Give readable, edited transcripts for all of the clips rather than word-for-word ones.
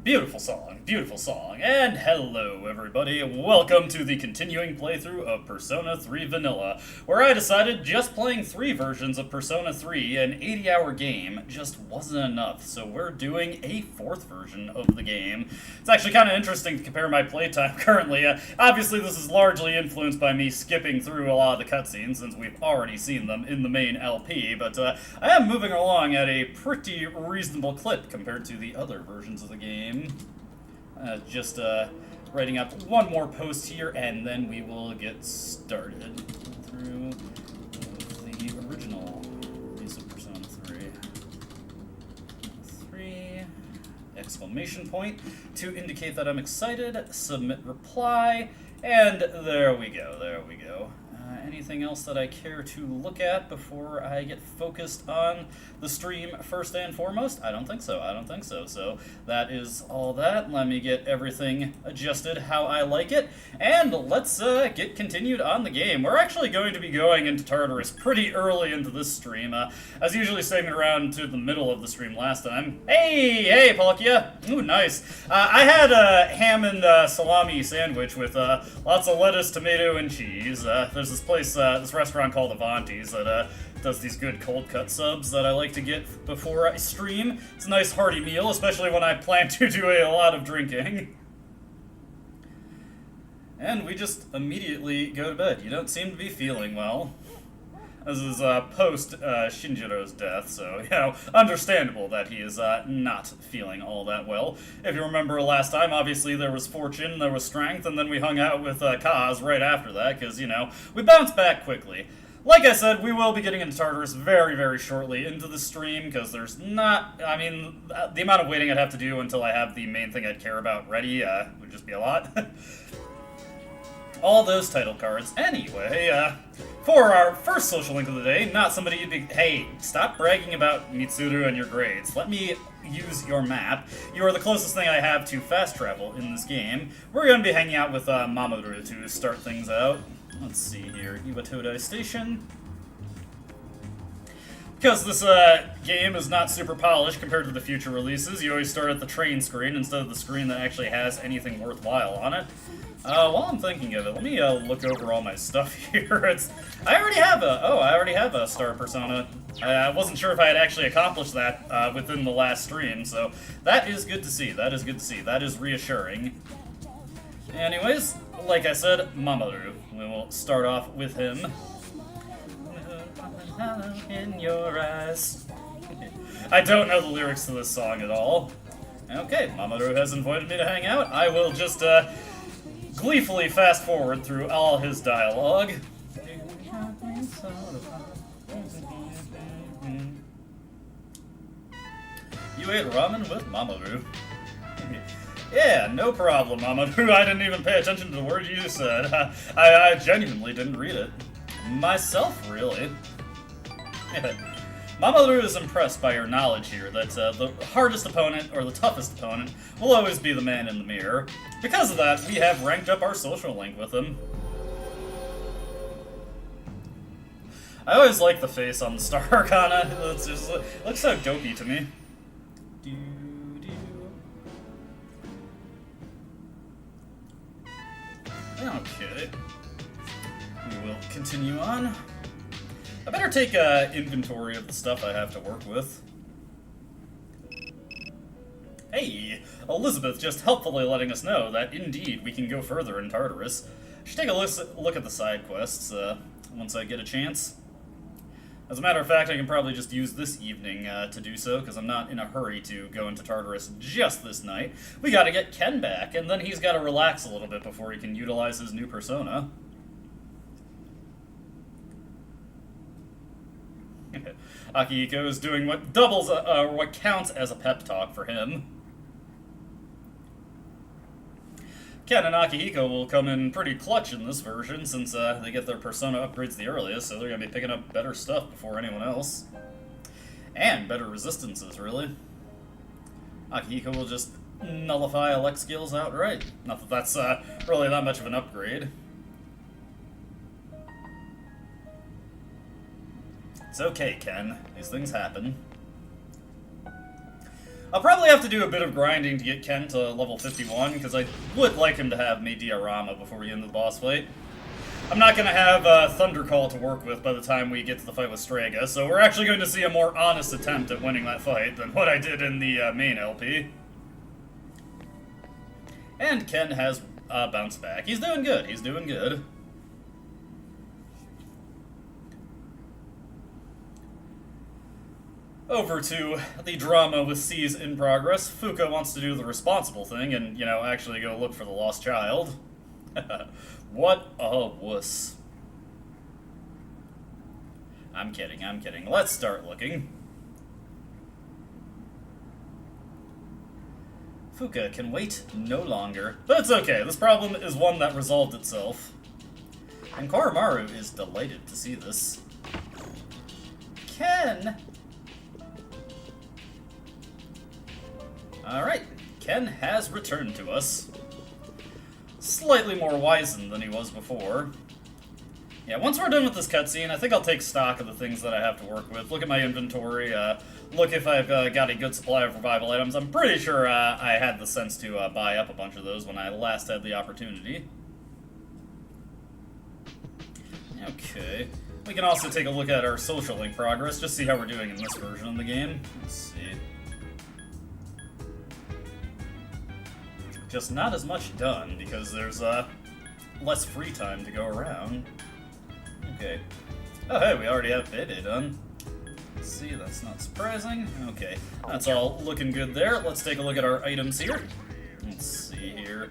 beautiful song, and hello everybody, welcome to the continuing playthrough of Persona 3 Vanilla, where I decided just playing 3 versions of Persona 3, an 80-hour game, just wasn't enough, so we're doing a 4th version of the game. It's actually kind of interesting to compare my playtime currently. Obviously this is largely influenced by me skipping through a lot of the cutscenes, since we've already seen them in the main LP, but I am moving along at a pretty reasonable clip compared to the other versions of the game. Just writing up one more post here, and then we will get started through the original release of Persona 3. 3! Exclamation point to indicate that I'm excited, submit reply, and there we go, there we go. Anything else that I care to look at before I get focused on the stream first and foremost? I don't think so, I don't think so. So that is all that. Let me get everything adjusted how I like it, and let's get continued on the game. We're actually going to be going into Tartarus pretty early into this stream. I was usually saving it around to the middle of the stream last time. Hey, Palkia! Ooh, nice. I had a ham and salami sandwich with lots of lettuce, tomato, and cheese. There's this place, this restaurant called Avanti's that does these good cold cut subs that I like to get before I stream. It's a nice hearty meal, especially when I plan to do a lot of drinking. And we just immediately go to bed. You don't seem to be feeling well. This is post Shinjiro's death, so, you know, understandable that he is not feeling all that well. If you remember last time, obviously there was fortune, there was strength, and then we hung out with Kaz right after that, because, you know, we bounced back quickly. Like I said, we will be getting into Tartarus very, very shortly into the stream, because there's not, I mean, the amount of waiting I'd have to do until I have the main thing I'd care about ready would just be a lot. All those title cards. Anyway, for our first social link of the day, not somebody you'd be... Hey, stop bragging about Mitsuru and your grades. Let me use your map. You are the closest thing I have to fast travel in this game. We're going to be hanging out with Mamoru to start things out. Let's see here. Iwatodai Station. Because this game is not super polished compared to the future releases, you always start at the train screen instead of the screen that actually has anything worthwhile on it. While I'm thinking of it, let me look over all my stuff here. I already have a Star Persona. I wasn't sure if I had actually accomplished that within the last stream, so that is good to see. That is good to see. That is reassuring. Anyways, like I said, Mamoru. We will start off with him. In your eyes. I don't know the lyrics to this song at all. Okay, Mamoru has invited me to hang out. I will just gleefully fast forward through all his dialogue. You ate ramen with Mamoru. Yeah, no problem, Mamoru. I didn't even pay attention to the words you said. I genuinely didn't read it. Myself, really. Mamoru is impressed by your knowledge here that the hardest opponent, or the toughest opponent, will always be the man in the mirror. Because of that, we have ranked up our social link with him. I always like the face on the Star Arcana. It looks so dopey to me. Okay. We will continue on. I better take inventory of the stuff I have to work with. Hey, Elizabeth just helpfully letting us know that indeed we can go further in Tartarus. I should take a look at the side quests once I get a chance. As a matter of fact, I can probably just use this evening to do so, because I'm not in a hurry to go into Tartarus just this night. We gotta get Ken back, and then he's gotta relax a little bit before he can utilize his new persona. Akihiko is doing what what counts as a pep talk for him. Ken and Akihiko will come in pretty clutch in this version, since they get their persona upgrades the earliest, so they're going to be picking up better stuff before anyone else. And better resistances, really. Akihiko will just nullify elect skills outright. Not that that's really that much of an upgrade. It's okay, Ken. These things happen. I'll probably have to do a bit of grinding to get Ken to level 51, because I would like him to have made diorama before we end the boss fight. I'm not going to have Thundercall to work with by the time we get to the fight with Strega, so we're actually going to see a more honest attempt at winning that fight than what I did in the main LP. And Ken has bounced back. He's doing good. He's doing good. Over to the drama with C's in progress. Fuka wants to do the responsible thing and, you know, actually go look for the lost child. What a wuss. I'm kidding, I'm kidding. Let's start looking. Fuka can wait no longer. But it's okay, this problem is one that resolved itself. And Koromaru is delighted to see this. Ken! Alright, Ken has returned to us. Slightly more wizened than he was before. Yeah, once we're done with this cutscene, I think I'll take stock of the things that I have to work with. Look at my inventory, look if I've got a good supply of revival items. I'm pretty sure I had the sense to buy up a bunch of those when I last had the opportunity. Okay. We can also take a look at our social link progress, just see how we're doing in this version of the game. Let's see. Just not as much done, because there's less free time to go around. Okay. Oh hey, we already have Bebe done. Let's see, that's not surprising. Okay, that's all looking good there. Let's take a look at our items here. Let's see here.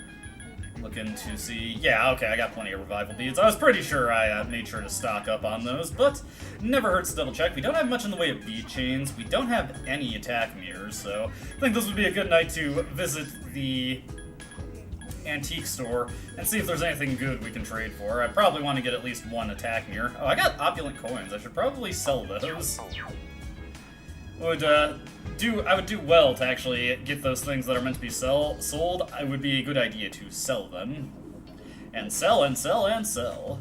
Looking to see... Yeah, okay, I got plenty of revival beads. I was pretty sure I made sure to stock up on those, but never hurts to double check. We don't have much in the way of bead chains. We don't have any attack mirrors, so I think this would be a good night to visit the antique store and see if there's anything good we can trade for. I probably want to get at least one attack mirror. Oh, I got opulent coins. I should probably sell those. I would do well to actually get those things that are meant to be sold. It would be a good idea to sell them. And sell and sell and sell.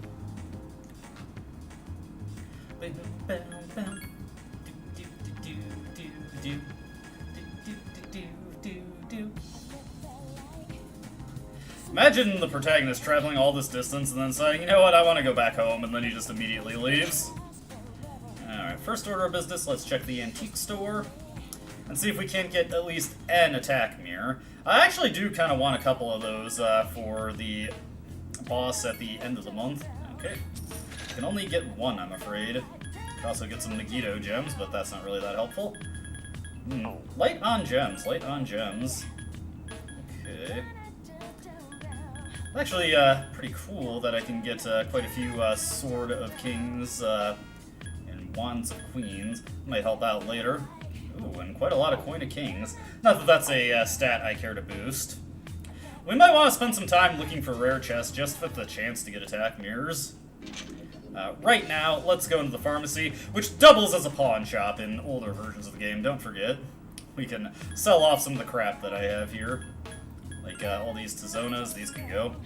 Imagine the protagonist traveling all this distance and then saying, you know what, I want to go back home, and then he just immediately leaves. Alright, first order of business, let's check the antique store and see if we can't get at least an attack mirror. I actually do kind of want a couple of those for the boss at the end of the month. Okay. I can only get one, I'm afraid. Could also get some Megiddo gems, but that's not really that helpful. Light on gems, light on gems. Okay. Actually, pretty cool that I can get quite a few Sword of Kings and Wands of Queens. Might help out later. Ooh, and quite a lot of Coin of Kings. Not that that's a stat I care to boost. We might want to spend some time looking for rare chests just for the chance to get attack mirrors. Right now, let's go into the pharmacy, which doubles as a pawn shop in older versions of the game, don't forget. We can sell off some of the crap that I have here. Like all these Tizonas, these can go.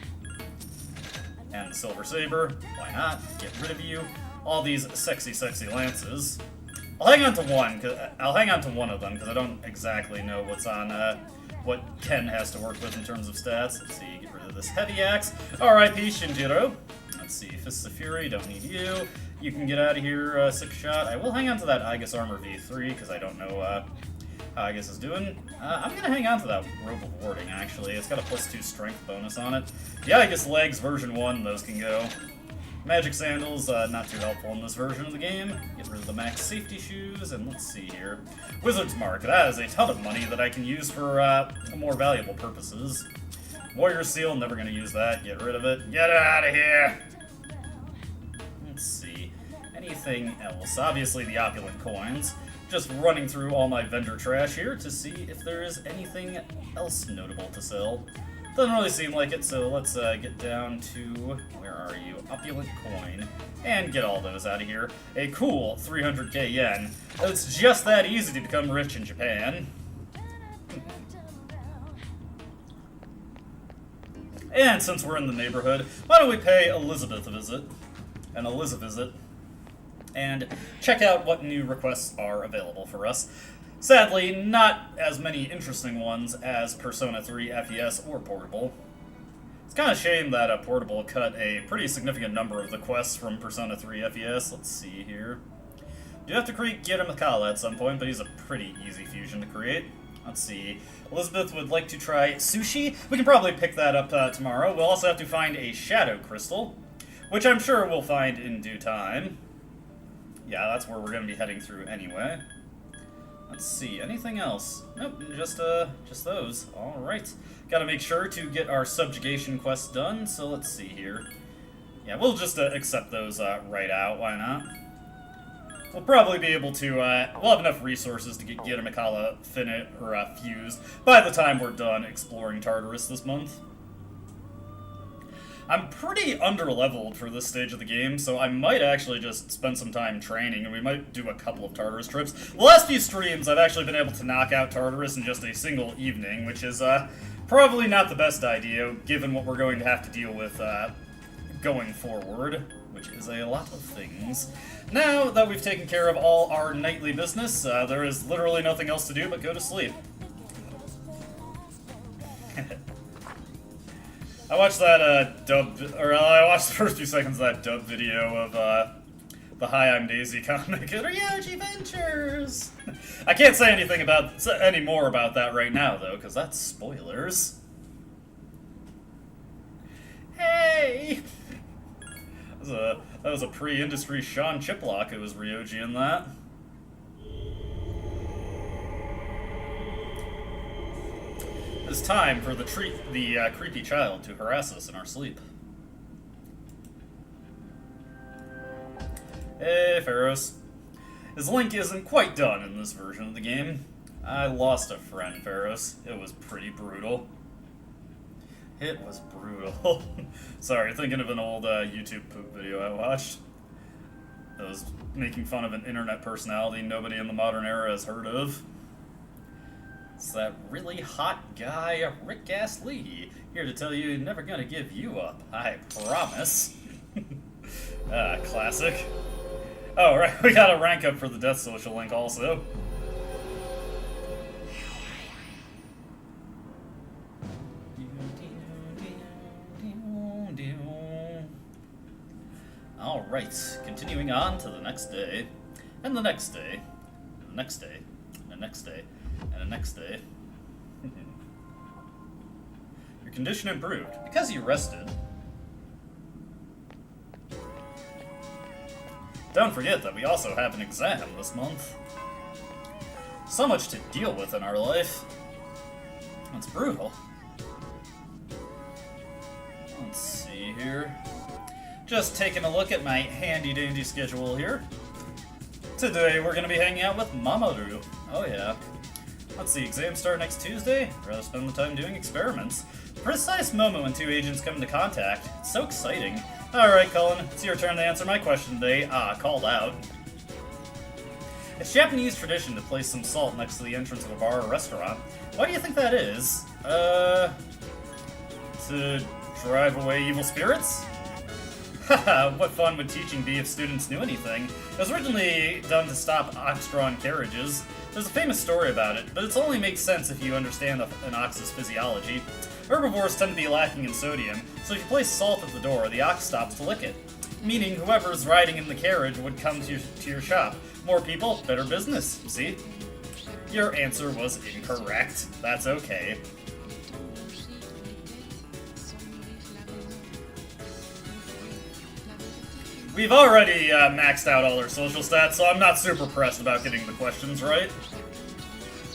And the Silver Saber, why not? Get rid of you. All these sexy, sexy lances. I'll hang on to one of them, because I don't exactly know what's on, what Ken has to work with in terms of stats. Let's see, get rid of this heavy axe. R.I.P. Shinjiro. Let's see, Fists of Fury, don't need you. You can get out of here, 6 shot. I will hang on to that Aegis Armor V3, because I don't know, how Aegis is doing. I'm gonna hang on to that Robe of Warding, actually. It's got a +2 strength bonus on it. The Aegis Legs version 1, those can go. Magic Sandals, not too helpful in this version of the game. Get rid of the max safety shoes, and let's see here. Wizard's Mark, that is a ton of money that I can use for more valuable purposes. Warrior Seal, never gonna use that. Get rid of it. Get it out of here! Let's see. Anything else? Obviously the opulent coins. Just running through all my vendor trash here to see if there is anything else notable to sell. Doesn't really seem like it, so let's get down to, where are you? Opulent coin, and get all those out of here. A cool 300k yen. It's just that easy to become rich in Japan. And since we're in the neighborhood, why don't we pay Elizabeth a visit? And check out what new requests are available for us. Sadly, not as many interesting ones as Persona 3 FES or Portable. It's kind of a shame that Portable cut a pretty significant number of the quests from Persona 3 FES. Let's see here. You have to create Giramikala at some point, but he's a pretty easy fusion to create. Let's see. Elizabeth would like to try sushi. We can probably pick that up tomorrow. We'll also have to find a shadow crystal, which I'm sure we'll find in due time. Yeah, that's where we're going to be heading through anyway. Let's see, anything else? Nope, just those. Alright. Gotta make sure to get our subjugation quests done, so let's see here. Yeah, we'll just accept those right out, why not? We'll probably be able to, we'll have enough resources to get Giramikala fused by the time we're done exploring Tartarus this month. I'm pretty underleveled for this stage of the game, so I might actually just spend some time training, and we might do a couple of Tartarus trips. The last few streams, I've actually been able to knock out Tartarus in just a single evening, which is probably not the best idea, given what we're going to have to deal with going forward, which is a lot of things. Now that we've taken care of all our nightly business, there is literally nothing else to do but go to sleep. I watched that I watched the first few seconds of that dub video of the Hi, I'm Daisy comic, Ryoji Ventures! I can't say anything any more about that right now, though, because that's spoilers. Hey! That was a pre-industry Sean Chiplock who was Ryoji in that. It's time for the creepy child to harass us in our sleep. Hey, Pharos. His link isn't quite done in this version of the game. I lost a friend, Pharos. It was pretty brutal. It was brutal. Sorry, thinking of an old YouTube poop video I watched. That was making fun of an internet personality nobody in the modern era has heard of. It's that really hot guy, Rick Gasly, here to tell you never gonna give you up, I promise. Classic. Oh, right, we got a rank up for the Death Social link also. Alright, continuing on to the next day, and the next day, and the next day, and the next day, and the next day. Your condition improved, because you rested. Don't forget that we also have an exam this month. So much to deal with in our life. It's brutal. Let's see here. Just taking a look at my handy-dandy schedule here. Today we're going to be hanging out with Mamoru. Oh yeah. Let's see, exams start next Tuesday. I'd rather spend the time doing experiments. Precise moment when two agents come into contact. It's so exciting. Alright, Cullen, it's your turn to answer my question today. Called out. It's Japanese tradition to place some salt next to the entrance of a bar or restaurant. Why do you think that is? To drive away evil spirits? Haha, what fun would teaching be if students knew anything? It was originally done to stop ox-drawn carriages. There's a famous story about it, but it only makes sense if you understand an ox's physiology. Herbivores tend to be lacking in sodium, so if you place salt at the door, the ox stops to lick it. Meaning whoever's riding in the carriage would come to your shop. More people, better business, see? Your answer was incorrect. That's okay. We've already maxed out all our social stats, so I'm not super pressed about getting the questions right.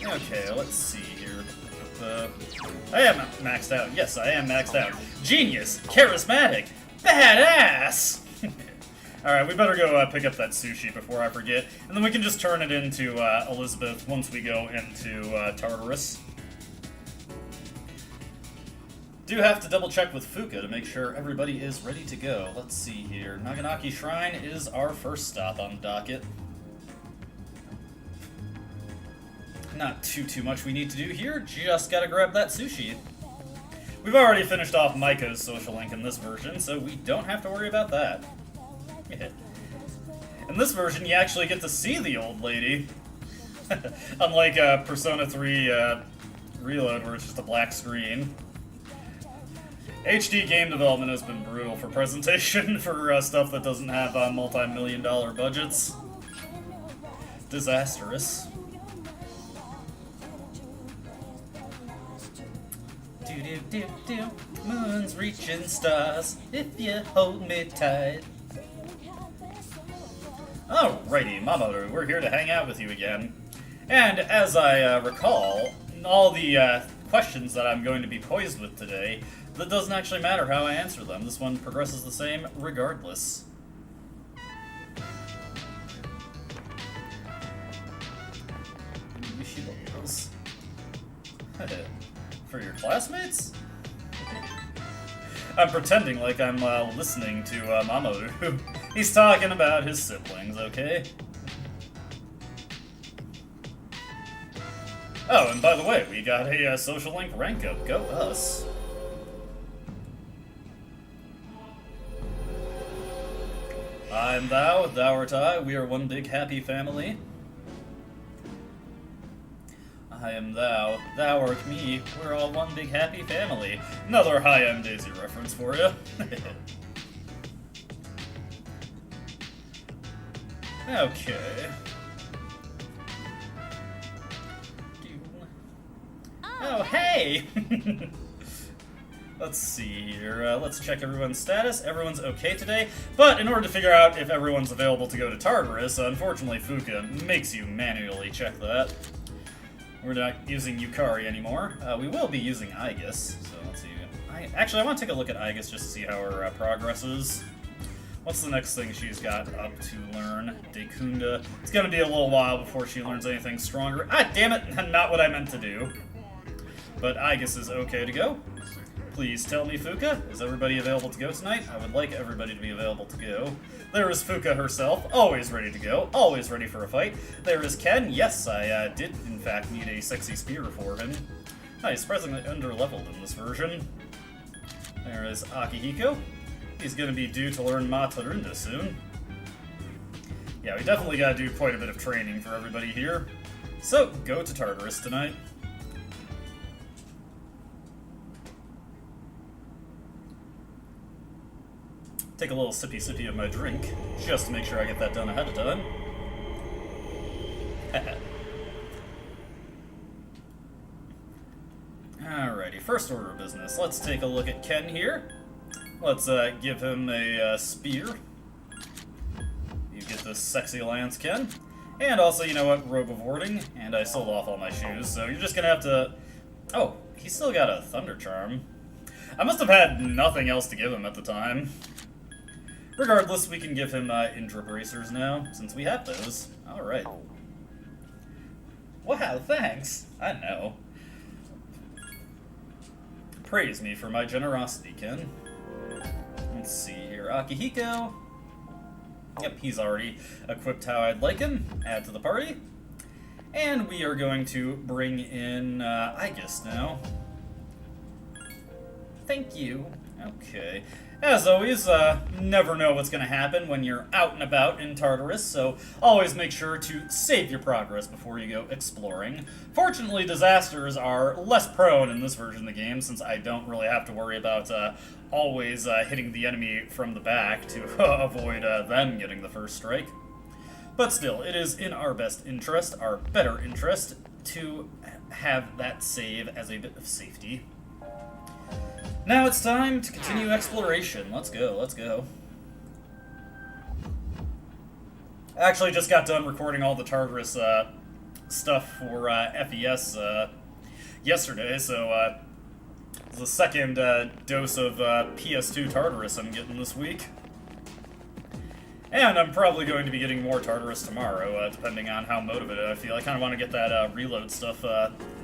Okay, let's see here. I am maxed out. Yes, I am maxed out. Genius! Charismatic! Badass! Alright, we better go pick up that sushi before I forget, and then we can just turn it into Elizabeth once we go into Tartarus. Do have to double check with Fuka to make sure everybody is ready to go. Let's see here. Naganaki Shrine is our first stop on the docket. Not too much we need to do here, just gotta grab that sushi. We've already finished off Maiko's social link in this version, so we don't have to worry about that. In this version, you actually get to see the old lady. Unlike Persona 3 Reload, where it's just a black screen. HD game development has been brutal for presentation for stuff that doesn't have multi-million-dollar budgets. Disastrous. Do-do-do-do. Moon's reaching stars if you hold me tight. Alrighty, Mamoru, we're here to hang out with you again. And as I recall, all the questions that I'm going to be poised with today, that doesn't actually matter how I answer them. This one progresses the same regardless. For your classmates? I'm pretending like I'm listening to Mamoru. He's talking about his siblings, okay? Oh, and by the way, we got a social link rank up. Go us. I'm thou, thou art I. We are one big happy family. I am thou, thou art me, we're all one big happy family. Another Hi, I'm Daisy reference for you. Okay. Oh, hey! Let's see here, let's check everyone's status. Everyone's okay today, but in order to figure out if everyone's available to go to Tartarus, unfortunately Fuka makes you manually check that. We're not using Yukari anymore. We will be using Aegis, so let's see. Actually, I want to take a look at Aegis just to see how her progress is. What's the next thing she's got up to learn? Dekunda. It's gonna be a little while before she learns anything stronger. Ah, damn it! Not what I meant to do. But Aegis is okay to go. Please tell me, Fuka, is everybody available to go tonight? I would like everybody to be available to go. There is Fuka herself, always ready to go, always ready for a fight. There is Ken, yes, I did in fact need a sexy spear for him. He's surprisingly under-leveled in this version. There is Akihiko. He's gonna be due to learn Matarunda soon. Yeah, we definitely gotta do quite a bit of training for everybody here. So, go to Tartarus tonight. Take a little sippy of my drink, just to make sure I get that done ahead of time. Alrighty, first order of business. Let's take a look at Ken here. Let's give him a spear. You get this sexy lance, Ken. And also, you know what, robe of warding, and I sold off all my shoes, so you're just gonna have to... Oh, he's still got a thunder charm. I must have had nothing else to give him at the time. Regardless, we can give him Indra bracers now, since we have those. Alright. Wow, thanks. I know. Praise me for my generosity, Ken. Let's see here. Akihiko. Yep, he's already equipped how I'd like him. Add to the party. And we are going to bring in Aegis now. Thank you. Okay. As always, never know what's going to happen when you're out and about in Tartarus, so always make sure to save your progress before you go exploring. Fortunately, disasters are less prone in this version of the game, since I don't really have to worry about always hitting the enemy from the back to avoid them getting the first strike. But still, it is in our best interest, our better interest, to have that save as a bit of safety. Now it's time to continue exploration. Let's go, let's go. I actually just got done recording all the Tartarus stuff for FES yesterday, so it's the second dose of PS2 Tartarus I'm getting this week. And I'm probably going to be getting more Tartarus tomorrow, depending on how motivated I feel. I kind of want to get that reload stuff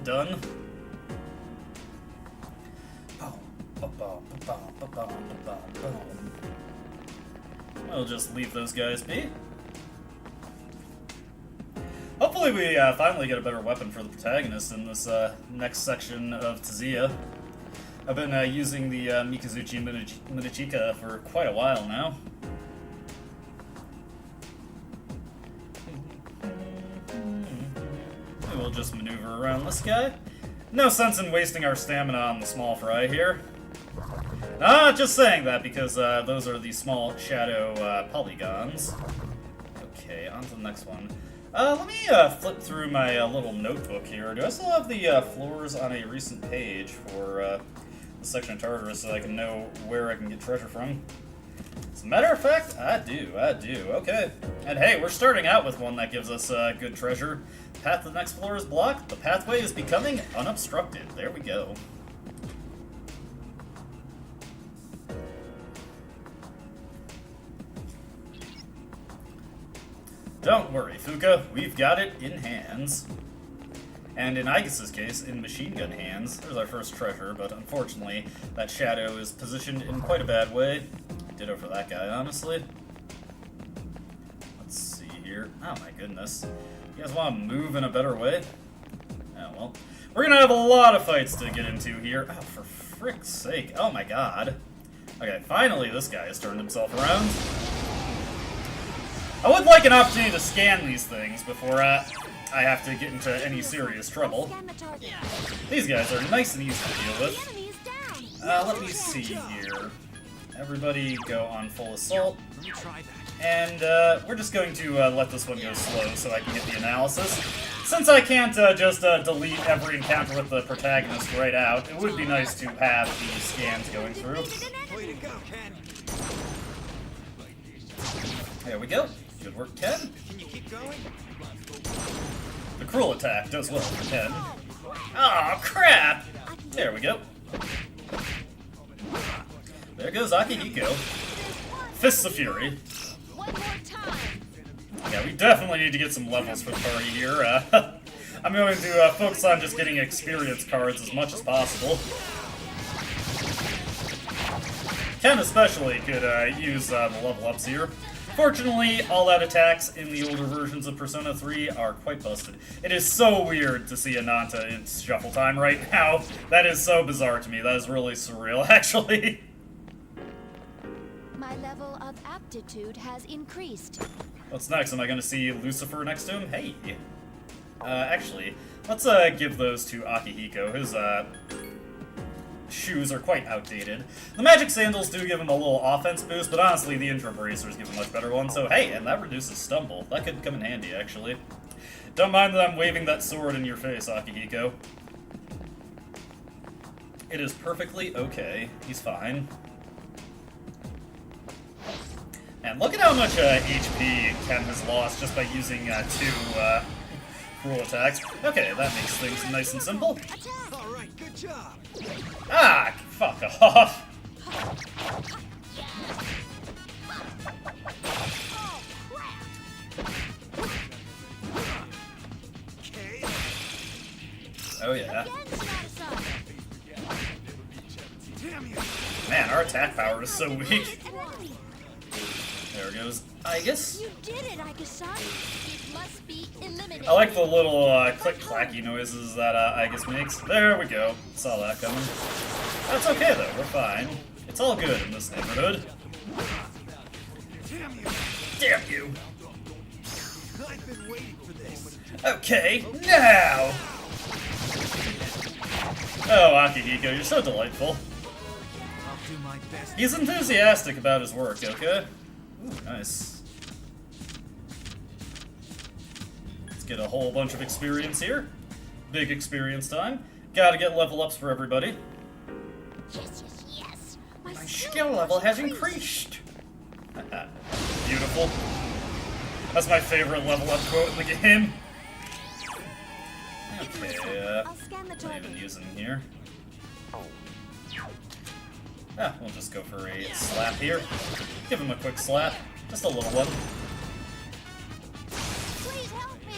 done. We'll just leave those guys be. Hopefully we finally get a better weapon for the protagonist in this next section of Tsuya. I've been using the Mikazuchi Michichika for quite a while now. we'll just maneuver around this guy. No sense in wasting our stamina on the small fry here. Just saying that because those are the small shadow polygons. Okay, on to the next one. Let me flip through my little notebook here. Do I still have the floors on a recent page for the section of Tartarus so I can know where I can get treasure from? As a matter of fact, I do. Okay. And hey, we're starting out with one that gives us good treasure. Path to the next floor is blocked. The pathway is becoming unobstructed. There we go. Don't worry, Fuka. We've got it in hands. And in Aegis' case, in machine gun hands. There's our first treasure, but unfortunately, that shadow is positioned in quite a bad way. Ditto for that guy, honestly. Let's see here. Oh my goodness. You guys want to move in a better way? Oh well. We're gonna have a lot of fights to get into here. Oh, for frick's sake. Oh my god. Okay, finally this guy has turned himself around. I would like an opportunity to scan these things before I have to get into any serious trouble. These guys are nice and easy to deal with. Let me see here. Everybody go on full assault. And we're just going to let this one go slow so I can get the analysis. Since I can't just delete every encounter with the protagonist right out, it would be nice to have the scans going through. There we go. Good work, Ken. Can you keep going? The cruel attack does well for Ken. Oh crap! There we go. There goes Akihiko. Fists of Fury. Yeah, we definitely need to get some levels for the party here. I'm going to focus on just getting experience cards as much as possible. Ken especially could use the level ups here. Fortunately, all-out attacks in the older versions of Persona 3 are quite busted. It is so weird to see Ananta in Shuffle Time right now. That is so bizarre to me. That is really surreal, actually. My level of aptitude has increased. What's next? Am I going to see Lucifer next to him? Hey. Actually, let's give those to Akihiko. His shoes are quite outdated. The magic sandals do give him a little offense boost, but honestly, the intro bracers give a much better one. So hey, and that reduces stumble. That could come in handy, actually. Don't mind that I'm waving that sword in your face, Akihiko. It is perfectly okay. He's fine. And look at how much HP Ken has lost just by using two cruel attacks. Okay, that makes things nice and simple. Alright, good job. Ah, fuck off. Oh yeah. Man, our attack power is so weak. There goes Aegis. You did it, Aegis-san. It must be eliminated. I like the little click-clacky noises that Aegis makes. There we go. Saw that coming. That's okay though, we're fine. It's all good in this neighborhood. Damn you! I've been waiting for this. Okay, now! Oh, Akihiko, you're so delightful. I'll do my best. He's enthusiastic about his work, okay? Ooh, nice. Let's get a whole bunch of experience here. Big experience time. Gotta get level ups for everybody. Yes, yes, yes. My skill level has increased. Beautiful. That's my favorite level up quote in the game. Okay, I'll scan the not target. even using here. Ah, we'll just go for a slap here. Give him a quick slap. Just a little one. Please help me.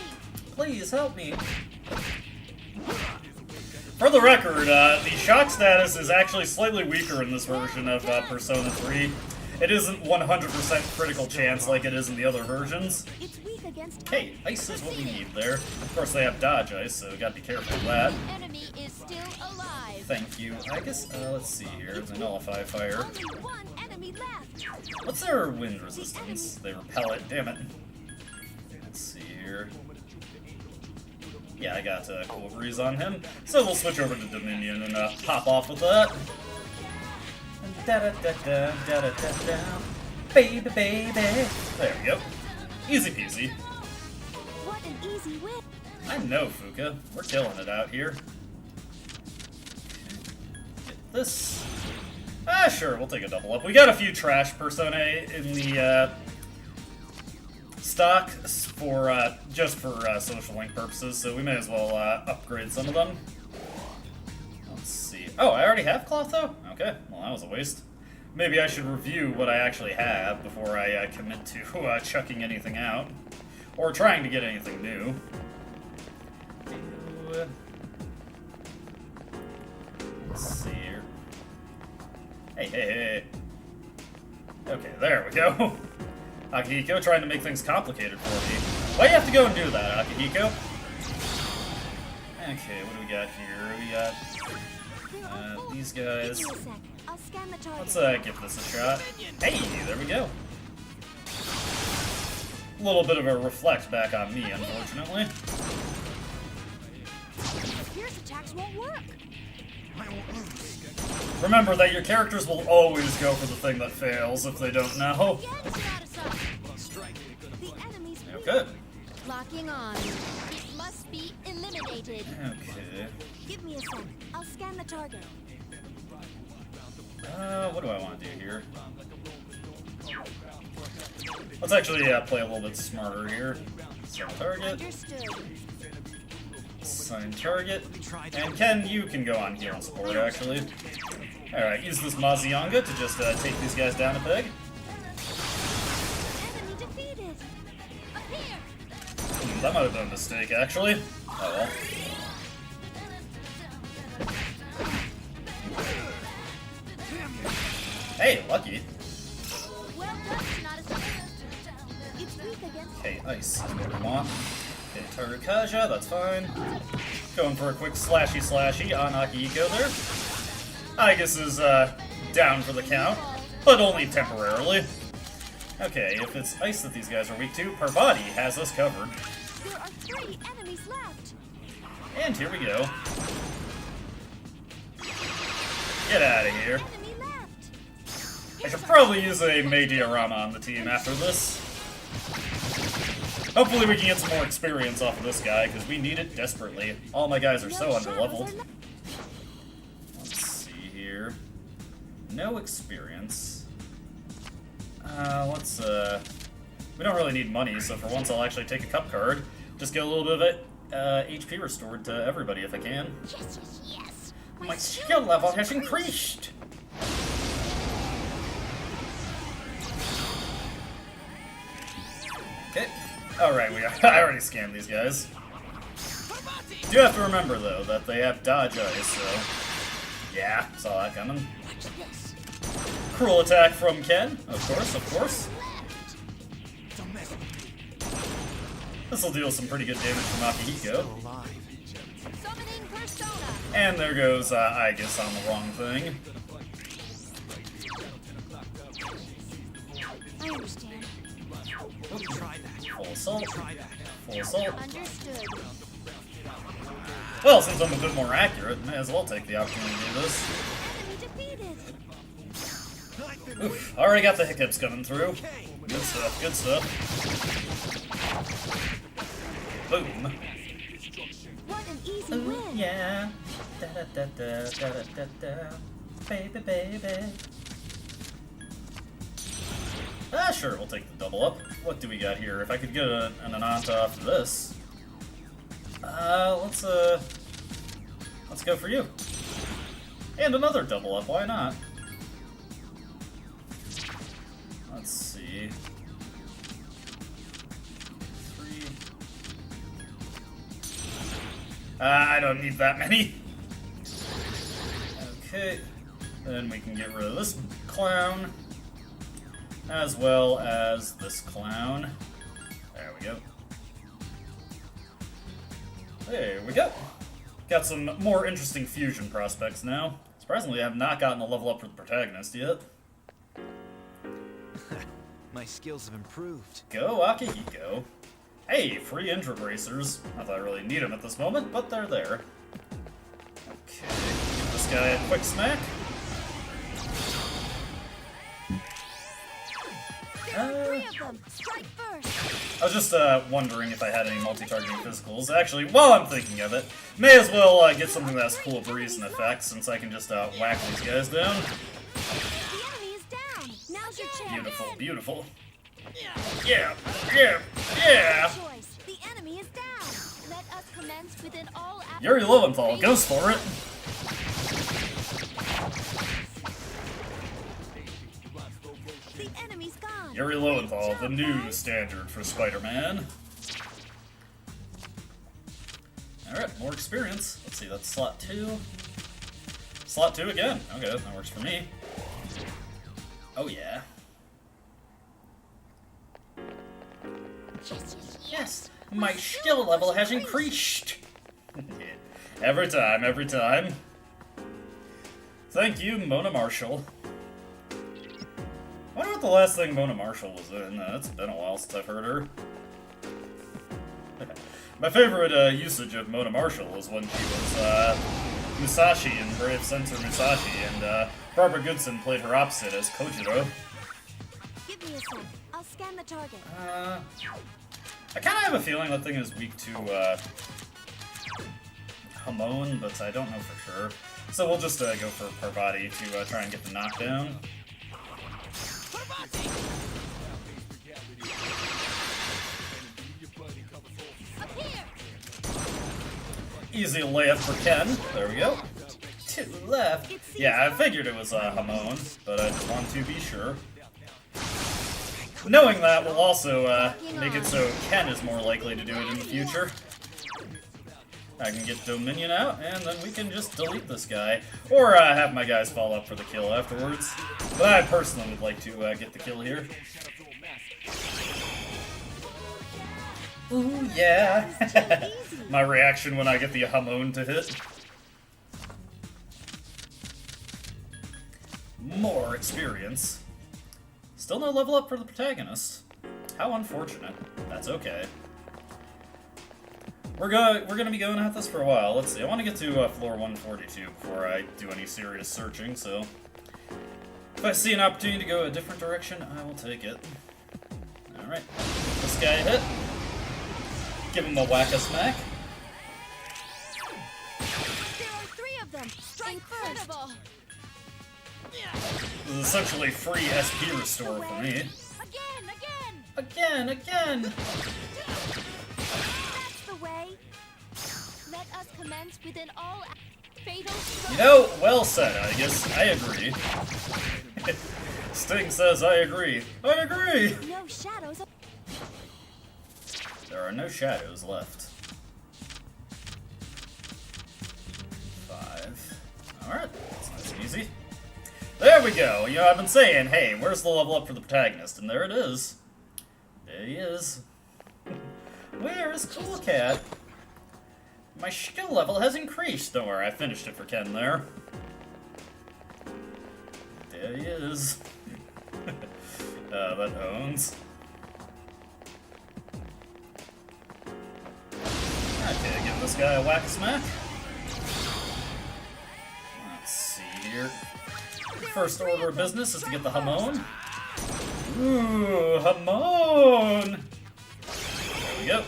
Please help me. For the record, the shock status is actually slightly weaker in this version of Persona 3. It isn't 100% critical chance like it is in the other versions. It's weak against Hey, ice is what we need there. Of course, they have dodge ice, so gotta be careful of that. The enemy is still alive. Thank you. I guess, let's see here. The nullify fire. Only one enemy left. What's their wind resistance? They repel it, damn it. Let's see here. Yeah, I got Cool Breeze on him. So we'll switch over to Dominion and pop off with that. Da-da-da-da-da-da-da-da. Baby, baby. There we go. Easy peasy. What an easy win. I know, Fuka. We're killing it out here. Get this. Ah, sure, we'll take a double up. We got a few trash personae in the stock for just for social link purposes, so we may as well upgrade some of them. Let's see. Oh, I already have cloth though? Okay, well that was a waste. Maybe I should review what I actually have before I commit to chucking anything out. Or trying to get anything new. Let's see here. Hey, hey, hey. Okay, there we go. Akihiko trying to make things complicated for me. Why do you have to go and do that, Akihiko? Okay, what do we got here? We got these guys. Give me a sec. I'll scan the target. Let's give this a shot. Hey, there we go. A little bit of a reflect back on me, unfortunately. Pierce attacks won't work. I won't lose. Remember that your characters will always go for the thing that fails if they don't know. Again, it's out of sight. Strike. The enemy's weak. Okay. Locking on. It must be eliminated. Okay. Give me a sec. I'll scan the target. What do I want to do here? Let's actually play a little bit smarter here. Assign target. Understood. Assign target. And Ken, you can go on here and support, actually. Alright, use this Mazionga to just take these guys down a peg. Enemy defeated. Up here. That might have been a mistake, actually. Oh well. Hey, lucky. Well done, Sonata. It's weak against. Okay, ice is what we want. Okay, target Kaja, that's fine. Going for a quick slashy on Akihiko there. Aigis is down for the count, but only temporarily. Okay, if it's ice that these guys are weak to, Parvati has us covered. There are 3 enemies left. And here we go. Get out of here. Enemy left. I should probably use a Mei Diorama on the team after this. Hopefully we can get some more experience off of this guy, because we need it desperately. All my guys are so underleveled. Let's see here. No experience. We don't really need money, so for once I'll actually take a cup card. Just get a little bit of it, HP restored to everybody if I can. Yes, yes, yes. My skill level has increased! Okay. Alright, I already scanned these guys. Do have to remember, though, that they have dodge ice, so... Yeah, saw that coming. Watch this. Cruel attack from Ken, of course, of course. Don't mess with me. This'll deal some pretty good damage from Akihiko. Still alive. Summoning persona. And there goes Aigis on the wrong thing. I understand. Try that. Full assault. Try that. Full assault. Understood. Well, since I'm a bit more accurate, may as well take the opportunity to do this. Enemy defeated. I've been waiting. Oof, already got the hiccups coming through. Okay. Good stuff, good stuff. Boom. What an easy win. Yeah. Da da da da da da da. Baby, baby. Ah, sure, we'll take the double up. What do we got here? If I could get an Ananta off of this. Let's go for you. And another double up, why not? Let's see. 3. I don't need that many. Okay. Then we can get rid of this clown. As well as this clown. There we go. There we go. Got some more interesting fusion prospects now. Surprisingly, I have not gotten a level up for the protagonist yet. My skills have improved. Go, Akihiko. Hey, free intro bracers. Not that I really need them at this moment, but they're there. Okay, give this guy a quick smack. Three of them. Strike first. I was just wondering if I had any multi-targeting physicals. Actually, while I'm thinking of it, may as well get something that has cool breeze and effects, since I can just whack these guys down. The enemy is down. Now's your chance. Beautiful, beautiful. Yeah, yeah, yeah! Choice. The enemy is down. Let us commence with an all. Yuri Lowenthal goes for it. The enemy's gone. Yuri Lowenthal, the new standard for Spider-Man. Alright, more experience. Let's see, that's slot 2. Slot 2 again. Okay, that works for me. Oh yeah. Yes, my skill level has increased. Every time, every time. Thank you, Mona Marshall. I wonder what the last thing Mona Marshall was in. It's been a while since I've heard her. My favorite usage of Mona Marshall was when she was Musashi in Brave Sensor Musashi, and Barbara Goodson played her opposite as Kojiro. Give me a sec. I'll scan the target. I kind of have a feeling that thing is weak to Hamon, but I don't know for sure. So we'll just go for Parvati to try and get the knockdown. Up here. Easy layup for Ken. There we go. 2 left. Yeah, I figured it was Hamon, but I just wanted to be sure. Knowing that will also make it so Ken is more likely to do it in the future. I can get Dominion out, and then we can just delete this guy. Or have my guys fall up for the kill afterwards. But I personally would like to get the kill here. Ooh, yeah! My reaction when I get the Hamon to hit. More experience. Still no level up for the protagonist. How unfortunate. That's okay. We're gonna be going at this for a while. Let's see. I want to get to floor 142 before I do any serious searching. So if I see an opportunity to go a different direction, I will take it. All right. This guy hit. Give him a whack-a-smack. There are 3 of them. Strike first. This is essentially free SP restore for me. Again! That's the way. Let us commence with an all fatal stroke. You know, well said, I guess. I agree. Sting says I agree. I agree! No shadows. There are no shadows left. 5. Alright, that's nice and easy. There we go! You know, I've been saying, hey, where's the level up for the protagonist? And there it is. There he is. Where is Cool Cat? My skill level has increased. Don't worry, I finished it for Ken there. There he is. That owns. Okay, give this guy a whack-smack. Let's see here. First order of business is to get the Hamon. Ooh, Hamon! There we go.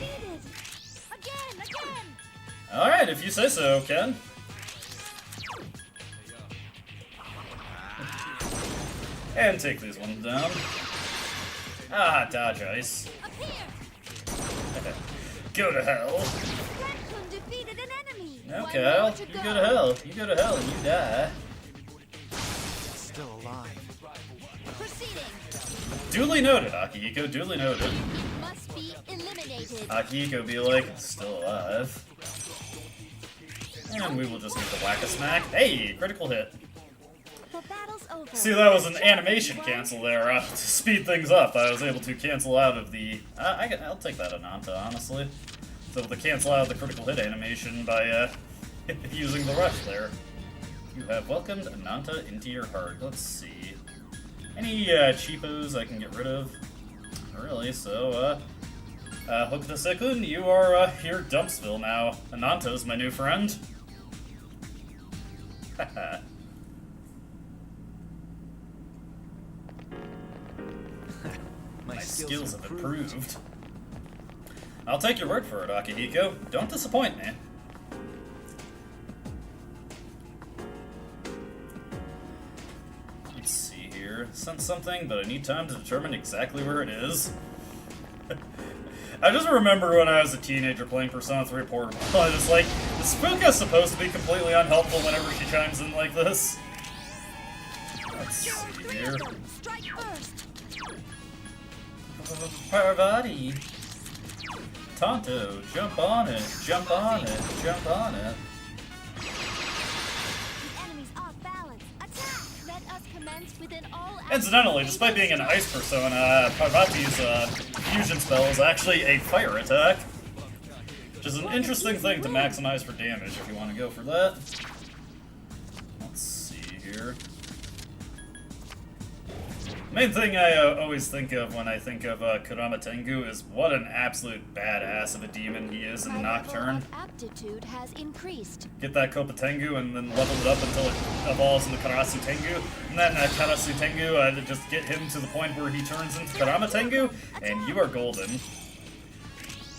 Again. Alright, if you say so, Ken. And take these ones down. Ah, dodge ice. Up here. Go to hell. Raccoon defeated an enemy. Okay, well, you go to hell. You go to hell and you die. Still alive. Proceeding. Duly noted, Akihiko, duly noted. Must be eliminated. Akihiko be like, still alive. And we will just get the whack-a-smack. Hey, critical hit. The battle's over. See, that was an animation cancel there to speed things up. I was able to cancel out of the... I'll take that Ananta, honestly. So to cancel out the critical hit animation by using the rush there. You have welcomed Ananta into your heart. Let's see. Any cheapos I can get rid of? Not really, so Hokuto-sekun, you are here Dumpsville now. Ananto's my new friend. Haha. My My skills have improved. improved. I'll take your word for it, Akihiko. Don't disappoint me. Let's see here. Sense something, but I need time to determine exactly where it is. I just remember when I was a teenager playing Persona 3 Portable, I was like, is Fuka supposed to be completely unhelpful whenever she chimes in like this? Let's see here. Strike first. Parvati. Tonto, jump on it, jump on it, jump on it. The enemy's off balance. Attack. Let us commence within all. Incidentally, despite being an ice persona, Parvati's fusion spell is actually a fire attack. Which is an interesting thing to maximize for damage if you want to go for that. Let's see here. Main thing I always think of when I think of Kurama Tengu is what an absolute badass of a demon he is in My level Nocturne. of aptitude has increased. Get that Kopa Tengu and then level it up until it evolves into Karasu Tengu. And then Karasu Tengu, just get him to the point where he turns into Kurama Tengu, and you are golden.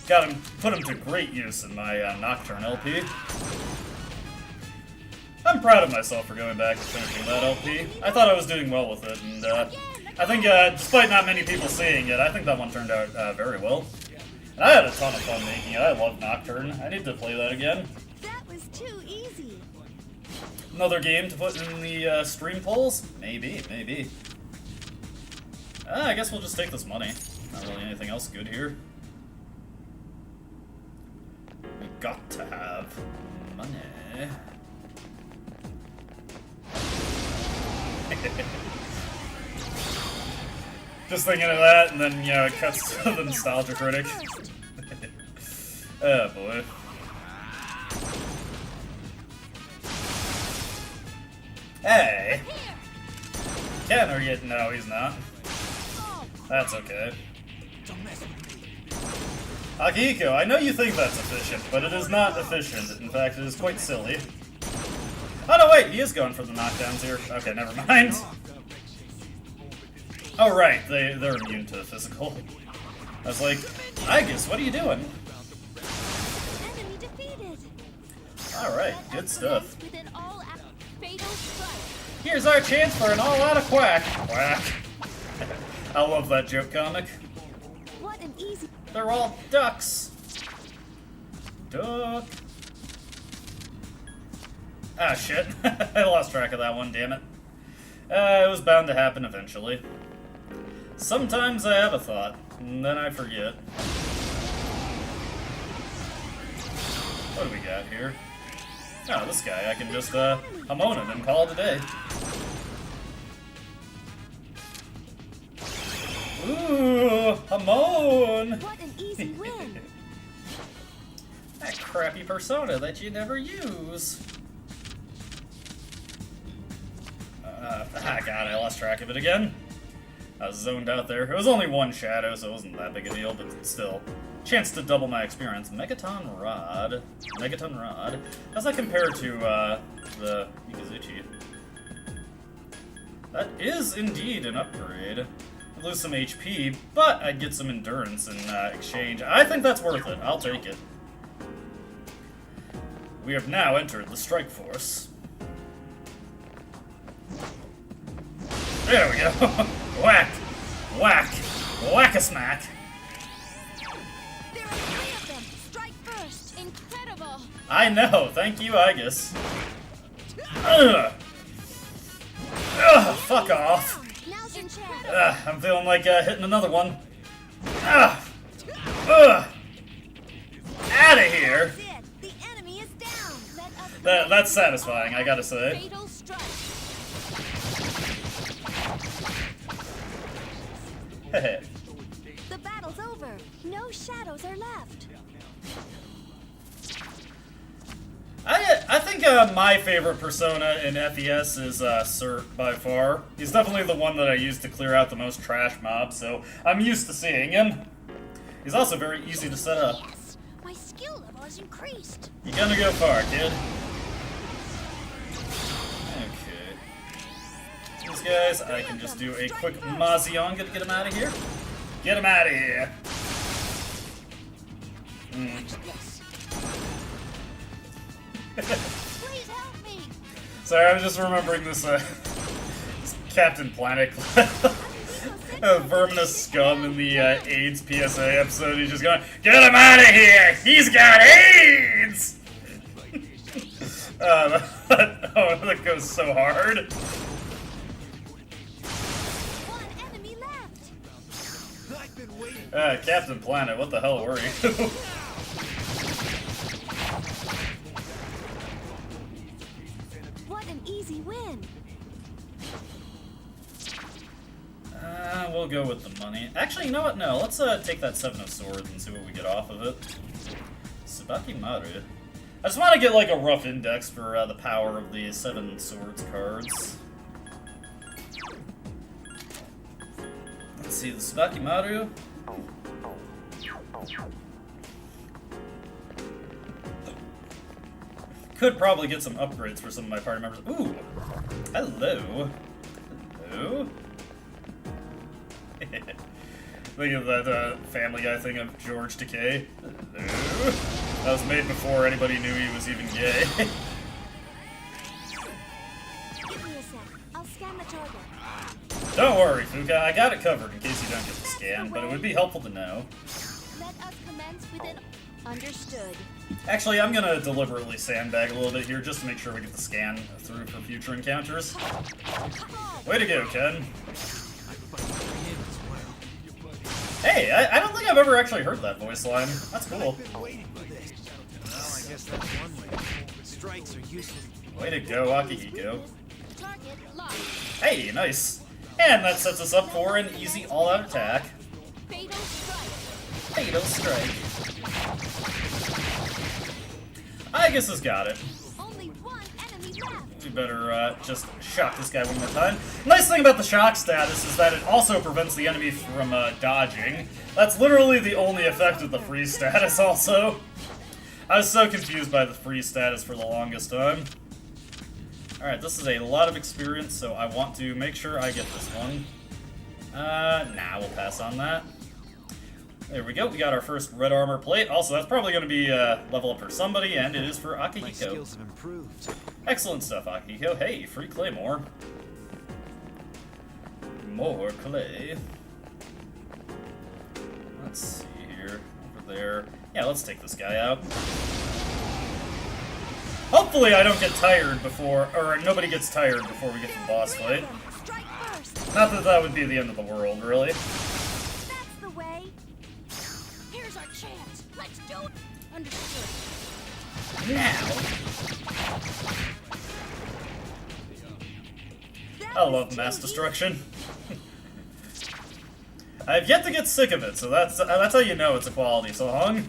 Got him, put him to great use in my Nocturne LP. I'm proud of myself for going back and finishing that LP. I thought I was doing well with it, and I think, despite not many people seeing it, I think that one turned out very well. And I had a ton of fun making it. I love Nocturne. I need to play that again. That was too easy. Another game to put in the stream polls? Maybe, maybe. I guess we'll just take this money. Not really anything else good here. We got to have money. Just thinking of that, and then, you know, it cuts to the Nostalgia Critic. Oh boy. Hey! Ken, are you? No, he's not. That's okay. Don't mess with me. Akihiko, I know you think that's efficient, but it is not efficient. In fact, it is quite silly. Oh no, wait, he is going for the knockdowns here. Okay, never mind. Oh right, they're immune to physical. I was like, Aegis, what are you doing? Enemy defeated. Alright, Let good us stuff. commence within all fatal strike. Here's our chance for an all-out of quack. Quack. I love that joke comic. What an easy. They're all ducks. Duck. Ah, shit. I lost track of that one, damn it. It was bound to happen eventually. Sometimes I have a thought, and then I forget. What do we got here? Oh, this guy, I can just, Hamon him and call it a day. Ooh, Hamon! What an easy win. That crappy persona that you never use. God, I lost track of it again. I was zoned out there. It was only one shadow, so it wasn't that big a deal, but still. Chance to double my experience. Megaton Rod. Megaton Rod. How's that compare to, the Mikazuchi? That is indeed an upgrade. I'd lose some HP, but I'd get some endurance in exchange. I think that's worth it. I'll take it. We have now entered the Strike Force. There we go. Whack! Whack! Whack-a-smack! There are 3 of them. Strike first. Incredible. I know, thank you, Aegis. Ugh! Ugh, fuck off. Now's your chance. Ugh, I'm feeling like hitting another one. Ugh! Ugh! Out of here! That's it. The enemy is down. Let us That's satisfying, I gotta say. fatal strike. The battle's over. No shadows are left. I think my favorite persona in FES is Sir by far. He's definitely the one that I use to clear out the most trash mobs, so I'm used to seeing him. He's also very easy to set up. Yes, my skill level has increased. You're gonna go far, kid. Okay. These guys, I can just do a quick Mazianga to get him out of here. Get him out of here. Please help me. Sorry, I'm just remembering this, this Captain Planet Verminous Scum in the AIDS PSA episode. He's just going, get him out of here! He's got AIDS! Oh, that goes so hard. One enemy left. I've been waiting. Captain Planet, what the hell were you? What an easy win. We'll go with the money. Actually, you know what? No, let's take that 7 of Swords and see what we get off of it. Sabaki Maru. I just want to get like a rough index for the power of the 7 Swords cards. Let's see, the Sabaki Maru. Could probably get some upgrades for some of my party members. Ooh! Hello! Hello? Think of that Family Guy thing of George Takei. Hello? That was made before anybody knew he was even gay. Give me a sec. I'll scan the target. Don't worry, Fuka. I got it covered in case you don't get the scan, but it would be helpful to know. Let us commence with an... Understood. Actually, I'm gonna deliberately sandbag a little bit here just to make sure we get the scan through for future encounters. Way to go, Ken. Hey, I don't think I've ever actually heard that voice line. That's cool. I've been waiting for this. Well, I guess that's one way. Strikes are useless. Way to go, Akihiko. Target locked. Hey, nice. And that sets us up for an easy all-out attack. Fatal strike. Fatal strike. I guess this got it. Only one enemy left. We better just shock this guy one more time. Nice thing about the shock status is that it also prevents the enemy from dodging. That's literally the only effect of the freeze status also. I was so confused by the freeze status for the longest time. Alright, this is a lot of experience, so I want to make sure I get this one. Nah, we'll pass on that. There we go, we got our first red armor plate. Also, that's probably going to be level up for somebody, and it is for My Akihiko. skills have improved. Excellent stuff, Akihiko. Hey, free claymore. More clay. Let's see here. Over there. Yeah, let's take this guy out. Hopefully I don't get tired before, or nobody gets tired before we get to the boss fight. Strike first. Not that that would be the end of the world, really. That's the way. Here's our chance. Let's do it. Understood. Now. That I was love too mass easy. destruction. I've yet to get sick of it, so that's how you know it's a quality song.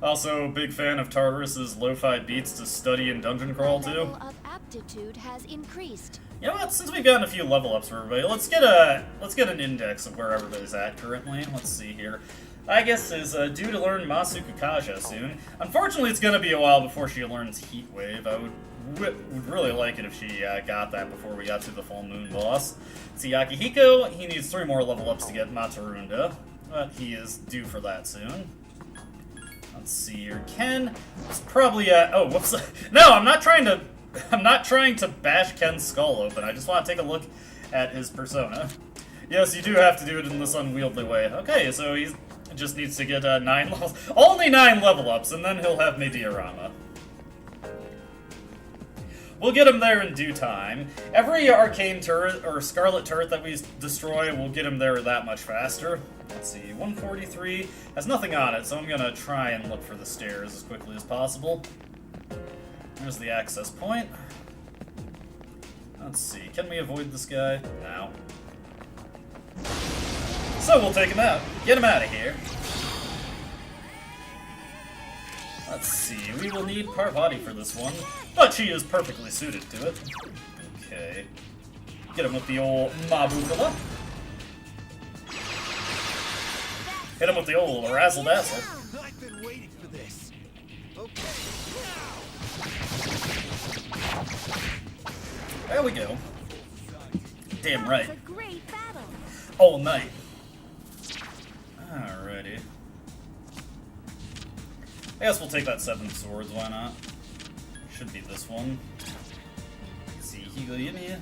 Also, big fan of Tartarus's lo-fi beats to study and dungeon crawl My too. level of aptitude has increased. You know what? Since we've gotten a few level ups for everybody, let's get an index of where everybody's at currently. Let's see here. I guess is due to learn Masuku Kaja soon. Unfortunately, it's gonna be a while before she learns Heat Wave. I would really like it if she got that before we got to the Full Moon boss. See, Akihiko, he needs 3 more level ups to get Matarunda, but he is due for that soon. Let's see here. Ken is probably oh, whoops. No, I'm not trying to bash Ken's skull open. I just want to take a look at his persona. Yes, you do have to do it in this unwieldy way. Okay, so he just needs to get 9 levels. Only 9 level ups, and then he'll have Mediarama. We'll get him there in due time. Every arcane turret or scarlet turret that we destroy will get him there that much faster. Let's see, 143 has nothing on it, so I'm gonna try and look for the stairs as quickly as possible. There's the access point. Let's see, can we avoid this guy? No. So we'll take him out. Get him out of here. Let's see, we will need Parvati for this one, but she is perfectly suited to it. Okay. Get him with the old Mabukala. Hit him with the old razzle-dazzle. I've been waiting for this. Okay, There we go. Damn That right. was a great battle. All night. Alrighty. I guess we'll take that 7 of swords, why not? Should be this one. Let's see, Higuyumi.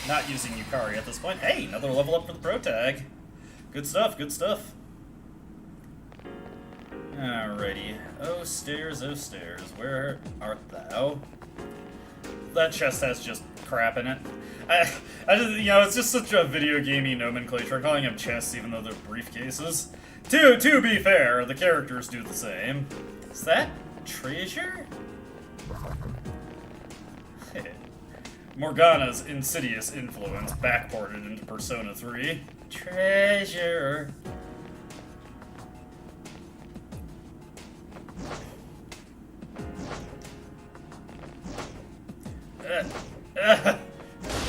Not using Yukari at this point. Hey, another level up for the pro tag. Good stuff, good stuff. Alrighty. Oh stairs, where art thou? That chest has just crap in it. I just, you know, it's just such a video gamey nomenclature, calling them chests even though they're briefcases. To be fair, the characters do the same. Is that treasure? Morgana's insidious influence backported into Persona 3. Treasure.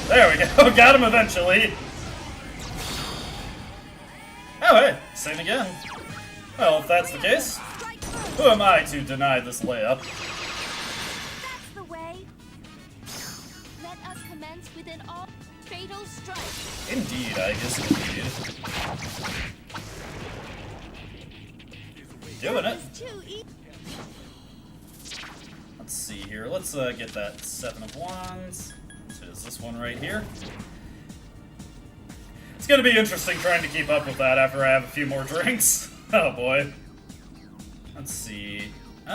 There we go. Got him eventually. Oh, hey. Same again. Well, if that's the case, who am I to deny this layup? That's the way. Let us commence with an all fatal strike. Indeed, I guess indeed. Doing it. It's too easy. Let's see here. Let's get that 7 of Wands. So is this one right here? It's gonna be interesting trying to keep up with that after I have a few more drinks. Oh boy. Let's see. You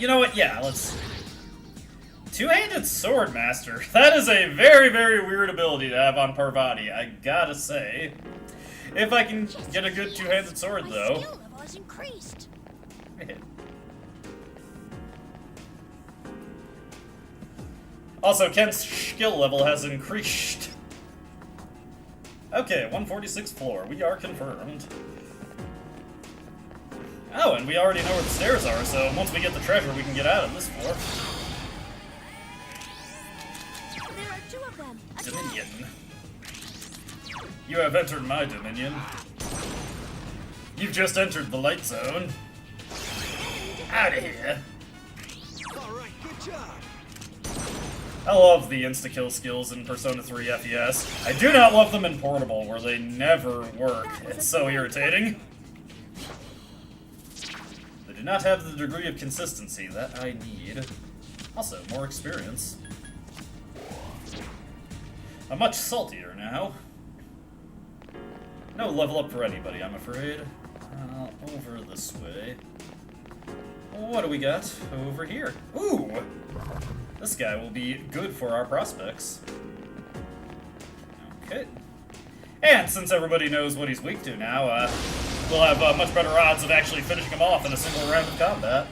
know what? Yeah, let's. Two-handed sword master. That is a very, very weird ability to have on Parvati, I gotta say. If I can get a good two-handed sword, My though. skill level has increased. Also, Ken's skill level has increased. Okay, 146th floor. We are confirmed. Oh, and we already know where the stairs are, so once we get the treasure, we can get out of this floor. There are 2 of them. Attack. Dominion. You have entered my dominion. You've just entered the light zone. Out of here. alright, good job. I love the insta-kill skills in Persona 3 FES. I do not love them in Portable, where they never work. It's so irritating. They do not have the degree of consistency that I need. Also, more experience. I'm much saltier now. No level up for anybody, I'm afraid. Over this way. What do we got over here? Ooh! This guy will be good for our prospects. Okay. And since everybody knows what he's weak to now, we'll have much better odds of actually finishing him off in a single round of combat.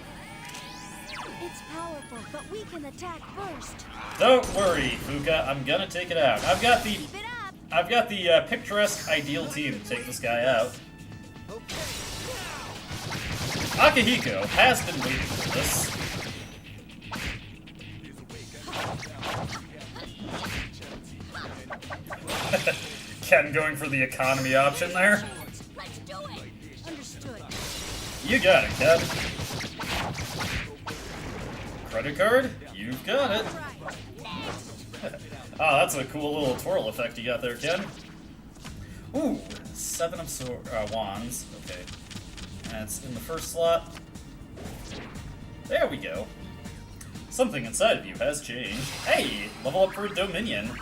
It's powerful, but we can attack first. Don't worry, Fuka. I'm gonna take it out. I've got the Keep it up. picturesque ideal team to take this guy out. Okay, Akihiko has been waiting for this. Ken going for the economy option there. Let's do it. Understood. You got it, Ken. Credit card? You've got it. Right. Oh, that's a cool little twirl effect you got there, Ken. Ooh, 7 of wands. Okay. That's in the first slot. There we go. Something inside of you has changed. Hey, level up for Dominion.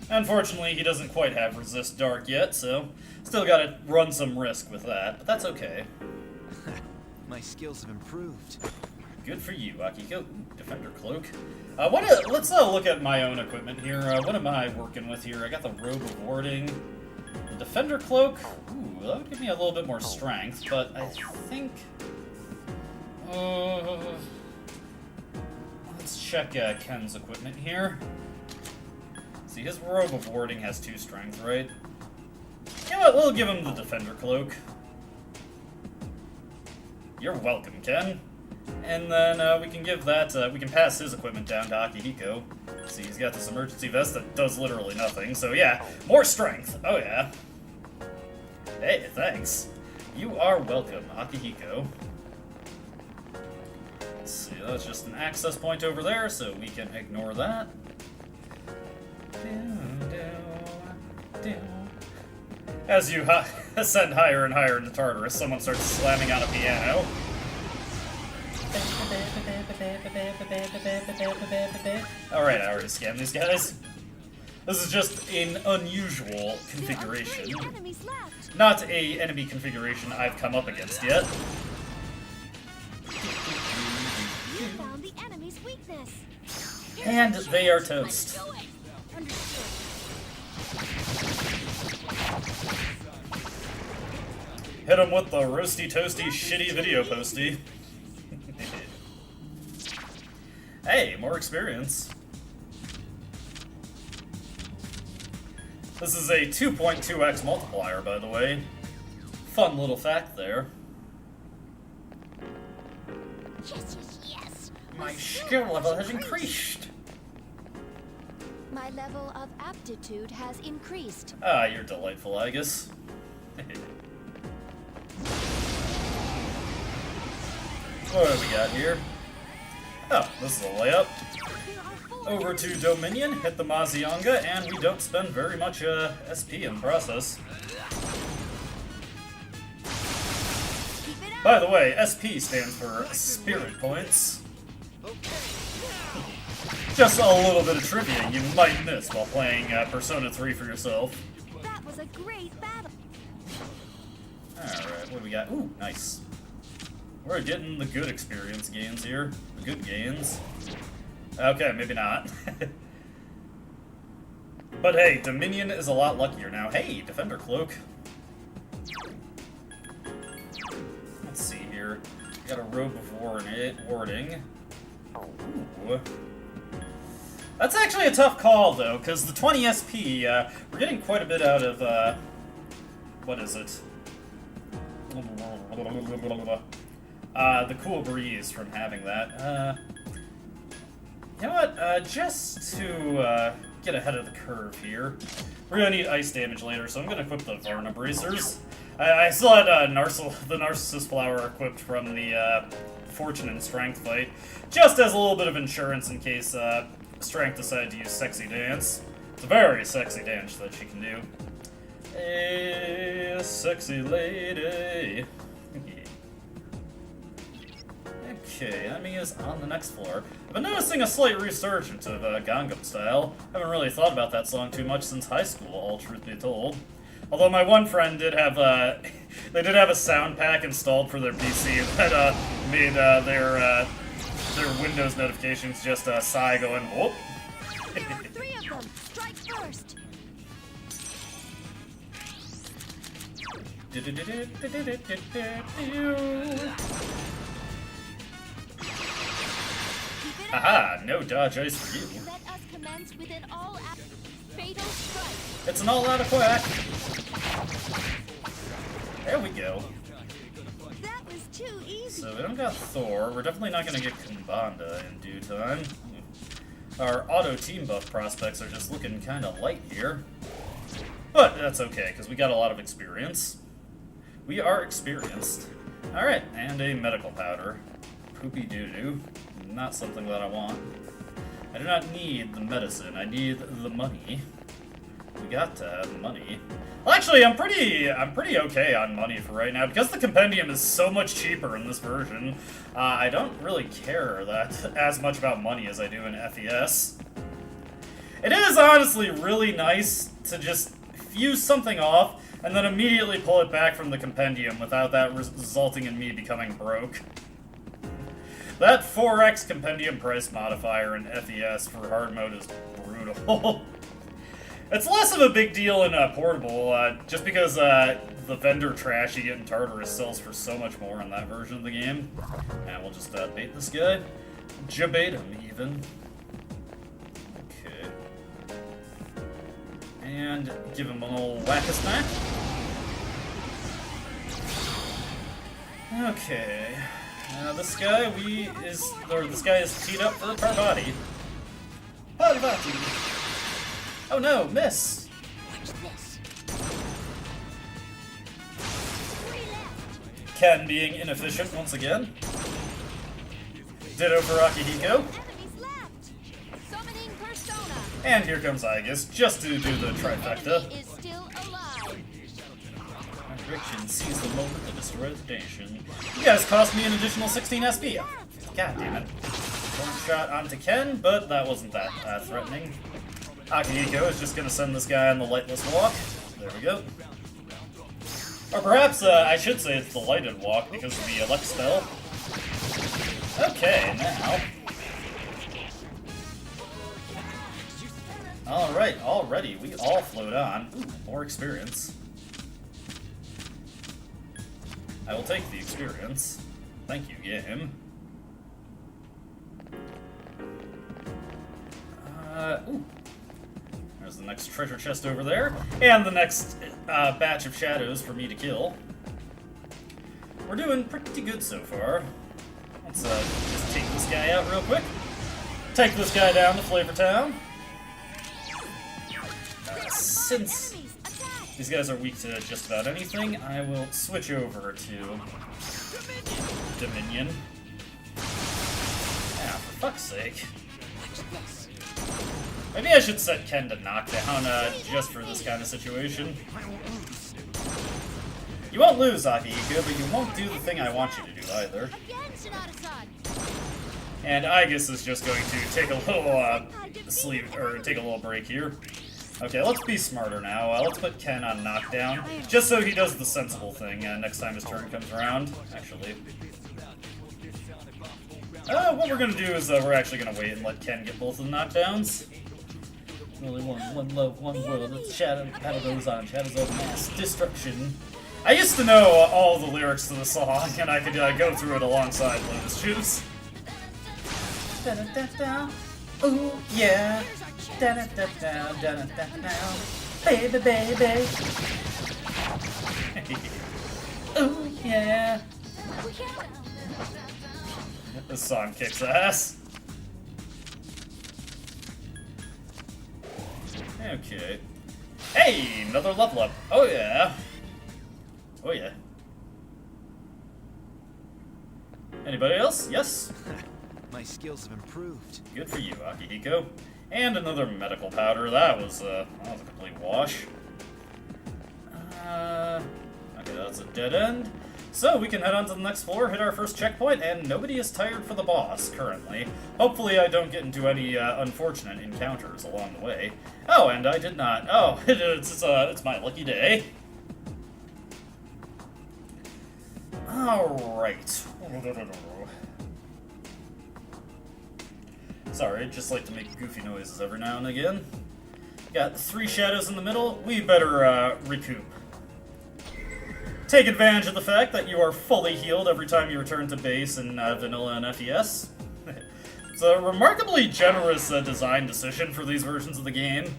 Unfortunately, he doesn't quite have Resist Dark yet, so still gotta run some risk with that, but that's okay. my skills have improved. Good for you, Akiko. Defender Cloak. Let's look at my own equipment here. What am I working with here? I got the Robe of Warding. The Defender Cloak. Ooh, that would give me a little bit more strength, but I think... let's check Ken's equipment here. See, his Robe of Warding has 2 strength, right? You know what, we'll give him the Defender Cloak. You're welcome, Ken. And then we can give that, we can pass his equipment down to Akihiko. See, he's got this emergency vest that does literally nothing, so yeah, more strength. Oh yeah. Hey, thanks. You are welcome, Akihiko. Let's see, that's just an access point over there, so we can ignore that. As you ascend higher and higher into Tartarus, someone starts slamming on a piano. Alright, I already scammed these guys. This is just an unusual configuration. There are 3 enemies left. Not a enemy configuration I've come up against yet. You found the enemy's weakness. And they are toast. Understood. Hit him with the roasty toasty shitty video posty. Hey, more experience. This is a 2.2x multiplier, by the way. Fun little fact there. Yes, yes, yes. My skill level has increased. My level of aptitude has increased. Ah, you're delightful, Agus. What do we got here? Oh, this is a layup. There are 4 Over to enemies. Dominion, hit the Mazionga, and we don't spend very much SP in the process. Keep it up. By the way, SP stands for Spirit Points. Just a little bit of trivia you might miss while playing Persona 3 for yourself. That was a great battle. Alright, what do we got? Ooh, nice. We're getting the good experience gains here. The good gains. Okay, maybe not. But hey, Dominion is a lot luckier now. Hey, Defender Cloak. Let's see here. We got a Robe of Warding. Ooh. That's actually a tough call, though, because the 20 SP, we're getting quite a bit out of, what is it? The cool breeze from having that. You know what? Just to get ahead of the curve here, we're gonna need ice damage later, so I'm gonna equip the Varna Bracers. I still had the Narcissus Flower equipped from the Fortune and Strength fight, just as a little bit of insurance in case Strength decided to use Sexy Dance. It's a very sexy dance that she can do. Hey, sexy lady. Okay, enemy is on the next floor. I've been noticing a slight resurgence of Gangnam Style. Haven't really thought about that song too much since high school, all truth be told. Although my one friend did have they did have a sound pack installed for their PC that made their Windows notifications just a sigh going, whoop. There are 3 of them. Strike first. Keep it up. Haha, no dodge ice for you. Let us commence with an all-out fatal strike. It's an all-out quack. There we go. That was too easy. So we don't got Thor. We're definitely not going to get Kumbanda in due time. Our auto team buff prospects are just looking kind of light here. But that's okay, because we got a lot of experience. We are experienced. Alright, and a medical powder. Poopy doo-doo. Not something that I want. I do not need the medicine, I need the money. We got to have money. Well, actually, I'm pretty okay on money for right now. Because the compendium is so much cheaper in this version, I don't really care as much about money as I do in FES. It is honestly really nice to just fuse something off and then immediately pull it back from the compendium without that resulting in me becoming broke. That 4x compendium price modifier in FES for hard mode is brutal. It's less of a big deal in portable, just because the vendor trash you get in Tartarus sells for so much more in that version of the game. And we'll just bait this guy. Jabait him, even. Okay. And give him an old whack-a-smack. Okay. This guy is teed up for the Parvati. Parvati! Oh no, miss! Watch this. Ken being inefficient once again. Ditto for Akihiko. Enemies left. Summoning persona. And here comes Aegis, just to do the trifecta. Enemy is still alive. Friction sees the moment to destroy the nation. You guys cost me an additional 16 SP. God damn it. One shot onto Ken, but that wasn't that threatening. Akihiko is just gonna send this guy on the lightless walk. There we go. Or perhaps I should say it's the lighted walk because of the elect spell. Okay, now. Alright, already, we all float on. Ooh, more experience. I will take the experience. Thank you, game. Ooh. There's the next treasure chest over there, and the next batch of shadows for me to kill. We're doing pretty good so far. Let's just take this guy out real quick. Take this guy down to Flavor Town. Since these guys are weak to just about anything, I will switch over to Dominion. Ah, for fuck's sake. Maybe I should set Ken to knockdown just for this kind of situation. You won't lose, Akihiko, but you won't do the thing I want you to do either. Again, Sonata-san. And Aegis is just going to take a little sleep or take a little break here. Okay, let's be smarter now. Let's put Ken on knockdown, just so he does the sensible thing next time his turn comes around. Actually, what we're gonna do is we're actually gonna wait and let Ken get both of the knockdowns. Only one love, one world. It's shadow goes on. Shadows of mass destruction. I used to know all the lyrics to the song, and I could go through it alongside Lotus Juice. Ooh yeah. Baby, baby. Ooh yeah. This song kicks ass. Okay. Hey, another level up. Oh yeah. Oh yeah. Anybody else? Yes? My skills have improved. Good for you, Akihiko. And another medical powder. That was a complete wash. Okay, that's a dead end. So we can head on to the next floor, hit our first checkpoint, and nobody is tired for the boss currently. Hopefully I don't get into any unfortunate encounters along the way. Oh, and I did not. Oh, it's my lucky day. Alright. Sorry, I'd just like to make goofy noises every now and again. Got 3 shadows in the middle. We better recoup. Take advantage of the fact that you are fully healed every time you return to base in Vanilla and FES. It's a remarkably generous design decision for these versions of the game.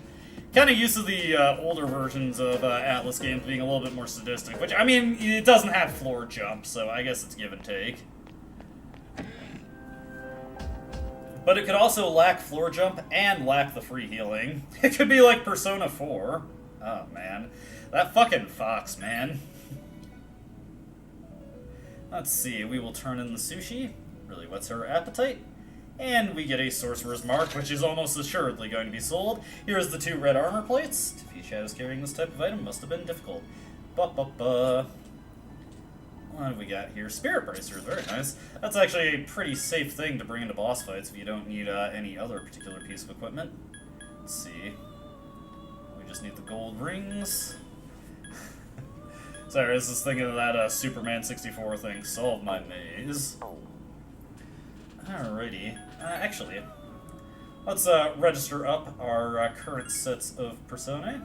Kind of used to the older versions of Atlas games being a little bit more sadistic, which, I mean, it doesn't have floor jump, so I guess it's give and take. But it could also lack floor jump and lack the free healing. It could be like Persona 4. Oh, man. That fucking Fox, man. Let's see, we will turn in the sushi. Really whets her appetite. And we get a Sorcerer's Mark, which is almost assuredly going to be sold. Here's the 2 red armor plates. To defeat shadows carrying this type of item must have been difficult. Ba-ba-ba. What have we got here? Spirit Bracers, very nice. That's actually a pretty safe thing to bring into boss fights if you don't need any other particular piece of equipment. Let's see. We just need the gold rings. Sorry, I was just thinking of that Superman 64 thing. Solve my maze. Alrighty. Actually, let's register up our current sets of personae.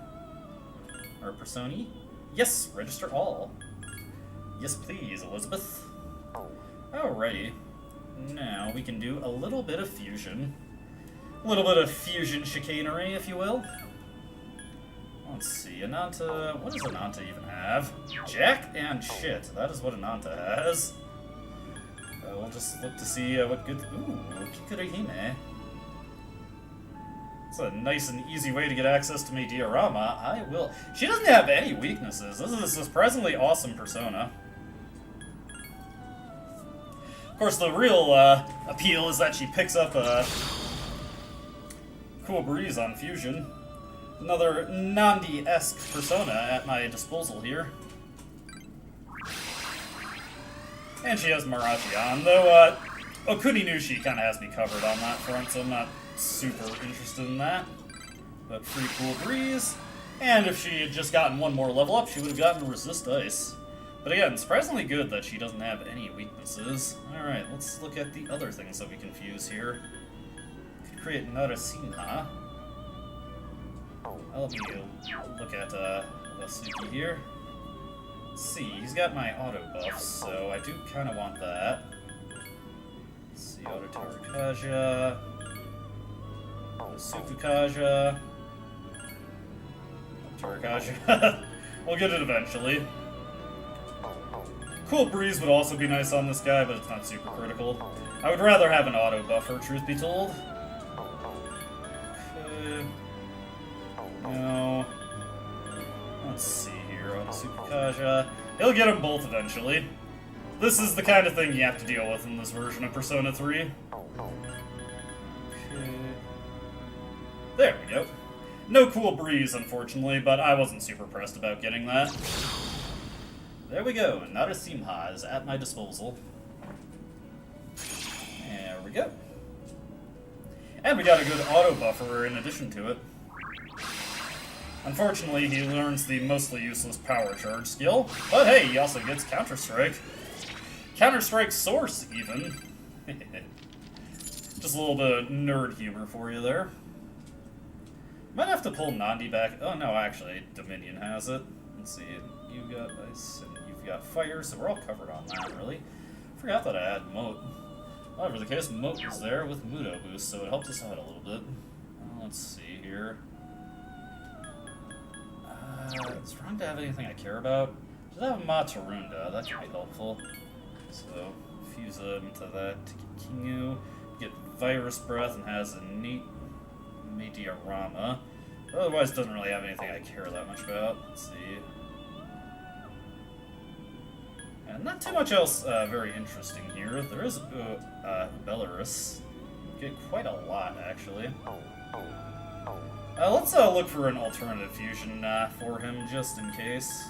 Or personae. Yes, register all. Yes, please, Elizabeth. Alrighty. Now we can do a little bit of fusion. A little bit of fusion chicanery, if you will. Let's see, Ananta... What does Ananta even have? Jack and shit. That is what Ananta has. We'll just look to see what good... Ooh, Kikurihime. It's a nice and easy way to get access to my diorama. I will... She doesn't have any weaknesses. This is a surprisingly awesome persona. Of course, the real appeal is that she picks up a cool breeze on fusion. Another Nandi-esque persona at my disposal here. And she has Marachi on, though Okuninushi kind of has me covered on that front, so I'm not super interested in that. But free cool breeze, and if she had just gotten one more level up, she would have gotten resist ice. But again, surprisingly good that she doesn't have any weaknesses. Alright, let's look at the other things that we can fuse here. Could create Narasimha. Let me look at Vasuki here. Let's see, he's got my auto buffs, so I do kind of want that. Let's see, Auto Tarakaja, Sukukaja, Tarakaja. We'll get it eventually. Cool Breeze would also be nice on this guy, but it's not super critical. I would rather have an auto buffer, truth be told. Okay. No. Let's see here, Auto Sukukaja. He'll get them both eventually. This is the kind of thing you have to deal with in this version of Persona 3. Okay. There we go. No Cool Breeze, unfortunately, but I wasn't super pressed about getting that. There we go, Narasimha is at my disposal. There we go. And we got a good auto buffer in addition to it. Unfortunately, he learns the mostly useless power charge skill, but hey, he also gets Counter-Strike. Counter-Strike Source, even. Just a little bit of nerd humor for you there. Might have to pull Nandi back. Oh no, actually, Dominion has it. Let's see, you've got ice and you've got fire, so we're all covered on that, really. Forgot that I had Moat. However, the case Moat is there with Mudo boost, so it helps us out a little bit. Let's see here. It's wrong to have anything I care about. Just have Matarunda, that should be helpful. So, fuse him to that to get Kingu, get Virus Breath, and has innate Mediarama. Otherwise, doesn't really have anything I care that much about. Let's see. And not too much else very interesting here. There is Belarus. Get quite a lot, actually. Let's look for an alternative fusion for him, just in case.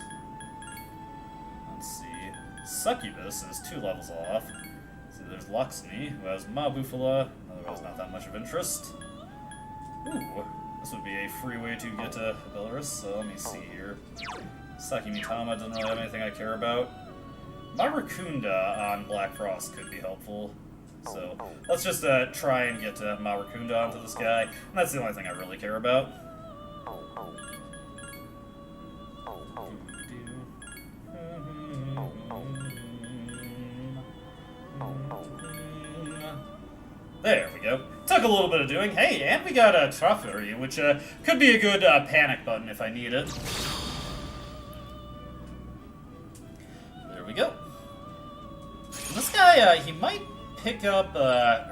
Let's see. Succubus is 2 levels off. So there's Lakshmi, who has Mabufala, otherwise not that much of interest. Ooh, this would be a free way to get to Belarus, so let me see here. Sakimitama doesn't really have anything I care about. Marakunda on Black Frost could be helpful. So, let's just try and get Marakunda onto this guy, and that's the only thing I really care about. There we go. Took a little bit of doing. Hey, and we got a Trafuri, which could be a good panic button if I need it. There we go. And this guy, he might pick up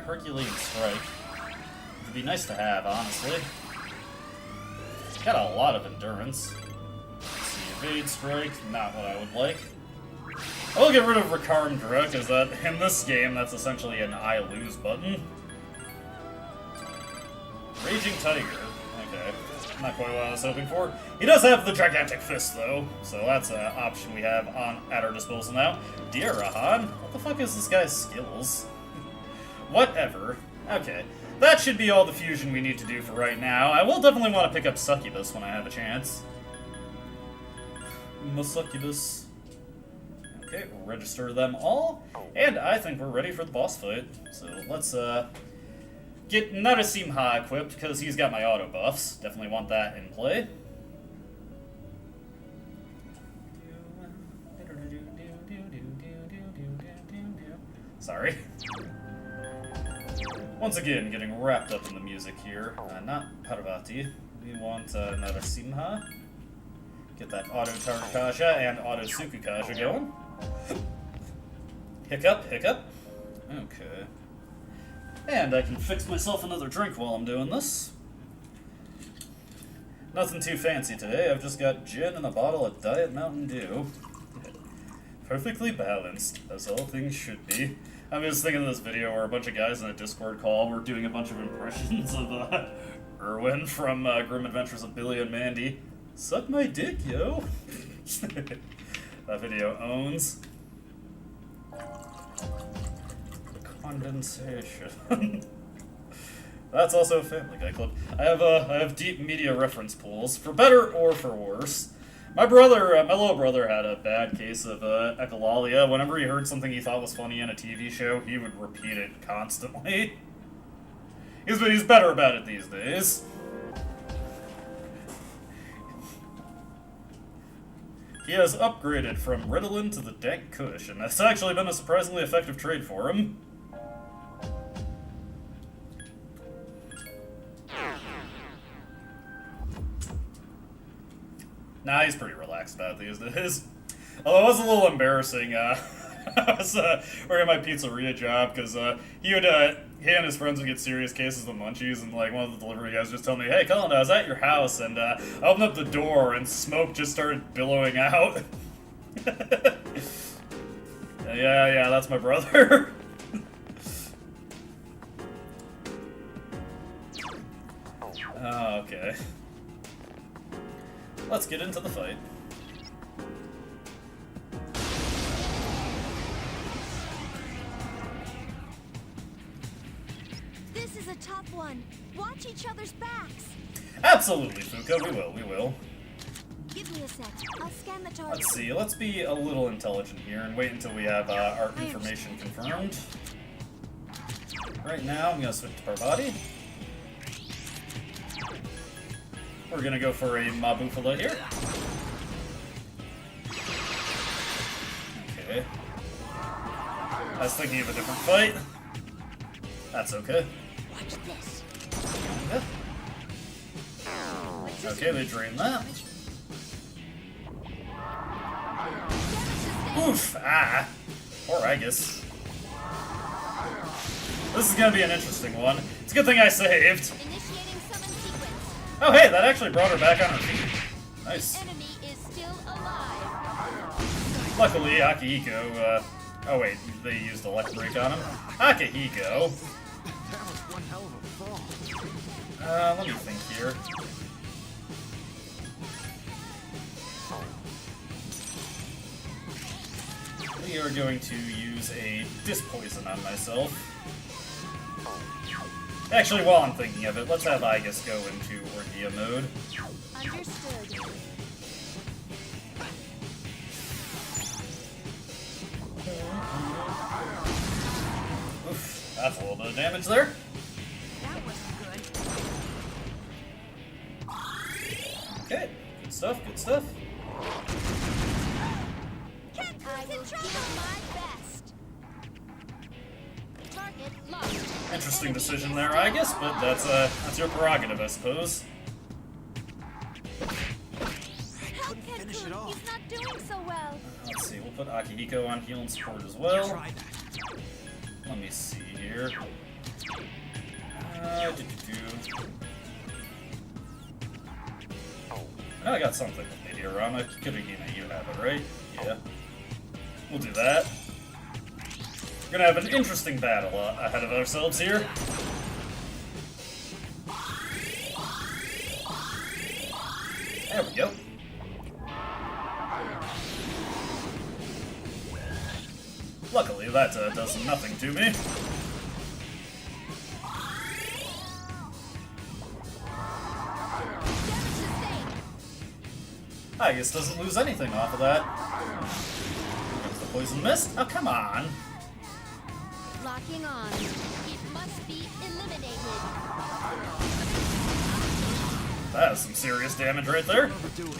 Herculean Strike. It would be nice to have, honestly. He's got a lot of endurance. Let's see, Evade Strike, not what I would like. I will get rid of Rakarmdra, because in this game, that's essentially an I lose button. Raging Tiger. Okay. Not quite what I was hoping for. He does have the Gigantic Fist, though, so that's an option we have at our disposal now. Diarahan? What the fuck is this guy's skills? Whatever. Okay. That should be all the fusion we need to do for right now. I will definitely want to pick up Succubus when I have a chance. Succubus. Okay, we'll register them all. And I think we're ready for the boss fight. So let's get Narasimha equipped, because he's got my auto buffs. Definitely want that in play. Sorry. Once again, getting wrapped up in the music here. Not Parvati. We want Narasimha. Get that Auto Tarakaja and Auto Sukukaja going. Hiccup, hiccup. Okay. And I can fix myself another drink while I'm doing this. Nothing too fancy today. I've just got gin and a bottle of Diet Mountain Dew. Perfectly balanced, as all things should be. I'm just thinking of this video where a bunch of guys in a Discord call were doing a bunch of impressions of Erwin from Grim Adventures of Billy and Mandy. Suck my dick, yo. That video owns. Condensation. That's also a Family Guy clip. I have deep media reference pools, for better or for worse. My brother, my little brother, had a bad case of echolalia. Whenever he heard something he thought was funny in a TV show, he would repeat it constantly. He's better about it these days. He has upgraded from Ritalin to the Dank Kush, and that's actually been a surprisingly effective trade for him. Nah, he's pretty relaxed about it these days. Although it was a little embarrassing. I was working my pizzeria job because he and his friends would get serious cases of munchies, and like one of the delivery guys just told me, "Hey, Colin, I was at your house, and I opened up the door, and smoke just started billowing out." Yeah, that's my brother. Oh, okay. Let's get into the fight. This is a tough one. Watch each other's backs. Absolutely, Fuka, we will. Give me a sec. I'll scan the target. Let's see, let's be a little intelligent here and wait until we have our information confirmed. Right now, I'm gonna switch to Parvati. We're gonna go for a Mabufala here. Okay. I was thinking of a different fight. That's okay. Watch this. Okay, they drain that. Oof! Ah! Poor Aegis. This is gonna be an interesting one. It's a good thing I saved. Initiating summon sequence. Oh hey, that actually brought her back on her feet. Nice. Enemy is still alive. Luckily, Akihiko, oh wait, they used a luck break on him. Akihiko. That was one hell of a fall. Let me think here. We are going to use a Dispoison on myself. Actually, while I'm thinking of it, let's have Aegis go into Orgia mode. Understood. Oof, that's a little bit of damage there. That wasn't good. Okay, good stuff, good stuff. I will give my best. Target locked. Interesting decision there, Aegis, but that's your prerogative, I suppose. Help finish it Kenku. off. He's not doing so well. Let's see, we'll put Akihiko on heal and support as well. Try that. Let me see here. I know I got something with Meteorama. Kirigina, you have it, right? Yeah. We'll do that. We're gonna have an interesting battle ahead of ourselves here. There we go. Luckily, that does nothing to me. I guess doesn't lose anything off of that. There's the poison mist. Oh, come on. Locking on. It must be eliminated. That is some serious damage right there. Overdo it.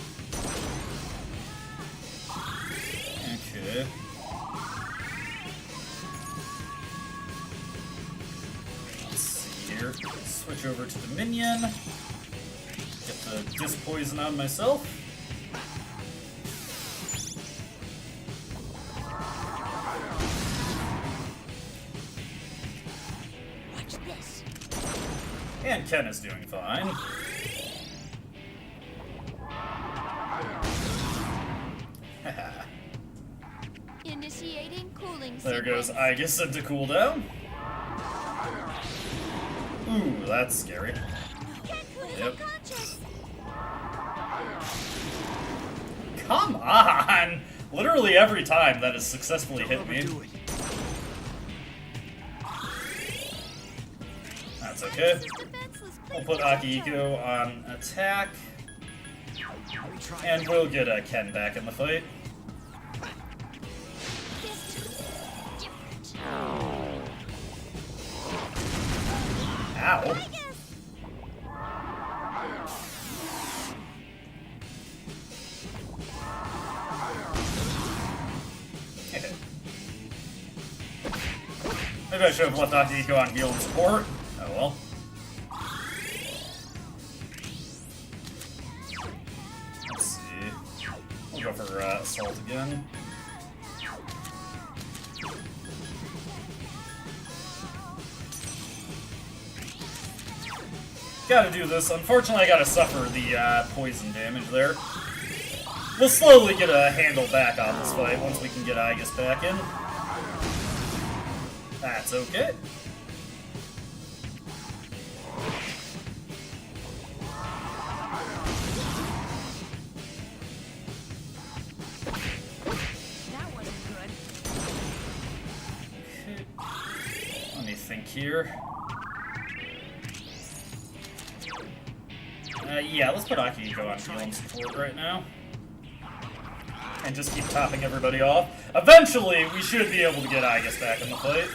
Okay. Let's see here. Switch over to Dominion. Get the Dispoison on myself. Watch this. And Ken is doing fine. Initiating cooling There goes Aegis into cooldown. Ooh, that's scary. Yep. Come on! Literally every time that has successfully hit me. That's okay. We'll put Akihiko on attack. And we'll get Ken back in the fight. Ow. Maybe I should have left Akihiko on heal and support. Oh well. Let's see. We'll go for assault again. Gotta do this. Unfortunately, I gotta suffer the poison damage there. We'll slowly get a handle back on this fight once we can get Aegis back in. That's okay. That wasn't good. Okay. Let me think here. Yeah, let's put Akihiko on heal and support right now. And just keep topping everybody off. Eventually, we should be able to get Aegis back in the fight.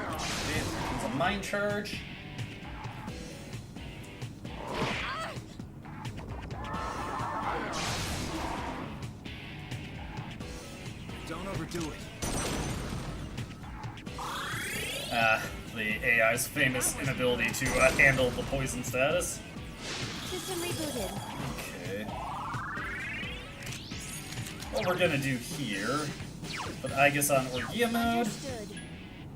Okay, it's a mind charge. Don't overdo it. The AI's famous inability to handle the poison status. System rebooted. Okay. What we're gonna do here, put Aegis on Orgia mode, Understood.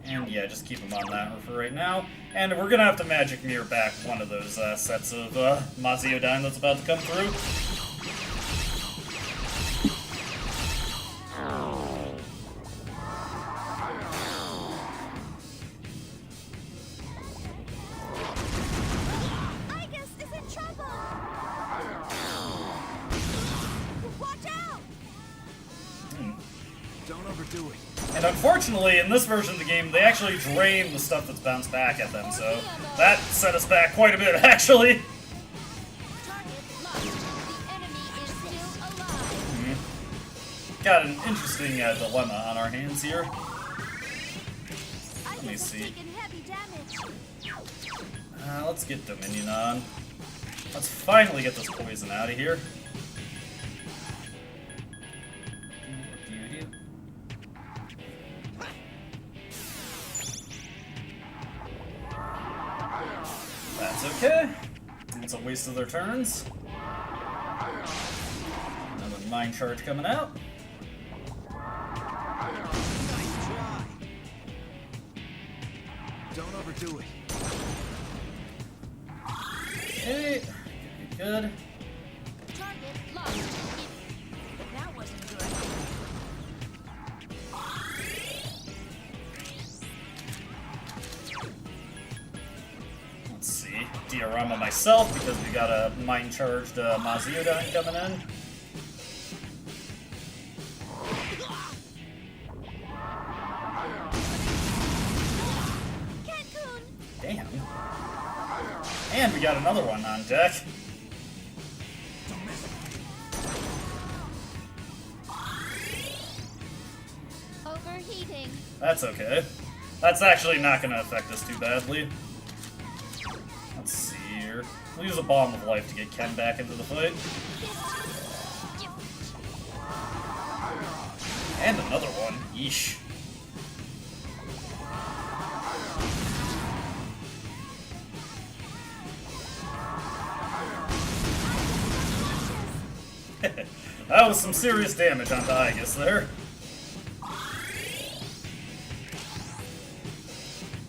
and yeah, just keep him on that for right now. And we're gonna have to Magic Mirror back one of those sets of Maziodyne that's about to come through. Aegis is in trouble. Watch out! Don't overdo it. And unfortunately, in this version of the game, they actually drain the stuff that's bounced back at them, so that set us back quite a bit, actually. Target locked. The enemy is still alive. Got an interesting dilemma on our hands here. Aegis me has see. taken heavy damage. Let's get Dominion on. Let's finally get this poison out of here. That's okay. It's a waste of their turns. Another mind charge coming out. Nice try. Don't overdo it. Okay, good. Target locked. That wasn't good. Let's see. Diorama myself because we got a mind charged Maziodyne coming in. Cancun! Damn. And we got another one on deck. Overheating. That's okay. That's actually not going to affect us too badly. Let's see here. We'll use a Bomb of Life to get Ken back into the fight. And another one. Yeesh. That was some serious damage onto Aegis there.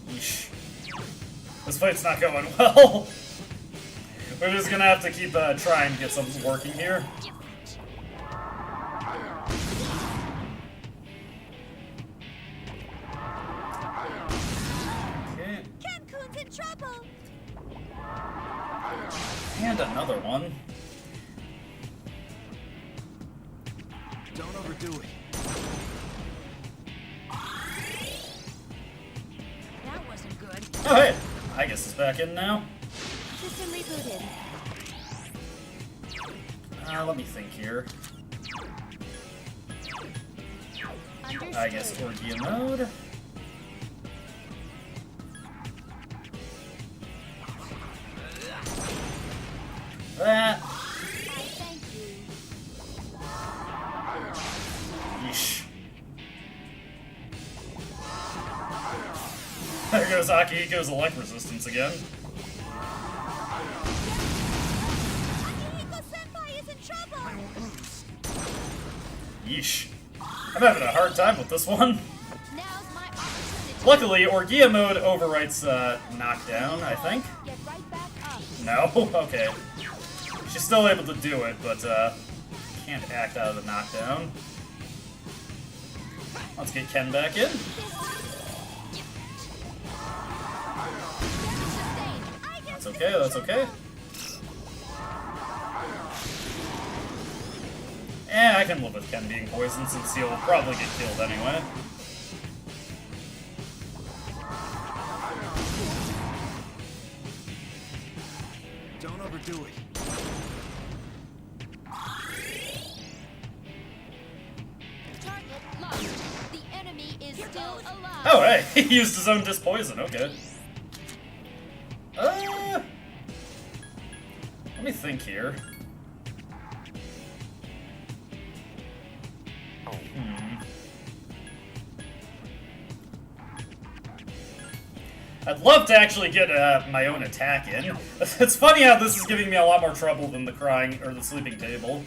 Yeesh. This fight's not going well. We're just gonna have to keep trying to get something working here. trouble. And another one. Don't overdo it. That wasn't good. Oh, hey! I guess it's back in now. System rebooted. Let me think here. Understood. I guess Orgia mode. That. I thank you. Yeesh. There goes Akihiko's elect resistance again. Akihiko-senpai is in trouble. Yeesh. I'm having a hard time with this one. Now's my opportunity. Luckily, Orgia mode overwrites knockdown, I think. Get right back up. No? Okay. She's still able to do it, but can't act out of the knockdown. Let's get Ken back in. That's okay, that's okay. I can live with Ken being poisoned since he'll probably get killed anyway. Don't overdo it. Target lost. The enemy is still alive. Oh, hey, he used his own dispoison, okay. Let me think here. I'd love to actually get my own attack in. It's funny how this is giving me a lot more trouble than the crying or the sleeping table.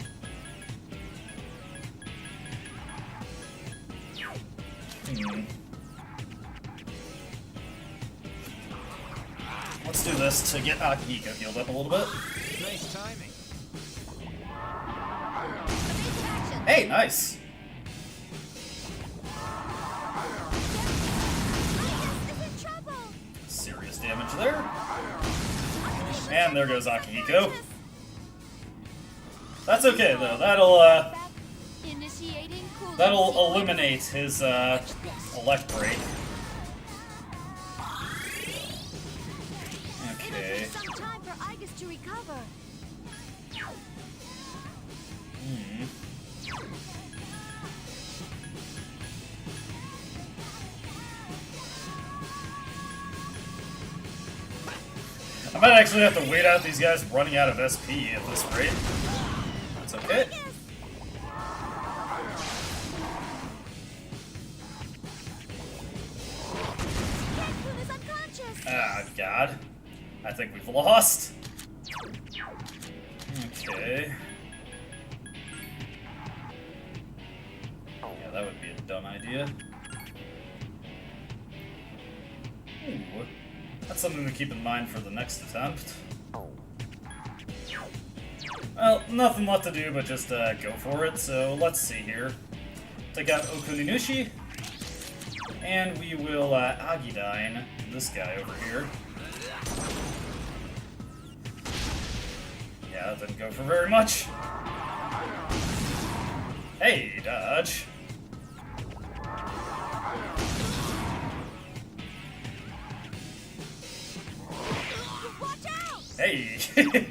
Let's do this to get Akihiko healed up a little bit. Nice timing. Hey, nice. Serious damage there. And there goes Akihiko. That's okay though. That'll eliminate his elect break. Okay. Some time for Igus to recover. I might actually have to wait out these guys running out of SP at this rate. That's okay. Cancun is unconscious. Ah, God. I think we've lost. Okay. Yeah, that would be a dumb idea. Ooh. That's something to keep in mind for the next attempt. Well, nothing left to do but just go for it, so let's see here. Take out Okuninushi, and we will Agidine this guy over here. Yeah, that didn't go for very much. Hey, dodge. Hey,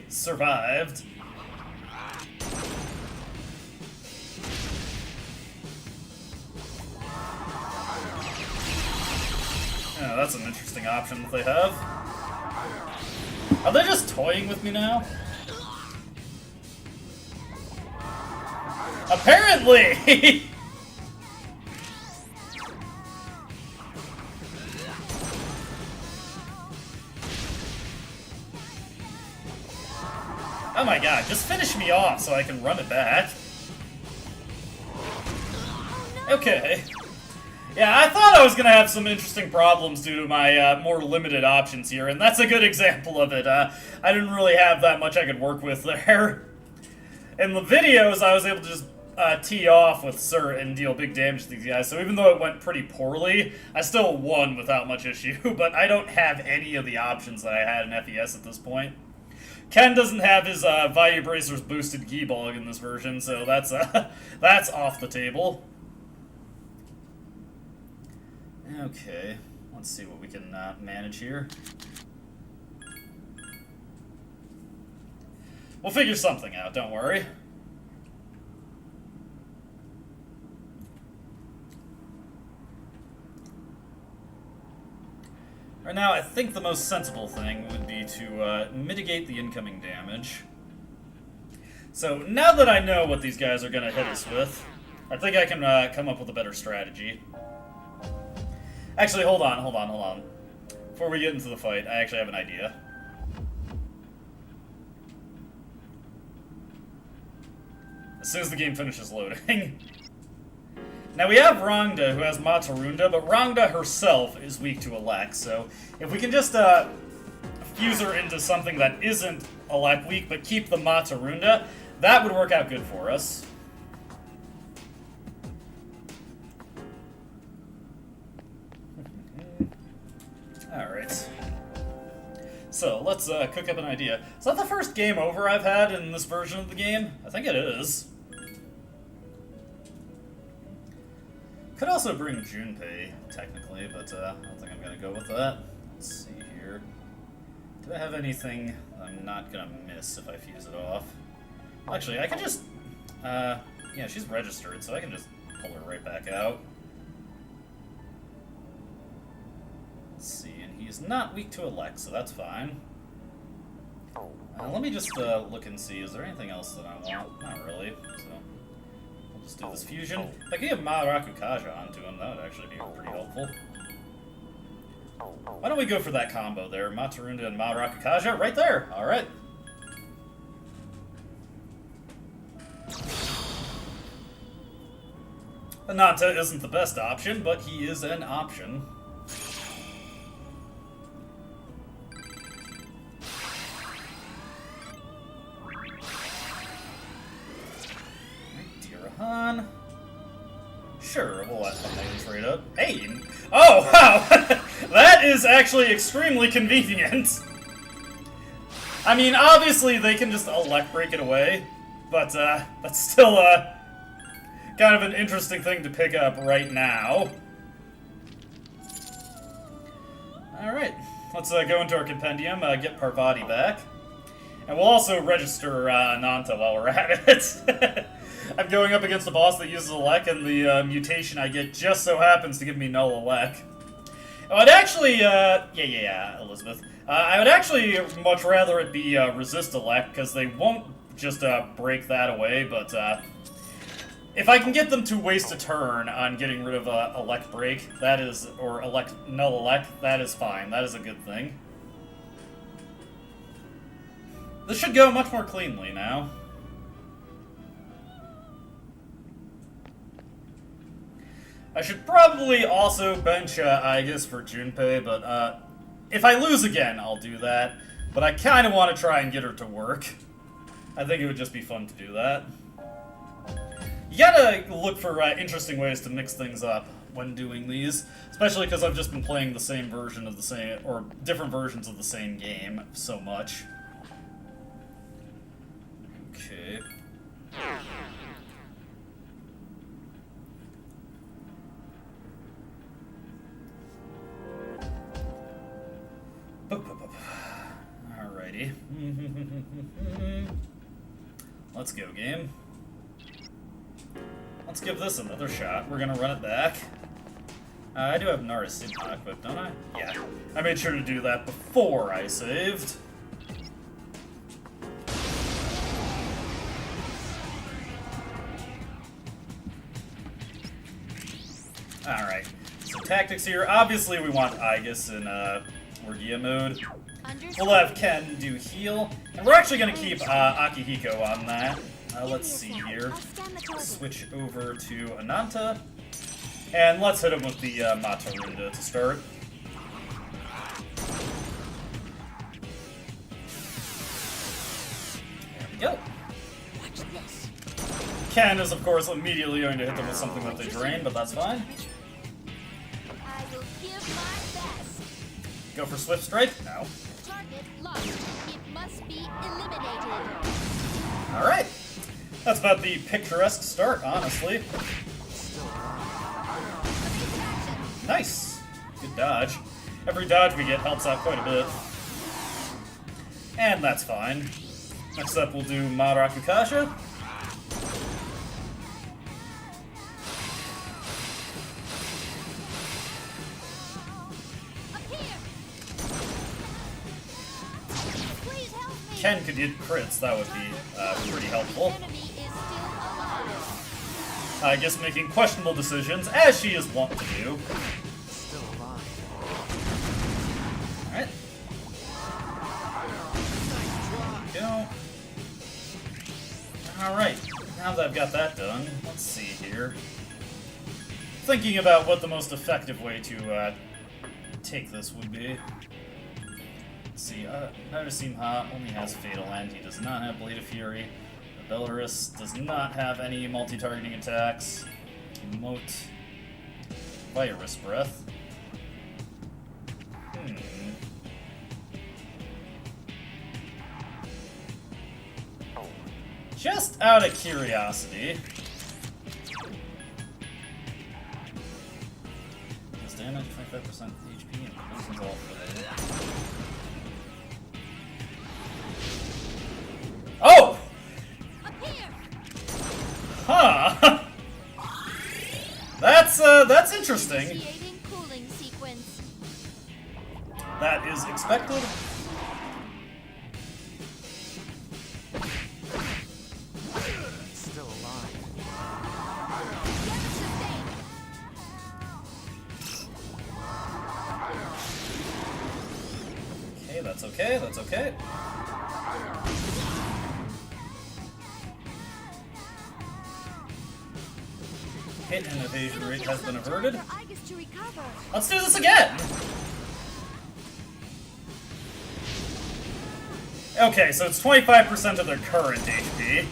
survived. Yeah, that's an interesting option that they have. Are they just toying with me now? Apparently! Oh my god, just finish me off so I can run it back. Okay. Yeah, I thought I was gonna have some interesting problems due to my more limited options here, and that's a good example of it. I didn't really have that much I could work with there. In the videos, I was able to just tee off with Sir and deal big damage to these guys, so even though it went pretty poorly, I still won without much issue, but I don't have any of the options that I had in FES at this point. Ken doesn't have his Value Bracer's boosted Geebog in this version, so that's that's off the table. Okay, let's see what we can manage here. We'll figure something out, don't worry. Right now, I think the most sensible thing would be to mitigate the incoming damage. So now that I know what these guys are going to hit us with, I think I can come up with a better strategy. Actually, hold on. Before we get into the fight, I actually have an idea. As soon as the game finishes loading. Now we have Rangda, who has Matarunda, but Rangda herself is weak to Elec, so if we can just fuse her into something that isn't Elec weak, but keep the Matarunda, that would work out good for us. Alright. So, let's cook up an idea. Is that the first game over I've had in this version of the game? I think it is. Could also bring Junpei, technically, but I don't think I'm going to go with that. Let's see here. Do I have anything I'm not going to miss if I fuse it off? Actually, I can just... yeah, she's registered, so I can just pull her right back out. Let's see, and he's not weak to Elec, so that's fine. Let me just look and see, is there anything else that I want? Not really, so... Let's do this fusion. If I could get Maharakukaja onto him, that would actually be pretty helpful. Why don't we go for that combo there? Matarunda and Maharakukaja, right there! Alright. Ananta isn't the best option, but he is an option. Sure, we'll let them trade up. Hey! Oh, wow! That is actually extremely convenient. I mean, obviously they can just Elec break it away, but that's still kind of an interesting thing to pick up right now. Alright, let's go into our compendium, get Parvati back. And we'll also register Ananta while we're at it. I'm going up against a boss that uses Elec, and the mutation I get just so happens to give me null Elec. I'd actually, yeah, Elizabeth. I would actually much rather it be resist Elec, because they won't just break that away, but if I can get them to waste a turn on getting rid of Elec break, that is, or null Elec, that is fine. That is a good thing. This should go much more cleanly now. I should probably also bench Aegis for Junpei, but if I lose again, I'll do that. But I kind of want to try and get her to work. I think it would just be fun to do that. You gotta look for interesting ways to mix things up when doing these, especially because I've just been playing the same version of the same, or different versions of the same game so much. Okay. Alrighty. Let's go, game. Let's give this another shot. We're gonna run it back. I do have Narasimha equipped, don't I? Yeah. I made sure to do that before I saved. Alright. So tactics here. Obviously we want Aegis in Orgia mode. We'll have Ken do heal. And we're actually going to keep Akihiko on that. Let's see here. Switch over to Ananta. And let's hit him with the Matarunda to start. There we go. Ken is, of course, immediately going to hit them with something that they drain, but that's fine. I will give my best. Go for Swift Strike? No. Target lost. It must be eliminated. Alright. That's about the picturesque start, honestly. Evasive action. Nice. Good dodge. Every dodge we get helps out quite a bit. And that's fine. Next up, we'll do Marakukasha. Appear. Please help me. Ken could hit crits, that would be pretty helpful. Enemy is still alive. I guess making questionable decisions, as she is wont to do. Still alive. Alright. Go. Alright, now that I've got that done, let's see here. Thinking about what the most effective way to take this would be. Let's see, Simha only has Fatal End, he does not have Blade of Fury. Belarus does not have any multi-targeting attacks. Emote. Virus Breath. Just out of curiosity. Does damage 25% HP and poisons all for Oh! Appear. Huh. That's interesting. Initiating cooling sequence. That is expected. Still alive. Damage sustained. Okay, that's okay, that's okay. Hit and evasion rate has been averted. For Igus to recover. Let's do this again! Okay, so it's 25% of their current HP.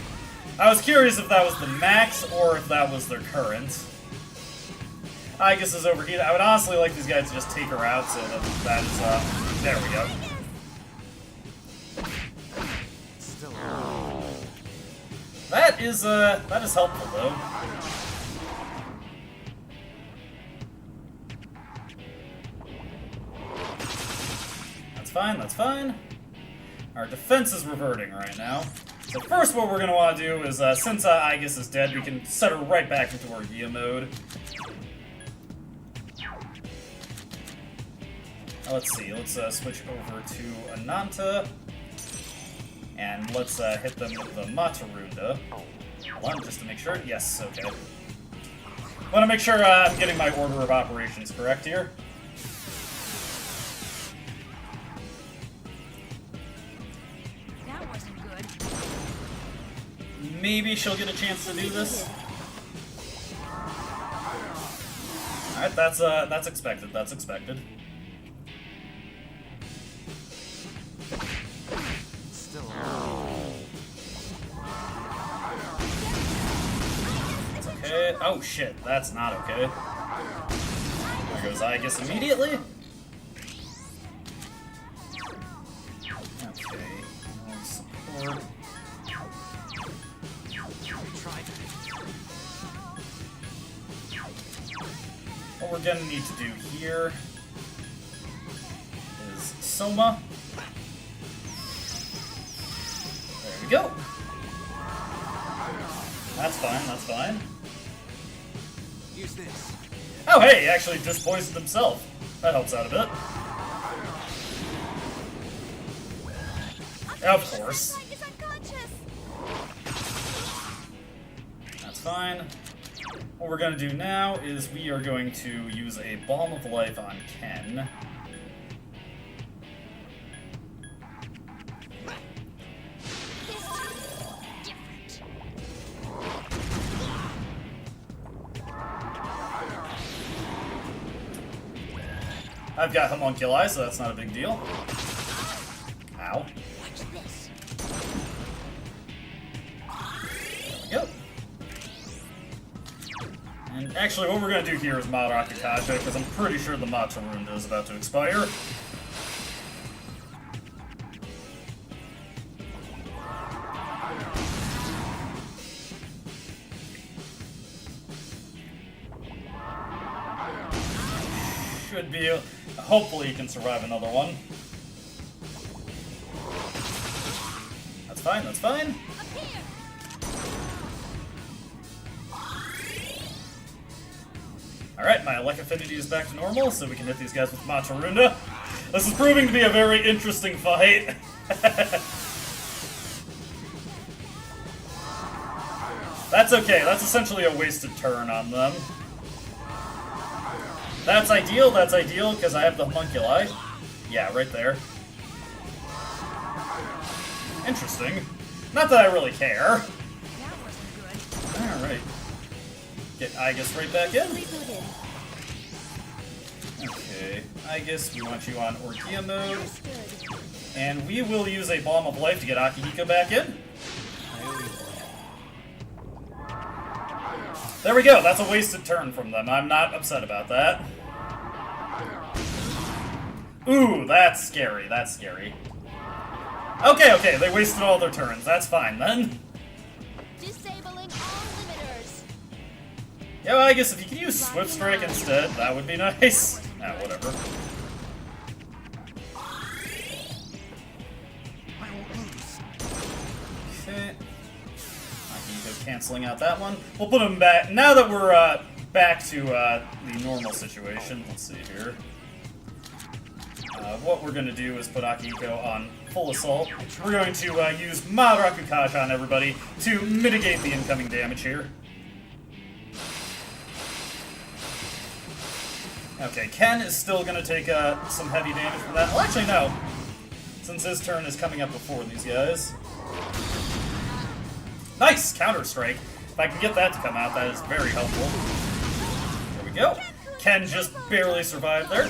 I was curious if that was the max or if that was their current. Igus is overheated. I would honestly like these guys to just take her out so that is, there we go. Still alive. That is helpful though. That's fine, that's fine. Our defense is reverting right now. So first what we're going to want to do is, since Igus is dead, we can set her right back into our Gia mode. Let's see, let's switch over to Ananta. And let's hit them with the Matarunda. Hold on, just to make sure. Yes, okay. Want to make sure I'm getting my order of operations correct here. That wasn't good. Maybe she'll get a chance to do this. Alright, that's expected, that's expected. Still alive. That's okay. Oh shit, that's not okay. There goes Igus immediately. Okay, support. What we're gonna need to do here is Soma. There we go. That's fine, that's fine. Use this. Oh hey, he actually dispoisoned himself. That helps out a bit. Of course. Is unconscious. That's fine. What we're going to do now is we are going to use a Balm of Life on Ken. I've got Homunculi, so that's not a big deal. Ow. Watch this. There we go. Actually, what we're gonna do here is mod Rakukaja, because I'm pretty sure the Matarunda is about to expire. Should be. Hopefully, you can survive another one. That's fine. That's fine. Alright, my Elec affinity is back to normal, so we can hit these guys with Matarunda. This is proving to be a very interesting fight. That's okay, that's essentially a wasted turn on them. That's ideal, because I have the homunculi. Yeah, right there. Interesting. Not that I really care. Alright. Get Aegis right back in. Okay, Aegis, we want you on Orgia mode. And we will use a Balm of Life to get Akihiko back in. There we go, that's a wasted turn from them. I'm not upset about that. Ooh, that's scary, that's scary. Okay, they wasted all their turns. That's fine then. Disabling all limiters. Yeah, well, I guess if you could use Swift Strike instead, that would be nice. Ah, whatever. Okay. Akihiko canceling out that one. We'll put him back. Now that we're back to the normal situation, let's see here. What we're going to do is put Akihiko on full assault. We're going to use Mod Rakukaja on everybody to mitigate the incoming damage here. Okay, Ken is still going to take some heavy damage from that. Well, actually, no. Since his turn is coming up before these guys. Nice! Counter-Strike. If I can get that to come out, that is very helpful. There we go. Ken just barely survived there.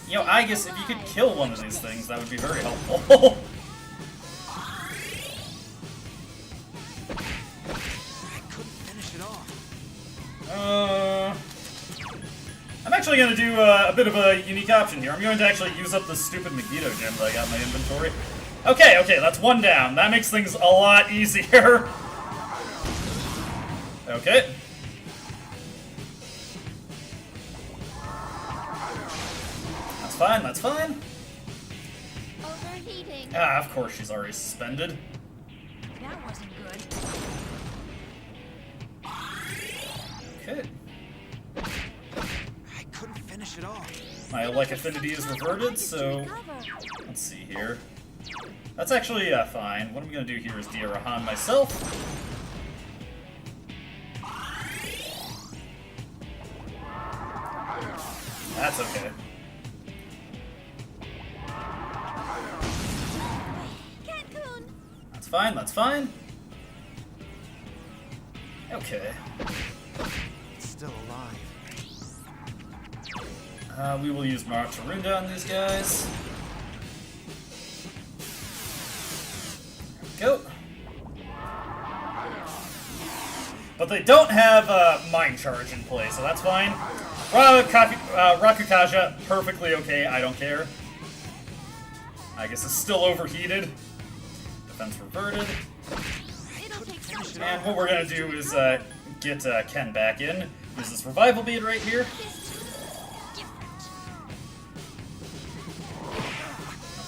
You know, I guess if you could kill one of these things, that would be very helpful. I couldn't finish it off. I'm actually going to do a bit of a unique option here. I'm going to actually use up the stupid Megiddo gem that I got in my inventory. Okay, that's one down. That makes things a lot easier. Okay. That's fine. Overheating. Ah, of course she's already suspended. That wasn't good. Okay. I couldn't finish it off. My Elec affinity is reverted, so let's see here. That's actually fine. What I'm going to do here is Diarahan myself. That's okay. That's fine. Okay. It's still alive. We will use Matarunda on these guys. There we go. But they don't have Mind Charge in play, so that's fine. Rakukaja, perfectly okay, I don't care. I guess it's still overheated. Defense reverted. And what we're going to do is get Ken back in. Use this revival bead right here.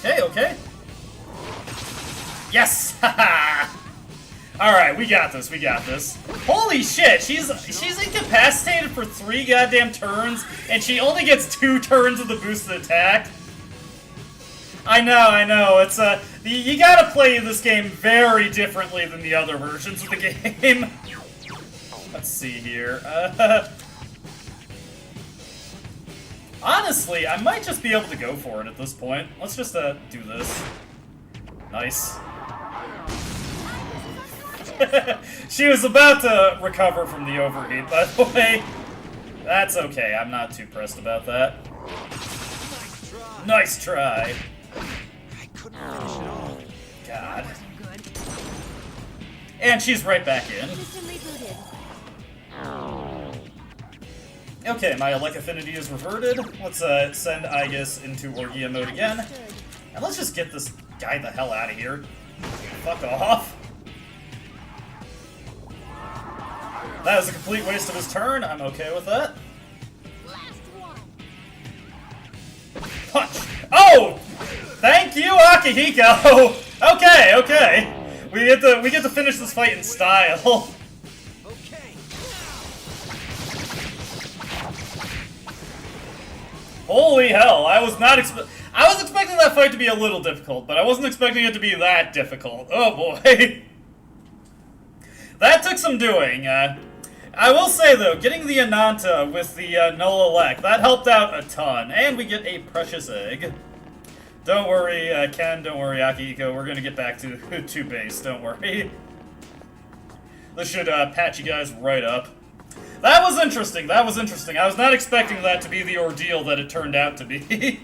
Okay. Yes! Haha! Alright, we got this. Holy shit, she's incapacitated for 3 goddamn turns, and she only gets 2 turns of the boosted attack. I know, it's you gotta play this game very differently than the other versions of the game. Let's see here. Honestly, I might just be able to go for it at this point. Let's just do this. Nice. She was about to recover from the overheat, by the way. That's okay, I'm not too pressed about that. Nice try. I couldn't finish it off. God. And she's right back in. System rebooted. Okay, my Elec affinity is reverted. Let's send Aegis into Orgia mode again. And let's just get this guy the hell out of here. Fuck off. That was a complete waste of his turn. I'm okay with that. Punch! Oh! Thank you, Akihiko! Okay, okay. We get to finish this fight in style. Okay. Holy hell, I was expecting that fight to be a little difficult, but I wasn't expecting it to be that difficult. Oh boy. That took some doing. I will say, though, getting the Ananta with the Null Elect, that helped out a ton. And we get a precious egg. Don't worry, Ken, don't worry, Akihiko, we're gonna get back to base, don't worry. This should patch you guys right up. That was interesting, that was interesting. I was not expecting that to be the ordeal that it turned out to be.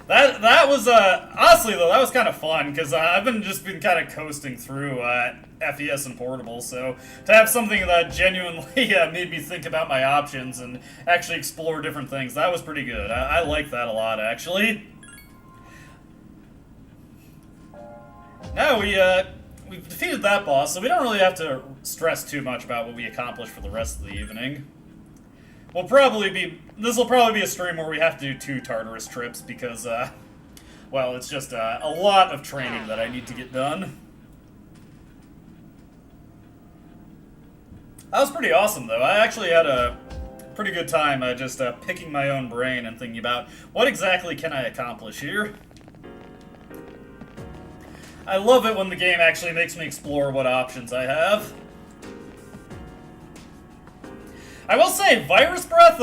That was, honestly though, that was kind of fun, because I've just been kind of coasting through FES and Portable, so to have something that genuinely made me think about my options and actually explore different things, that was pretty good. I like that a lot, actually. Now we've defeated that boss, so we don't really have to stress too much about what we accomplish for the rest of the evening. This will probably be a stream where we have to do 2 Tartarus trips because, well, it's just a lot of training that I need to get done. That was pretty awesome, though. I actually had a pretty good time just picking my own brain and thinking about what exactly can I accomplish here. I love it when the game actually makes me explore what options I have. I will say, Virus Breath,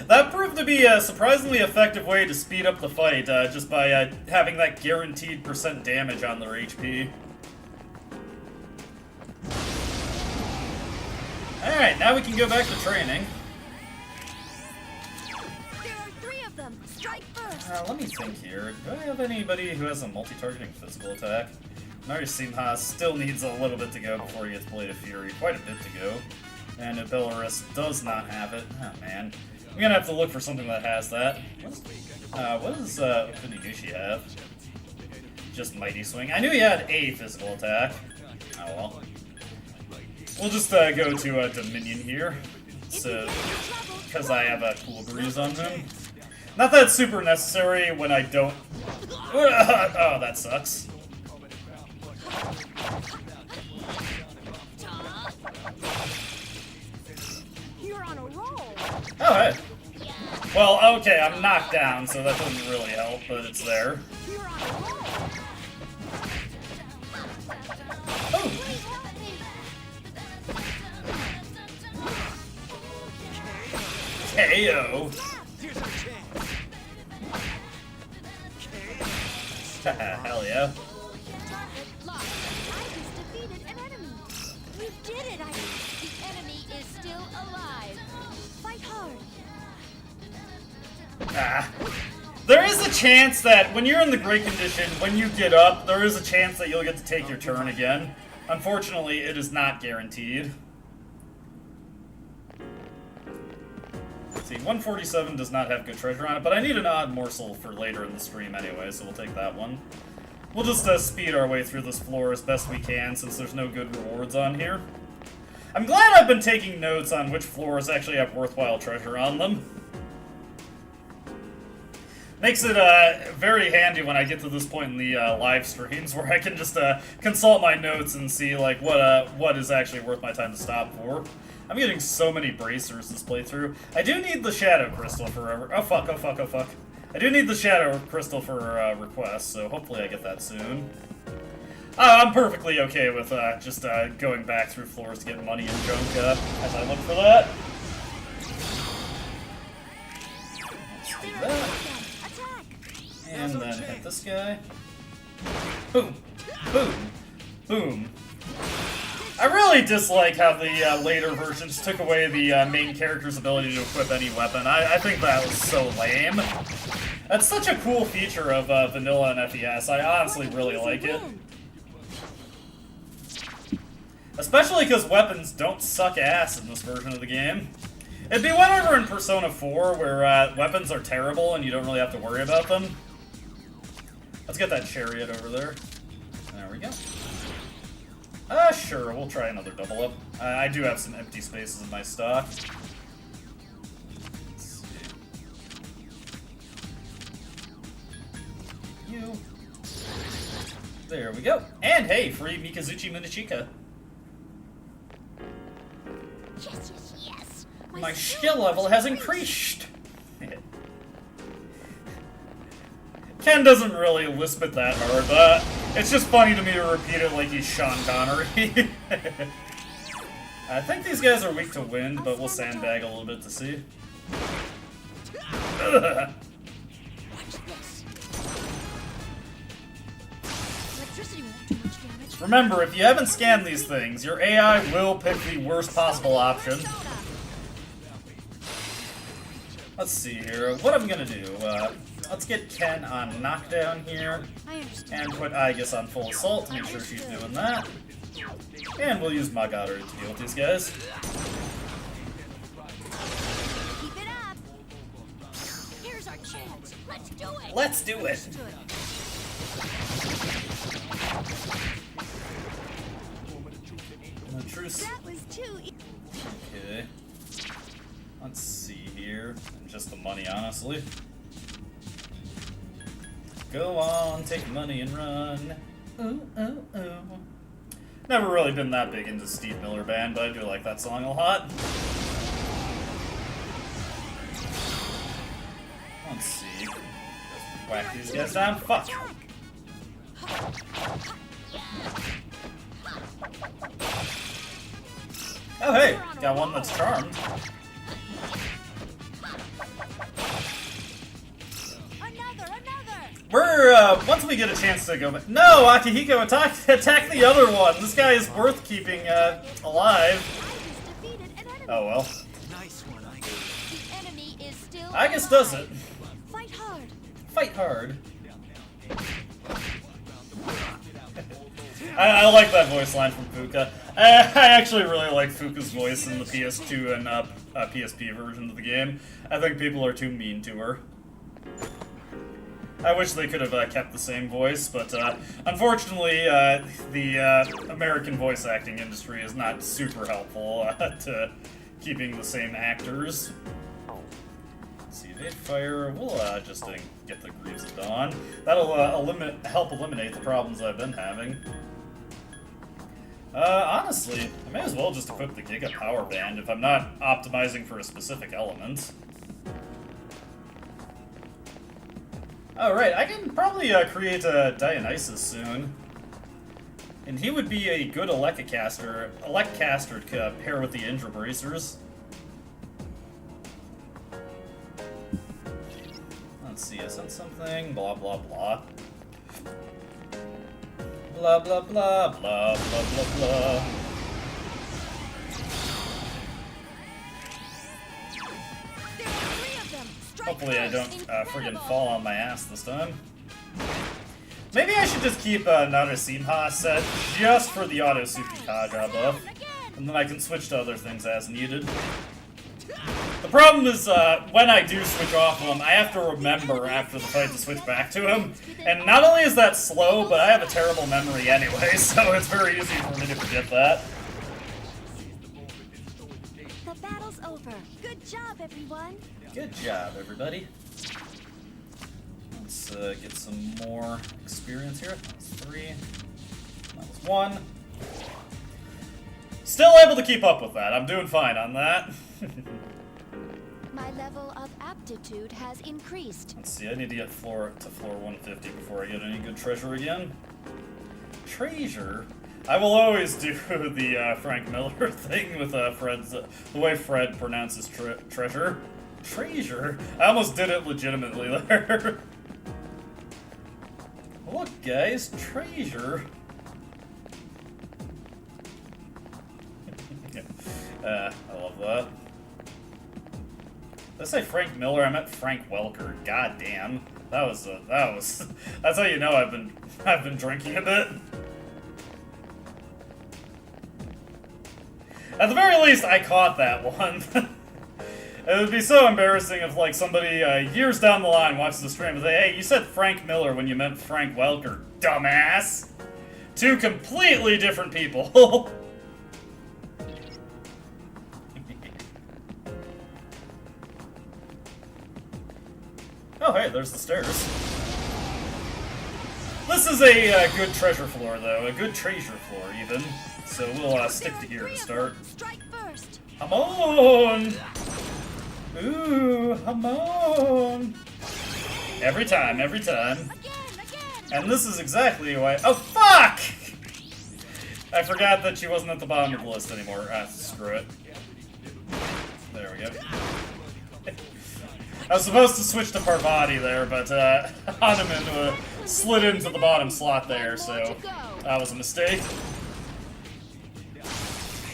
that proved to be a surprisingly effective way to speed up the fight, just by having that guaranteed % damage on their HP. Alright, now we can go back to training. There are 3 of them. Strike first. Let me think here. Do I have anybody who has a multi-targeting physical attack? Narisimha still needs a little bit to go before he gets Blade of Fury. Quite a bit to go. And Belarus does not have it. Oh, man. I'm gonna have to look for something that has that. What does Kunigishi have? Just Mighty Swing. I knew he had a physical attack. Oh, well. We'll just go to Dominion here. So, because I have a Cool Breeze on him. Not that it's super necessary when I don't... Oh, that sucks. You're on a roll. Oh, hey. Well, okay, I'm knocked down, so that doesn't really help, but it's there. You're on a roll. Oh! Please help me. KO! Here's our chance. Hell yeah. Target locked. I just defeated an enemy. You did it, I... The enemy is still alive. Fight hard. There is a chance that when you're in the great condition, when you get up, there is a chance that you'll get to take your turn again. Unfortunately, it is not guaranteed. Let's see, 147 does not have good treasure on it, but I need an odd morsel for later in the stream anyway, so we'll take that one. We'll just speed our way through this floor as best we can, since there's no good rewards on here. I'm glad I've been taking notes on which floors actually have worthwhile treasure on them. Makes it very handy when I get to this point in the live streams where I can just consult my notes and see like what is actually worth my time to stop for. I'm getting so many bracers this playthrough. I do need the Shadow Crystal for oh fuck, oh fuck, oh fuck. I do need the Shadow Crystal for request, so hopefully I get that soon. I'm perfectly okay with just going back through floors to get money and junk as I look for that. Let's do that. And then hit this guy. Boom! Boom! Boom! I really dislike how the later versions took away the main character's ability to equip any weapon. I think that was so lame. That's such a cool feature of vanilla and FES. I honestly really like it. Especially because weapons don't suck ass in this version of the game. It'd be whatever in Persona 4, where weapons are terrible and you don't really have to worry about them. Let's get that chariot over there. There we go. Sure, we'll try another double up. I do have some empty spaces in my stock. Let's see. You. There we go. And hey, free Mikazuchi Munichika. Yes, yes, yes. My skill level has increased. Ken doesn't really lisp it that hard, but it's just funny to me to repeat it like he's Sean Connery. I think these guys are weak to wind, but we'll sandbag a little bit to see. Watch this. Electricity won't do much damage. Remember, if you haven't scanned these things, your AI will pick the worst possible option. Let's see here. What I'm gonna do, let's get Ken on knockdown here, I understand. and put Aegis on full assault to make sure she's doing that. And we'll use Magaru to deal with these guys. Keep it up. Here's our chance. Let's do it. Let's do it! No truce. That was too easy. Okay. Let's see here. Just the money, honestly. Go on, take money and run. Ooh, ooh, ooh. Never really been that big into Steve Miller Band, but I do like that song a lot. Let's see. Just whack these guys down. Fuck. Oh hey, got one that's charmed. We're, once we get a chance to go back. No, Akihiko, attack the other one! This guy is worth keeping, alive. Oh well. Nice one, I The enemy is still Aegis does it. Fight hard. Fight hard. I like that voice line from Fuka. I actually really like Fuka's voice in the PS2 and PSP version of the game. I think people are too mean to her. I wish they could have kept the same voice, but unfortunately, the American voice acting industry is not super helpful to keeping the same actors. Let's see, evade fire. We'll just get the Greaves of Dawn. That'll help eliminate the problems I've been having. Honestly, I may as well just equip the Giga Power Band if I'm not optimizing for a specific element. Alright, I can probably create a Dionysus soon. And he would be a good Eleccaster to pair with the Indra Bracers. Let's see, I sent something, blah blah blah. Blah blah blah blah blah blah blah. Hopefully I don't friggin' fall on my ass this time. Maybe I should just keep Narasimha set just for the Auto Tsukikaga buff, and then I can switch to other things as needed. The problem is, when I do switch off of him, I have to remember after the fight to switch back to him, and not only is that slow, but I have a terrible memory anyway, so it's very easy for me to forget that. The battle's over. Good job, everyone. Good job, everybody. Let's get some more experience here. That was 3. That was 1. Still able to keep up with that. I'm doing fine on that. My level of aptitude has increased. Let's see, I need to get to floor 150 before I get any good treasure again. Treasure? I will always do the Frank Miller thing with Fred's, the way Fred pronounces treasure. Treasure? I almost did it legitimately there. Look, guys, treasure. I love that. Did I say Frank Miller? I meant Frank Welker. God damn. That was that's how you know I've been drinking a bit. At the very least, I caught that one. It would be so embarrassing if, like, somebody years down the line watches the stream and say, hey, you said Frank Miller when you meant Frank Welker, dumbass. Two completely different people. Oh, hey, there's the stairs. This is a good treasure floor, though. A good treasure floor, even. So we'll stick to here to start. Strike first. Come on! Ooh, come on! Every time, every time. Again. And this is exactly why. Oh, fuck! I forgot that she wasn't at the bottom of the list anymore. Ah, screw it. There we go. I was supposed to switch to Parvati there, but Hanuman slid into the bottom slot there, so that was a mistake.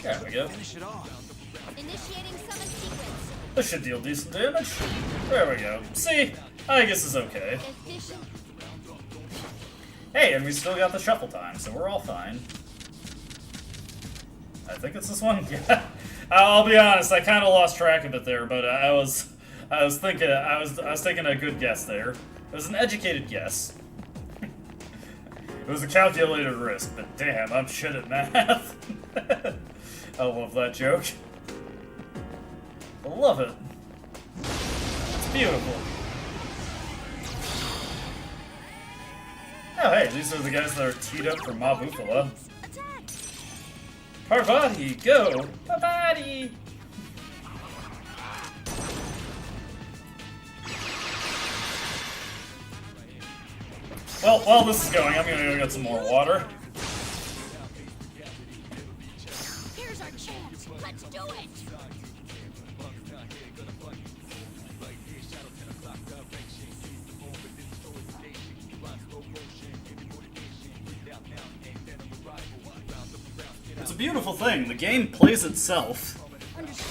There we go. Finish it off. Initiating summon sequence. This should deal decent damage. There we go. See? I guess it's okay. Efficient. Hey, and we still got the shuffle time, so we're all fine. I think it's this one? Yeah. I'll be honest, I kind of lost track of it there, but I was taking a good guess there. It was an educated guess. It was a calculated risk, but damn, I'm shit at math. I love that joke. I love it. It's beautiful. Oh hey, these are the guys that are teed up for Mabufala. Attack. Parvati, go! Parvati! Well, while this is going, I'm gonna go get some more water. Here's our chance. Let's do it. It's a beautiful thing. The game plays itself. Understood.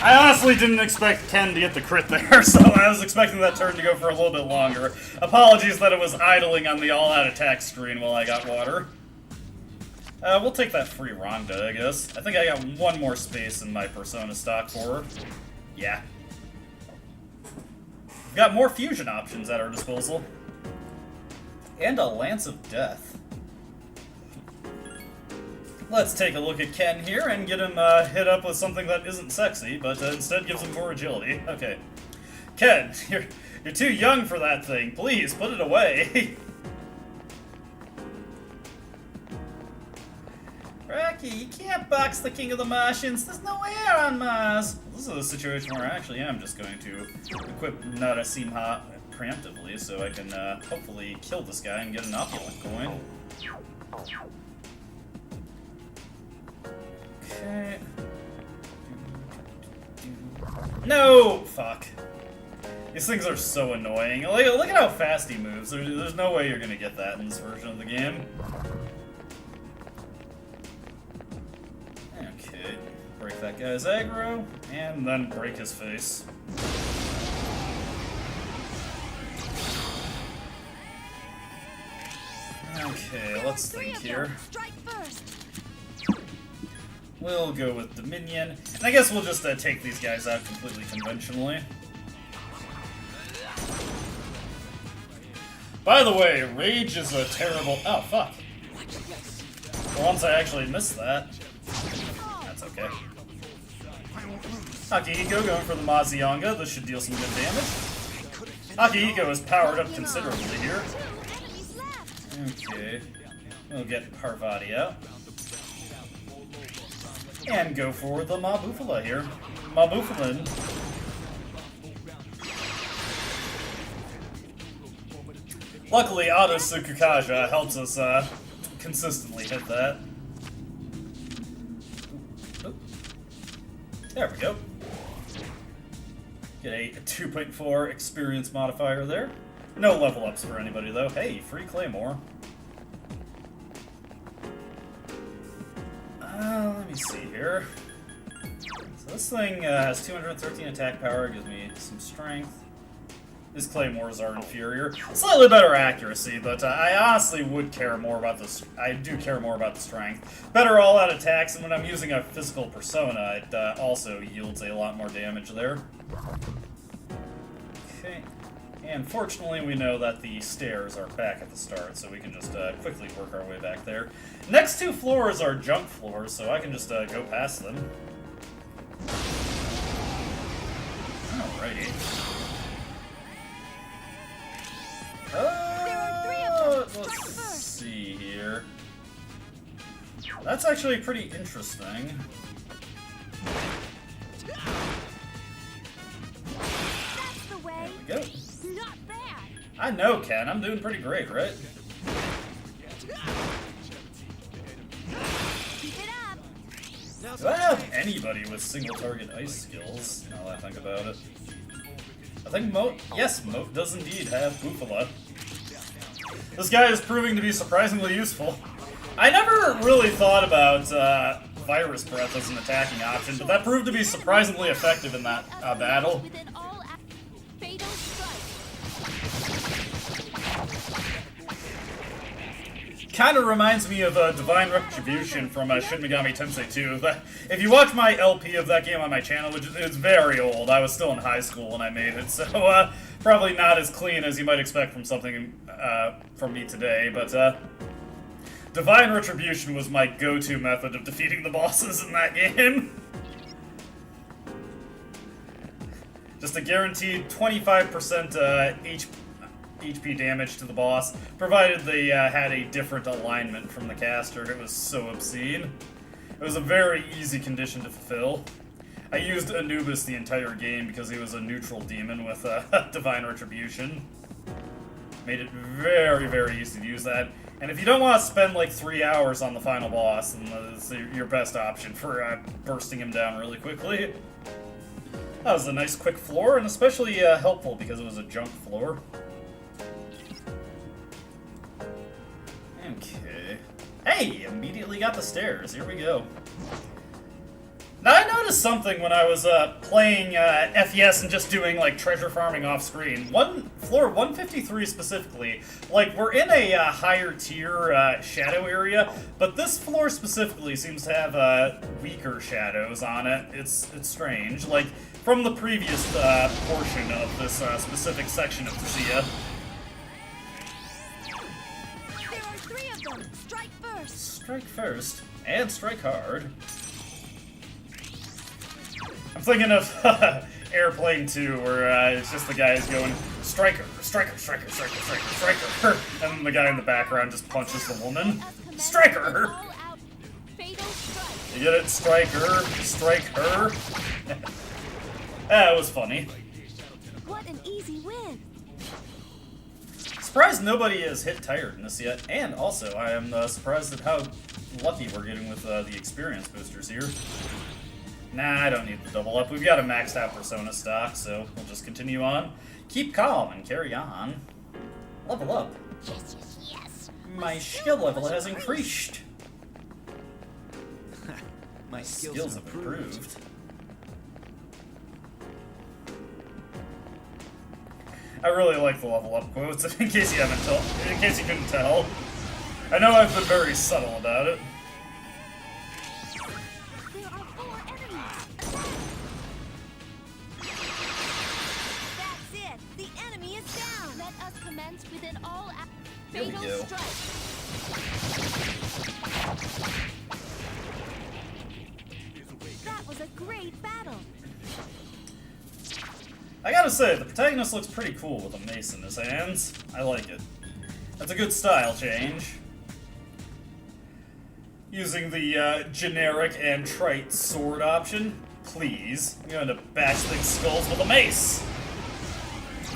I honestly didn't expect Ken to get the crit there, so I was expecting that turn to go for a little bit longer. Apologies that it was idling on the all-out attack screen while I got water. We'll take that free Rhonda, I guess. I think I got one more space in my Persona stock for her. Yeah. We've got more fusion options at our disposal. And a Lance of Death. Let's take a look at Ken here and get him hit up with something that isn't sexy, but instead gives him more agility. Okay. Ken, you're too young for that thing. Please, put it away. Rocky, you can't box the King of the Martians. There's no air on Mars. This is a situation where I actually am just going to equip Narasimha preemptively so I can hopefully kill this guy and get an opulent coin. Okay. No! Fuck. These things are so annoying. Look at how fast he moves. There's no way you're gonna get that in this version of the game. Okay. Break that guy's aggro, and then break his face. Okay, let's think here. Strike first. We'll go with Dominion. And I guess we'll just take these guys out completely conventionally. By the way, Rage is a terrible... Oh, fuck. For once I actually missed that. That's okay. Akihiko going for the Mazionga. This should deal some good damage. Akihiko is powered up considerably here. Okay. We'll get Parvati out. And go for the Mabufala here. Mabufalin. Luckily, Auto Tsukukaja helps us consistently hit that. There we go. Get a 2.4 experience modifier there. No level ups for anybody though. Hey, free Claymore. Let me see here. So this thing has 213 attack power, gives me some strength. His claymores are inferior. Slightly better accuracy, but I honestly would care more about this. I do care more about the strength. Better all-out attacks, and when I'm using a physical persona, it also yields a lot more damage there. Okay. And fortunately, we know that the stairs are back at the start, so we can just quickly work our way back there. Next two floors are jump floors, so I can just go past them. Alrighty. Let's see here. That's actually pretty interesting. That's the way. There we go. Not bad. I know, Ken. I'm doing pretty great, right? Keep it up. Well, anybody with single target ice skills, now that I think about it. I think Moat, yes, Moat does indeed have Bufala. This guy is proving to be surprisingly useful. I never really thought about Virus Breath as an attacking option, but that proved to be surprisingly effective in that battle. Within all fatal strike. Kind of reminds me of Divine Retribution from Shin Megami Tensei 2. If you watch my LP of that game on my channel, which is very old, I was still in high school when I made it, so probably not as clean as you might expect from something from me today, but Divine Retribution was my go-to method of defeating the bosses in that game. Just a guaranteed 25% HP damage to the boss, provided they had a different alignment from the caster. It was so obscene. It was a very easy condition to fulfill. I used Anubis the entire game because he was a neutral demon with Divine Retribution. Made it very, very easy to use that. And if you don't want to spend like 3 hours on the final boss, then that's your best option for bursting him down really quickly. That was a nice quick floor, and especially helpful because it was a junk floor. Okay. Hey! Immediately got the stairs. Here we go. Now, I noticed something when I was playing FES and just doing, like, treasure farming off-screen. Floor 153 specifically, like, we're in a higher tier shadow area, but this floor specifically seems to have weaker shadows on it. It's strange. Like, from the previous portion of this specific section of Tsuya. There are 3 of them. Strike first. Strike first, and strike hard. I'm thinking of Airplane 2, where it's just the guys going, Striker, Striker, Striker, Striker, Striker, Striker, and then the guy in the background just punches the woman. Striker! You get it? Striker, strike her. That was funny. What an easy win. Surprised nobody has hit tiredness yet, and also I am surprised at how lucky we're getting with the experience boosters here. Nah, I don't need the double up. We've got a maxed out Persona stock, so we'll just continue on. Keep calm and carry on. Level up. Yes, yes, yes. My skill level has increased. My Skills have improved. I really like the level up quotes, in case you couldn't tell. I know I've been very subtle about it. There are 4 enemies. That's it. The enemy is down. Let us commence with an all-out Here we fatal go. strike. That was a great battle. I gotta say, the protagonist looks pretty cool with a mace in his hands. I like it. That's a good style change. Using the generic and trite sword option. Please. I'm going to bash things skulls with a mace.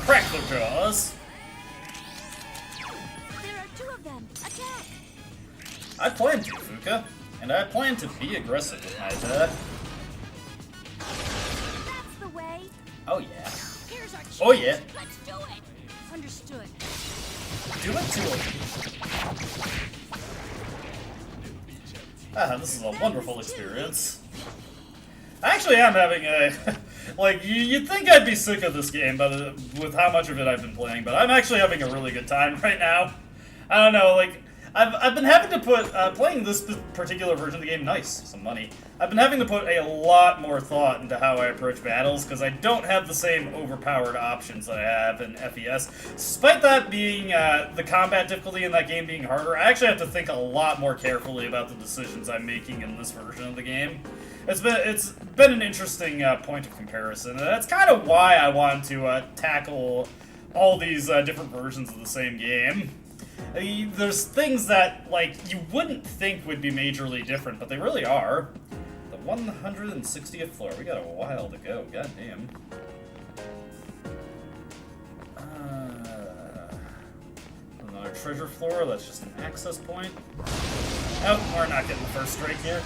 Crack their jaws. There are 2 of them. Attack. I plan to, Fuka. And I plan to be aggressive with my attack. That's the way. Oh yeah. Here's our chance. Oh yeah. Let's do it. Understood. Do it to him. Ah, this is a wonderful experience. I actually am having Like, you'd think I'd be sick of this game, but with how much of it I've been playing, but I'm actually having a really good time right now. I don't know, like, I've been having to put, playing this particular version of the game, nice, some money. I've been having to put a lot more thought into how I approach battles, because I don't have the same overpowered options that I have in FES. Despite that being, the combat difficulty in that game being harder, I actually have to think a lot more carefully about the decisions I'm making in this version of the game. It's been an interesting point of comparison, and that's kind of why I wanted to tackle all these different versions of the same game. There's things that, like, you wouldn't think would be majorly different, but they really are. The 160th floor. We got a while to go. God damn. Another treasure floor. That's just an access point. Oh, we're not getting the first strike here.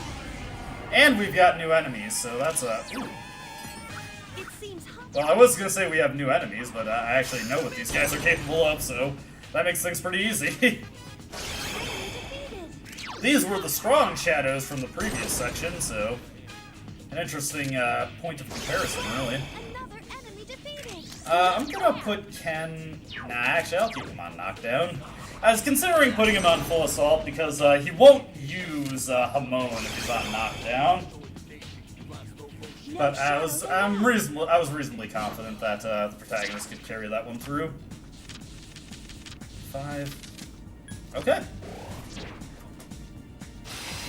And we've got new enemies, so that's a... Well, I was going to say we have new enemies, but I actually know what these guys are capable of, so that makes things pretty easy. These were the strong shadows from the previous section, so an interesting point of comparison, really. I'm gonna put Ken... Nah, actually, I'll keep him on knockdown. I was considering putting him on full assault because he won't use Hamon if he's on knockdown. But I was reasonably confident that the protagonist could carry that one through. 5. Okay.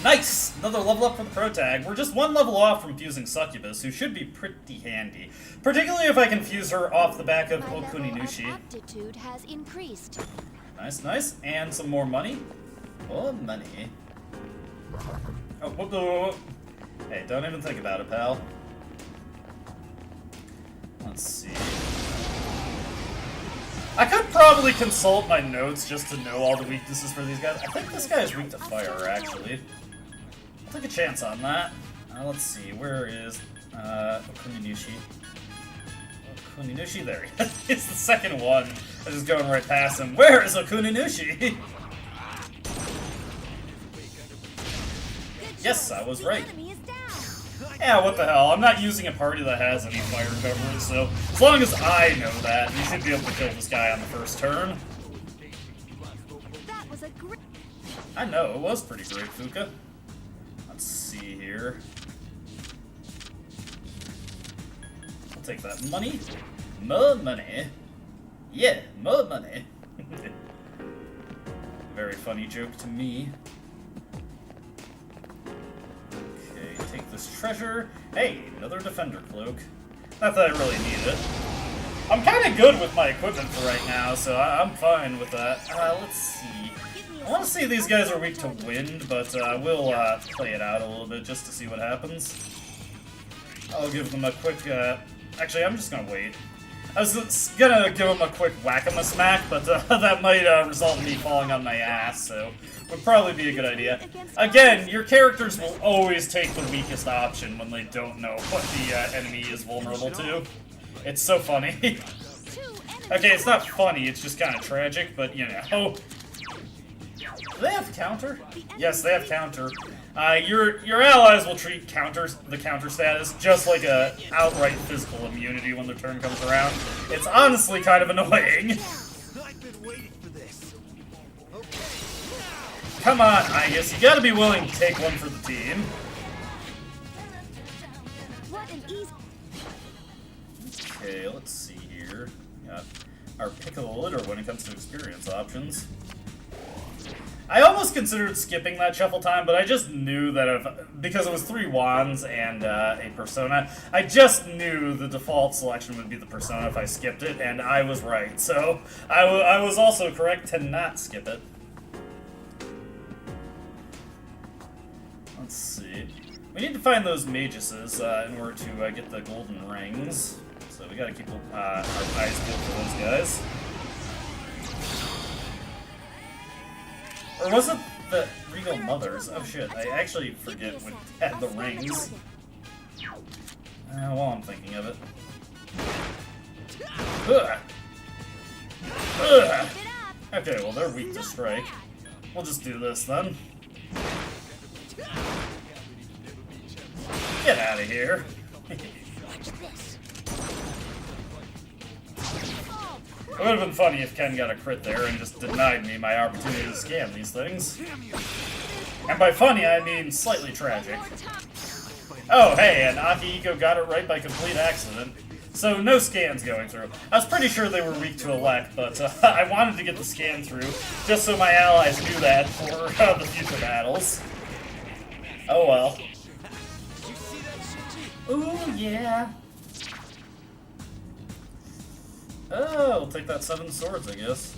Nice! Another level up for the protag. We're just one level off from fusing Succubus, who should be pretty handy. Particularly if I can fuse her off the back of Okuninushi. Aptitude has increased. Nice, nice. And some more money. More money. Oh, whoop, whoop, whoop. Hey, don't even think about it, pal. Let's see. I could probably consult my notes just to know all the weaknesses for these guys. I think this guy is weak to fire, actually. I'll take a chance on that. Let's see, where is Okuninushi? Okuninushi, there he is. It's the second one. I'm just going right past him. Where is Okuninushi? Yes, I was right. Yeah, what the hell. I'm not using a party that has any fire coverage, so as long as I know that, you should be able to kill this guy on the first turn. That was a great... I know, it was pretty great, Fuka. Let's see here. I'll take that money. More money. Yeah, more money. Very funny joke to me. Take this treasure. Hey, another defender cloak. Not that I really need it. I'm kind of good with my equipment for right now, so I'm fine with that. Let's see. I want to see these guys are weak to wind, but we'll play it out a little bit just to see what happens. I'll give them a quick... Actually, I'm just going to wait. I was going to give them a quick whack-a-smack, but that might result in me falling on my ass, so... would probably be a good idea. Again, your characters will always take the weakest option when they don't know what the enemy is vulnerable to. It's so funny. Okay, it's not funny, it's just kind of tragic, but you know. Do they have counter? Yes, they have counter. Your allies will treat the counter status just like a outright physical immunity when their turn comes around. It's honestly kind of annoying. I've been waiting for this. Come on, Igus, you gotta be willing to take one for the team. What an easy... Okay, let's see here. Got our pick of the litter when it comes to experience options. I almost considered skipping that shuffle time, but I just knew that because it was 3 wands and a persona, I just knew the default selection would be the persona if I skipped it, and I was right. So I was also correct to not skip it. Let's see. We need to find those maguses in order to get the golden rings. So we gotta keep our eyes peeled for those guys. Or was it the Regal Mothers? Oh shit, I actually forget what had the rings. While I'm thinking of it. Ugh. Ugh. Okay, well they're weak to strike. We'll just do this then. Get out of here. Watch this. It would have been funny if Ken got a crit there and just denied me my opportunity to scan these things. And by funny, I mean slightly tragic. Oh, hey, and Akihiko got it right by complete accident. So no scans going through. I was pretty sure they were weak to elect, but I wanted to get the scan through, just so my allies knew that for the future battles. Oh well. Ooh, yeah. Oh, I'll take that 7 swords, I guess.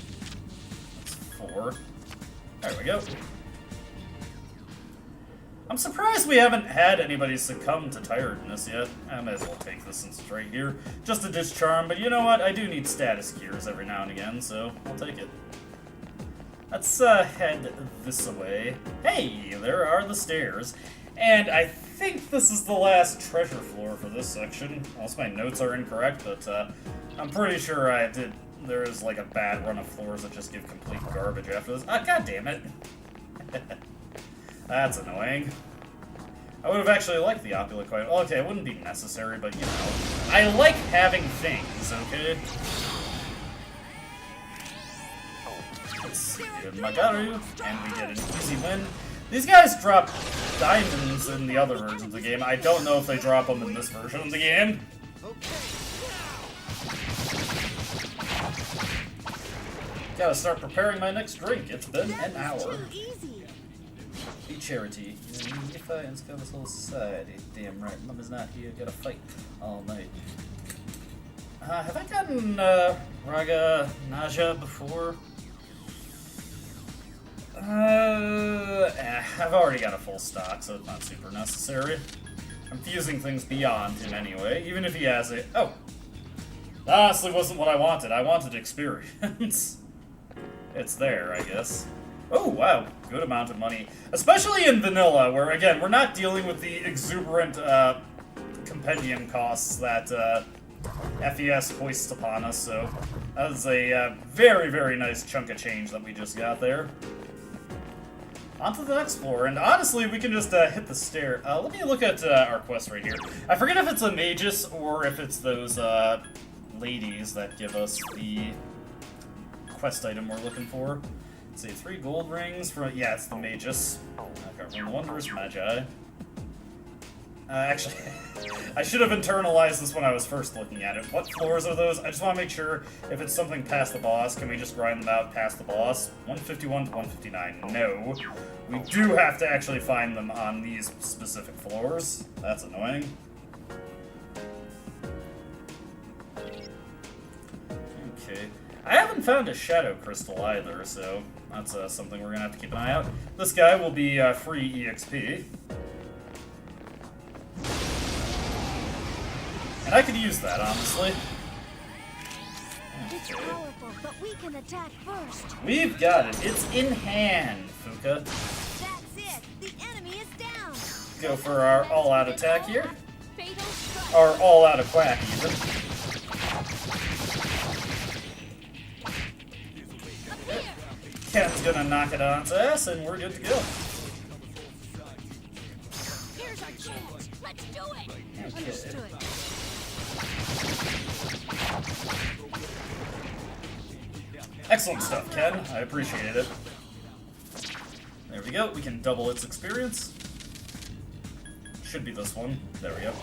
That's 4. There we go. I'm surprised we haven't had anybody succumb to tiredness yet. I might as well take this since it's right here. Just a ditch charm, but you know what? I do need status gears every now and again, so I'll take it. Let's head this way. Hey, there are the stairs. And I think this is the last treasure floor for this section. Unless my notes are incorrect, but I'm pretty sure I did. There is like a bad run of floors that just give complete garbage after this. Ah, god damn it. That's annoying. I would have actually liked the opulent coin. Well, okay, it wouldn't be necessary, but you know. I like having things, okay? Let's get Magaru, and we get an easy win. These guys drop diamonds in the other versions of the game. I don't know if they drop them in this version of the game. Gotta start preparing my next drink. It's been an hour. Be charity. You need to fight and scum this whole society. Damn right. Mama's not here. Gotta fight all night. Have I gotten Raga Naja before? I've already got a full stock, so it's not super necessary. I'm fusing things beyond him anyway, even if he has it. Oh! That honestly wasn't what I wanted. I wanted experience. It's there, I guess. Oh, wow. Good amount of money. Especially in vanilla, where, again, we're not dealing with the exuberant compendium costs that FES hoists upon us, so that was a very, very nice chunk of change that we just got there. On to the next floor, and honestly, we can just hit the stair. Let me look at our quest right here. I forget if it's a magus or if it's those ladies that give us the quest item we're looking for. Let's see, 3 gold rings for, yeah, it's the magus. Okay, wondrous magi. Actually, I should have internalized this when I was first looking at it. What floors are those? I just want to make sure if it's something past the boss, can we just grind them out past the boss? 151 to 159. No. We do have to actually find them on these specific floors. That's annoying. Okay. I haven't found a shadow crystal either, so that's something we're going to have to keep an eye out. This guy will be free EXP. And I could use that, honestly. It's powerful, but we can attack first. We've got it. It's in hand, Fuka. That's it. The enemy is down. Go for our all-out attack here. Fatal strike. Or all-out of quack, even. Ken's gonna knock it on its ass, and we're good to go. Here's our chance. Let's do it. Okay. Understood. Excellent stuff, Ken. I appreciate it. There we go. We can double its experience. Should be this one. There we go.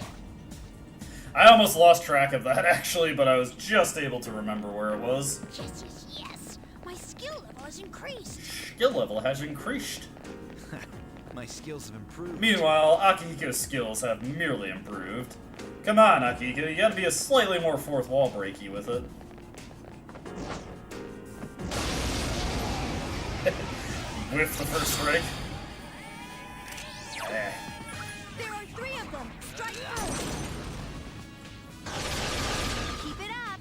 I almost lost track of that, actually, but I was just able to remember where it was. Yes, yes, yes. My skill level has increased. Skill level has increased. My skills have improved. Meanwhile, Akihiko's skills have merely improved. Come on, Akihiko, you gotta be a slightly more fourth wall breaky with it. Whiff the first strike. There are 3 of them. Strike first. Keep it up.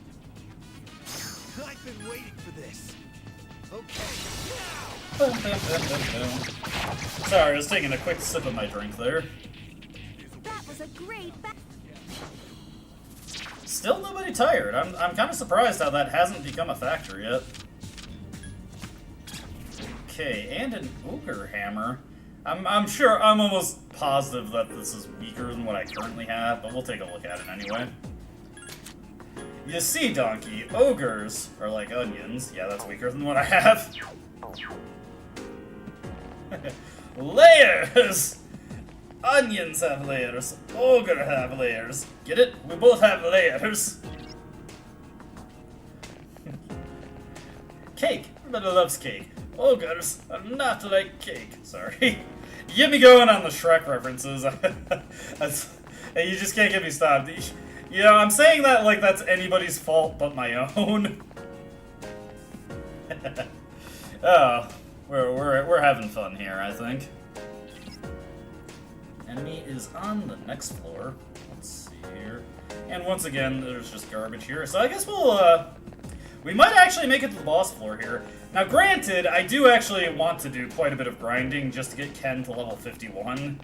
I've been waiting for this. Okay. Sorry, I was taking a quick sip of my drink there. That was a great Still nobody tired. I'm kind of surprised how that hasn't become a factor yet. Okay, and an ogre hammer. I'm sure I'm almost positive that this is weaker than what I currently have, but we'll take a look at it anyway. You see, Donkey, ogres are like onions. Yeah, that's weaker than what I have. Layers! Onions have layers. Ogre have layers. Get it? We both have layers. Cake. Everybody loves cake. Ogres are not like cake. Sorry. You get me going on the Shrek references. Hey, you just can't get me stopped. You know, I'm saying that like that's anybody's fault but my own. Oh, we're having fun here, I think. Enemy is on the next floor. Let's see here. And once again, there's just garbage here. So I guess we might actually make it to the boss floor here. Now, granted, I do actually want to do quite a bit of grinding just to get Ken to level 51.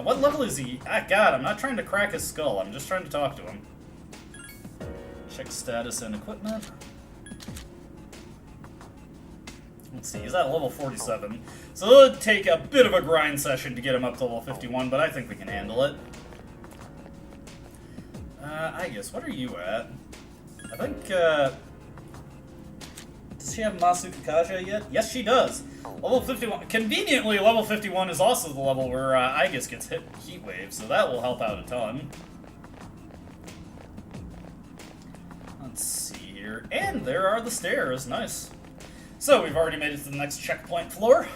What level is he? Ah, God, I'm not trying to crack his skull. I'm just trying to talk to him. Check status and equipment. Let's see, he's at level 47. So it'll take a bit of a grind session to get him up to level 51, but I think we can handle it. I guess, what are you at? I think, does she have Masu Kakaja yet? Yes, she does. Level 51. Conveniently, level 51 is also the level where Aegis gets hit heat wave, so that will help out a ton. Let's see here. And there are the stairs. Nice. So, we've already made it to the next checkpoint floor.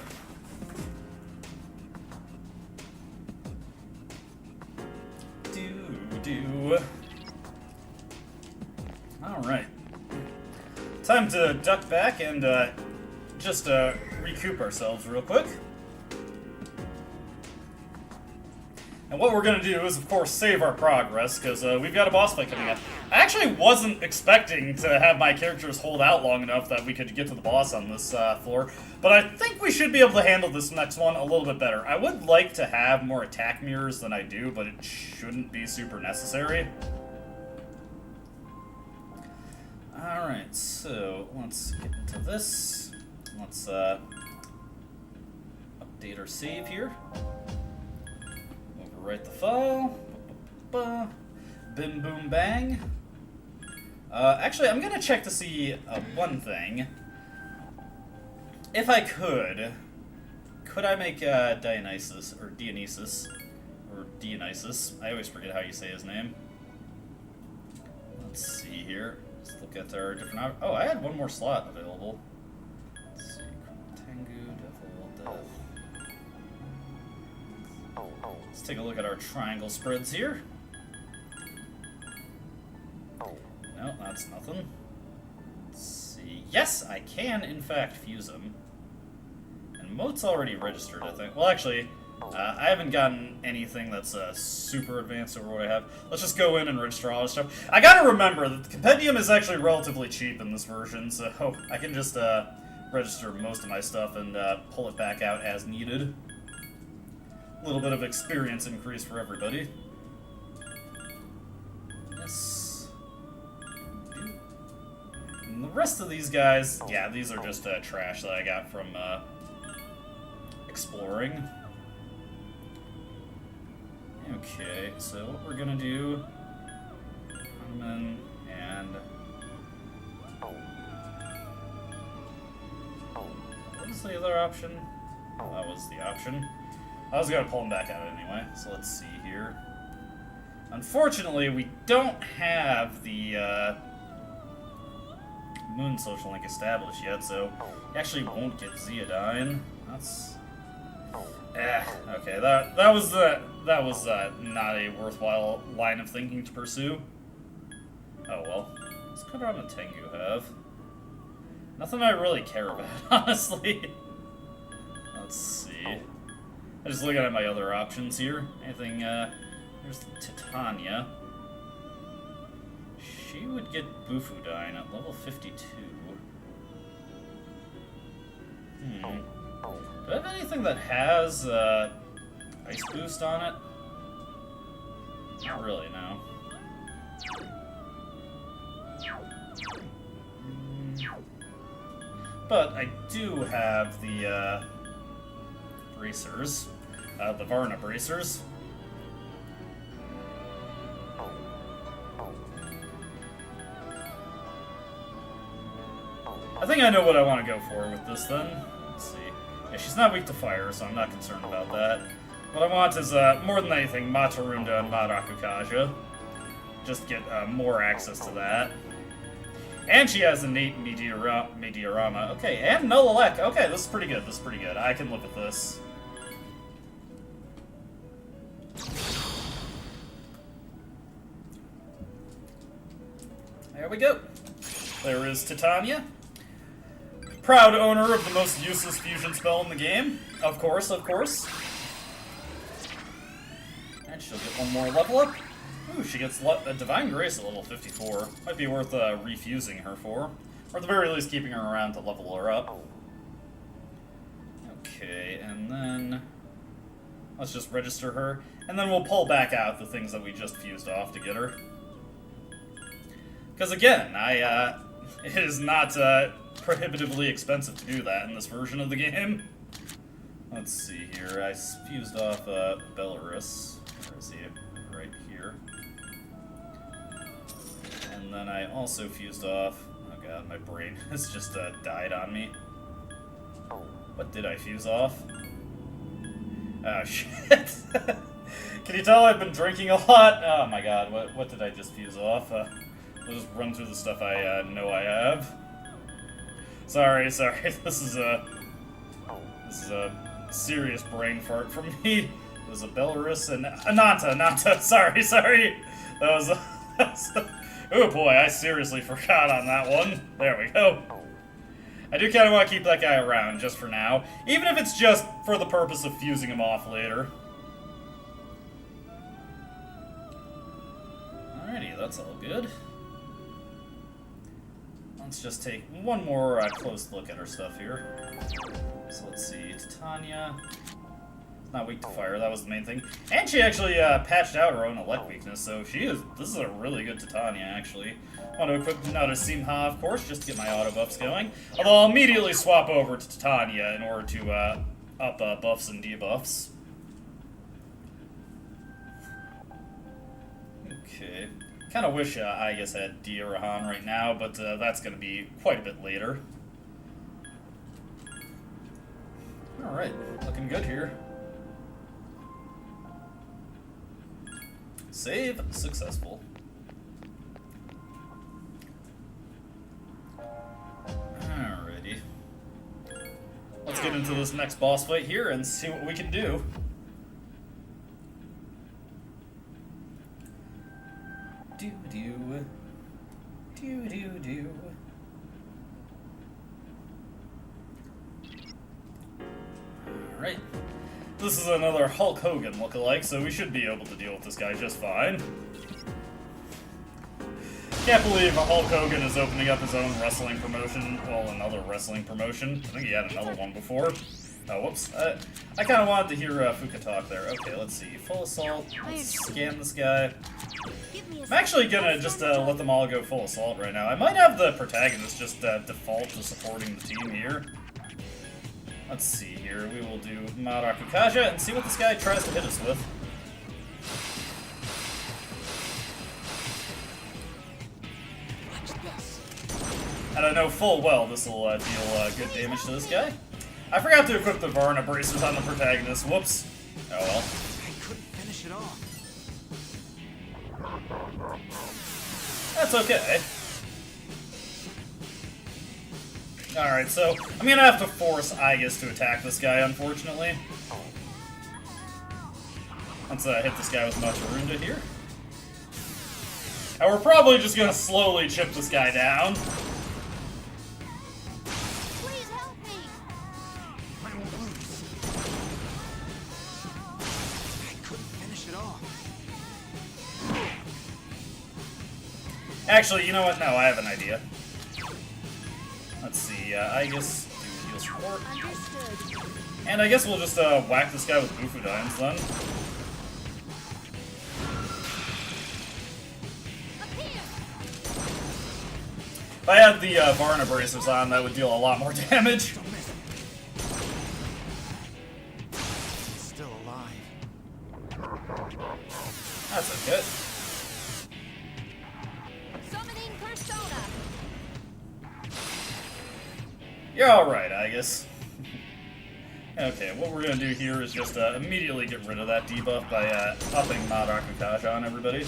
Alright. Time to duck back and just recoup ourselves real quick. And what we're going to do is, of course, save our progress, because we've got a boss fight coming up. I actually wasn't expecting to have my characters hold out long enough that we could get to the boss on this floor, but I think we should be able to handle this next one a little bit better. I would like to have more attack mirrors than I do, but it shouldn't be super necessary. Alright, so let's get into this. Let's update our save here. Overwrite the file. Bim boom bang. Actually, I'm gonna check to see one thing. If I could I make Dionysus, or Dionysus? Or Dionysus. I always forget how you say his name. Let's see here. Let's look at our different... Oh, I had one more slot available. Let's see. Tengu, Devil, Death. Let's take a look at our triangle spreads here. No, that's nothing. Let's see. Yes, I can, in fact, fuse them. And Mote's already registered, I think. Well, actually, I haven't gotten anything that's super advanced over what I have. Let's just go in and register all this stuff. I gotta remember that the compendium is actually relatively cheap in this version, so I can just register most of my stuff and pull it back out as needed. A little bit of experience increase for everybody. Yes. And the rest of these guys, yeah, these are just trash that I got from exploring. Okay, so what we're gonna do, come in and what was the other option? Oh, that was the option. I was gonna pull him back out anyway, so let's see here. Unfortunately, we don't have the Moon social link established yet, so you actually won't get Zeodine. That's okay. That was not a worthwhile line of thinking to pursue. Oh well. What's Kodama Tengu have? Nothing I really care about, honestly. Let's see. I'm just looking at my other options here. Anything, there's Titania. She would get Bufudine at level 52. Do I have anything that has, Ice Boost on it? Not really, no. But I do have the, bracers. the Varna bracers. I think I know what I want to go for with this then. Let's see. Yeah, she's not weak to fire, so I'm not concerned about that. What I want is, more than anything, Matarunda and Marakukaja. Just get more access to that. And she has innate Meteorama. Okay, and Nullelek. Okay, this is pretty good. This is pretty good. I can live with this. There we go. There is Titania. Proud owner of the most useless fusion spell in the game. Of course, of course. And she'll get one more level up. Ooh, she gets a Divine Grace at level 54. Might be worth refusing her for. Or at the very least, keeping her around to level her up. Okay, and then... let's just register her. And then we'll pull back out the things that we just fused off to get her. Because again, it is not prohibitively expensive to do that in this version of the game. Let's see here. I fused off Belarus. Where is he? Right here. And then I also fused off... oh god, my brain has just died on me. What did I fuse off? Oh shit. Can you tell I've been drinking a lot? Oh my god, what did I just fuse off? I'll just run through the stuff I know I have. Sorry, this is a serious brain fart for me. It was a Belarus and Nanta, sorry. That was oh boy, I seriously forgot on that one. There we go. I do kind of want to keep that guy around just for now, even if it's just for the purpose of fusing him off later. Alrighty, that's all good. Let's just take one more close look at her stuff here. So let's see, Titania. Not weak to fire, that was the main thing. And she actually patched out her own elect weakness, so this is a really good Titania, actually. I want to equip another Simha, of course, just to get my auto buffs going. Although I'll immediately swap over to Titania in order to up buffs and debuffs. Okay. Kind of wish I guess I had Diarahan right now, but that's going to be quite a bit later. Alright, looking good here. Save successful. Alrighty. Let's get into this next boss fight here and see what we can do. Do. Alright. This is another Hulk Hogan lookalike, so we should be able to deal with this guy just fine. Can't believe Hulk Hogan is opening up his own wrestling promotion. Well, another wrestling promotion. I think he had another one before. Oh, whoops. I kind of wanted to hear Fuka talk there. Okay, let's see. Full assault. Let's scan this guy. I'm actually gonna just let them all go full assault right now. I might have the protagonist just default to supporting the team here. Let's see here. We will do Marakukaja and see what this guy tries to hit us with. And I know full well this will deal good damage to this guy. I forgot to equip the Varna bracers on the protagonist. Whoops. Oh well. I couldn't finish it off. That's okay. Alright, so I'm gonna have to force Aegis to attack this guy, unfortunately. Let's hit this guy with Matarunda here. And we're probably just gonna slowly chip this guy down. Please help me. I won't lose. I couldn't finish it off. Actually, you know what? No, I have an idea. Let's see, Aegis do heal support. Understood. And I guess we'll just whack this guy with Bufudines then. Appear. If I had the Varna bracers on, that would deal a lot more damage. Don't miss it. It's still alive. persona. You're alright, I guess. Okay, what we're gonna do here is just immediately get rid of that debuff by upping Mod Akukasha on everybody.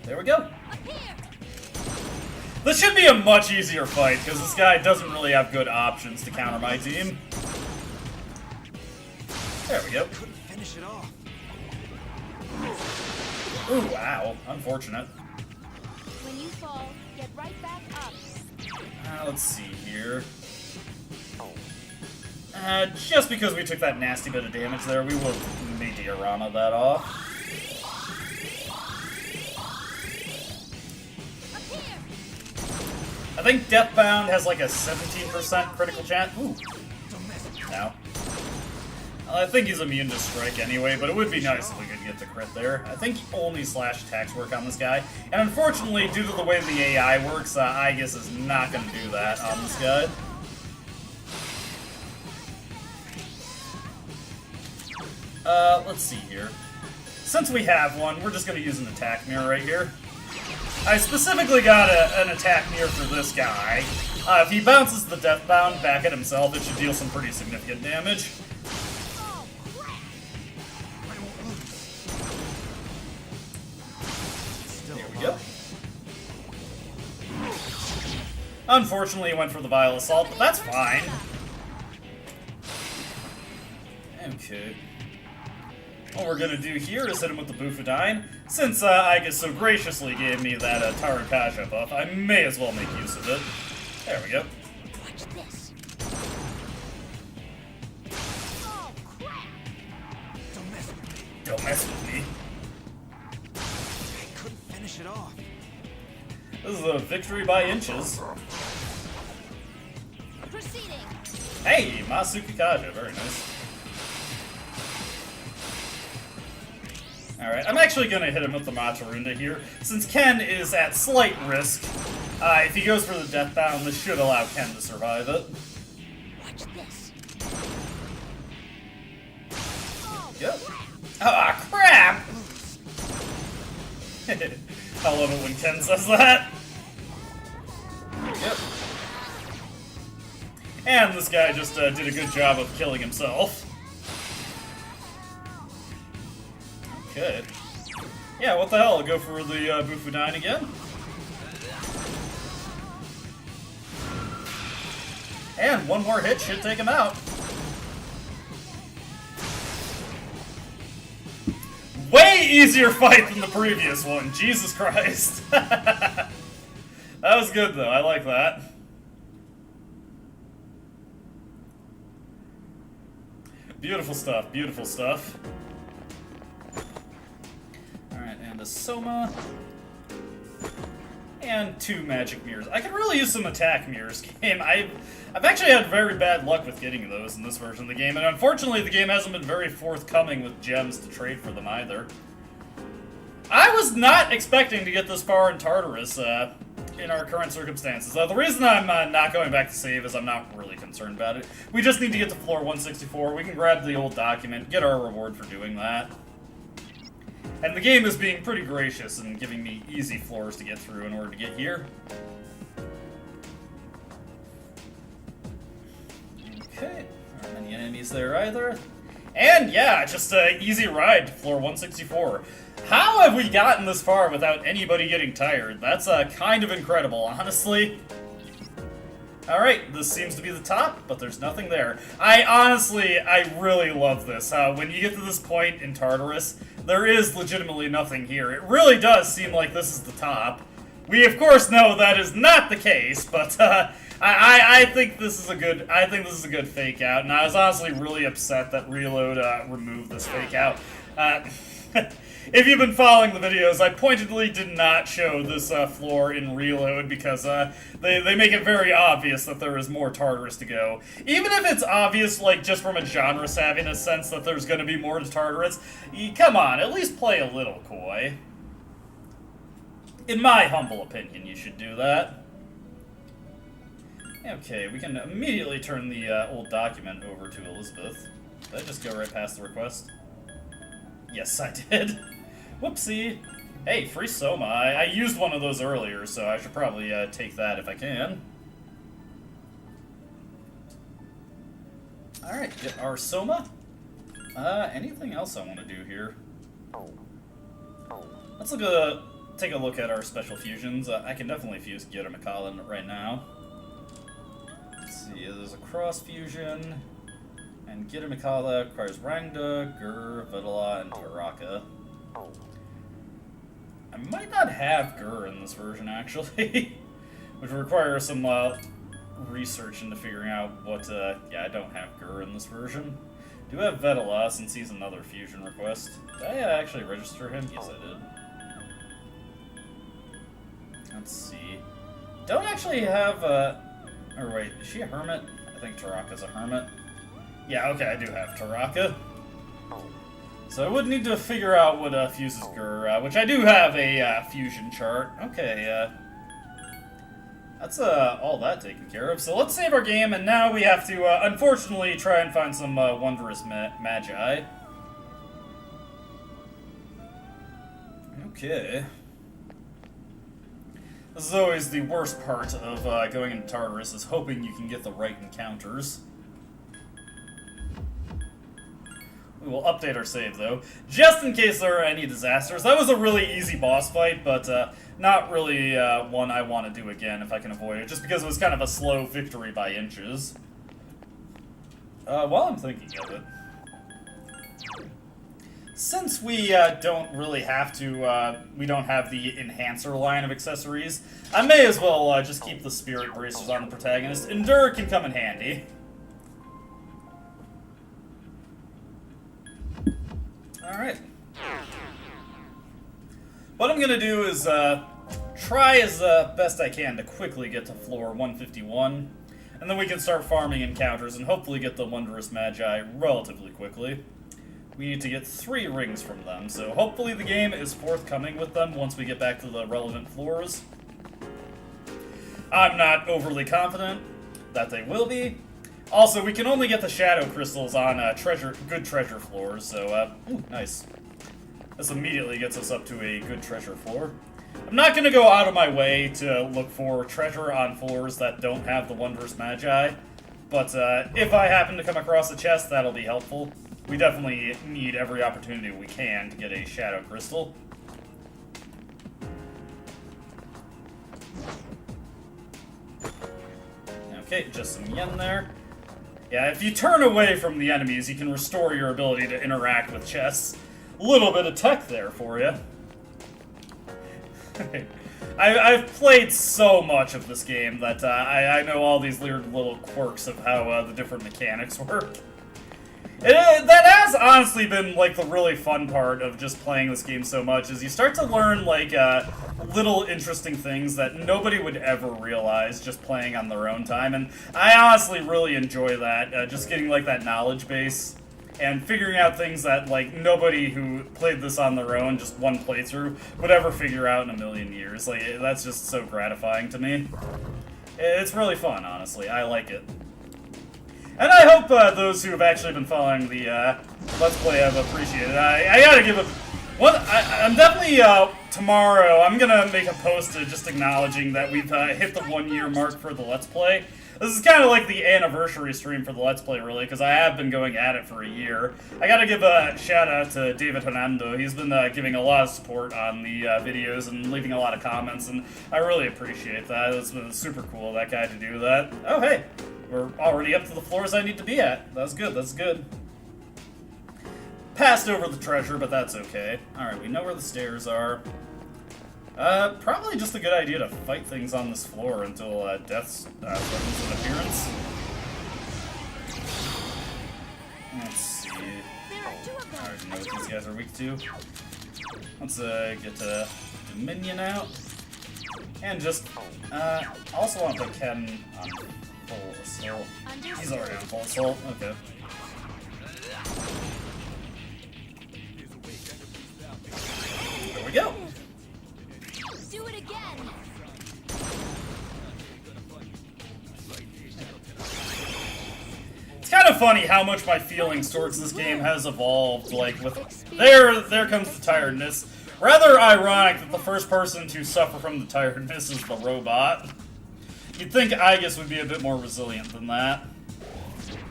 There we go. Up here. This should be a much easier fight, because this guy doesn't really have good options to counter my team. There we go. Couldn't finish it off. Ooh, wow. Unfortunate. When you fall, get right back up. Let's see here. Just because we took that nasty bit of damage there, we will Meteorama that off. Up here. I think Deathbound has like a 17% critical chance. Ooh. No. I think he's immune to strike anyway, but it would be nice if we could get the crit there. I think only slash attacks work on this guy. And unfortunately, due to the way the AI works, Aegis is not going to do that on this guy. Let's see here. Since we have one, we're just going to use an attack mirror right here. I specifically got an attack mirror for this guy. If he bounces the Deathbound back at himself, it should deal some pretty significant damage. Oh, crap. I won't lose. Still There we go. alive. Unfortunately, he went for the Vile Assault, but that's fine. Okay. What we're gonna do here is hit him with the Bufudine. Since Aegis so graciously gave me that Tarakasha buff, I may as well make use of it. There we go. Watch this. Oh, crap. Don't mess with me. Don't mess with me. I couldn't finish it off. This is a victory by inches. Proceeding. Hey, Masuki Kaja, very nice. Alright, I'm actually going to hit him with the Matarunda here, since Ken is at slight risk. If he goes for the Deathbound, this should allow Ken to survive it. Watch this. Yep. Ah, crap! I love it when Ken says that. Yep. And this guy just did a good job of killing himself. Okay. Yeah, what the hell? I'll go for the Bufudine again. And one more hit should take him out. Way easier fight than the previous one. Jesus Christ. That was good, though. I like that. Beautiful stuff. Beautiful stuff. Alright, and a Soma. And 2 magic mirrors. I could really use some attack mirrors game. I've actually had very bad luck with getting those in this version of the game, and unfortunately the game hasn't been very forthcoming with gems to trade for them either. I was not expecting to get this far in Tartarus in our current circumstances. The reason I'm not going back to save is I'm not really concerned about it. We just need to get to floor 164. We can grab the old document, get our reward for doing that. And the game is being pretty gracious and giving me easy floors to get through in order to get here. Okay, aren't many enemies there either. And yeah, just an easy ride to floor 164. How have we gotten this far without anybody getting tired? That's kind of incredible, honestly. Alright, this seems to be the top, but there's nothing there. I really love this. When you get to this point in Tartarus, there is legitimately nothing here. It really does seem like this is the top. We of course know that is not the case, but I think this is a good fake out, and I was honestly really upset that Reload removed this fake out. If you've been following the videos, I pointedly did not show this floor in Reload because they make it very obvious that there is more Tartarus to go. Even if it's obvious, like, just from a genre savviness sense that there's going to be more to Tartarus, come on, at least play a little coy. In my humble opinion, you should do that. Okay, we can immediately turn the old document over to Elizabeth. Did I just go right past the request? Yes, I did. Whoopsie. Hey, free Soma. I used one of those earlier, so I should probably take that if I can. Alright, get our Soma. Anything else I want to do here? Let's take a look at our special fusions. I can definitely fuse Giramakalan right now. Let's see, there's a cross fusion. And Giramikala requires Rangda, Gur, Vidala, and Taraka. I might not have Gur in this version, actually. Which would require some research into figuring out what... yeah, I don't have Gur in this version. Do have Vedala, since he's another fusion request. Did I actually register him? Yes, I did. Let's see. Don't actually have... or wait, is she a hermit? I think Taraka's a hermit. Yeah, okay, I do have Taraka. So I would need to figure out what fuses Gur, which I do have a fusion chart. Okay, that's all that taken care of. So let's save our game, and now we have to, unfortunately, try and find some wondrous magi. Okay. This is always the worst part of going into Tartarus, is hoping you can get the right encounters. We will update our save, though, just in case there are any disasters. That was a really easy boss fight, but not really one I want to do again if I can avoid it, just because it was kind of a slow victory by inches. While I'm thinking of it, since we don't really have to, we don't have the enhancer line of accessories, I may as well just keep the spirit bracers on the protagonist. Endure can come in handy. Alright. What I'm gonna do is try as best I can to quickly get to floor 151, and then we can start farming encounters and hopefully get the Wondrous Magi relatively quickly. We need to get 3 rings from them, so hopefully the game is forthcoming with them once we get back to the relevant floors. I'm not overly confident that they will be. Also, we can only get the shadow crystals on good treasure floors, so, ooh, nice. This immediately gets us up to a good treasure floor. I'm not going to go out of my way to look for treasure on floors that don't have the Wondrous Magi, but if I happen to come across a chest, that'll be helpful. We definitely need every opportunity we can to get a shadow crystal. Okay, just some yen there. Yeah, if you turn away from the enemies, you can restore your ability to interact with chests. A little bit of tech there for you. I've played so much of this game that I know all these weird little quirks of how the different mechanics work. That has honestly been, like, the really fun part of just playing this game so much, is you start to learn, like, little interesting things that nobody would ever realize just playing on their own time, and I honestly really enjoy that, just getting, like, that knowledge base, and figuring out things that, like, nobody who played this on their own, just one playthrough, would ever figure out in a million years. Like, that's just so gratifying to me. It's really fun, honestly. I like it. And I hope those who have actually been following the Let's Play have appreciated it. I gotta give a... I'm definitely, tomorrow, I'm gonna make a post just acknowledging that we've hit the 1-year mark for the Let's Play. This is kind of like the anniversary stream for the Let's Play, really, because I have been going at it for a year. I gotta give a shout-out to David Hernando. He's been giving a lot of support on the videos and leaving a lot of comments, and I really appreciate that. It's been super cool of that guy to do that. Oh, hey! We're already up to the floors I need to be at. That's good, that's good. Passed over the treasure, but that's okay. Alright, we know where the stairs are. Probably just a good idea to fight things on this floor until death threatens an appearance. Let's see. I already know what these guys are weak to. Let's get Dominion out. And just, also want to put Ken on full assault. He's already on full assault, okay. There we go! Do it again. It's kind of funny how much my feelings towards this game has evolved, like, with... There comes the tiredness. Rather ironic that the first person to suffer from the tiredness is the robot. You'd think Aegis would be a bit more resilient than that.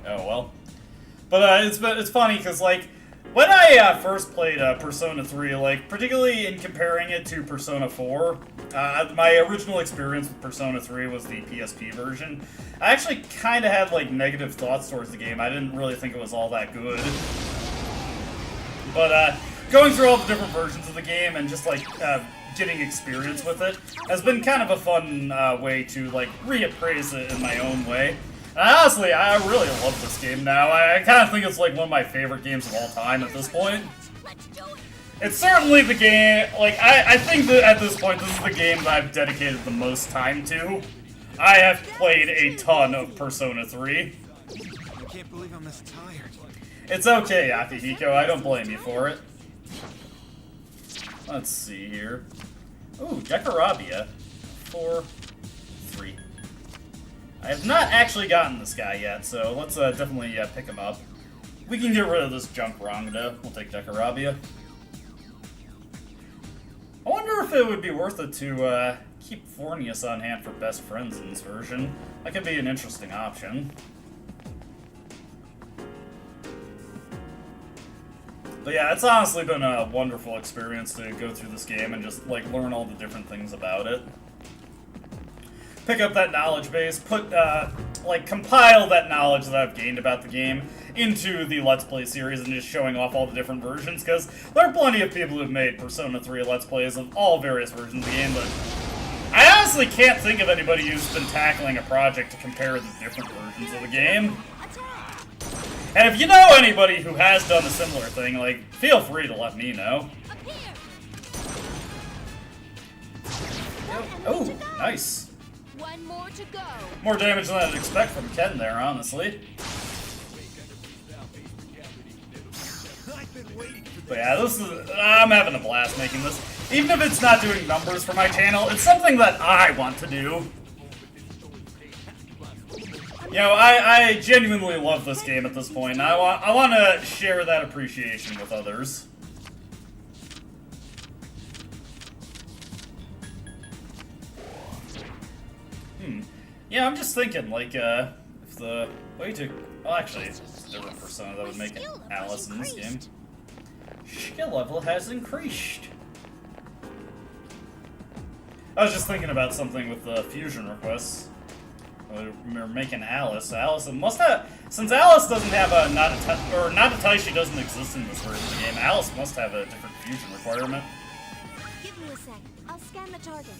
Oh well. But it's funny because like when I first played Persona 3, like particularly in comparing it to Persona 4, my original experience with Persona 3 was the PSP version. I actually kind of had like negative thoughts towards the game. I didn't really think it was all that good. But going through all the different versions of the game and just like getting experience with it has been kind of a fun way to like reappraise it in my own way. And honestly, I really love this game now. I kind of think it's like one of my favorite games of all time at this point. It's certainly the game, like, I think that at this point, this is the game that I've dedicated the most time to. I have played a ton of Persona 3. I can't believe I'm this tired. It's okay, Akihiko, I don't blame you for it. Let's see here. Ooh, Decarabia. 4-3. I have not actually gotten this guy yet, so let's definitely pick him up. We can get rid of this junk Rangda. We'll take Decarabia. I wonder if it would be worth it to keep Fornius on hand for best friends in this version. That could be an interesting option. But yeah, it's honestly been a wonderful experience to go through this game and just like learn all the different things about it. Pick up that knowledge base, compile that knowledge that I've gained about the game into the Let's Play series and just showing off all the different versions, because there are plenty of people who've made Persona 3 Let's Plays of all various versions of the game, but I honestly can't think of anybody who's been tackling a project to compare the different versions of the game. And if you know anybody who has done a similar thing, like, feel free to let me know. Oh, nice. One more to go. More damage than I'd expect from Ken there, honestly. But yeah, I'm having a blast making this. Even if it's not doing numbers for my channel, it's something that I want to do. You know, I genuinely love this game at this point, and I want to share that appreciation with others. Yeah, I'm just thinking, like, if the way to... Well, actually, it's a different persona that would make it Alice in this game. Skill level has increased. I was just thinking about something with the fusion requests. We're making Alice. Alice must have... Since Alice doesn't have a... Natataishi doesn't exist in this version of the game, Alice must have a different fusion requirement. Give me a sec. I'll scan the target.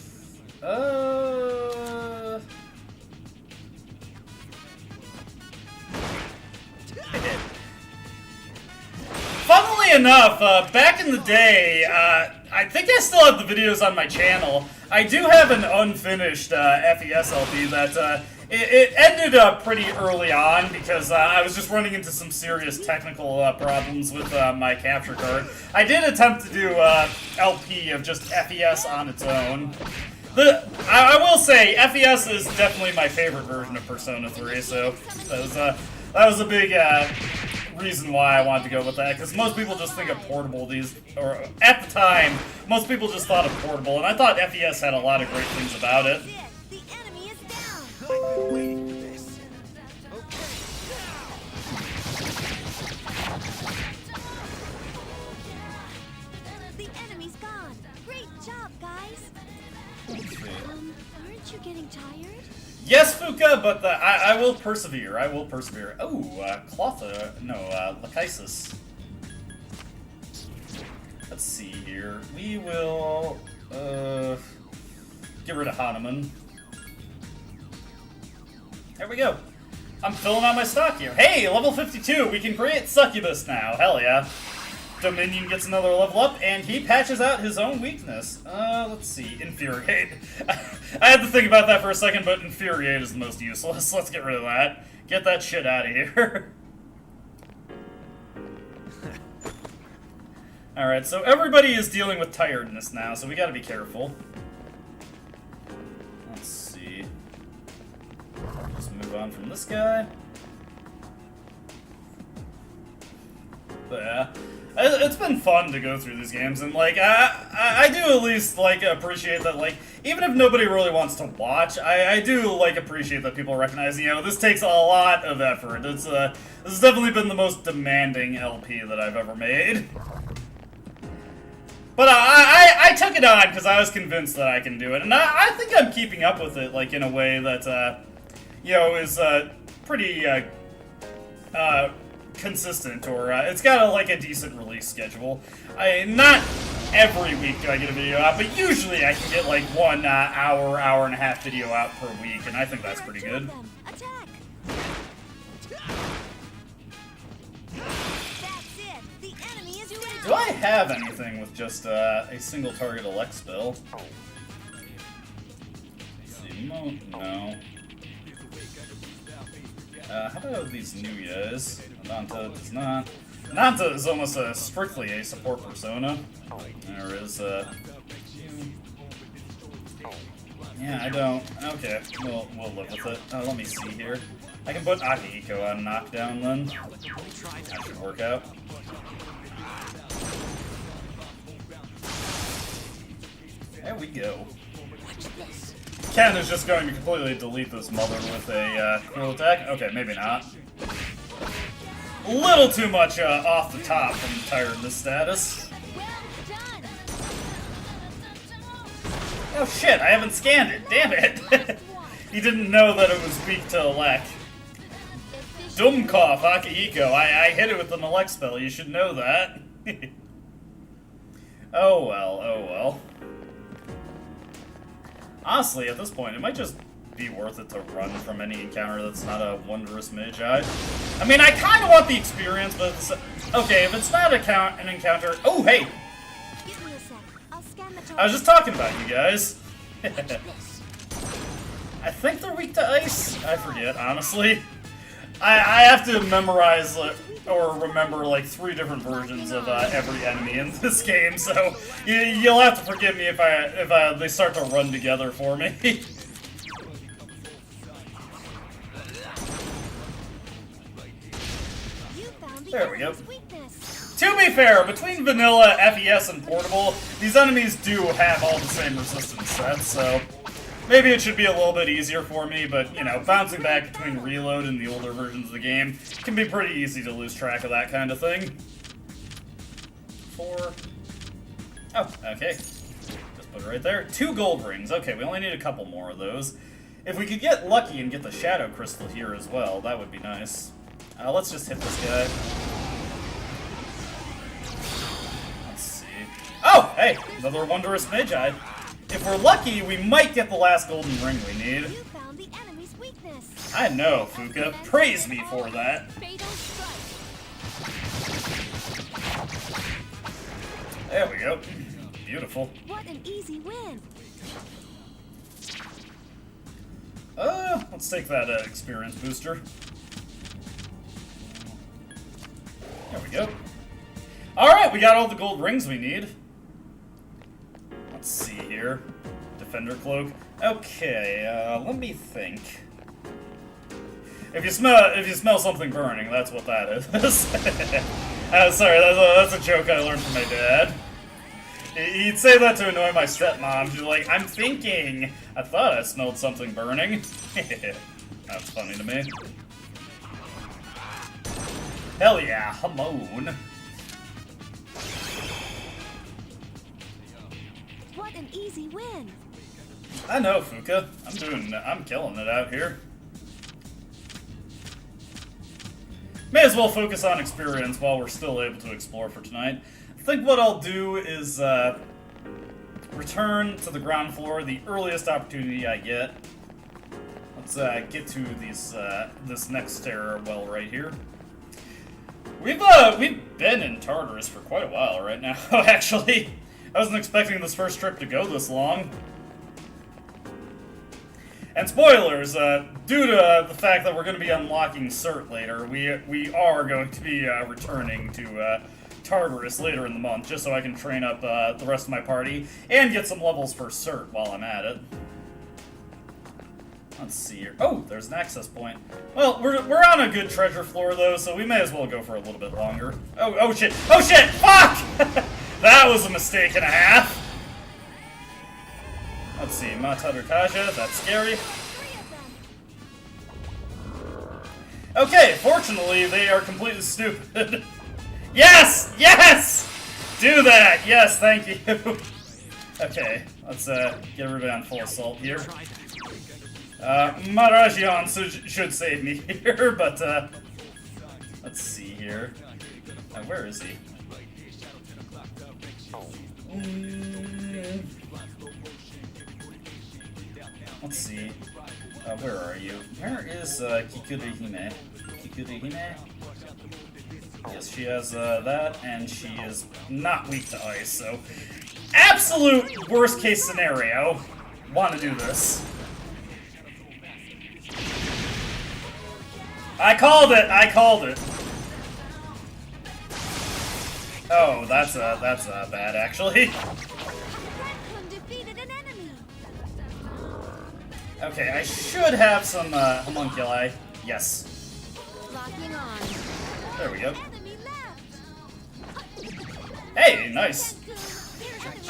Funnily enough, back in the day, I think I still have the videos on my channel. I do have an unfinished FES LP that it ended pretty early on because I was just running into some serious technical problems with my capture card. I did attempt to do LP of just FES on its own. I will say, FES is definitely my favorite version of Persona 3, so that was a big reason why I wanted to go with that, because most people just think of portable or at the time, most people just thought of portable, and I thought FES had a lot of great things about it. The enemy is down. I've been waiting for this. The enemy's gone. Great job, guys. Aren't you getting tired? Yes, Fuka, but I will persevere. I will persevere. Oh, Lachesis. Let's see here. We will, get rid of Hanuman. There we go. I'm filling out my stock here. Hey, level 52. We can create Succubus now. Hell yeah. Dominion gets another level up, and he patches out his own weakness. Let's see. Infuriate. I had to think about that for a second, but Infuriate is the most useless. Let's get rid of that. Get that shit out of here. Alright, so everybody is dealing with tiredness now, so we gotta be careful. Let's see. Just move on from this guy. But yeah. It's been fun to go through these games, and like I do at least like appreciate that, like, even if nobody really wants to watch, I do like appreciate that people recognize, you know, this takes a lot of effort. This has definitely been the most demanding LP that I've ever made. But I took it on because I was convinced that I can do it, and I think I'm keeping up with it, like, in a way that you know, is pretty consistent, or it's got like a decent release schedule. Not every week do I get a video out, but usually I can get like 1 hour and a half video out per week, and I think that's pretty good. Attack! That's it. The enemy is doing it. Do I have anything with just a single target elect spell? Let's see, no. How about these new guys? Nanta does not. Nanta is almost strictly a support persona. There is yeah, I don't. Okay, we'll live with it. Let me see here. I can put Akihiko on knockdown then. That should work out. There we go. Ken is just going to completely delete this mother with a cool attack. Okay, maybe not. A little too much off the top from tiredness status. Well done. Oh shit, I haven't scanned it. Damn it. He didn't know that it was weak to elect. Dumkoff, Akihiko. I hit it with an elect spell. You should know that. Oh well, oh well. Honestly, at this point, it might just be worth it to run from any encounter that's not a wondrous mage eye. I mean, I kind of want the experience, but okay, if it's not an encounter. Oh, hey! Give me a sec. I'll scan the target. I was just talking about you guys. I think they're weak to ice. I forget, honestly. I have to memorize or remember like 3 different versions of every enemy in this game, so you'll have to forgive me if they start to run together for me. There we go. To be fair, between vanilla, FES, and portable, these enemies do have all the same resistance sets, so maybe it should be a little bit easier for me, but, you know, bouncing back between reload and the older versions of the game can be pretty easy to lose track of that kind of thing. 4. Oh, okay. Just put it right there. 2 gold rings. Okay, we only need a couple more of those. If we could get lucky and get the shadow crystal here as well, that would be nice. Let's just hit this guy. Let's see. Oh, hey, another wondrous mage eye. If we're lucky, we might get the last golden ring we need. You found the enemy's weakness. I know, Fuka. Praise me for that. Fatal strike. There we go. Beautiful. What an easy win. Let's take that experience booster. There we go. Alright, we got all the gold rings we need. Let's see here. Defender cloak. Okay, let me think. If you smell something burning, that's what that is. Sorry, that's a joke I learned from my dad. He'd say that to annoy my stepmom. She's like, I'm thinking. I thought I smelled something burning. That's funny to me. Hell yeah, Hamon. What an easy win. I know, Fuka. I'm killing it out here. May as well focus on experience while we're still able to explore for tonight. I think what I'll do is return to the ground floor the earliest opportunity I get. Let's get to this next stairwell right here. We've been in Tartarus for quite a while right now, actually. I wasn't expecting this first trip to go this long. And spoilers, due to the fact that we're going to be unlocking Cert later, we are going to be returning to Tartarus later in the month, just so I can train up the rest of my party and get some levels for Cert while I'm at it. Let's see here. Oh, there's an access point. Well, we're on a good treasure floor though, so we may as well go for a little bit longer. Oh shit! Oh shit! Fuck! That was a mistake and a half. Let's see, Mataru Kaja. That's scary. Okay, fortunately they are completely stupid. Yes! Yes! Do that! Yes, thank you. Okay, let's get everybody on full assault here. Marajion should save me here, but let's see here. Where is he? Let's see. Where are you? Where is Kikure-hime? Kikure-hime? Yes, she has that, and she is not weak to ice, so absolute worst case scenario. Want to do this. I called it! I called it! Oh, that's bad, actually. Okay, I should have some homunculi. Yes. Locking on. There we go. Hey, nice.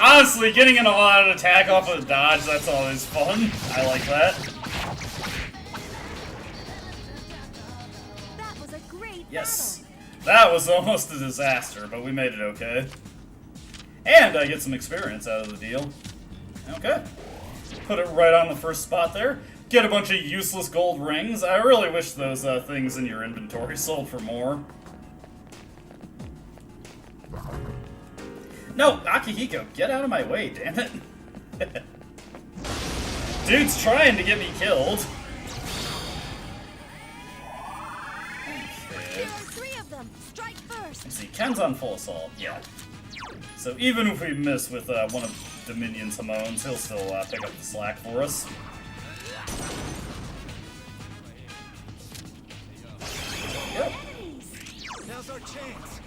Honestly, getting in a lot of attack off of the dodge, that's always fun. I like that. That was a great Yes. battle. That was almost a disaster, but we made it okay. And I get some experience out of the deal. Okay. Put it right on the first spot there. Get a bunch of useless gold rings. I really wish those things in your inventory sold for more. No, Akihiko, get out of my way, damn it. Dude's trying to get me killed. Okay. Three of them. Strike first. Let's see, Ken's on full assault, yeah. So even if we miss with one of Dominion's Hamones, he'll still pick up the slack for us. Yep. Now's our chance.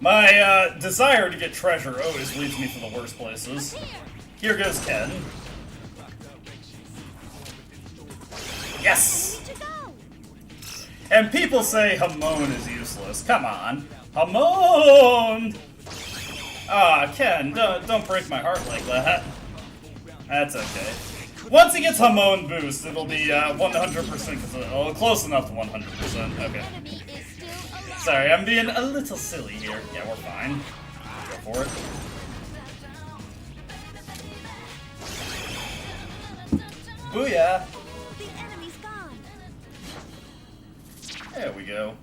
My desire to get treasure always leads me to the worst places. Here goes Ken. Yes! To go. And people say Hamon is useless. Come on. Hamon! Ah, Ken, don't break my heart like that. That's okay. Once he gets Hamon boost, it'll be 100%, oh, close enough to 100%. Okay. Enemy is still alive. Sorry, I'm being a little silly here. Yeah, we're fine. Go for it. Booyah! The enemy's gone. There we go.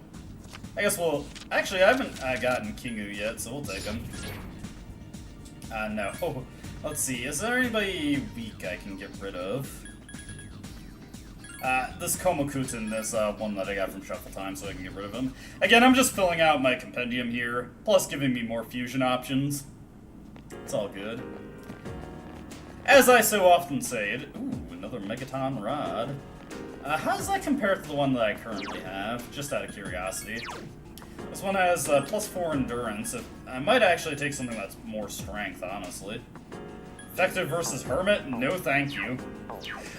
I guess we'll... Actually, I haven't gotten Kingu yet, so we'll take him. No. Let's see, is there anybody weak I can get rid of? This Komokuten is one that I got from Shuffle Time, so I can get rid of him. Again, I'm just filling out my compendium here, plus giving me more fusion options. It's all good. As I so often say, ooh, another Megaton Rod. How does that compare to the one that I currently have? Just out of curiosity. This one has +4 endurance. I might actually take something that's more strength, honestly. Effective versus Hermit? No thank you.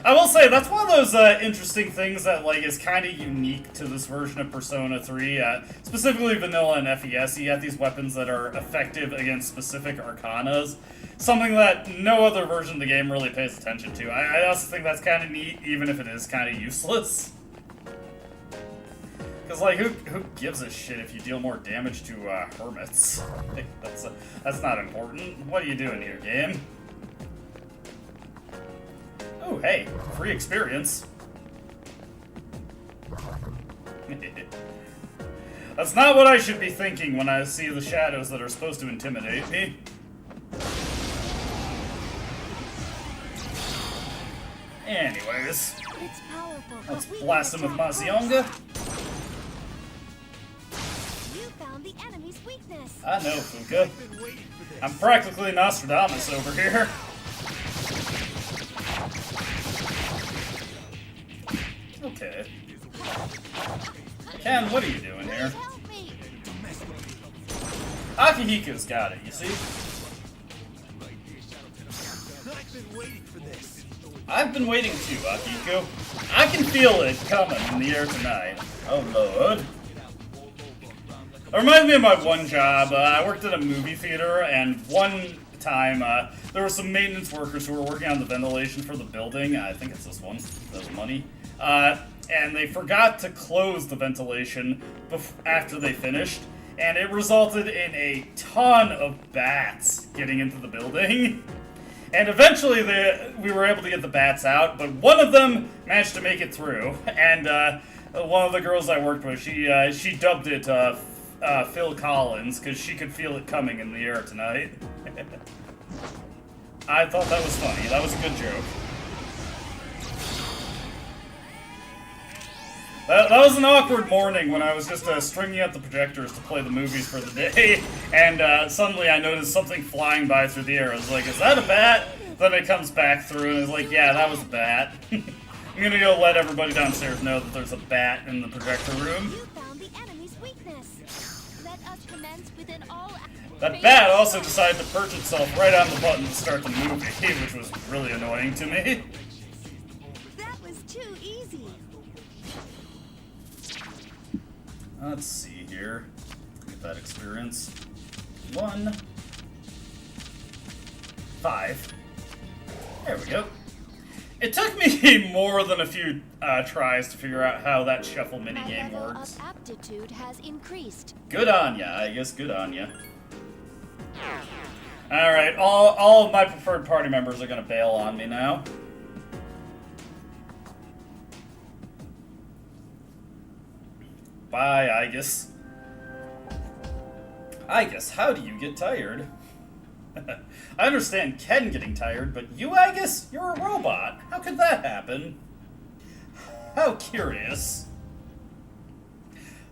I will say, that's one of those interesting things that like is kind of unique to this version of Persona 3. Specifically Vanilla and FES, you got these weapons that are effective against specific arcanas. Something that no other version of the game really pays attention to. I also think that's kind of neat, even if it is kind of useless. Because, like, who gives a shit if you deal more damage to hermits? That's not important. What are you doing here, game? Oh, hey, free experience. That's not what I should be thinking when I see the shadows that are supposed to intimidate me. Anyways, It's powerful. let's but we blast him with Mazionga. You found the enemy's weakness. I know, Fuka. I'm practically Nostradamus over here. Okay. Ken, what are you doing here? Help me. Akihiko's got it, you see? I've been waiting for this. I've been waiting too, Akiko. I can feel it coming in the air tonight. Oh, Lord. It reminds me of my one job. I worked at a movie theater, and one time there were some maintenance workers who were working on the ventilation for the building. I think it's this one. That's money. And they forgot to close the ventilation after they finished, and it resulted in a ton of bats getting into the building. And eventually we were able to get the bats out, but one of them managed to make it through. And one of the girls I worked with, she dubbed it Phil Collins, because she could feel it coming in the air tonight. I thought that was funny. That was a good joke. That was an awkward morning when I was just stringing up the projectors to play the movies for the day, and suddenly I noticed something flying by through the air. I was like, is that a bat? Then it comes back through, and it's like, yeah, that was a bat. I'm gonna go let everybody downstairs know that there's a bat in the projector room. You found the enemy's weakness. Let us commence with an all. That bat also decided to perch itself right on the button to start the movie, which was really annoying to me. That was too easy. Let's see here. Get that experience. 1, 5. There we go. It took me more than a few tries to figure out how that shuffle minigame My level works. of aptitude has increased. Good on ya, I guess. Good on ya. Alright, all of my preferred party members are gonna bail on me now. Bye, Igus. Igus, how do you get tired? I understand Ken getting tired, but you, Igus? You're a robot. How could that happen? How curious.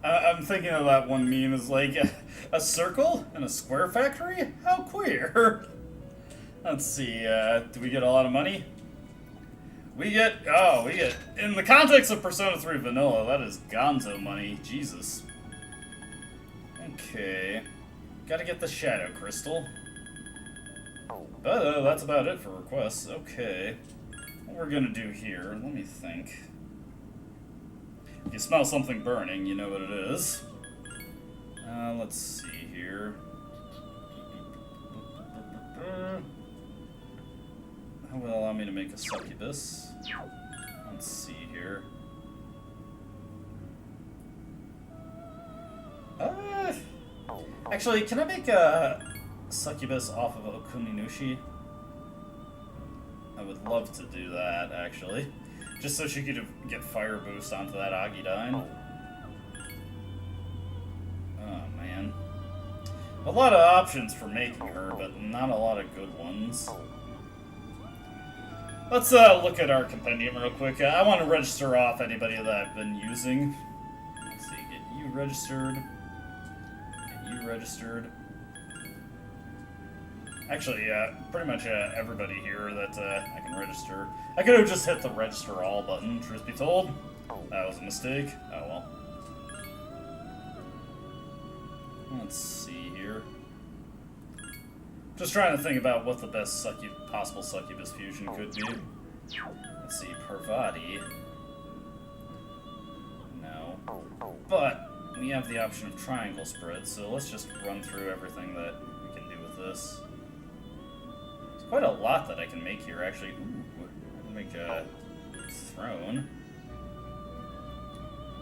I'm thinking of that one meme as like a circle in a square factory? How queer. Let's see, do we get a lot of money? We get, in the context of Persona 3 Vanilla, that is gonzo money. Jesus. Okay. Gotta get the Shadow Crystal. But that's about it for requests. Okay. What we're gonna do here, let me think. If you smell something burning, you know what it is. Let's see here. That will allow me to make a succubus. Let's see here. Actually, can I make a succubus off of Okuninushi? I would love to do that, actually. Just so she could get fire boost onto that Agidine. Oh, man. A lot of options for making her, but not a lot of good ones. Let's look at our compendium real quick. I want to register off anybody that I've been using. Let's see, get you registered. Get you registered. Actually, pretty much everybody here that I can register. I could have just hit the register all button, truth be told. That was a mistake. Oh well. Let's see here. Just trying to think about what the best possible succubus fusion could be. Let's see, Parvati. No. But we have the option of triangle spread, so let's just run through everything that we can do with this. There's quite a lot that I can make here, actually. Ooh, I can make a throne.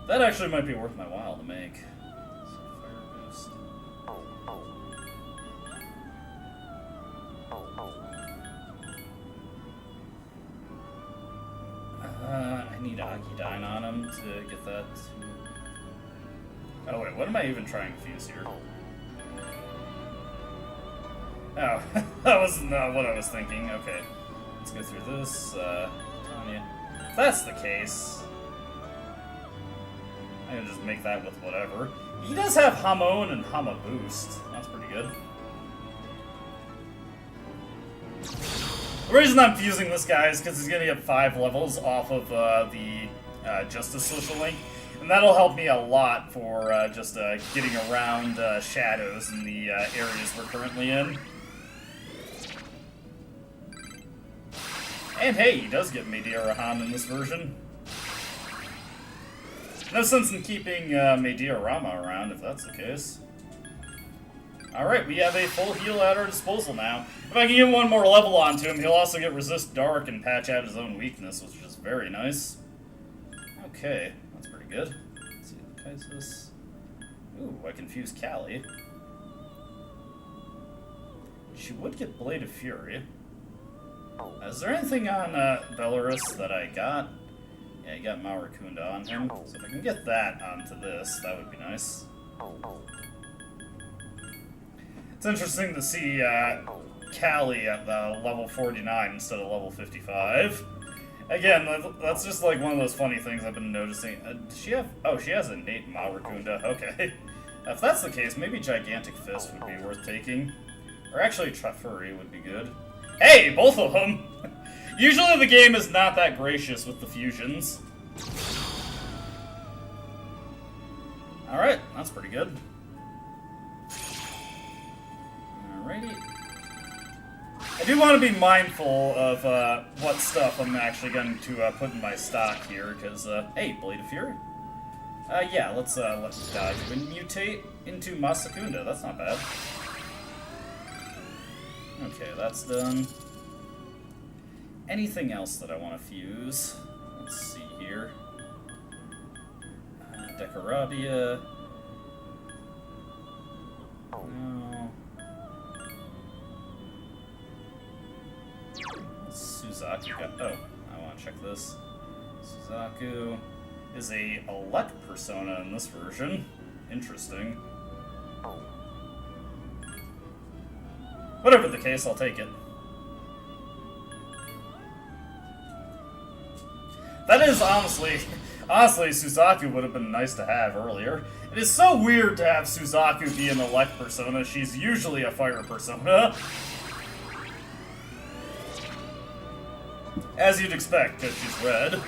That actually might be worth my while to make. So fire boost. I need Agidine on him to get that. Oh wait, what am I even trying to fuse here? Oh, that was not what I was thinking. Okay, let's go through this. Tanya. If that's the case, I can just make that with whatever. He does have Hamon and Hama Boost. That's pretty good. The reason I'm fusing this guy is because he's going to get 5 levels off of the Justice Social Link, and that'll help me a lot for just getting around shadows in the areas we're currently in. And hey, he does get Meteor-Han in this version. No sense in keeping Meteor-Rama around if that's the case. Alright, we have a full heal at our disposal now. If I can get one more level onto him, he'll also get Resist Dark and patch out his own weakness, which is very nice. Okay, that's pretty good. Let's see, Kaisis. Ooh, I confused Callie. She would get Blade of Fury. Is there anything on Belarus that I got? Yeah, you got Maurakunda on him. So if I can get that onto this, that would be nice. It's interesting to see Callie at the level 49 instead of level 55. Again, that's just like one of those funny things I've been noticing. Does she have... Oh, she has innate Maurakunda. Okay. If that's the case, maybe Gigantic Fist would be worth taking. Or actually, Trafuri would be good. Hey, both of them! Usually the game is not that gracious with the fusions. Alright, that's pretty good. Alrighty. I do want to be mindful of what stuff I'm actually going to put in my stock here, because, hey, Blade of Fury. Yeah, let's dive and mutate into Masakunda. That's not bad. Okay, that's done. Anything else that I want to fuse? Let's see here. Decorabia. No. Suzaku got... Oh, I want to check this. Suzaku is a elect persona in this version. Interesting. Whatever the case, I'll take it. That is honestly, Suzaku would have been nice to have earlier. It is so weird to have Suzaku be an elect persona. She's usually a fire persona. As you'd expect, because she's red.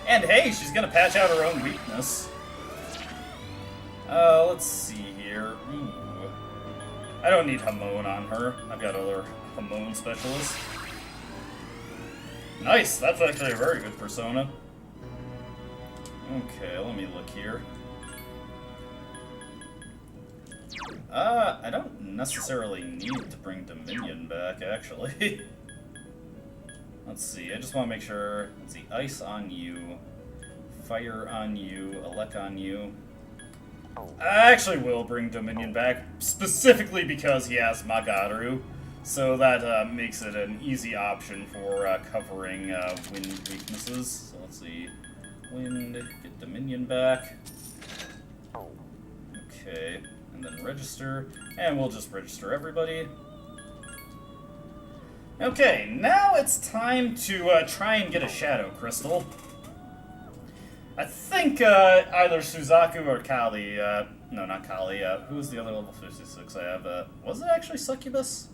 And hey, she's gonna patch out her own weakness. Let's see here. Ooh. I don't need Hamon on her. I've got other Hamon specialists. Nice! That's actually a very good persona. Okay, let me look here. I don't necessarily need to bring Dominion back, actually. Let's see, I just want to make sure. Let's see, Ice on you, Fire on you, Elec on you. I actually will bring Dominion back, specifically because he has Magaru, so that makes it an easy option for covering wind weaknesses. So let's see, Wind, get Dominion back. Okay, and then register, and we'll just register everybody. Okay, now it's time to try and get a Shadow Crystal. I think either Suzaku or Kali, no, not Kali, who was the other level 56 I have? Was it actually Succubus?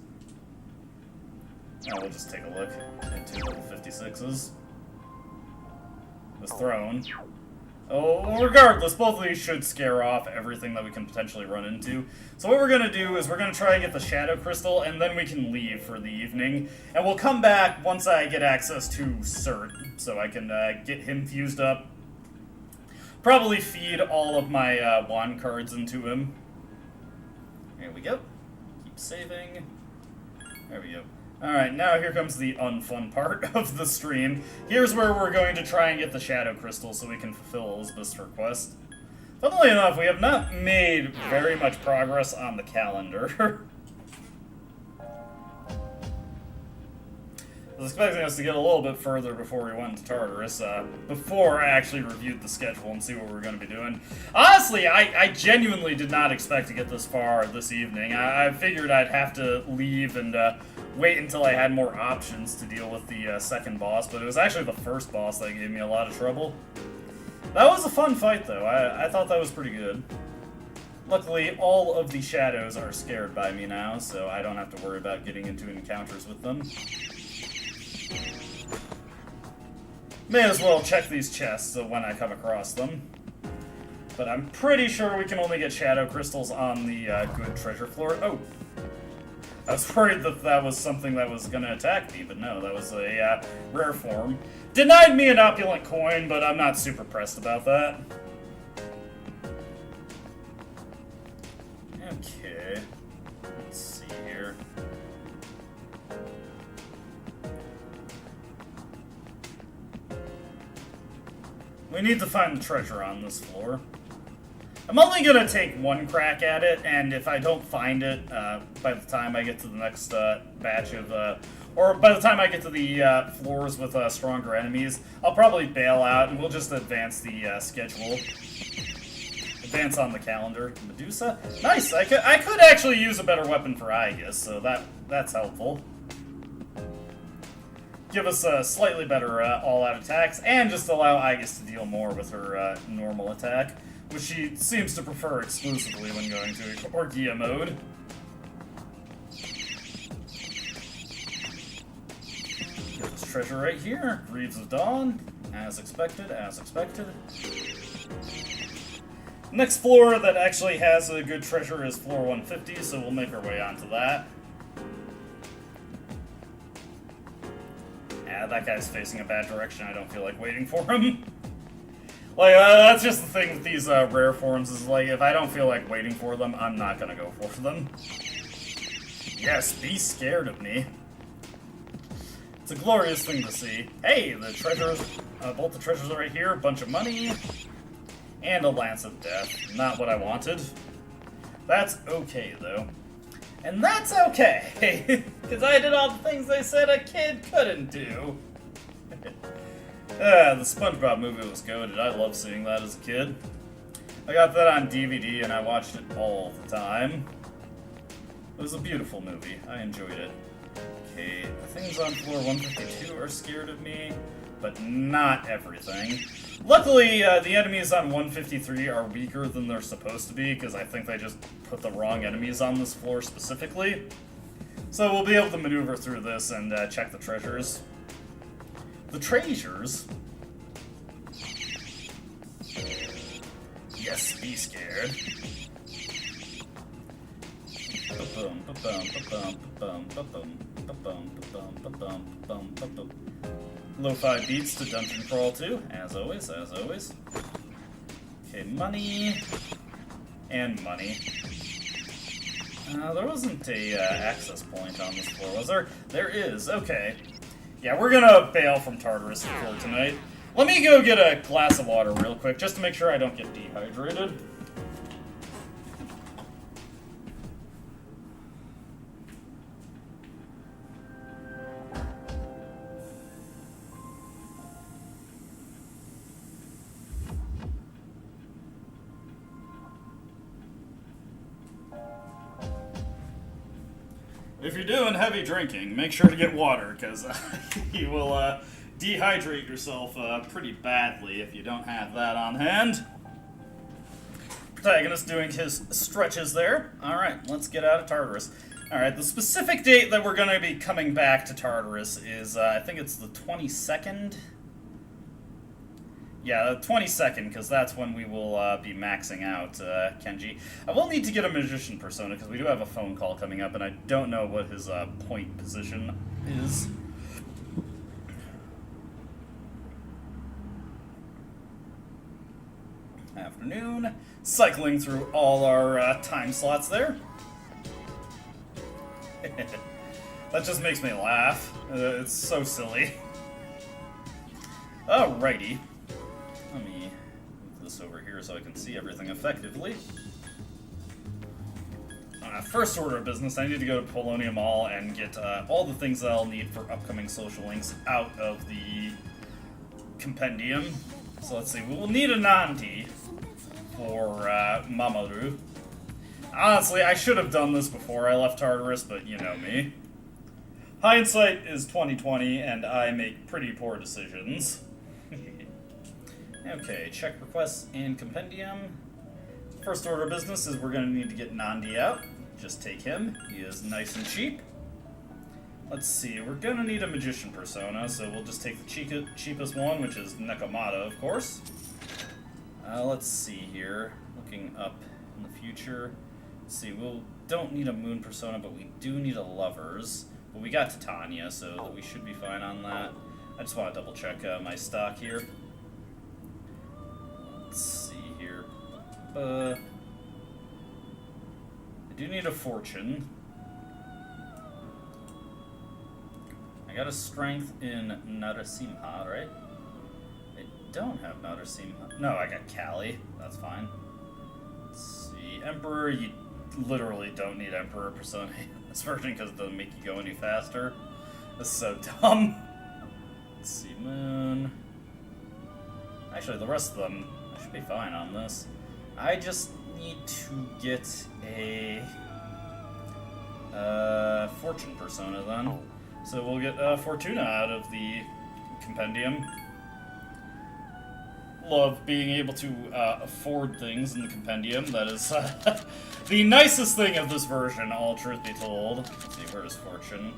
No, we'll just take a look at 2 level 56s. This throne. Oh, regardless, both of these should scare off everything that we can potentially run into. So what we're going to do is we're going to try and get the Shadow Crystal, and then we can leave for the evening. And we'll come back once I get access to Cert, so I can get him fused up. Probably feed all of my wand cards into him. There we go. Keep saving. There we go. Alright, now here comes the unfun part of the stream. Here's where we're going to try and get the Shadow Crystal so we can fulfill Elizabeth's request. Funnily enough, we have not made very much progress on the calendar. I was expecting us to get a little bit further before we went to Tartarus, before I actually reviewed the schedule and see what we were going to be doing. Honestly, I genuinely did not expect to get this far this evening. I figured I'd have to leave and wait until I had more options to deal with the second boss, but it was actually the first boss that gave me a lot of trouble. That was a fun fight, though. I thought that was pretty good. Luckily, all of the shadows are scared by me now, so I don't have to worry about getting into encounters with them. May as well check these chests when I come across them. But I'm pretty sure we can only get shadow crystals on the good treasure floor. Oh! I was worried that that was something that was going to attack me, but no, that was a rare form. Denied me an opulent coin, but I'm not super pressed about that. Okay, let's see here. We need to find the treasure on this floor. I'm only gonna take one crack at it, and if I don't find it by the time I get to the next batch of, or by the time I get to the floors with stronger enemies, I'll probably bail out, and we'll just advance the schedule. Advance on the calendar. Medusa? Nice! I could actually use a better weapon for Aegis, so that's helpful. Give us slightly better all-out attacks, and just allow Aegis to deal more with her normal attack, which she seems to prefer exclusively when going to Orgia mode. Get this treasure right here. Greaves of Dawn. As expected, as expected. Next floor that actually has a good treasure is floor 150, so we'll make our way onto that. Yeah, that guy's facing a bad direction. I don't feel like waiting for him. Like, that's just the thing with these rare forms, is like, if I don't feel like waiting for them, I'm not gonna go for them. Yes, be scared of me. It's a glorious thing to see. Hey, the treasures, both the treasures are right here, a bunch of money, and a Lance of Death. Not what I wanted. That's okay, though. And that's okay, because I did all the things they said a kid couldn't do. The SpongeBob movie was goated. I loved seeing that as a kid. I got that on DVD and I watched it all the time. It was a beautiful movie. I enjoyed it. Okay, the things on floor 152 are scared of me, but not everything. Luckily, the enemies on 153 are weaker than they're supposed to be, because I think they just put the wrong enemies on this floor specifically. So we'll be able to maneuver through this and check the treasures. The treasures? Yes, be scared. Lo-fi beats to Dungeon Crawl 2, as always, as always. Okay, money. And money. There wasn't a access point on this floor, was there? There is, okay. Yeah, we're gonna bail from Tartarus for tonight. Let me go get a glass of water real quick, just to make sure I don't get dehydrated. If you're doing heavy drinking, make sure to get water, because you will dehydrate yourself pretty badly if you don't have that on hand. Protagonist doing his stretches there. Alright, let's get out of Tartarus. Alright, the specific date that we're going to be coming back to Tartarus is, I think it's the 22nd? Yeah, the 22nd, because that's when we will be maxing out Kenji. I will need to get a Magician persona, because we do have a phone call coming up, and I don't know what his point position is. Afternoon. Cycling through all our time slots there. That just makes me laugh. It's so silly. Alrighty. Let me move this over here so I can see everything effectively. First order of business, I need to go to Polonia Mall and get all the things that I'll need for upcoming social links out of the compendium. So let's see, we will need a Nandi for Mamoru. Honestly, I should have done this before I left Tartarus, but you know me. Hindsight is 20/20, and I make pretty poor decisions. Okay, check requests in compendium. First order of business is we're going to need to get Nandi out. Just take him. He is nice and cheap. Let's see, we're going to need a Magician persona, so we'll just take the cheapest one, which is Nekomata, of course. Let's see here. Looking up in the future. Let's see, we don't need a moon persona, but we do need a lovers. But we got Titania, so we should be fine on that. I just want to double check my stock here. Let's see here. I do need a fortune. I got a strength in Narasimha, right? I don't have Narasimha. No, I got Kali. That's fine. Let's see. Emperor, you literally don't need Emperor persona in this version because it doesn't make you go any faster. This is so dumb. Let's see. Moon. Actually, the rest of them, I should be fine on this. I just need to get a fortune persona then. So we'll get Fortuna out of the compendium. Love being able to afford things in the compendium. That is the nicest thing of this version, all truth be told. Let's see, where's Fortune?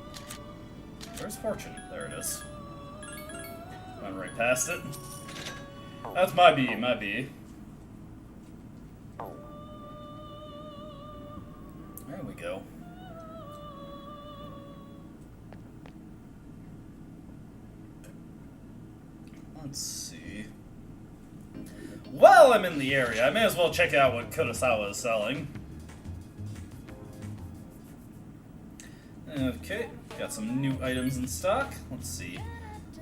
Where's Fortune? There it is. Went right past it. That's my B, my B. There we go. Let's see. While I'm in the area, I may as well check out what Kurosawa is selling. Okay, got some new items in stock. Let's see.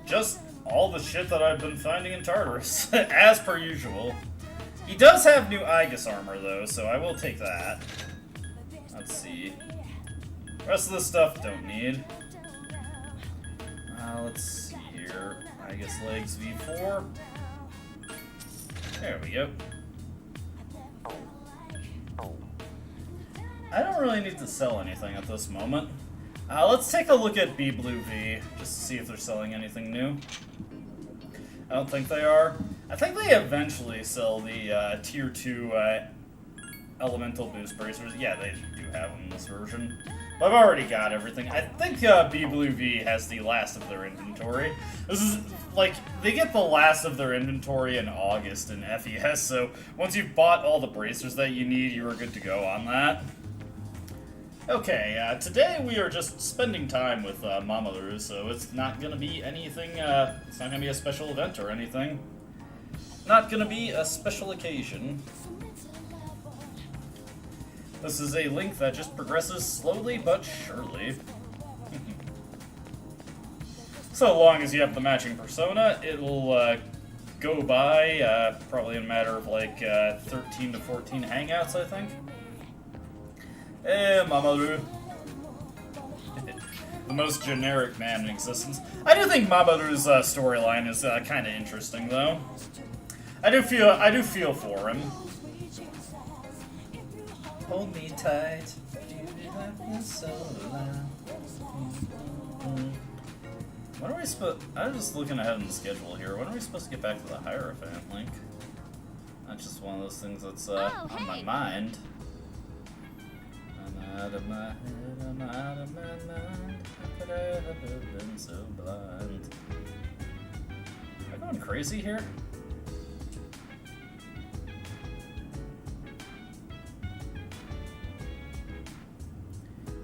Just all the shit that I've been finding in Tartarus, as per usual. He does have new Aegis armor, though, so I will take that. Let's see. The rest of this stuff, don't need. Let's see here. Aegis legs V4. There we go. I don't really need to sell anything at this moment. Let's take a look at B Blue V, just to see if they're selling anything new. I don't think they are. I think they eventually sell the Tier 2 Elemental Boost Bracers. Yeah, they do have them in this version. But I've already got everything. I think B Blue V has the last of their inventory. This is, like, they get the last of their inventory in August in FES, so once you've bought all the bracers that you need, you are good to go on that. Okay, today we are just spending time with Mamoru, so it's not gonna be anything, it's not gonna be a special event or anything. Not gonna be a special occasion. This is a link that just progresses slowly but surely. So long as you have the matching persona, it will go by probably in a matter of like 13 to 14 hangouts, I think. Hey, Mamoru. The most generic man in existence. I do think Mamoru's storyline is kind of interesting, though. I do feel for him. Hold me tight. When are we supposed? I'm just looking ahead in the schedule here. When are we supposed to get back to the Hierophant link? That's just one of those things that's on my mind. I'm out of my head. I'm out of my mind. How could I ever been so blind? Am I going crazy here?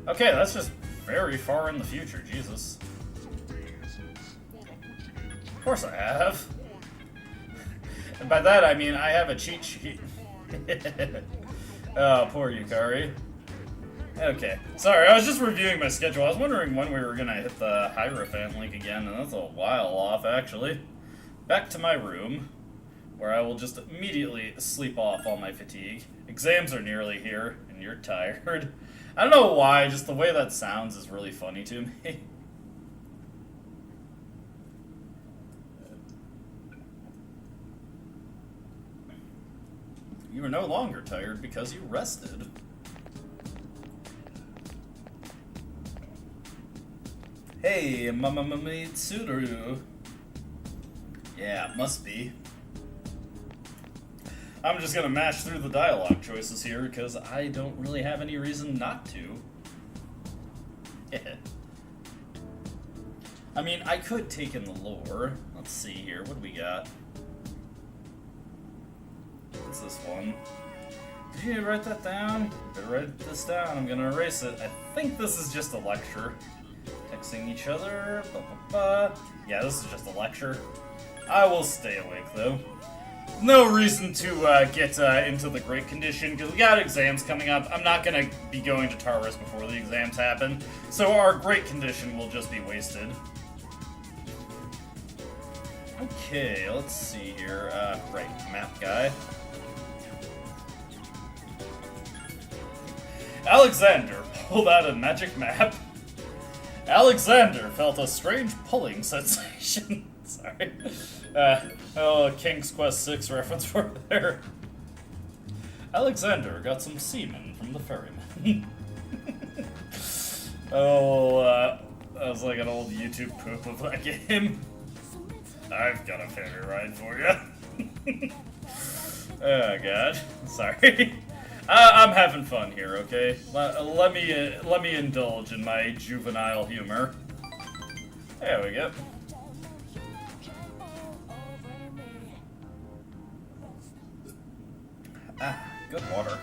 Okay, that's just very far in the future, Jesus. Of course I have. And by that I mean I have a cheat sheet. Oh, poor Yukari. Okay, sorry, I was just reviewing my schedule. I was wondering when we were gonna hit the Hierophant link again, and that's a while off, actually. Back to my room, where I will just immediately sleep off all my fatigue. Exams are nearly here, and you're tired. I don't know why, just the way that sounds is really funny to me. You are no longer tired because you rested. Hey, Mitsuru. Yeah, must be. I'm just gonna mash through the dialogue choices here because I don't really have any reason not to. I mean, I could take in the lore. Let's see here. What do we got? What's this one? Did you write that down? Better write this down. I'm gonna erase it. I think this is just a lecture. Texting each other. Yeah, this is just a lecture. I will stay awake though. No reason to get into the great condition because we got exams coming up. I'm not gonna be going to Taurus before the exams happen, so our great condition will just be wasted. Okay, let's see here. Right, map guy. Alexander pulled out a magic map. Alexander felt a strange pulling sensation. Sorry. King's Quest 6 reference for there. Alexander got some semen from the ferryman. That was like an old YouTube poop of that game. I've got a ferry ride for you. Oh god, sorry. I'm having fun here, okay? Let me indulge in my juvenile humor. There we go. Ah, good water.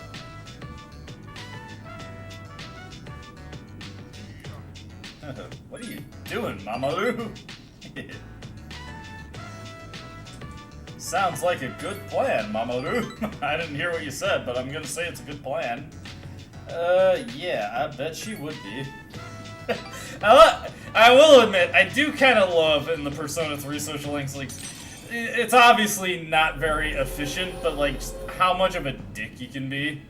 What are you doing, Mamoru? Sounds like a good plan, Mamoru. I didn't hear what you said, but I'm gonna say it's a good plan. Yeah, I bet she would be. I will admit, I do kind of love in the Persona 3 social links, like, it's obviously not very efficient, but like, just how much of a dick you can be.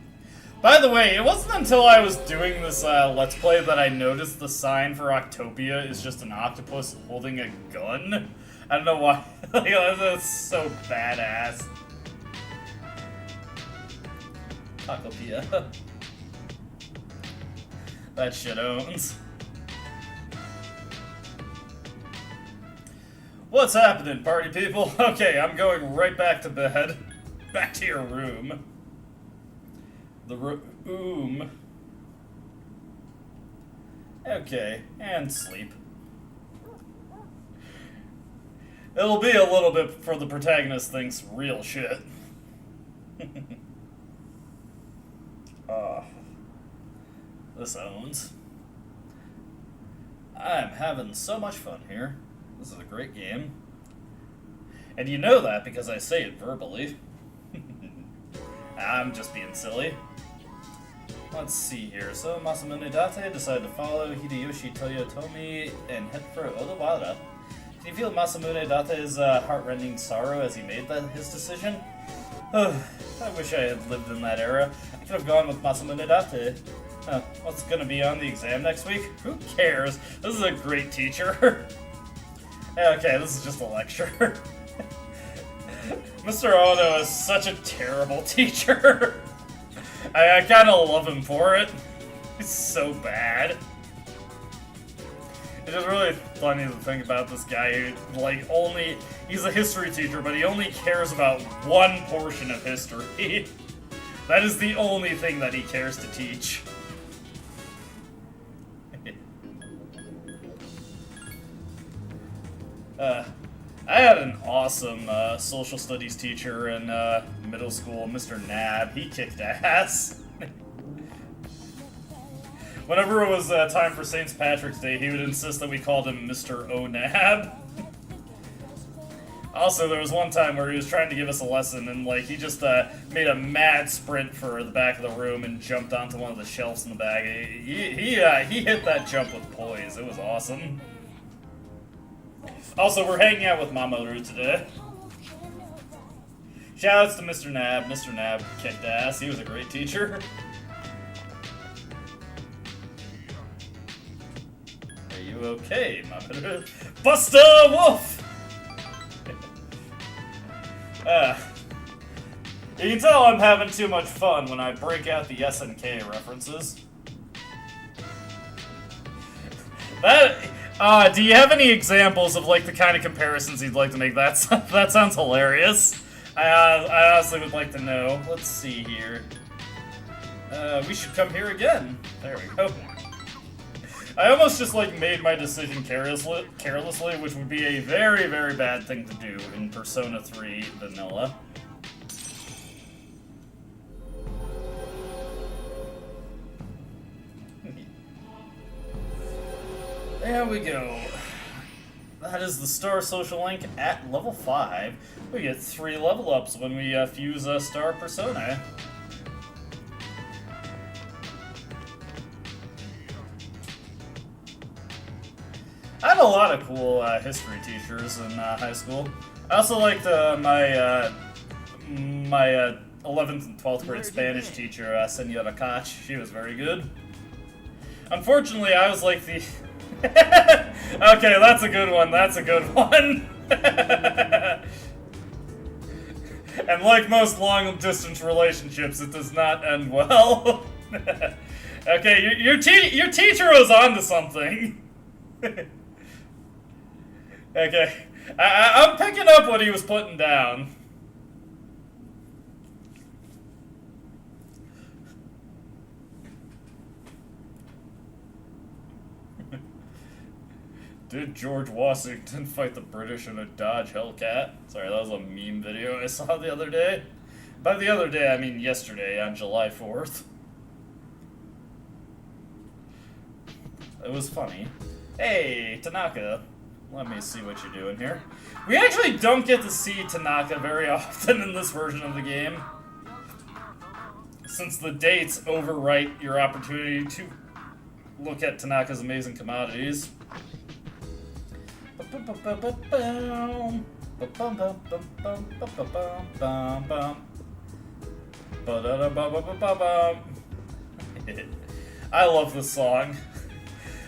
By the way, it wasn't until I was doing this Let's Play that I noticed the sign for Octopia is just an octopus holding a gun. I don't know why. Like, that's so badass. Octopia. That shit owns. What's happening, party people? Okay, I'm going right back to bed. Back to your room. The room. Okay, and sleep. It'll be a little bit before the protagonist thinks real shit. This owns. I'm having so much fun here. This is a great game. And you know that because I say it verbally. I'm just being silly. Let's see here. So Masamune Date decided to follow Hideyoshi Toyotomi and head for Odawara. Did you feel Masamune Date's heart-rending sorrow as he made his decision? I wish I had lived in that era. I could have gone with Masamune Date. What's gonna be on the exam next week? Who cares? This is a great teacher. Okay, this is just a lecture. Mr. Ono is such a terrible teacher. I kind of love him for it. He's so bad. It's just really funny to think about this guy who, like, he's a history teacher, but he only cares about one portion of history. That is the only thing that he cares to teach. I had an awesome social studies teacher in middle school, Mr. Nab. He kicked ass. Whenever it was time for St. Patrick's Day, he would insist that we called him Mr. O'Nab. Also, there was one time where he was trying to give us a lesson, and like he just made a mad sprint for the back of the room and jumped onto one of the shelves in the back. He hit that jump with poise. It was awesome. Also, we're hanging out with Mamoru today. Shoutouts to Mr. Nab. Mr. Nab kicked ass. He was a great teacher. Are you okay, Mamoru? Buster Wolf! You can tell I'm having too much fun when I break out the SNK references. Do you have any examples of like the kind of comparisons you'd like to make? That sounds hilarious. I honestly would like to know. Let's see here. We should come here again. There we go. I almost just like made my decision carelessly, which would be a very, very bad thing to do in Persona 3 Vanilla. There we go. That is the Star Social Link at level 5. We get 3 level ups when we fuse Star Persona. I had a lot of cool history teachers in high school. I also liked my 11th and 12th grade Spanish teacher, Senora Koch. She was very good. Unfortunately, I was like the... Okay, that's a good one, that's a good one. And like most long-distance relationships, it does not end well. Okay, your teacher was onto something. Okay, I'm picking up what he was putting down. Did George Washington fight the British in a Dodge Hellcat? Sorry, that was a meme video I saw the other day. By the other day, I mean yesterday on July 4th. It was funny. Hey, Tanaka. Let me see what you're doing here. We actually don't get to see Tanaka very often in this version of the game, since the dates overwrite your opportunity to look at Tanaka's amazing commodities. I love this song.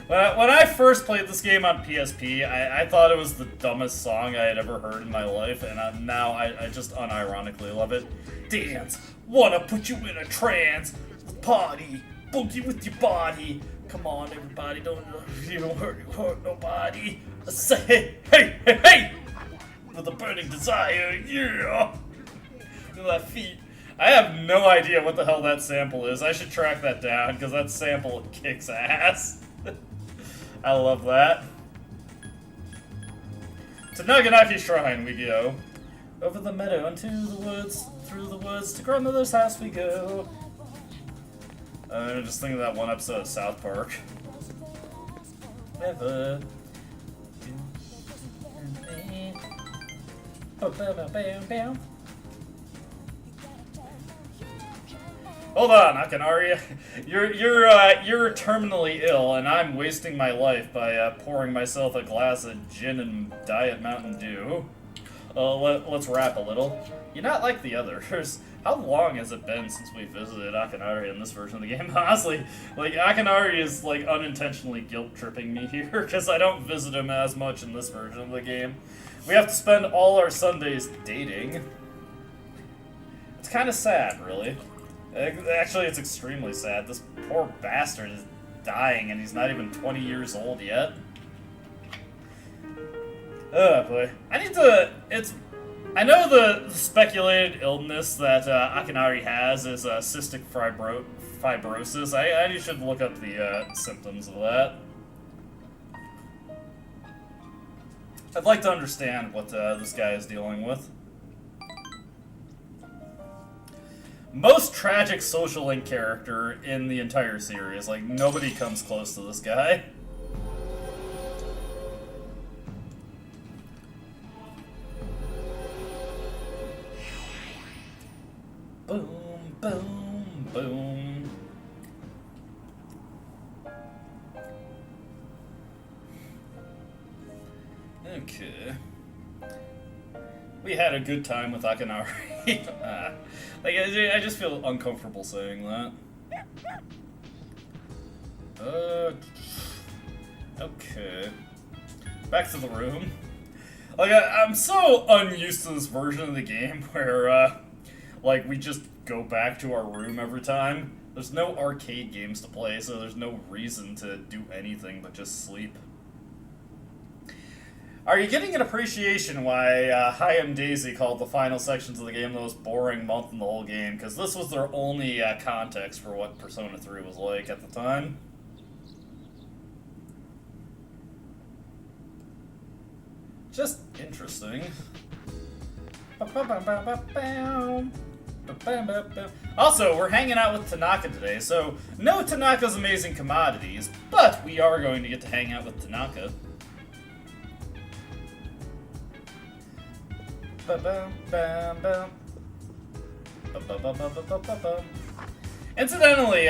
When I first played this game on PSP, I thought it was the dumbest song I had ever heard in my life, and now I just unironically love it. Dance, wanna put you in a trance, party, boogie with your body. Come on, everybody, don't hurt nobody. Say, hey, hey, hey, with a burning desire, yeah. Look at that feet. I have no idea what the hell that sample is. I should track that down, because that sample kicks ass. I love that. To Naganaki Shrine we go. Over the meadow, into the woods, through the woods, to grandmother's house we go. I'm just thinking of that one episode of South Park. Never. Hold on, Akanari. You're terminally ill, and I'm wasting my life by pouring myself a glass of gin and Diet Mountain Dew. Let's rap a little. You're not like the others. How long has it been since we visited Akanari in this version of the game? Honestly, like, Akanari is, like, unintentionally guilt-tripping me here, because I don't visit him as much in this version of the game. We have to spend all our Sundays dating. It's kind of sad, really. Actually, it's extremely sad. This poor bastard is dying, and he's not even 20 years old yet. Oh, boy. I know the speculated illness that Akanari has is cystic fibrosis. I should look up the symptoms of that. I'd like to understand what this guy is dealing with. Most tragic social link character in the entire series. Like, nobody comes close to this guy. Boom, boom, boom. Okay. We had a good time with Akanari. Like, I just feel uncomfortable saying that. Okay. Back to the room. Like, I'm so unused to this version of the game where, like, we just go back to our room every time. There's no arcade games to play, so there's no reason to do anything but just sleep. Are you getting an appreciation why Hi-Am Daisy called the final sections of the game the most boring month in the whole game? Because this was their only context for what Persona 3 was like at the time. Just interesting. Also, we're hanging out with Tanaka today, so no Tanaka's amazing commodities, but we are going to get to hang out with Tanaka. Incidentally,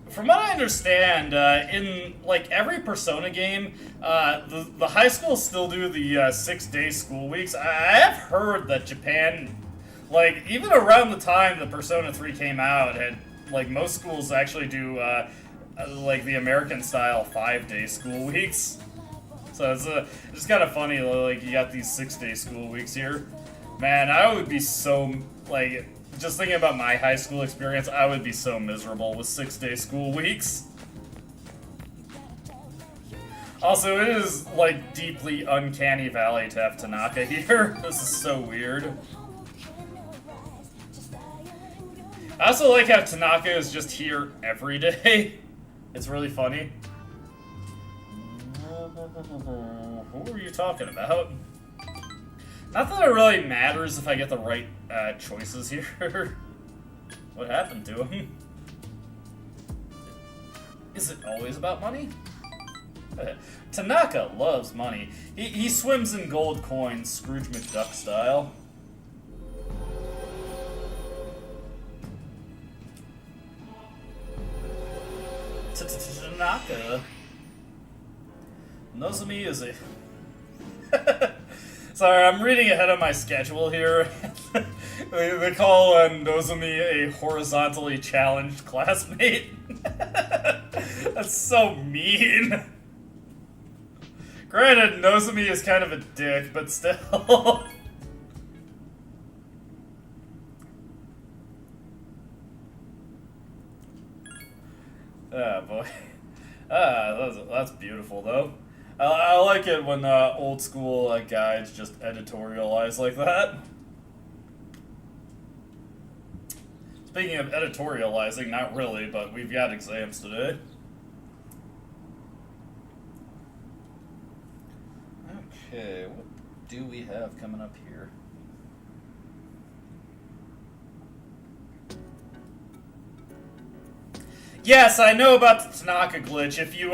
from what I understand, in like every Persona game, the high schools still do the 6-day school weeks. I have heard that Japan, like even around the time that Persona 3 came out, had like most schools actually do like the American style 5-day school weeks. So it's just kind of funny, like you got these 6-day school weeks here. Man, I would be so like. Just thinking about my high school experience, I would be so miserable with 6-day school weeks. Also, it is, like, deeply uncanny valley to have Tanaka here. This is so weird. I also like how Tanaka is just here every day. It's really funny. Who are you talking about? Not that it really matters if I get the right choices here. What happened to him? Is it always about money? Tanaka loves money. He swims in gold coins, Scrooge McDuck style. Tanaka. Nozomi is a... Sorry, I'm reading ahead of my schedule here. They call Nozomi a horizontally challenged classmate. That's so mean. Granted, Nozomi is kind of a dick, but still. Ah, boy. That's beautiful, though. I like it when old school guides just editorialize like that. Speaking of editorializing, not really, but we've got exams today. Okay, what do we have coming up here? Yes, I know about the Tanaka glitch. If you,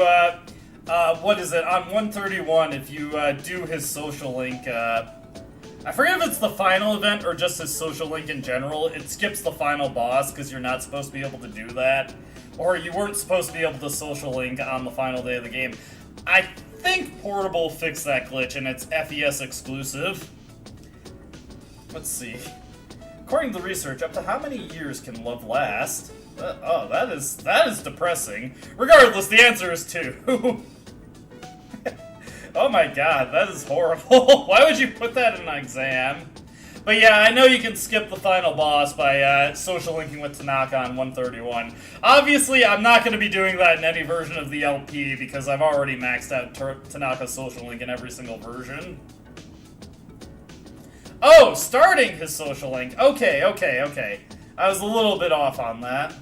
what is it? On 131, if you do his social link, I forget if it's the final event or just his social link in general, it skips the final boss because you're not supposed to be able to do that. Or you weren't supposed to be able to social link on the final day of the game. I think Portable fixed that glitch and it's FES exclusive. Let's see. According to the research, up to how many years can love last? Oh, that is depressing. Regardless, the answer is 2. Oh my god, that is horrible. Why would you put that in an exam? But yeah, I know you can skip the final boss by social linking with Tanaka on 131. Obviously, I'm not going to be doing that in any version of the LP because I've already maxed out Tanaka's social link in every single version. Oh, starting his social link. Okay. I was a little bit off on that.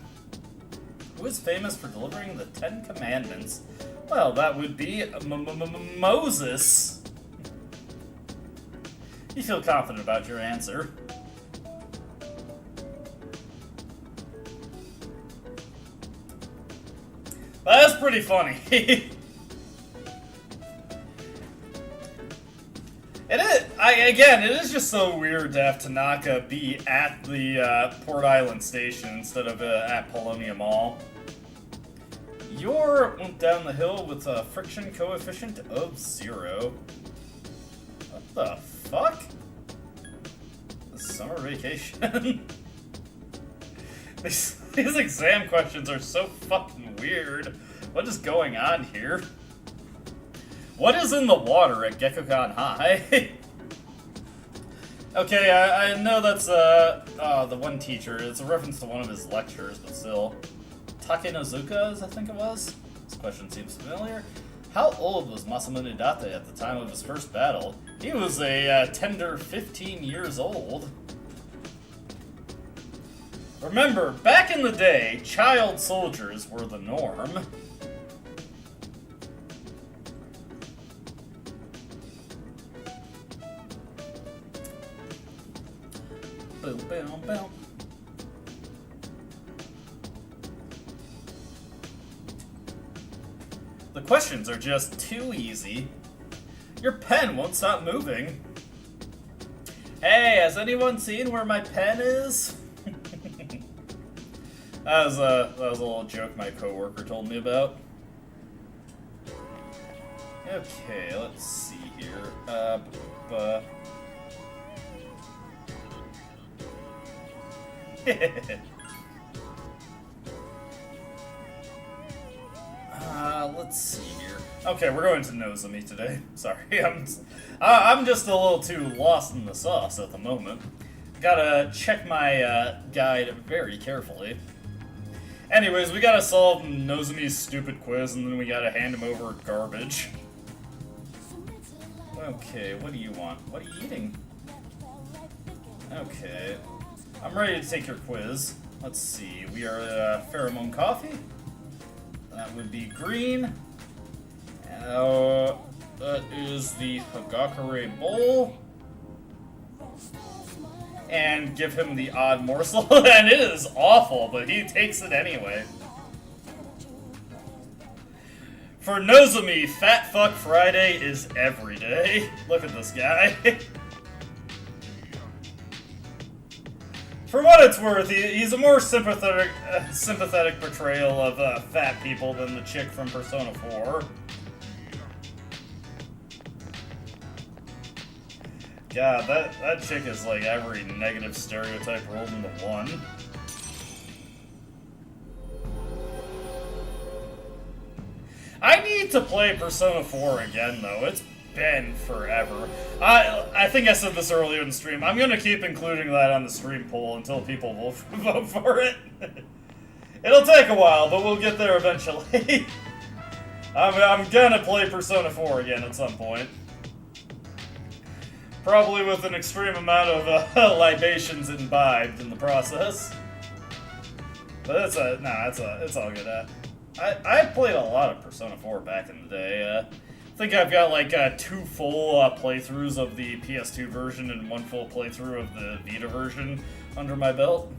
Who is famous for delivering the 10 Commandments? Well, that would be Moses. You feel confident about your answer. That's pretty funny. It is. Again, it is just so weird to have Tanaka be at the Port Island station instead of at Polonia Mall. Yor went down the hill with a friction coefficient of 0. What the fuck? The summer vacation. These exam questions are so fucking weird. What is going on here? What is in the water at Gekkokan High? Okay, I know that's the one teacher. It's a reference to one of his lectures, but still. Takenozuka, I think it was? This question seems familiar. How old was Masamune Date at the time of his first battle? He was a tender 15 years old. Remember, back in the day, child soldiers were the norm. Boom, boom, boom. The questions are just too easy. Your pen won't stop moving. Hey, has anyone seen where my pen is? That was a little joke my coworker told me about. Okay, let's see here. Let's see here. Okay, we're going to Nozomi today. Sorry, I'm just a little too lost in the sauce at the moment. Gotta check my guide very carefully. Anyways, we gotta solve Nozomi's stupid quiz, and then we gotta hand him over garbage. Okay, what do you want? What are you eating? Okay. I'm ready to take your quiz. Let's see. We are pheromone coffee. That would be green. That is the Hagakure bowl. And give him the odd morsel. And it is awful, but he takes it anyway. For Nozomi, Fat Fuck Friday is every day. Look at this guy. For what it's worth, he's a more sympathetic portrayal of fat people than the chick from Persona 4. God, that chick is like every negative stereotype rolled into one. I need to play Persona 4 again, though. It's been forever. I think I said this earlier in the stream. I'm gonna keep including that on the stream poll until people will vote for it. It'll take a while, but we'll get there eventually. I'm gonna play Persona 4 again at some point. Probably with an extreme amount of libations imbibed in the process. But it's all good. I played a lot of Persona 4 back in the day. I think I've got like 2 full playthroughs of the PS2 version and 1 full playthrough of the Vita version under my belt.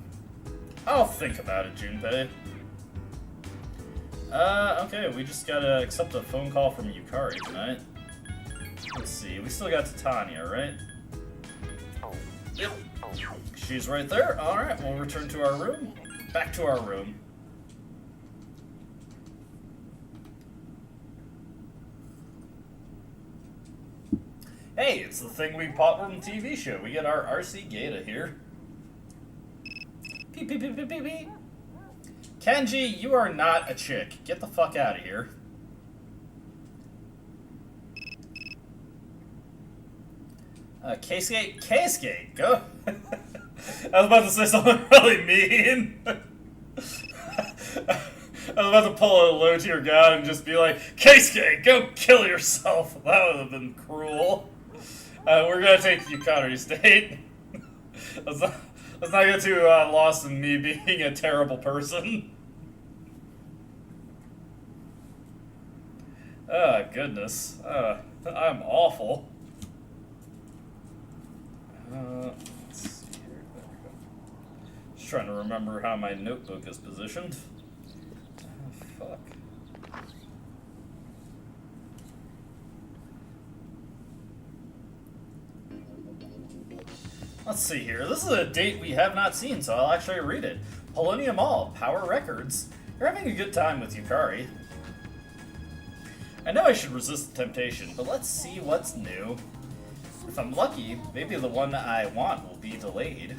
I'll think about it, Junpei. Okay, we just gotta accept a phone call from Yukari tonight. Let's see, we still got Titania, right? Yep. She's right there. Alright, we'll return to our room. Back to our room. Hey, it's the thing we bought from the TV show. We get our RC Gata here. Beep, beep, beep, beep, beep, beep. Kenji, you are not a chick. Get the fuck out of here. K-Skate, go. I was about to say something really mean. I was about to pull a low tier god and just be like, K-Skate, go kill yourself. That would have been cruel. We're gonna take Yukari State. Let's not get too lost in me being a terrible person. Oh, goodness. I'm awful. Let's see here. There we go. Just trying to remember how my notebook is positioned. Oh, fuck. Let's see here. This is a date we have not seen, so I'll actually read it. Polonium Mall, Power Records. You're having a good time with Yukari. I know I should resist the temptation, but let's see what's new. If I'm lucky, maybe the one that I want will be delayed.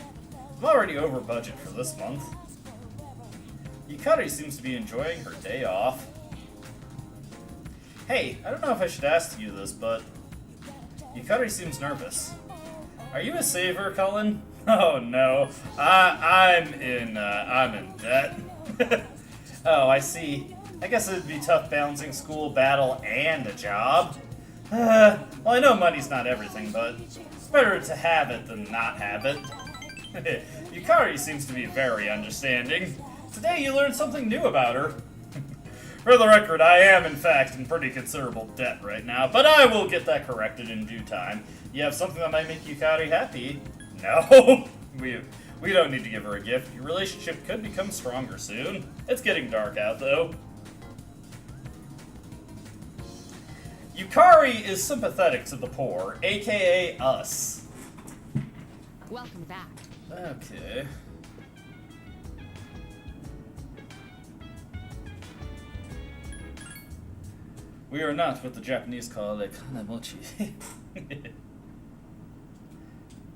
I'm already over budget for this month. Yukari seems to be enjoying her day off. Hey, I don't know if I should ask you this, but Yukari seems nervous. Are you a saver, Cullen? Oh no, I'm in debt. Oh, I see. I guess it'd be tough balancing school, battle, and a job. Well, I know money's not everything, but it's better to have it than not have it. Yukari seems to be very understanding. Today you learned something new about her. For the record, I am, in fact, in pretty considerable debt right now, but I will get that corrected in due time. You have something that might make Yukari happy? No. We don't need to give her a gift. Your relationship could become stronger soon. It's getting dark out, though. Yukari is sympathetic to the poor, aka us. Welcome back. Okay. We are not what the Japanese call a kanemochi.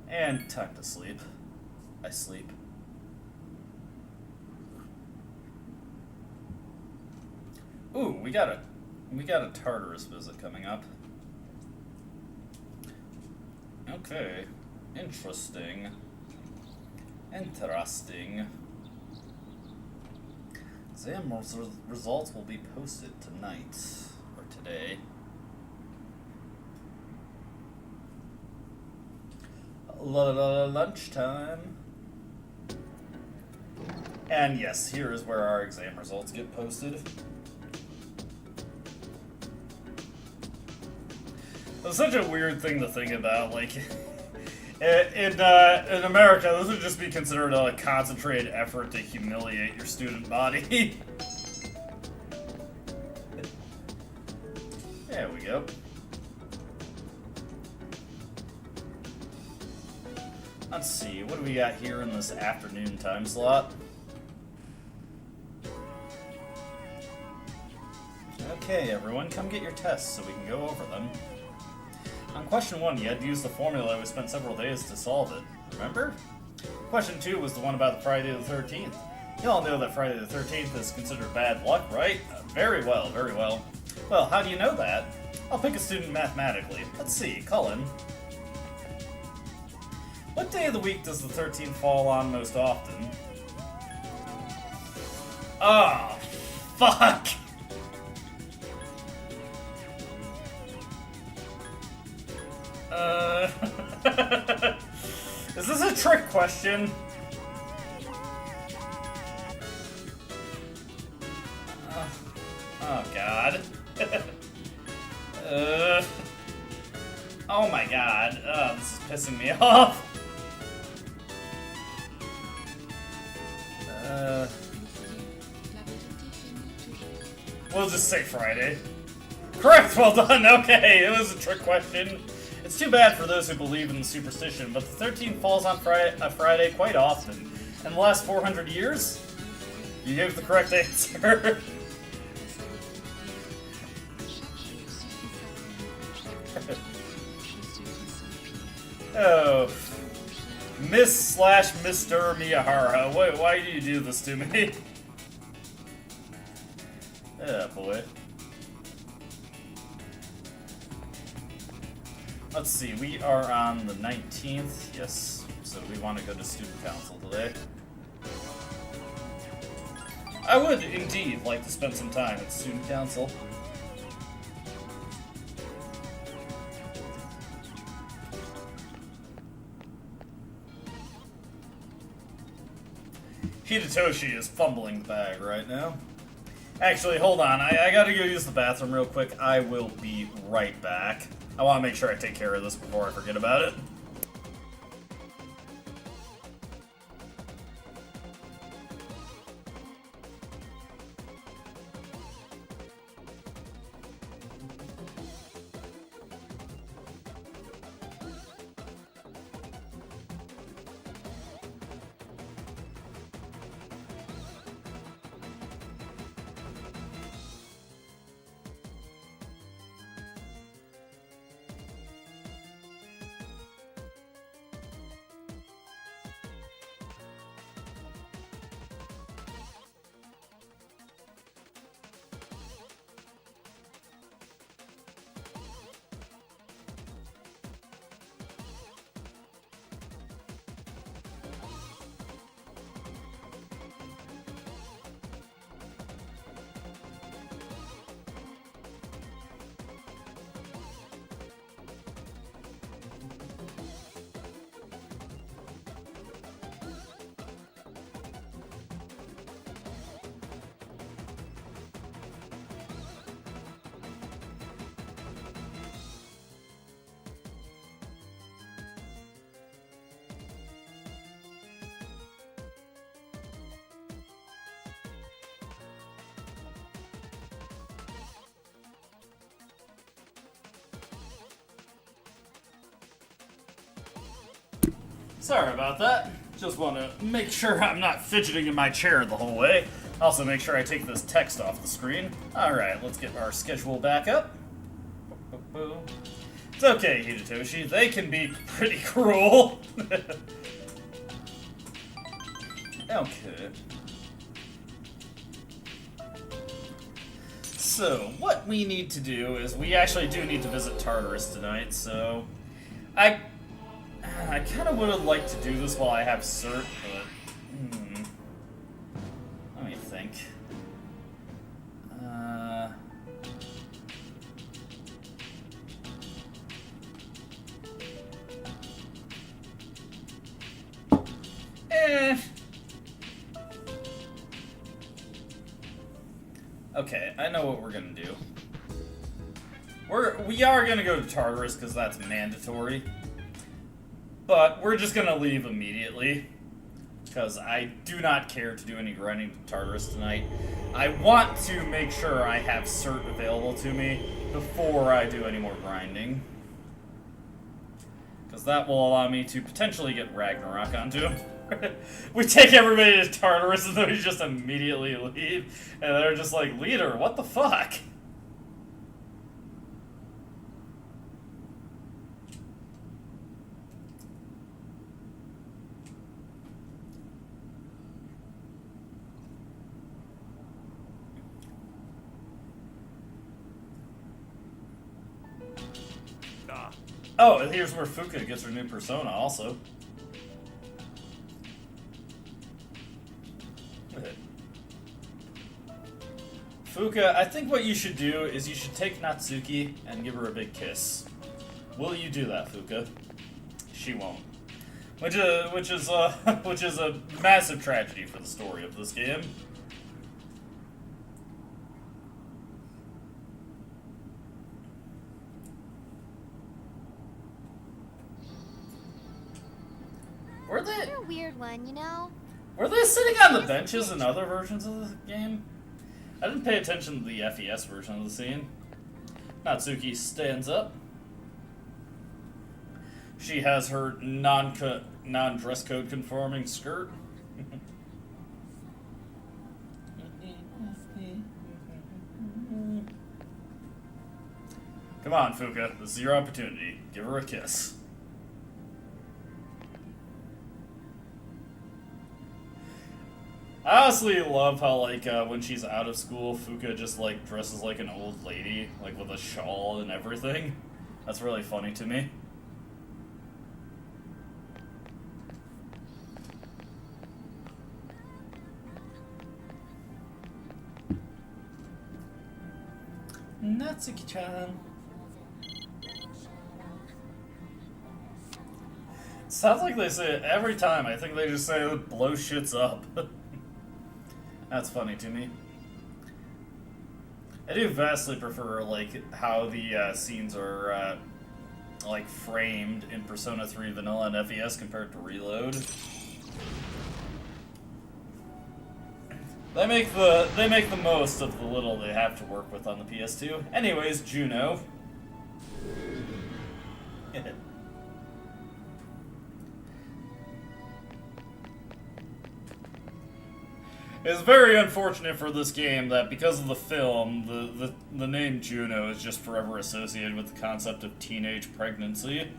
And time to sleep. I sleep. Ooh, we got a Tartarus visit coming up. Okay. Interesting. Interesting. Exam results will be posted tonight. Or today. Lunchtime. And yes, here is where our exam results get posted. It's such a weird thing to think about, like, in America, this would just be considered a concentrated effort to humiliate your student body. There we go. Let's see, what do we got here in this afternoon time slot? Okay, everyone, come get your tests so we can go over them. On question 1, you had to use the formula we spent several days to solve it. Remember? Question 2 was the one about the Friday the 13th. You all know that Friday the 13th is considered bad luck, right? Very well, very well. Well, how do you know that? I'll pick a student mathematically. Let's see, Cullen. What day of the week does the 13th fall on most often? Oh, fuck! Is this a trick question? Oh god. Oh my god. This is pissing me off. We'll just say Friday. Correct, well done, okay, it was a trick question. It's too bad for those who believe in superstition, but the 13th falls on Friday quite often. In the last 400 years, you gave the correct answer. Oh. Miss/Mr. Miyahara, why do you do this to me? Oh boy. Let's see, we are on the 19th, yes, so we want to go to student council today. I would indeed like to spend some time at student council. Hidetoshi is fumbling the bag right now. Actually, hold on, I gotta go use the bathroom real quick. I will be right back. I want to make sure I take care of this before I forget about it. Sorry about that. Just want to make sure I'm not fidgeting in my chair the whole way. Also make sure I take this text off the screen. Alright, let's get our schedule back up. It's okay, Hidetoshi. They can be pretty cruel. Okay. So, what we need to do is we actually do need to visit Tartarus tonight, so I kind of would have liked to do this while I have cert, but let me think. Okay, I know what we're gonna do. We are gonna go to Tartarus because that's mandatory. But we're just gonna leave immediately. Because I do not care to do any grinding to Tartarus tonight. I want to make sure I have cert available to me before I do any more grinding. Because that will allow me to potentially get Ragnarok onto him. We take everybody to Tartarus and then we just immediately leave. And they're just like, leader, what the fuck? Oh, and here's where Fuka gets her new persona also. Fuka, I think what you should do is you should take Natsuki and give her a big kiss. Will you do that, Fuka? She won't. Which is a massive tragedy for the story of this game. Were they? You're a weird one, you know? Were they sitting on the benches in other versions of the game? I didn't pay attention to the FES version of the scene. Natsuki stands up. She has her non-dress code conforming skirt. Come on, Fuka. This is your opportunity. Give her a kiss. I honestly love how, like, when she's out of school, Fuka just, like, dresses like an old lady, like, with a shawl and everything. That's really funny to me. Natsuki-chan. Sounds like they say it every time. I think they just say, blow shits up. That's funny to me. I do vastly prefer, like, how the scenes are, like, framed in Persona 3 Vanilla and FES compared to Reload. They make the most of the little they have to work with on the PS2. Anyways, Juno. It's very unfortunate for this game that because of the film, the name Juno is just forever associated with the concept of teenage pregnancy.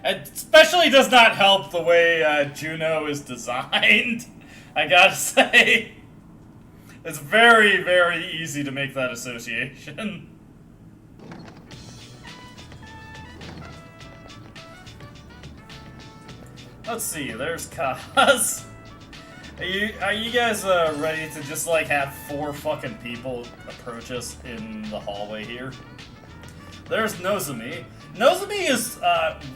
It especially does not help the way Juno is designed, I gotta say. It's very, very easy to make that association. Let's see, there's Kaz. Are you guys ready to just, like, have 4 fucking people approach us in the hallway here? There's Nozomi. Nozomi is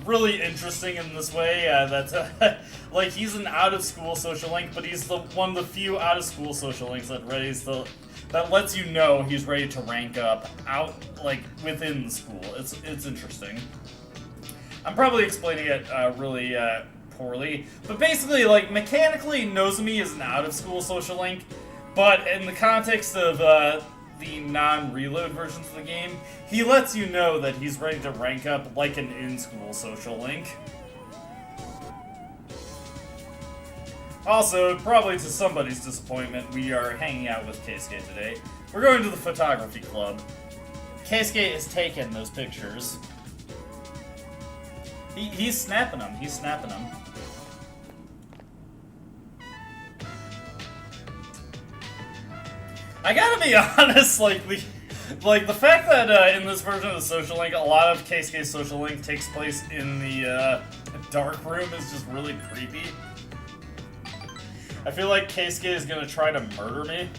really interesting in this way, that, like, he's an out-of-school social link, but he's one of the few out-of-school social links that lets you know he's ready to rank up like, within the school. It's interesting. I'm probably explaining it really poorly, but basically, like, mechanically, Nozomi is an out-of-school social link, but in the context of the non-reload versions of the game, he lets you know that he's ready to rank up like an in-school social link. Also, probably to somebody's disappointment, we are hanging out with Keisuke today. We're going to the photography club. Keisuke is taking those pictures. He's snapping them. He's snapping them. I gotta be honest, like the fact that in this version of the social link, a lot of Keisuke's social link takes place in the dark room is just really creepy. I feel like Keisuke is gonna try to murder me.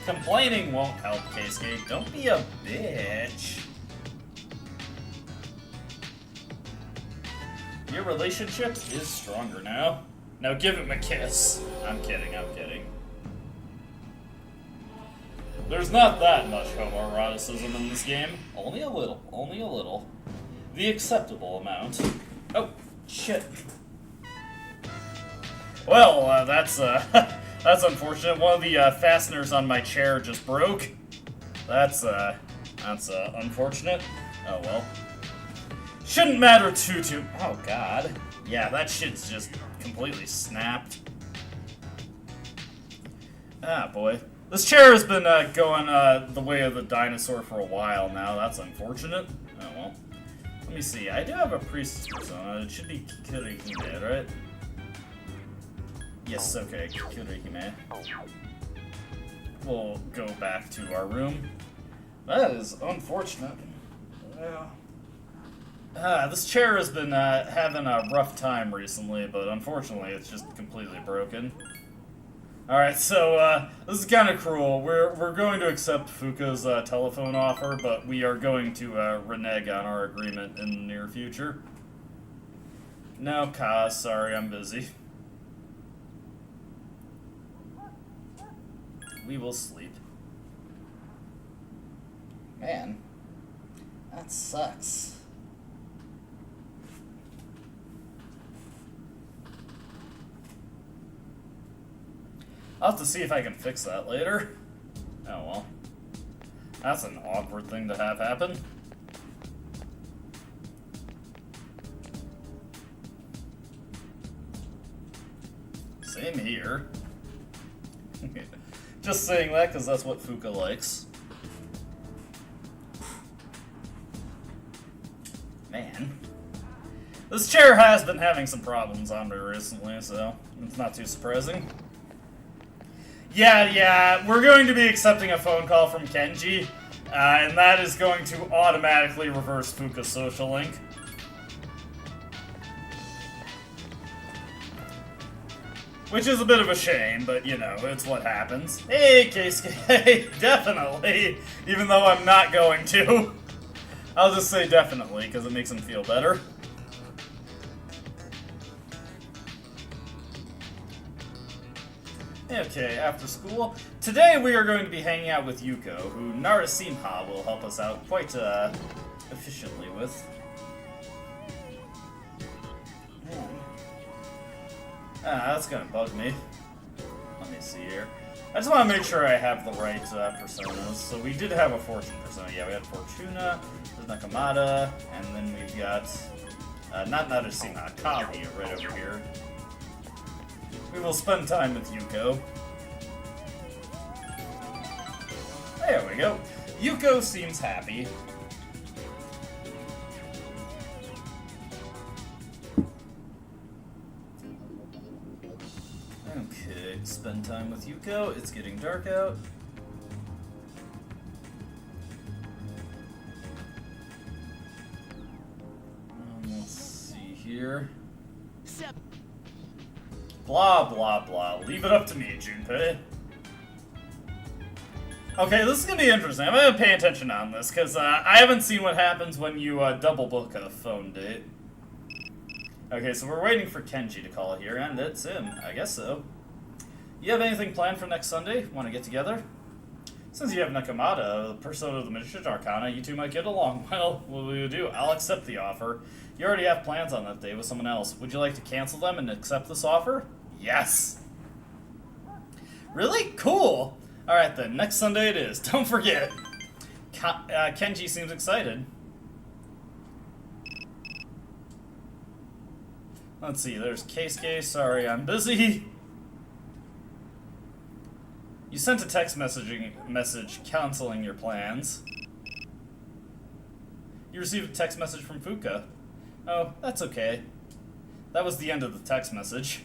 Complaining won't help, Keisuke. Don't be a bitch. Your relationship is stronger now. Now give him a kiss. I'm kidding, I'm kidding. There's not that much homoeroticism in this game. Only a little, only a little. The acceptable amount. Oh, shit. Well, that's that's unfortunate. One of the fasteners on my chair just broke. That's unfortunate. Oh well. Shouldn't matter too. Oh god. Yeah, that shit's just completely snapped. Ah boy. This chair has been going the way of the dinosaur for a while now. That's unfortunate. Oh well. Let me see. I do have a priestess persona. It should be Kirihime, right? Yes, okay, Kirihime. We'll go back to our room. That is unfortunate. Yeah. This chair has been having a rough time recently, but unfortunately it's just completely broken. Alright, so this is kind of cruel. We're going to accept Fuka's telephone offer, but we are going to renege on our agreement in the near future. No, Kaz, sorry, I'm busy. We will sleep. Man, that sucks. I'll have to see if I can fix that later. Oh well. That's an awkward thing to have happen. Same here. Just saying that because that's what Fuka likes. Man. This chair has been having some problems on me recently, so it's not too surprising. Yeah, we're going to be accepting a phone call from Kenji, and that is going to automatically reverse Fuka's social link. Which is a bit of a shame, but you know, it's what happens. Hey, Keisuke, definitely, even though I'm not going to. I'll just say definitely, because it makes him feel better. Okay, after school. Today we are going to be hanging out with Yuko, who Narasimha will help us out quite efficiently with. That's gonna bug me. Let me see here. I just want to make sure I have the right personas. So we did have a Fortune persona. Yeah, we had Fortuna, there's Nakamata, and then we've got, not Narasimha, Kavi right over here. We will spend time with Yuko. There we go. Yuko seems happy. Okay, spend time with Yuko. It's getting dark out. Let's see here. Blah, blah, blah. Leave it up to me, Junpei. Okay, this is gonna be interesting. I'm gonna pay attention on this, because I haven't seen what happens when you double book a phone date. Okay, so we're waiting for Kenji to call here, and it's him. I guess so. You have anything planned for next Sunday? Want to get together? Since you have Nakamata, the persona of the Magician Arcana, you two might get along. Well, what will you do? I'll accept the offer. You already have plans on that day with someone else. Would you like to cancel them and accept this offer? Yes! Really? Cool! Alright then, next Sunday it is. Don't forget. Kenji seems excited. Let's see, there's Keisuke. Sorry, I'm busy. You sent a text message canceling your plans. You received a text message from Fuka. Oh, that's okay. That was the end of the text message.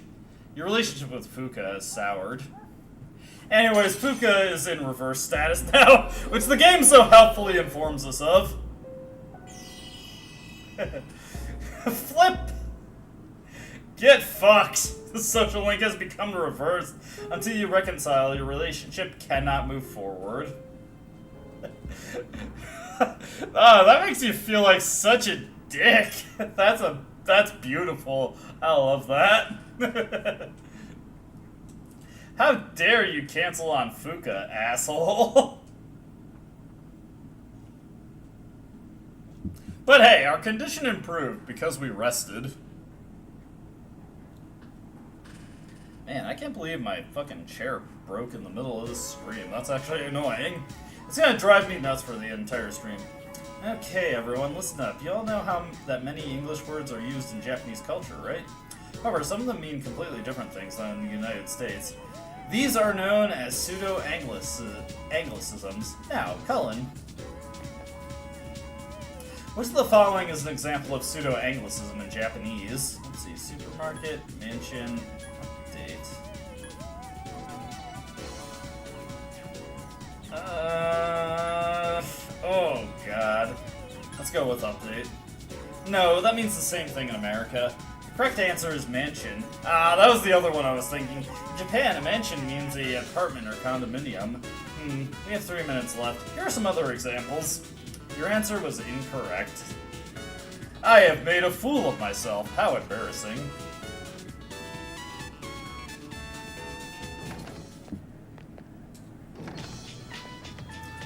Your relationship with Fuka has soured. Anyways, Fuka is in reverse status now, which the game so helpfully informs us of. Flip! Get fucked! The social link has become reversed. Until you reconcile, your relationship cannot move forward. Oh, that makes you feel like such a dick. That's beautiful. I love that. How dare you cancel on Fuka, asshole? But hey, our condition improved because we rested. Man, I can't believe my fucking chair broke in the middle of this stream. That's actually annoying. It's gonna drive me nuts for the entire stream. Okay, everyone, listen up. You all know that many English words are used in Japanese culture, right? However, some of them mean completely different things than in the United States. These are known as pseudo-anglicisms. Now, Cullen, which of the following is an example of pseudo-anglicism in Japanese? Let's see, supermarket, mansion, update. Oh god. Let's go with update. No, that means the same thing in America. The correct answer is mansion. Ah, that was the other one I was thinking. In Japan, a mansion means a apartment or condominium. We have 3 minutes left. Here are some other examples. Your answer was incorrect. I have made a fool of myself. How embarrassing.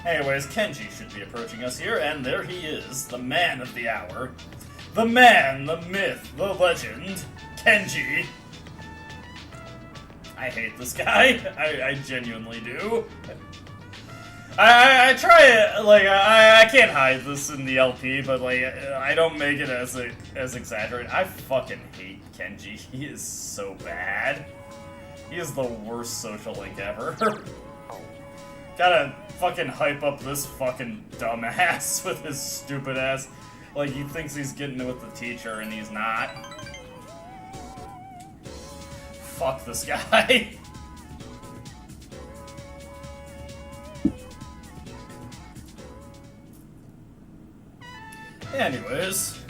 Anyways, Kenji should be approaching us here, and there he is, the man of the hour. The man, the myth, the legend, Kenji. I hate this guy. I genuinely do. I try it, like, I can't hide this in the LP, but, like, I don't make it as exaggerated. I fucking hate Kenji. He is so bad. He is the worst social link ever. Gotta fucking hype up this fucking dumbass with his stupid ass. Like, he thinks he's getting it with the teacher, and he's not. Fuck this guy. Anyways.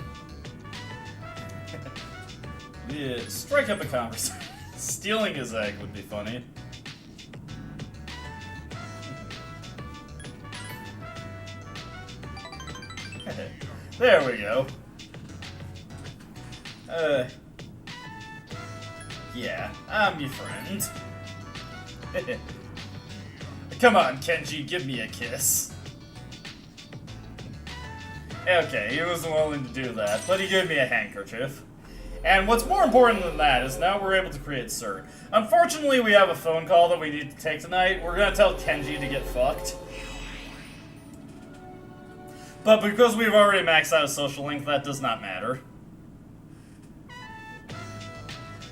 Yeah, strike up a conversation. Stealing his egg would be funny. There we go. Yeah, I'm your friend. Come on, Kenji, give me a kiss. Okay, he wasn't willing to do that, but he gave me a handkerchief. And what's more important than that is now we're able to create cert. Unfortunately, we have a phone call that we need to take tonight. We're gonna tell Kenji to get fucked. But because we've already maxed out a social link, that does not matter.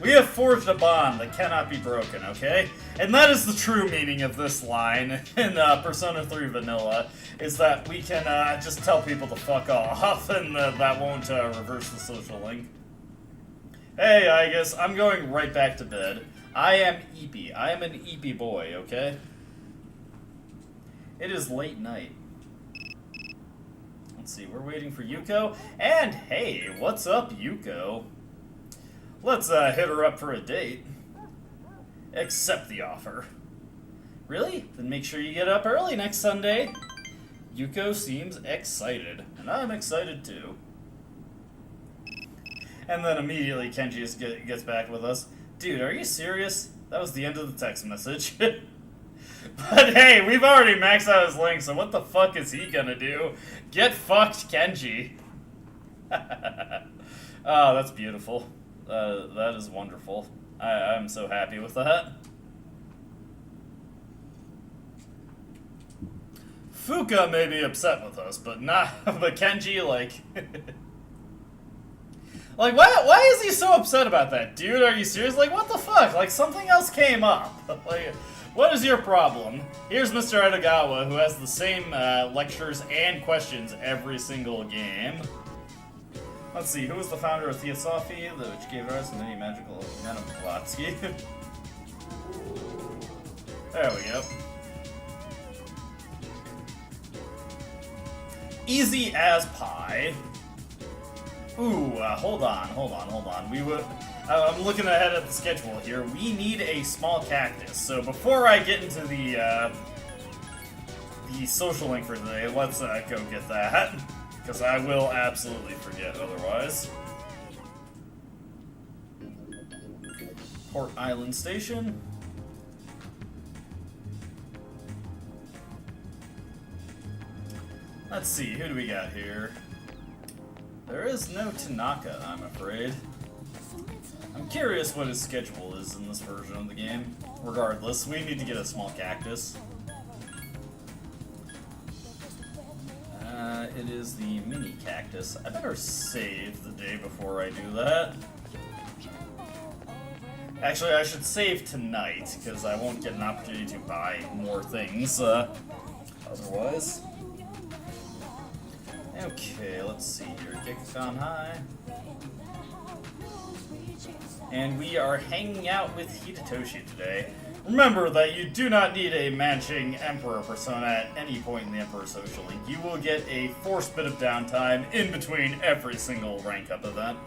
We have forged a bond that cannot be broken, okay? And that is the true meaning of this line in Persona 3 Vanilla, is that we can just tell people to fuck off, and that won't reverse the social link. Hey, I guess I'm going right back to bed. I am Eepy. I am an Eepy boy, okay? It is late night. Let's see, we're waiting for Yuko. And hey, what's up, Yuko? Let's hit her up for a date. Accept the offer. Really? Then make sure you get up early next Sunday. Yuko seems excited, and I'm excited too. And then immediately Kenji just gets back with us. Dude, are you serious? That was the end of the text message. But hey, we've already maxed out his link, so what the fuck is he gonna do? Get fucked, Kenji. Oh, that's beautiful. That is wonderful. I'm so happy with that. Fuka may be upset with us, but not. But Kenji, like, like why is he so upset about that, dude? Are you serious? Like, what the fuck? Like, something else came up. Like, what is your problem? Here's Mr. Edagawa, who has the same lectures and questions every single game. Let's see, who was the founder of Theosophy, which gave rise to many magical men of Blavatsky? There we go. Easy as pie. Ooh, hold on. We would. I'm looking ahead at the schedule here. We need a small cactus. So before I get into the social link for today, let's go get that, because I will absolutely forget otherwise. Port Island Station. Let's see, who do we got here? There is no Tanaka, I'm afraid. I'm curious what his schedule is in this version of the game. Regardless, we need to get a small cactus. It is the mini cactus. I better save the day before I do that. Actually, I should save tonight, because I won't get an opportunity to buy more things otherwise. Okay, let's see here. Gekkan High. And we are hanging out with Hidetoshi today. Remember that you do not need a matching Emperor persona at any point in the Emperor Social Link. You will get a forced bit of downtime in between every single rank up event.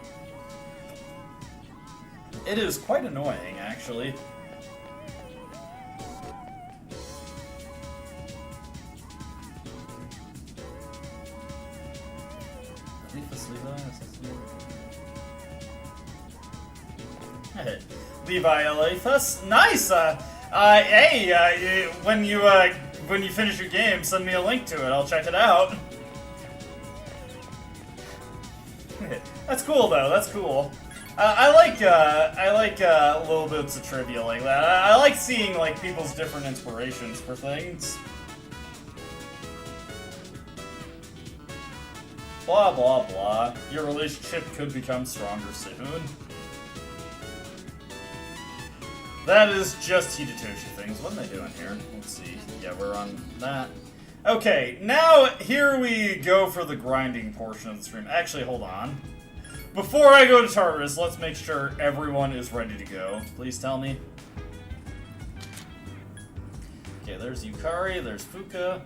It is quite annoying, actually. Levi Alethus, nice. Hey, when you finish your game, send me a link to it. I'll check it out. That's cool, though. That's cool. I like little bits of trivia like that. I like seeing like people's different inspirations for things. Blah blah blah. Your relationship could become stronger soon. That is just Hidetoshi things. What am I doing here? Let's see. Yeah, we're on that. Okay, now here we go for the grinding portion of the stream. Actually, hold on. Before I go to Tartarus, let's make sure everyone is ready to go. Please tell me. Okay, there's Yukari, there's Fuka,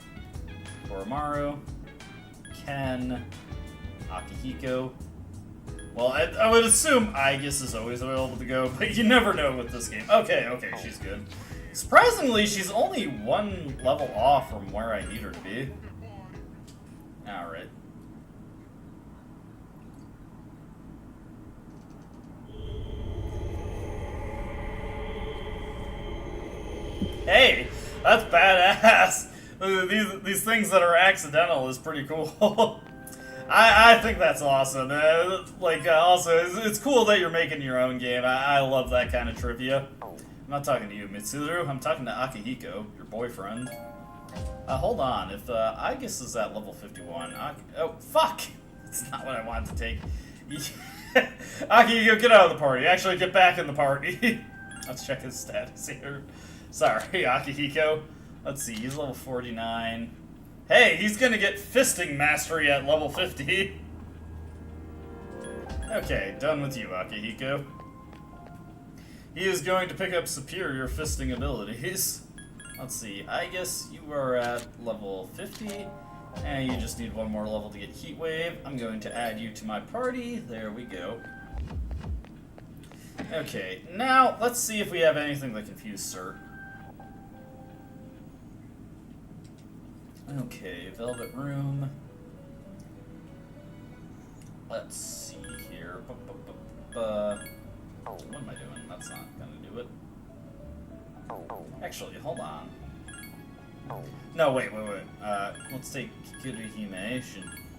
Koromaru, Ken, Akihiko. Well, I would assume Aegis is always available to go, but you never know with this game. Okay, she's good. Surprisingly, she's only one level off from where I need her to be. Alright. Hey, that's badass. These things that are accidental is pretty cool. I think that's awesome. Also, it's cool that you're making your own game. I love that kind of trivia. I'm not talking to you, Mitsuru. I'm talking to Akihiko, your boyfriend. Hold on. If Aegis is at level 51, oh fuck! That's not what I wanted to take. Akihiko, get out of the party. Actually, get back in the party. Let's check his status here. Sorry, Akihiko. Let's see. He's level 49. Hey, he's gonna get fisting mastery at level 50. Okay, done with you, Akihiko. He is going to pick up superior fisting abilities. Let's see, I guess you are at level 50, and you just need one more level to get Heat Wave. I'm going to add you to my party. There we go. Okay, now let's see if we have anything that confuse Cert. Okay, Velvet Room. Let's see here. What am I doing? That's not gonna do it. Actually, hold on. No, wait. Let's take Kikuruhime,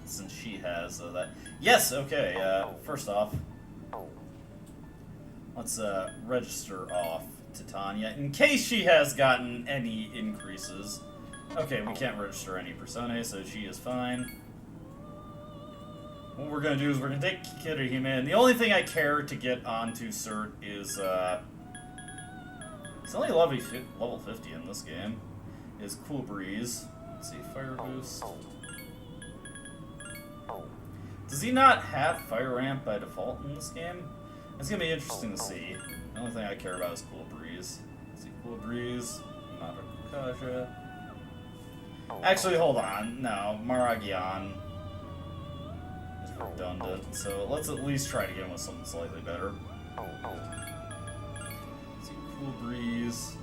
since she has that. Yes, okay, first off, let's register off Titania, in case she has gotten any increases. Okay, we can't register any personae, so she is fine. What we're gonna do is we're gonna take Kirihime, and the only thing I care to get onto Cert is, it's only level 50 in this game, is Cool Breeze. Let's see, Fire Boost. Does he not have Fire Ramp by default in this game? It's gonna be interesting to see. The only thing I care about is Cool Breeze. Let's see, Cool Breeze, Matakukaja. Actually, hold on. No, Maragian is redundant, so let's at least try to get him with something slightly better. Let's see, Cool Breeze.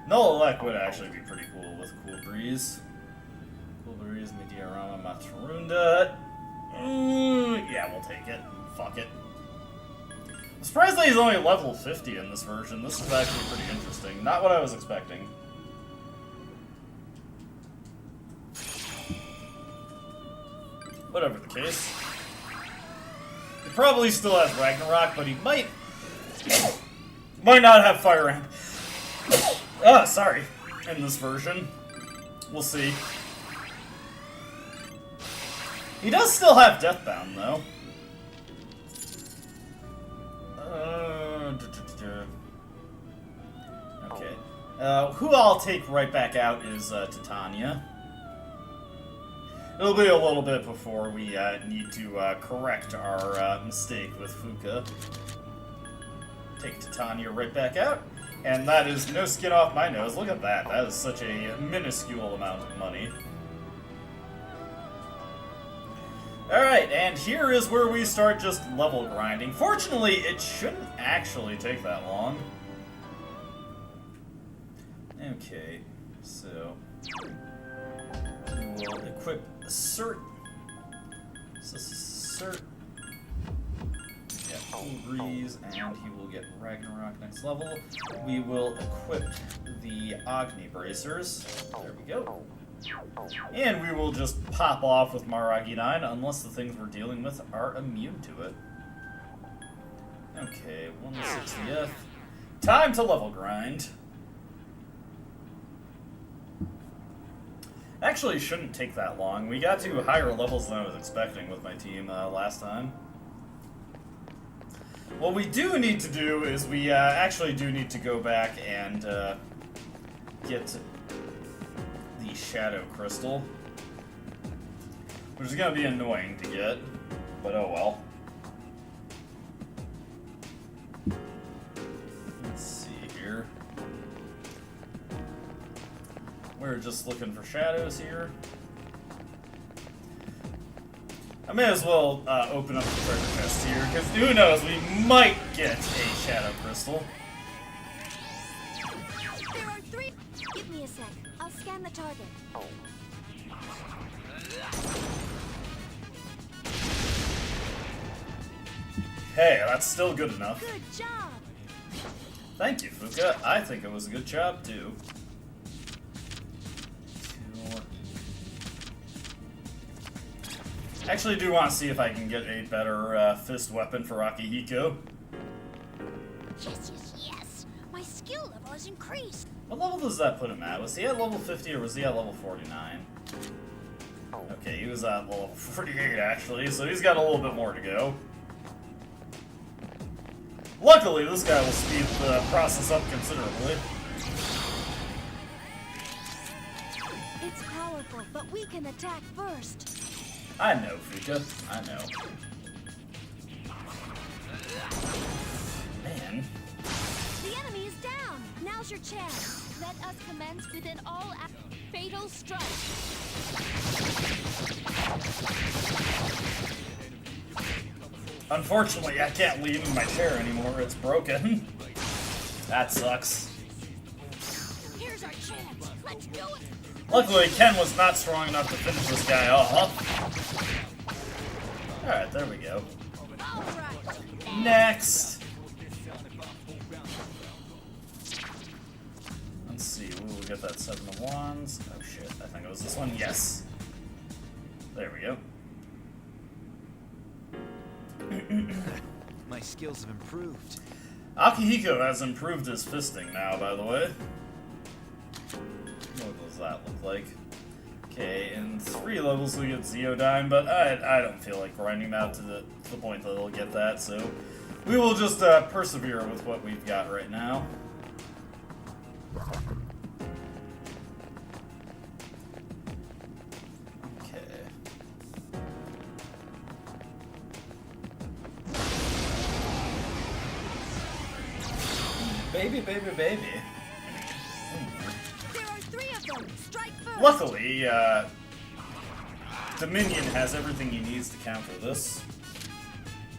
Nullelec would actually be pretty cool with Cool Breeze. Cool Breeze, Mediarama, Matarunda. Yeah, we'll take it. Fuck it. I'm surprised that he's only level 50 in this version. This is actually pretty interesting. Not what I was expecting. Whatever the case. He probably still has Ragnarok, but he might not have Fire Ramp. Sorry. In this version. We'll see. He does still have Deathbound, though. Okay. Who I'll take right back out is Titania. It'll be a little bit before we need to correct our mistake with Fuka. Take Titania right back out. And that is no skin off my nose. Look at that. That is such a minuscule amount of money. Alright, and here is where we start just level grinding. Fortunately, it shouldn't actually take that long. Okay, so we will equip Cert. So this is Cert. Yeah, Cool Breeze, and he will get Ragnarok next level. We will equip the Agni Bracers. There we go. And we will just pop off with Maragi 9 unless the things we're dealing with are immune to it. Okay, 160th. Time to level grind. Actually, shouldn't take that long. We got to higher levels than I was expecting with my team last time. What we do need to do is we actually do need to go back and get the Shadow Crystal, which is going to be annoying to get, but oh well. Let's see here. We're just looking for shadows here. I may as well open up the treasure chest here, because who knows, we might get a Shadow Crystal. There are 3. Give me a sec. I'll scan the target. Hey, that's still good enough. Good job. Thank you, Fuka. I think it was a good job, too. Actually, do want to see if I can get a better fist weapon for Akihiko. Yes, yes, yes. My skill level has increased. What level does that put him at? Was he at level 50 or was he at level 49? Okay, he was at level 48 actually, so he's got a little bit more to go. Luckily, this guy will speed the process up considerably. It's powerful, but we can attack first. I know, Fuka. I know. Man. The enemy is down. Now's your chance. Let us commence with an all-out fatal strike. Unfortunately, I can't lean in my chair anymore. It's broken. That sucks. Here's our chance. Let's do it. Luckily, Ken was not strong enough to finish this guy off. Alright, there we go. All right. Next! Let's see, we'll get that 7 of Wands. Oh shit, I think it was this one. Yes. There we go. My skills have improved. Akihiko has improved his fisting now, by the way. What does that look like? Okay, in 3 levels we get Zeodime, but I don't feel like grinding that to the point that it'll get that, so we will just persevere with what we've got right now. Okay. Baby, baby, baby. There are 3 of them. Strike first. Luckily, Dominion has everything he needs to counter this.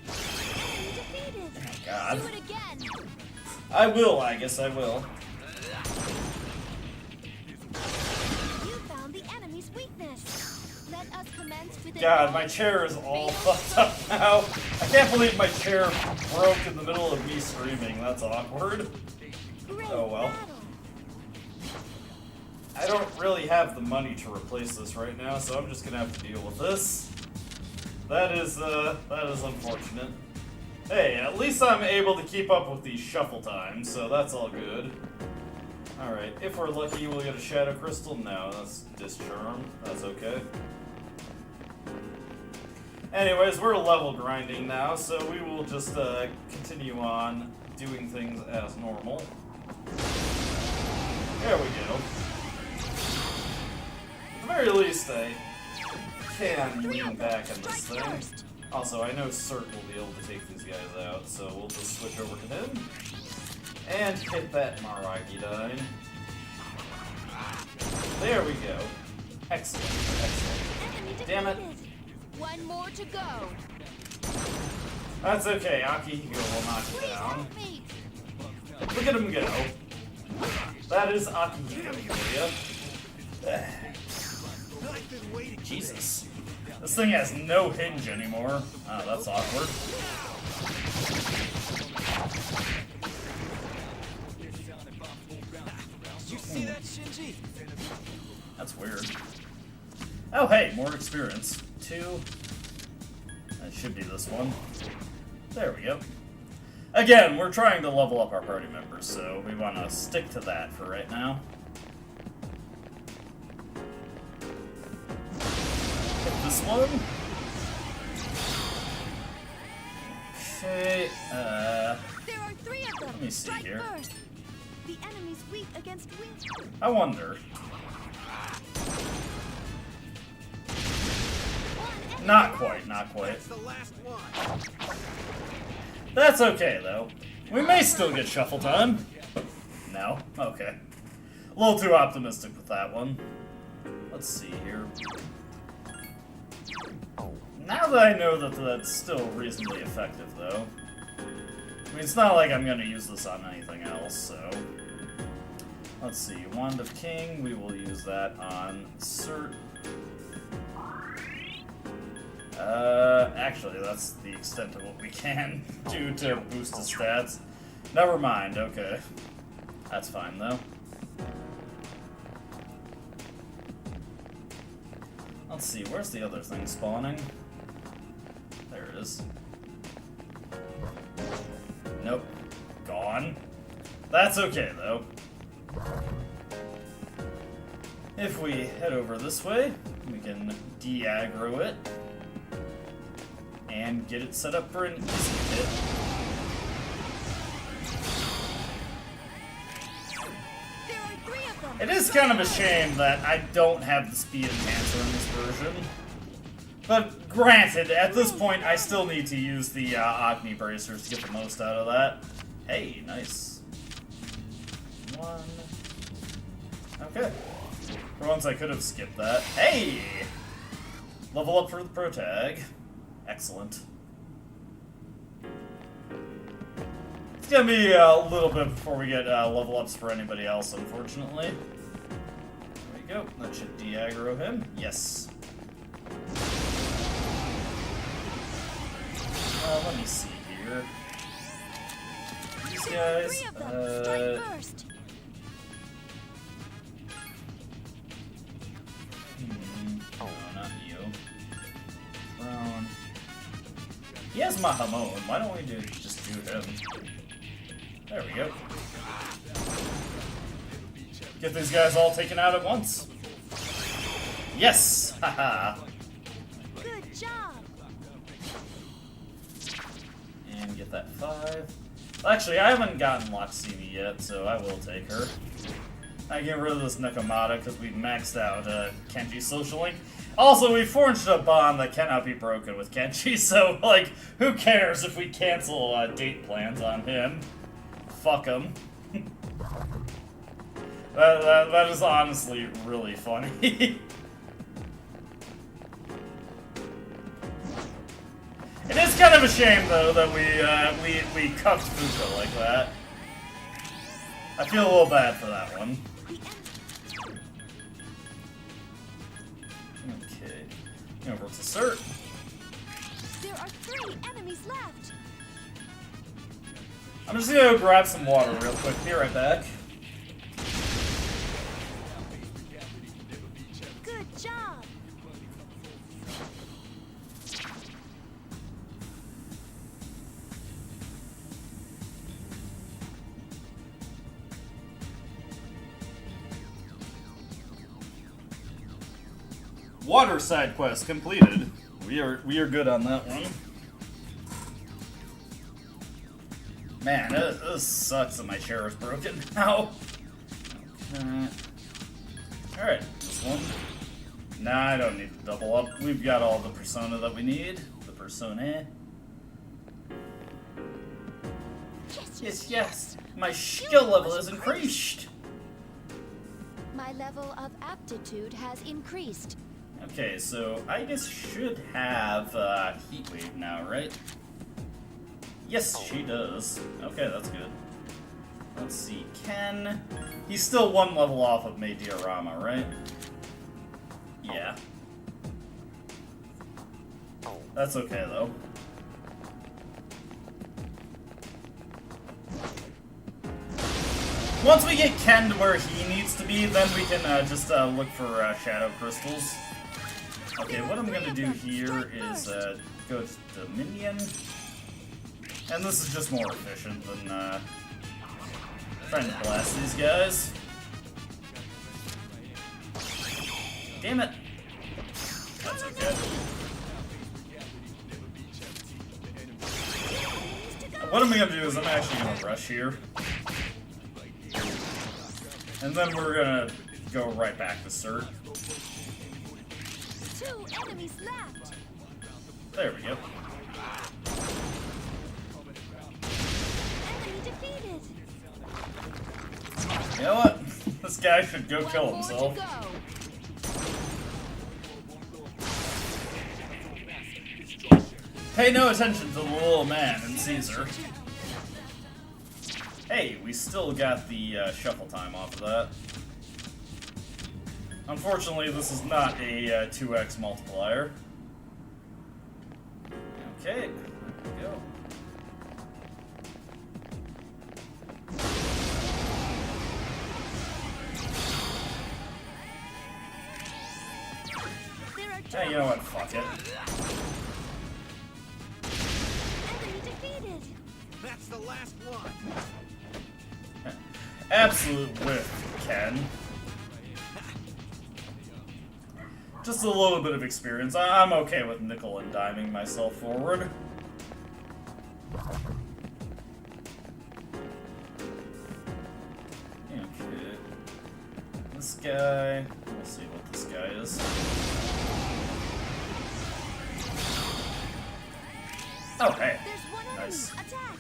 Enemy defeated. Oh, God. Do it again. I will, I guess I will. You found the enemy's weakness. Let us commence with God, my chair is all fucked up now. I can't believe my chair broke in the middle of me screaming. That's awkward. Great Oh well. battle. I don't really have the money to replace this right now, so I'm just gonna have to deal with this. That is unfortunate. Hey, at least I'm able to keep up with these shuffle times, so that's all good. Alright, if we're lucky, we'll get a Shadow Crystal. No, that's Discharm. That's okay. Anyways, we're level grinding now, so we will just continue on doing things as normal. There we go. At the very least, I can lean back on this thing. Also, I know Cert will be able to take these guys out, so we'll just switch over to him. And hit that Maragidine. There we go. Excellent, excellent. Enemy Damn it. defeated. 1 more to go. That's okay, Akihiko will knock it Please down. help me. Look at him go. That is Akihiko for you. Jesus. This thing has no hinge anymore. Oh, that's awkward. Did you see that, Shinji? That's weird. Oh, hey, more experience. 2. That should be this one. There we go. Again, we're trying to level up our party members, so we want to stick to that for right now. Hit this one. Okay, There are 3 of them. Let me see Strike here. first. The enemy's weak against weak. I wonder. Not quite, not quite. That's the last one. That's okay, though. We may still get shuffle time. No? Okay. A little too optimistic with that one. Let's see here. Now that I know that that's still reasonably effective, though. I mean, it's not like I'm going to use this on anything else, so... Let's see. Wand of King, we will use that on Cert. Actually, that's the extent of what we can do to boost his stats. Never mind, okay. That's fine, though. Let's see, where's the other thing spawning? There it is. Nope. Gone. That's okay, though. If we head over this way, we can de-aggro it. And get it set up for an easy hit. There are 3 of them. It is kind of a shame that I don't have the speed enhancer in this version. But granted, at this point, I still need to use the Agni bracers to get the most out of that. Hey, nice. 1. Okay. For once, I could have skipped that. Hey! Level up for the pro tag. Excellent. It's gonna be a little bit before we get level ups for anybody else, unfortunately. There we go. That should de-aggro him. Yes. Let me see here. These There are guys. 3 of them. Strike first. Oh, not you. Throne. He has Mahamon. Why don't we just do him? There we go. Get these guys all taken out at once. Yes! Haha. Good job. And get that 5. Actually, I haven't gotten Loxini yet, so I will take her. I get rid of this Nakamata because we maxed out Kenji's social link. Also, we forged a bond that cannot be broken with Kenji, so, like, who cares if we cancel date plans on him? Fuck him. that is honestly really funny. It is kind of a shame, though, that we cuffed Fuka like that. I feel a little bad for that one. Okay. Over to Cert. There are 3 enemies left. I'm just gonna go grab some water real quick. Be right back. Good job. Water side quest completed. We are good on that one. Man, this sucks that my chair is broken now. Alright, this one. Nah, I don't need to double up. We've got all the persona that we need. The persona. Yes. My skill level has increased. My level of aptitude has increased. Okay, so I guess should have Heat Wave now, right? Yes, she does. Okay, that's good. Let's see, Ken. He's still 1 level off of Mei Diorama, right? Yeah. That's okay, though. Once we get Ken to where he needs to be, then we can just look for Shadow Crystals. Okay, what I'm gonna do here is go to Dominion. And this is just more efficient than trying to blast these guys. Damn it! That's okay. What I'm gonna do is I'm actually gonna rush here. And then we're gonna go right back to Cert. 2 enemies left. There we go. Enemy defeated. You know what? This guy should go kill 1 more himself. to go. Pay no attention to the little man in Caesar. Hey, we still got the shuffle time off of that. Unfortunately, this is not a 2x multiplier. Okay, there we go. There are 2 Hey, you know what? Fuck it. enemy defeated. That's the last one. Absolute whiff, Ken. Just a little bit of experience. I'm okay with nickel and diming myself forward. Okay. This guy... We'll see what this guy is. Oh, hey. There's 1 enemy. Nice. Attack.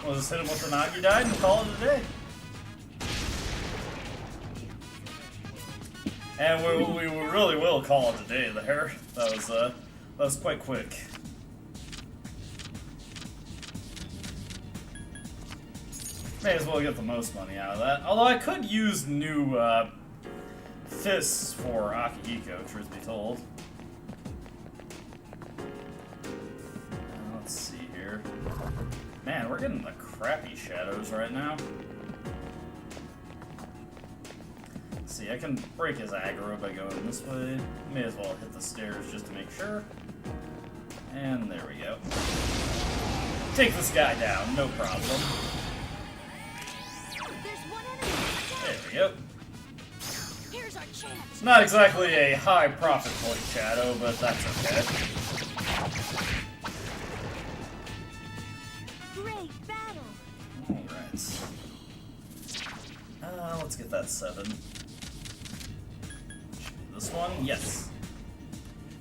We'll just hit him with the Nagi Dide and call it a day. And we really will call it a day there. That was quite quick. May as well get the most money out of that. Although I could use new fists for Akihiko, truth be told. Let's see here. Man, we're getting the crappy shadows right now. See, I can break his aggro by going this way. May as well hit the stairs just to make sure. And there we go. Take this guy down, no problem. we go. Here's our chance. Not exactly a high profit point shadow, but that's okay. Great battle. Alright. Let's get that 7. This one? Yes.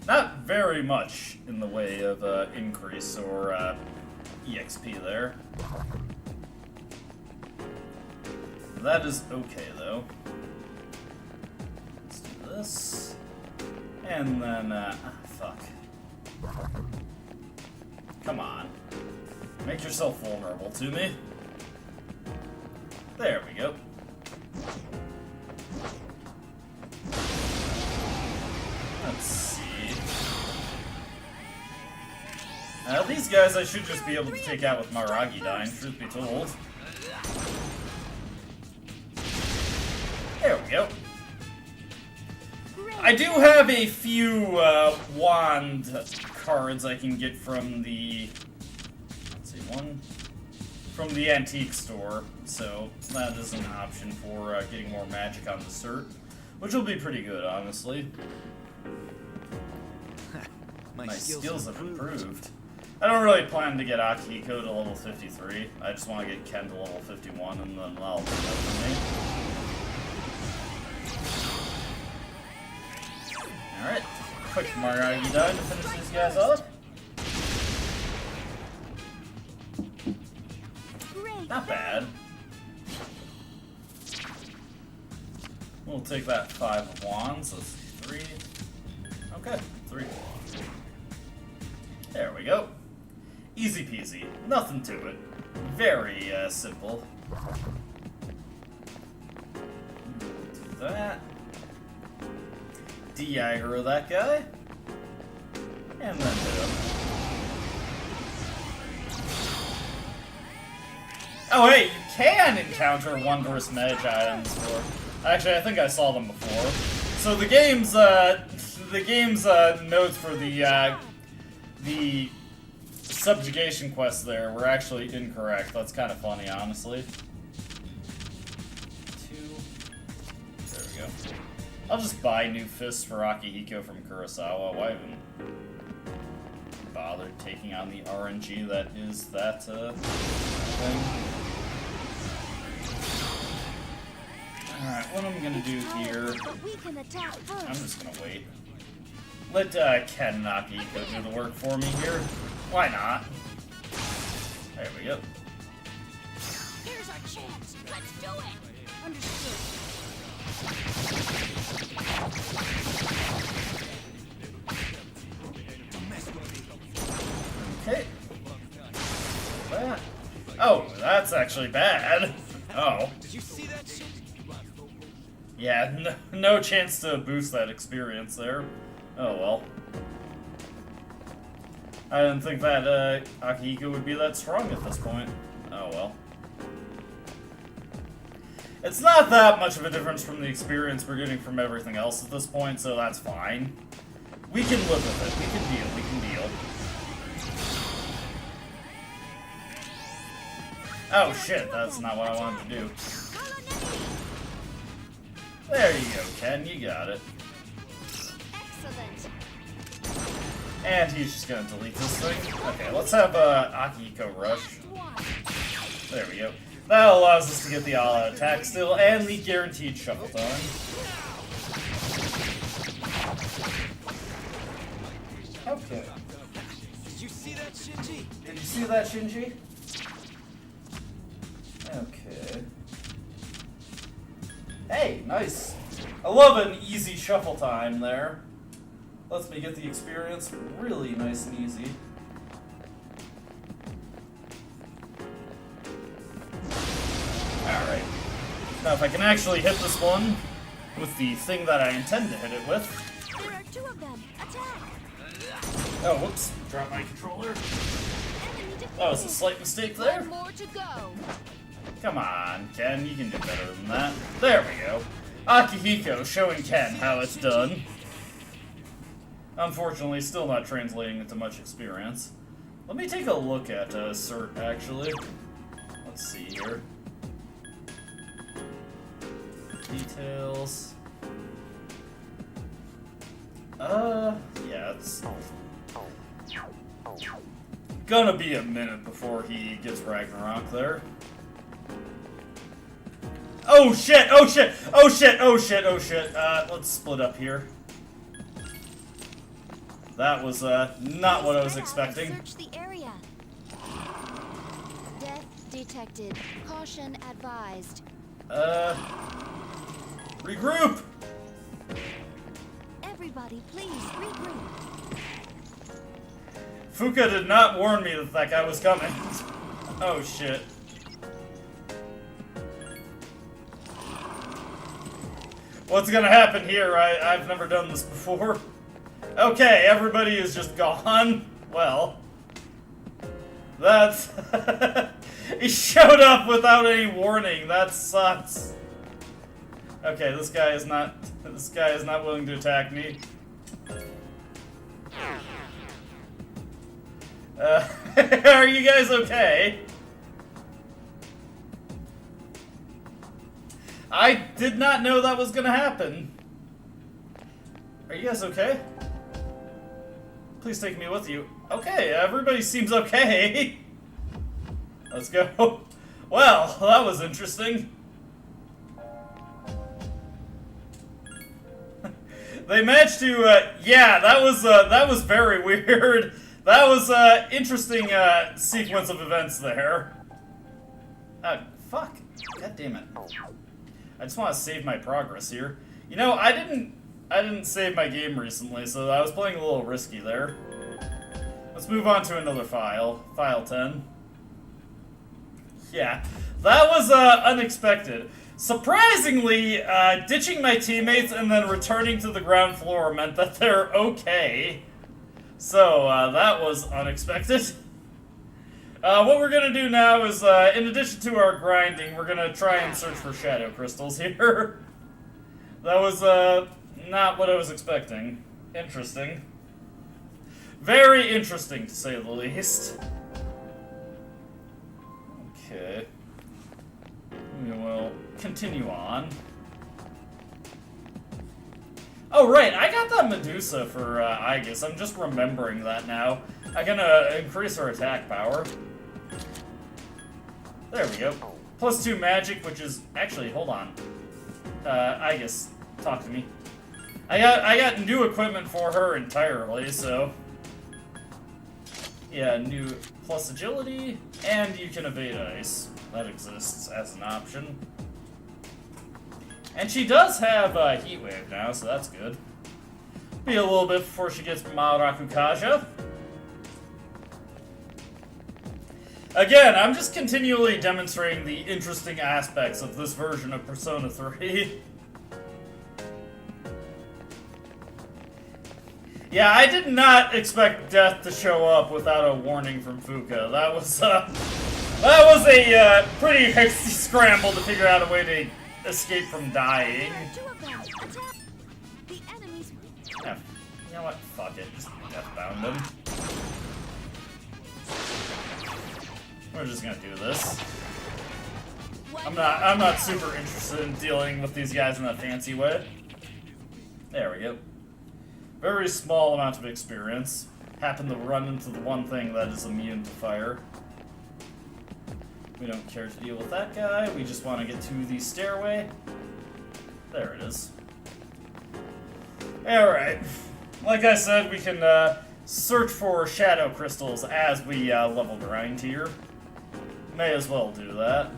Not very much in the way of increase or EXP there. That is okay, though. Let's do this. And then, fuck. Come on. Make yourself vulnerable to me. There we go. Let's see. These guys I should just be able to take out with Maragi dying, truth be told. There we go. I do have a few wand cards I can get from the... Let's see, one... From the antique store, so that is an option for getting more magic on the cert, which will be pretty good, honestly. My My skills have improved. I don't really plan to get Akihiko to level 53. I just want to get Ken to level 51, and then that'll be enough for me. Alright, quick Maragi done to finish these guys off. Not bad. We'll take that 5 of wands. Let's see, 3. Okay, 3. There we go. Easy peasy. Nothing to it. Very simple. Do that. De-aggro that guy. And then hit him. Oh hey, you can encounter wondrous mage items for... Actually, I think I saw them before. So the game's notes for the subjugation quests there were actually incorrect. That's kind of funny, honestly. 2. There we go. I'll just buy new fists for Akihiko from Kurosawa. Why even bother taking on the RNG that is that thing? Alright, what I'm gonna do here... I'm just gonna wait. Let Ken and Akihiko do the work for me here. Why not? There we go. Here's our chance. Let's do it. Understood. Okay. That. Oh, that's actually bad. Oh. Did you see that shit? Yeah, no chance to boost that experience there. Oh well. I didn't think that Akihiko would be that strong at this point. Oh well. It's not that much of a difference from the experience we're getting from everything else at this point, so that's fine. We can live with it. We can deal. We can deal. Oh shit, that's not what I wanted to do. There you go, Ken. You got it. Excellent. And he's just gonna delete this thing. Okay, let's have Akihiko rush. There we go. That allows us to get the all-out attack still and the guaranteed shuffle time. Okay. Did you see that, Shinji? Did you see that, Shinji? Okay. Hey, nice. I love an easy shuffle time there. Lets me get the experience really nice and easy. Alright. Now if I can actually hit this one with the thing that I intend to hit it with. There are 2 of them. Attack. Oh, whoops. Drop my controller. Enemy defeated. That was a slight mistake there. One more to go. Come on, Ken, you can do better than that. There we go. Akihiko showing Ken how it's done. Unfortunately, still not translating into much experience. Let me take a look at Cert, actually. Let's see here. details. Yeah, it's gonna be a minute before he gets Ragnarok there. Oh shit! Oh shit! Oh shit! Oh shit! Oh shit! Let's split up here. That was not what I was expecting. Search the area. Death detected. Caution advised. Regroup! Everybody, please regroup. Fuka did not warn me that that guy was coming. Oh shit. What's gonna happen here? I've never done this before. Okay, everybody is just gone. Well, that's... He showed up without any warning. That sucks. Okay, this guy is not willing to attack me. Are you guys okay? I did not know that was gonna happen. Are you guys okay? Please take me with you. Okay, everybody seems okay. Let's go. Well, that was interesting. They managed to, yeah, that was very weird. That was interesting sequence of events there. Fuck. God damn it. I just want to save my progress here. You know, I didn't save my game recently, so I was playing a little risky there. Let's move on to another file. File 10. Yeah, that was unexpected. Surprisingly, ditching my teammates and then returning to the ground floor meant that they're okay. So, that was unexpected. What we're gonna do now is, in addition to our grinding, we're gonna try and search for shadow crystals here. That was, not what I was expecting. Interesting. Very interesting, to say the least. Okay. We will continue on. Oh, right, I got that Medusa for, Aegis. I'm just remembering that now. I can, increase her attack power. There we go. +2 magic, which is... Actually, hold on. Aegis, talk to me. I got new equipment for her entirely, so... Yeah, new plus agility, and you can evade ice. That exists as an option. And she does have Heat Wave now, so that's good. Be a little bit before she gets Maorakukaja. Again, I'm just continually demonstrating the interesting aspects of this version of Persona 3. Yeah, I did not expect death to show up without a warning from Fuka. That was a pretty hasty scramble to figure out a way to escape from dying. Yeah, you know what? Fuck it. Just deathbound them. We're just gonna do this. I'm not super interested in dealing with these guys in a fancy way. There we go. Very small amount of experience. Happen to run into the one thing that is immune to fire. We don't care to deal with that guy. We just want to get to the stairway. There it is. Alright. Like I said, we can search for shadow crystals as we level grind here. May as well do that.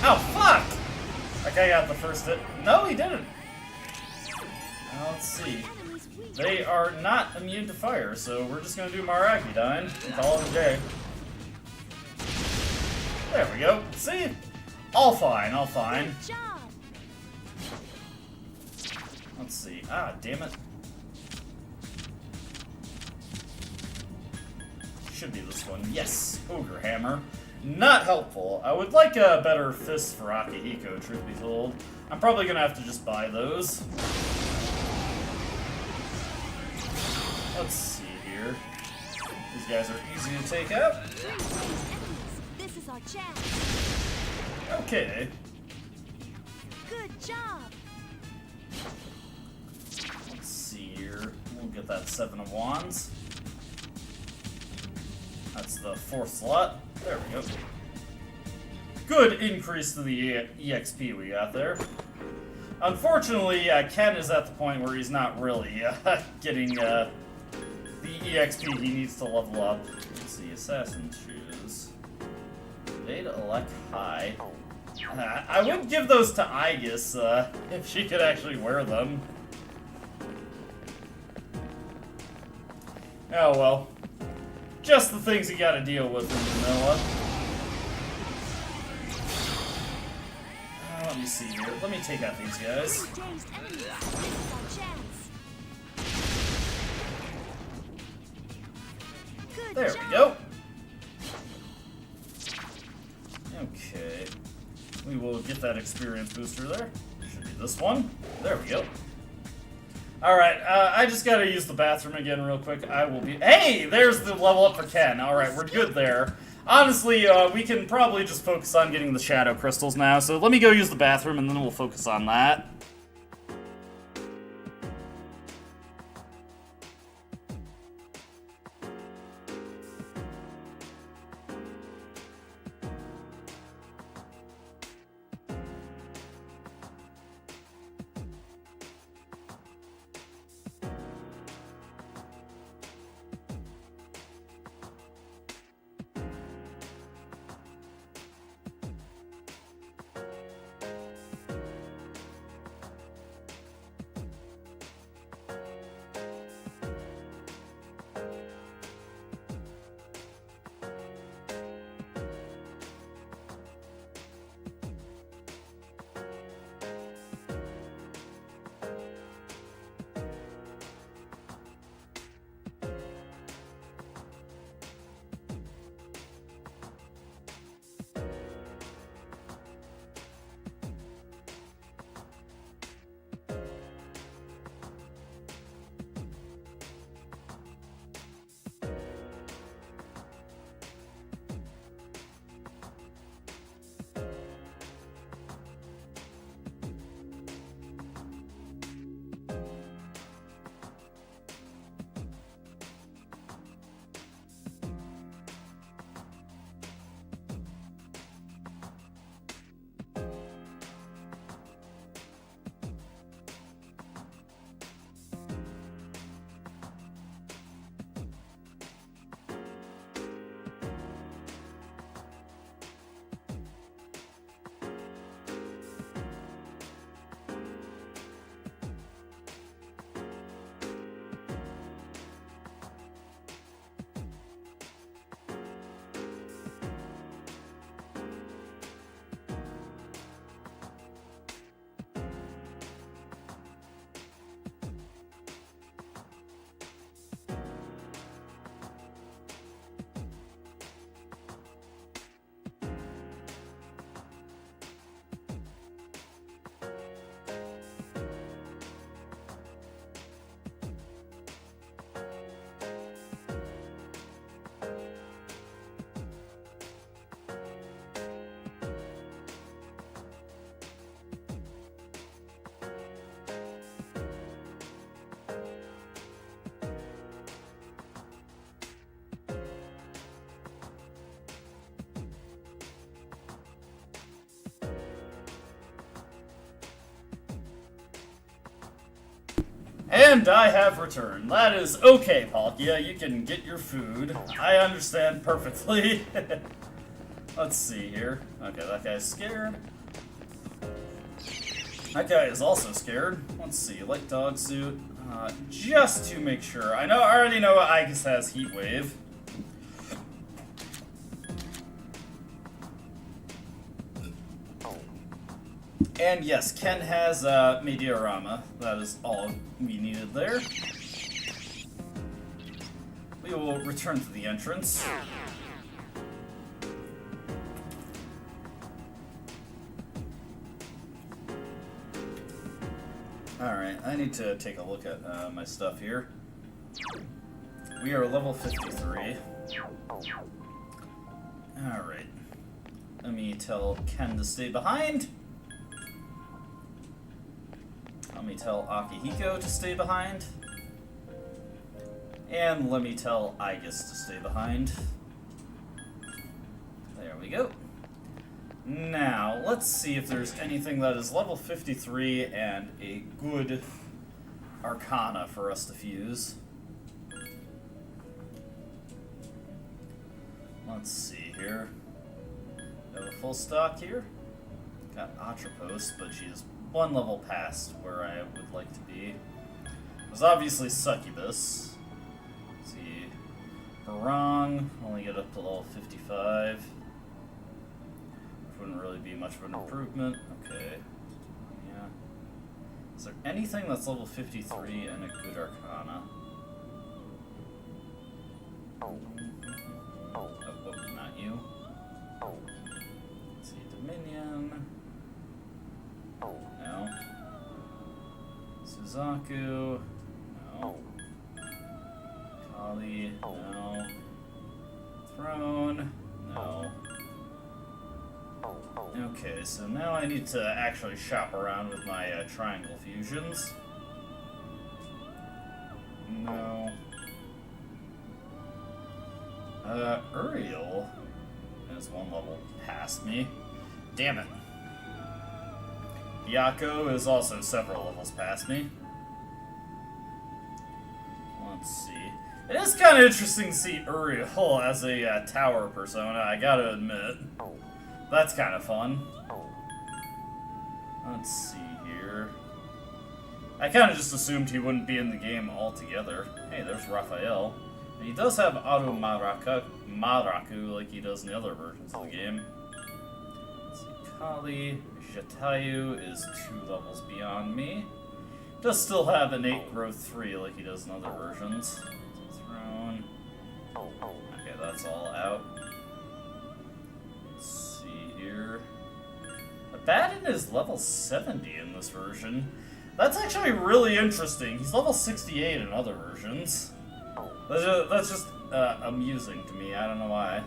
Oh, fuck! That guy got the first hit. No, he didn't. Let's see. They are not immune to fire, so we're just gonna do Marakidyne and call it a day. There we go. See? All fine, all fine. Let's see. Ah, damn it. Should be this one. Yes. Ogre Hammer. Not helpful. I would like a better fist for Akihiko, truth be told. I'm probably gonna have to just buy those. Let's see here. These guys are easy to take out. This is our chance. Okay. Good job. Let's see here. We'll get that 7 of Wands. That's the 4th slot. There we go. Good increase to the EXP we got there. Unfortunately, Ken is at the point where he's not really getting the EXP he needs to level up. Let's see, Assassin's Shoes. Data Elect High. I would give those to Aegis if she could actually wear them. Oh well. Just the things you gotta deal with in vanilla. Let me see here. Let me take out these guys. Dazed enemies. This is our chance. Good There job. we go. Okay. We will get that experience booster there. Should be this one. There we go. Alright, I just gotta use the bathroom again real quick. I will be... Hey! There's the level up for Ken. Alright, we're good there. Honestly, we can probably just focus on getting the shadow crystals now, so let me go use the bathroom and then we'll focus on that. And I have returned. That is okay, Palkia. You can get your food. I understand perfectly. Let's see here. Okay, that guy's scared. That guy is also scared. Let's see. Light dog suit. Just to make sure. I already know Aegis has Heat Wave. And yes, Ken has Meteorama. That is all we needed there. We will return to the entrance. Alright, I need to take a look at my stuff here. We are level 53. Alright. Let me tell Ken to stay behind. Let me tell Akihiko to stay behind. And let me tell Aigis to stay behind. There we go. Now, let's see if there's anything that is level 53 and a good Arcana for us to fuse. Let's see here. We have a full stock here. Got Atropos, but she is one level past where I would like to be. There's obviously Succubus. Let's see. Barong, only get up to level 55. Which wouldn't really be much of an improvement. Okay. Yeah. Is there anything that's level 53 and a good Arcana? Oh, not you. Let's see, Dominion. No. Suzaku. No. Kali. No. Throne. No. Okay, so now I need to actually shop around with my triangle fusions. No. Uriel is one level past me. Damn it. Yako is also several levels past me. Let's see. It is kind of interesting to see Uriel as a tower persona, I gotta admit. That's kind of fun. Let's see here. I kind of just assumed he wouldn't be in the game altogether. Hey, there's Raphael. And he does have Auto Maraku like he does in the other versions of the game. Let's see, Kali. Jatayu is 2 levels beyond me. Does still have innate growth 3 like he does in other versions. Throne. Okay, that's all out. Let's see here. Abaddon is level 70 in this version. That's actually really interesting. He's level 68 in other versions. That's just amusing to me. I don't know why.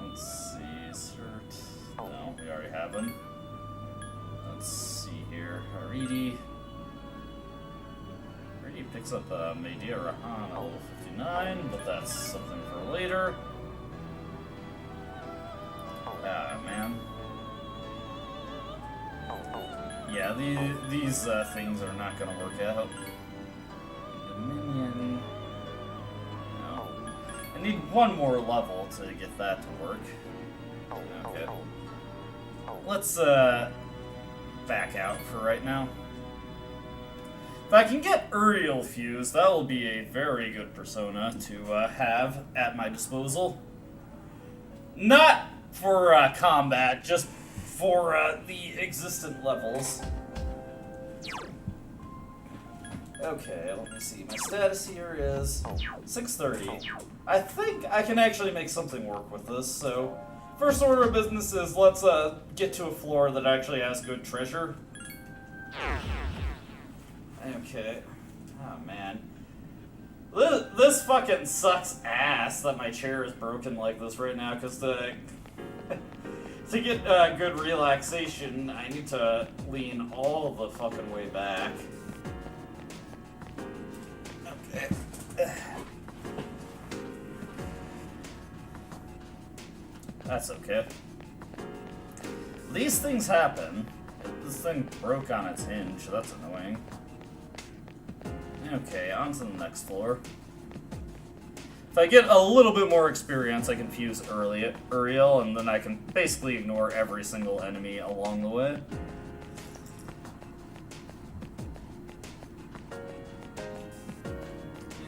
Let's see. Cert. No, we already have him. Let's see here. Haridi. Haridi picks up Medea Rahan at level 59, but that's something for later. Ah, man. Yeah, these things are not going to work out. Dominion. No. I need one more level to get that to work. Okay. Let's back out for right now. If I can get Uriel fused, that will be a very good persona to have at my disposal. Not for combat, just for the existent levels. Okay, let me see. My status here is 630. I think I can actually make something work with this, so first order of business is let's get to a floor that actually has good treasure. Okay. Oh, man. This fucking sucks ass that my chair is broken like this right now, because to get good relaxation, I need to lean all the fucking way back. Okay. That's okay. These things happen. This thing broke on its hinge, that's annoying. Okay, on to the next floor. If I get a little bit more experience, I can fuse Uriel, and then I can basically ignore every single enemy along the way.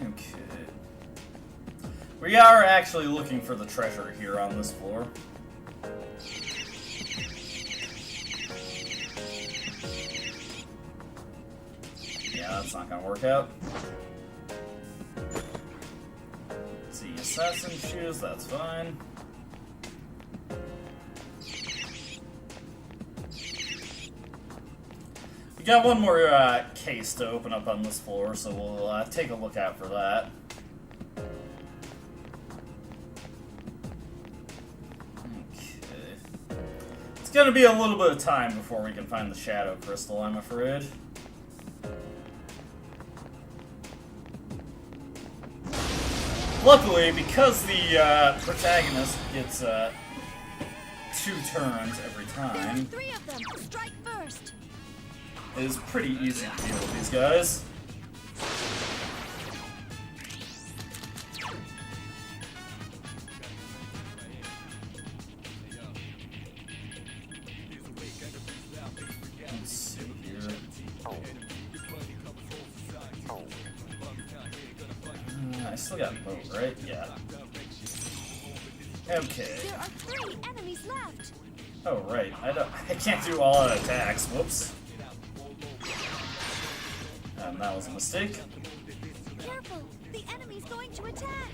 Okay. We are actually looking for the treasure here on this floor. Yeah, that's not gonna work out. Let's see, assassin shoes, that's fine. We got one more case to open up on this floor, so we'll take a look out for that. gonna be a little bit of time before we can find the Shadow Crystal, I'm afraid. Luckily, because the protagonist gets 2 turns every There are time, 3 of them. Strike first. it is pretty easy to deal with these guys. Let's see here. I still got boat, right? Yeah. Okay. There are 3 enemies left. Oh right. I can't do all out attacks. Whoops. And that was a mistake. Careful. The enemy's going to attack.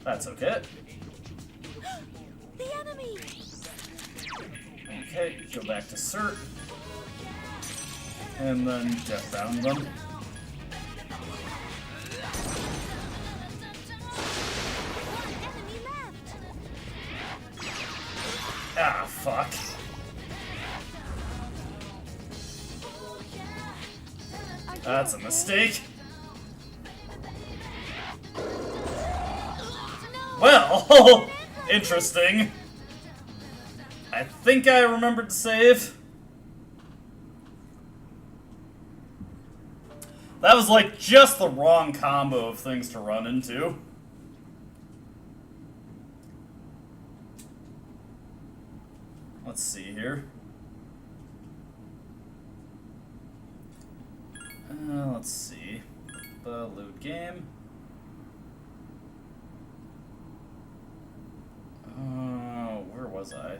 That's okay. The enemy. Okay, go back to Cert. And then death bound them. One enemy left. Ah, fuck. Are you That's a okay? mistake. No. Well, interesting. I think I remembered to save. That was like just the wrong combo of things to run into. Let's see here. Let's see. The loot game. Where was I?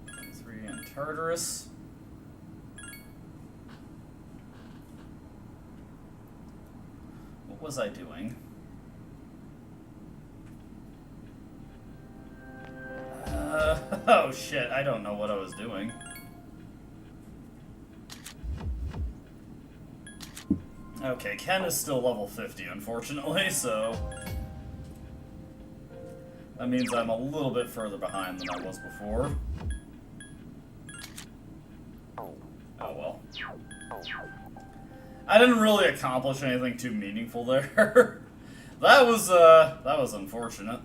23 in Tartarus. What was I doing? Oh shit, I don't know what I was doing. Okay, Ken is still level 50, unfortunately, so that means I'm a little bit further behind than I was before. Oh well. I didn't really accomplish anything too meaningful there. that was unfortunate.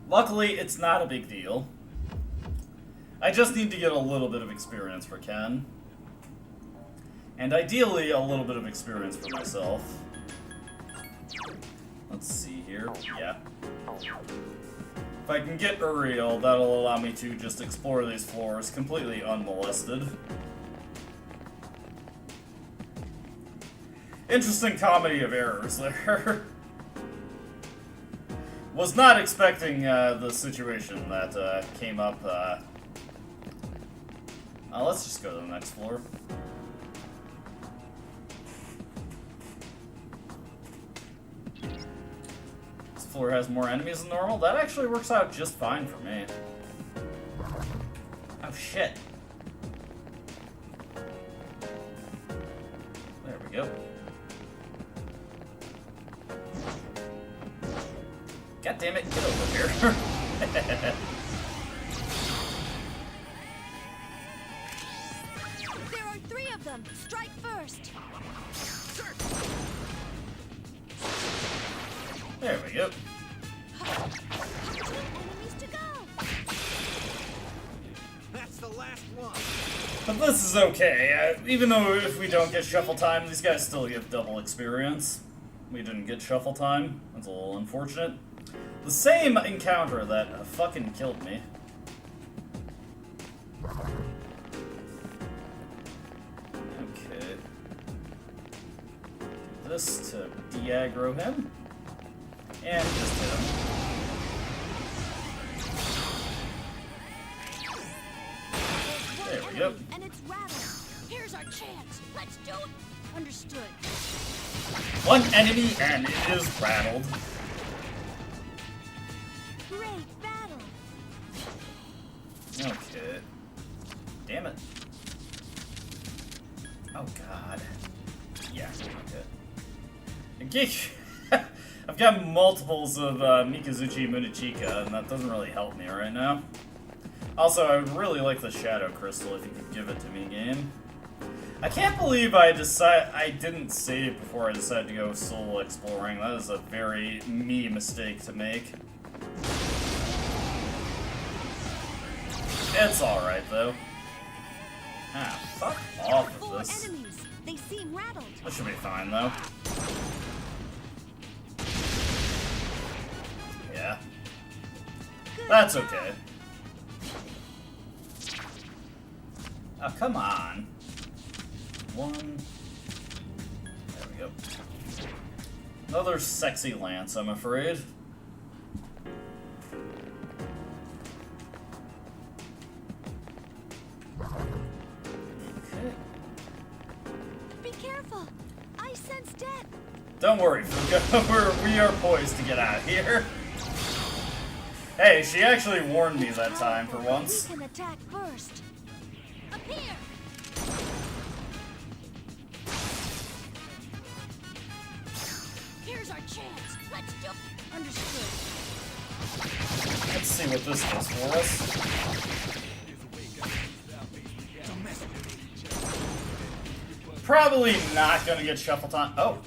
Luckily, it's not a big deal. I just need to get a little bit of experience for Ken. And ideally, a little bit of experience for myself. Let's see here. Yeah. If I can get Uriel, that'll allow me to just explore these floors completely unmolested. Interesting comedy of errors there. Was not expecting the situation that came up. Let's just go to the next floor. This floor has more enemies than normal. That actually works out just fine for me. Oh shit. There we go. God damn it, get over here. There are 3 of them. Strike first. There we go. 2 enemies to go. That's the last one. But this is okay. Even though if we don't get shuffle time, these guys still get double experience. We didn't get shuffle time. That's a little unfortunate. The same encounter that fucking killed me. Okay. This to de-aggro him. And just hit him. There we go. And it's rattled. Here's our chance. Let's do it. Understood. One enemy and it is rattled. Great battle. Okay. Damn it. Oh god. I've got multiples of Mikazuchi Munichika, and that doesn't really help me right now. Also, I would really like the Shadow Crystal if you could give it to me, game. I can't believe I didn't save before I decided to go solo exploring. That is a very me mistake to make. It's alright, though. Ah, fuck off of this. Enemies. They seem rattled. This should be fine, though. Yeah. That's okay. Oh, come on. One. There we go. Another sexy lance, I'm afraid. Okay. Be careful. I sense death. Don't worry, Fuka. We are poised to get out of here. Hey, she actually warned me that time for once. We can attack first. Up here. Here's our chance. Let's do. Understood. Let's see what this does for us. Probably not gonna get shuffle time. Oh.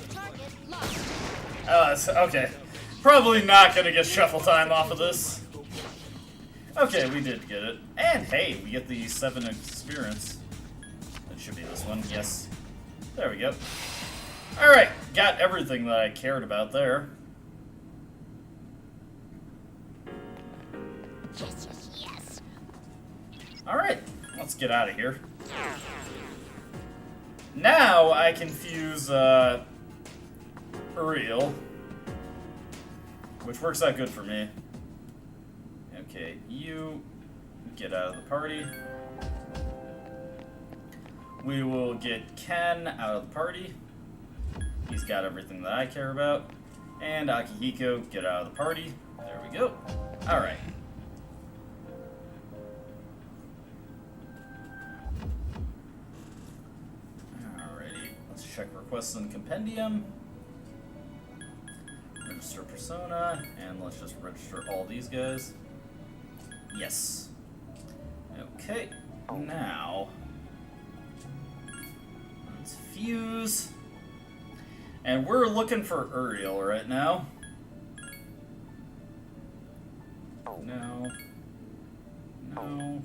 Target locked. Okay. Probably not gonna get shuffle time off of this. Okay, we did get it. And hey, we get the 7 experience. That should be this one, yes. There we go. Alright, got everything that I cared about there. Yes, yes, yes. Alright, let's get out of here. Now I can fuse Uriel, which works out good for me. Okay, you get out of the party. We will get Ken out of the party. He's got everything that I care about. And Akihiko, get out of the party. There we go. Alright. Alrighty. Let's check requests in Compendium. Register persona. And let's just register all these guys. Yes. Okay. Now, let's fuse. And we're looking for Uriel right now. No. No.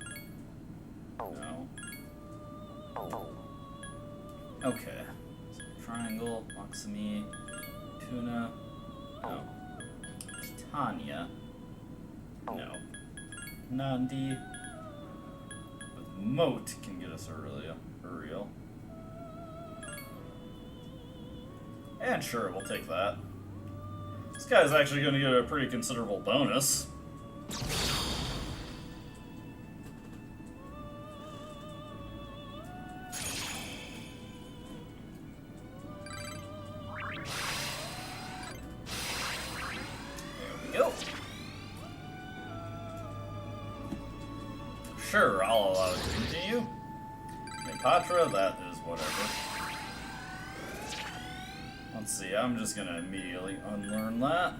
No. Okay. So, triangle, Maksumi, Tuna. No. Titania. No. Nandi. With Moat can get us Uriel. And sure, we'll take that. This guy's actually going to get a pretty considerable bonus. There we go. Sure, I'll allow it to continue. Nepatra, that is whatever. Let's see, I'm just gonna immediately unlearn that.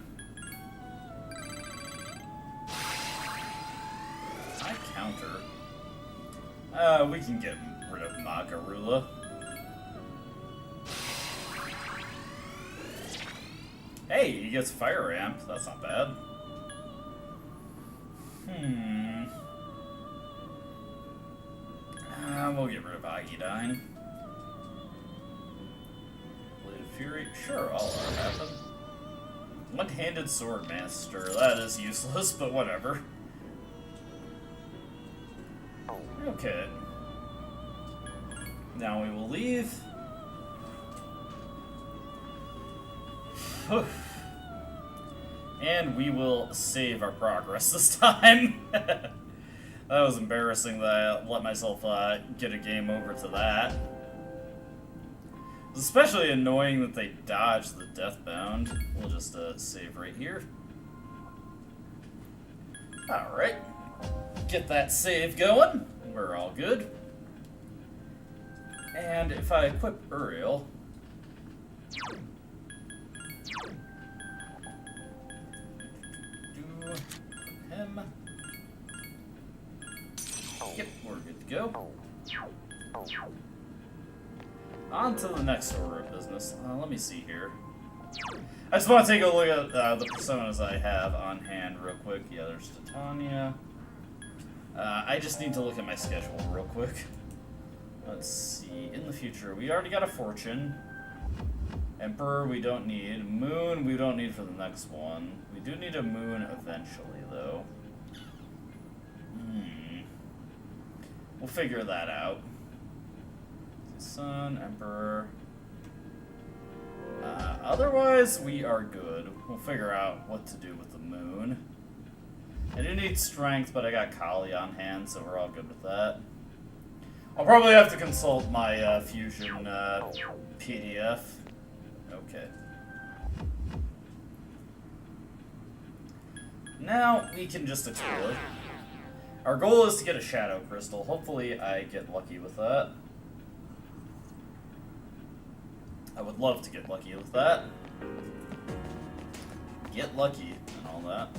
I counter. We can get rid of Magarula. Hey, he gets Fire Amp. That's not bad. We'll get rid of Agidine. Fury? Sure, I'll let it happen. One-handed sword master. That is useless, but whatever. Okay. Now we will leave. And we will save our progress this time. That was embarrassing that I let myself get a game over to that. It's especially annoying that they dodged the Deathbound. We'll just save right here. Alright. Get that save going. We're all good. And if I equip Uriel, Do him. Yep, we're good to go. On to the next order of business. Let me see here. I just want to take a look at the personas I have on hand real quick. Yeah, there's Titania. I just need to look at my schedule real quick. Let's see. In the future, we already got a Fortune. Emperor, we don't need. Moon, we don't need for the next one. We do need a Moon eventually, though. We'll figure that out. Sun, Emperor. Otherwise, we are good. We'll figure out what to do with the Moon. I do need strength, but I got Kali on hand, so we're all good with that. I'll probably have to consult my Fusion PDF. Okay. Now we can just explore. Our goal is to get a Shadow Crystal. Hopefully I get lucky with that. I would love to get lucky with that. Get lucky and all that.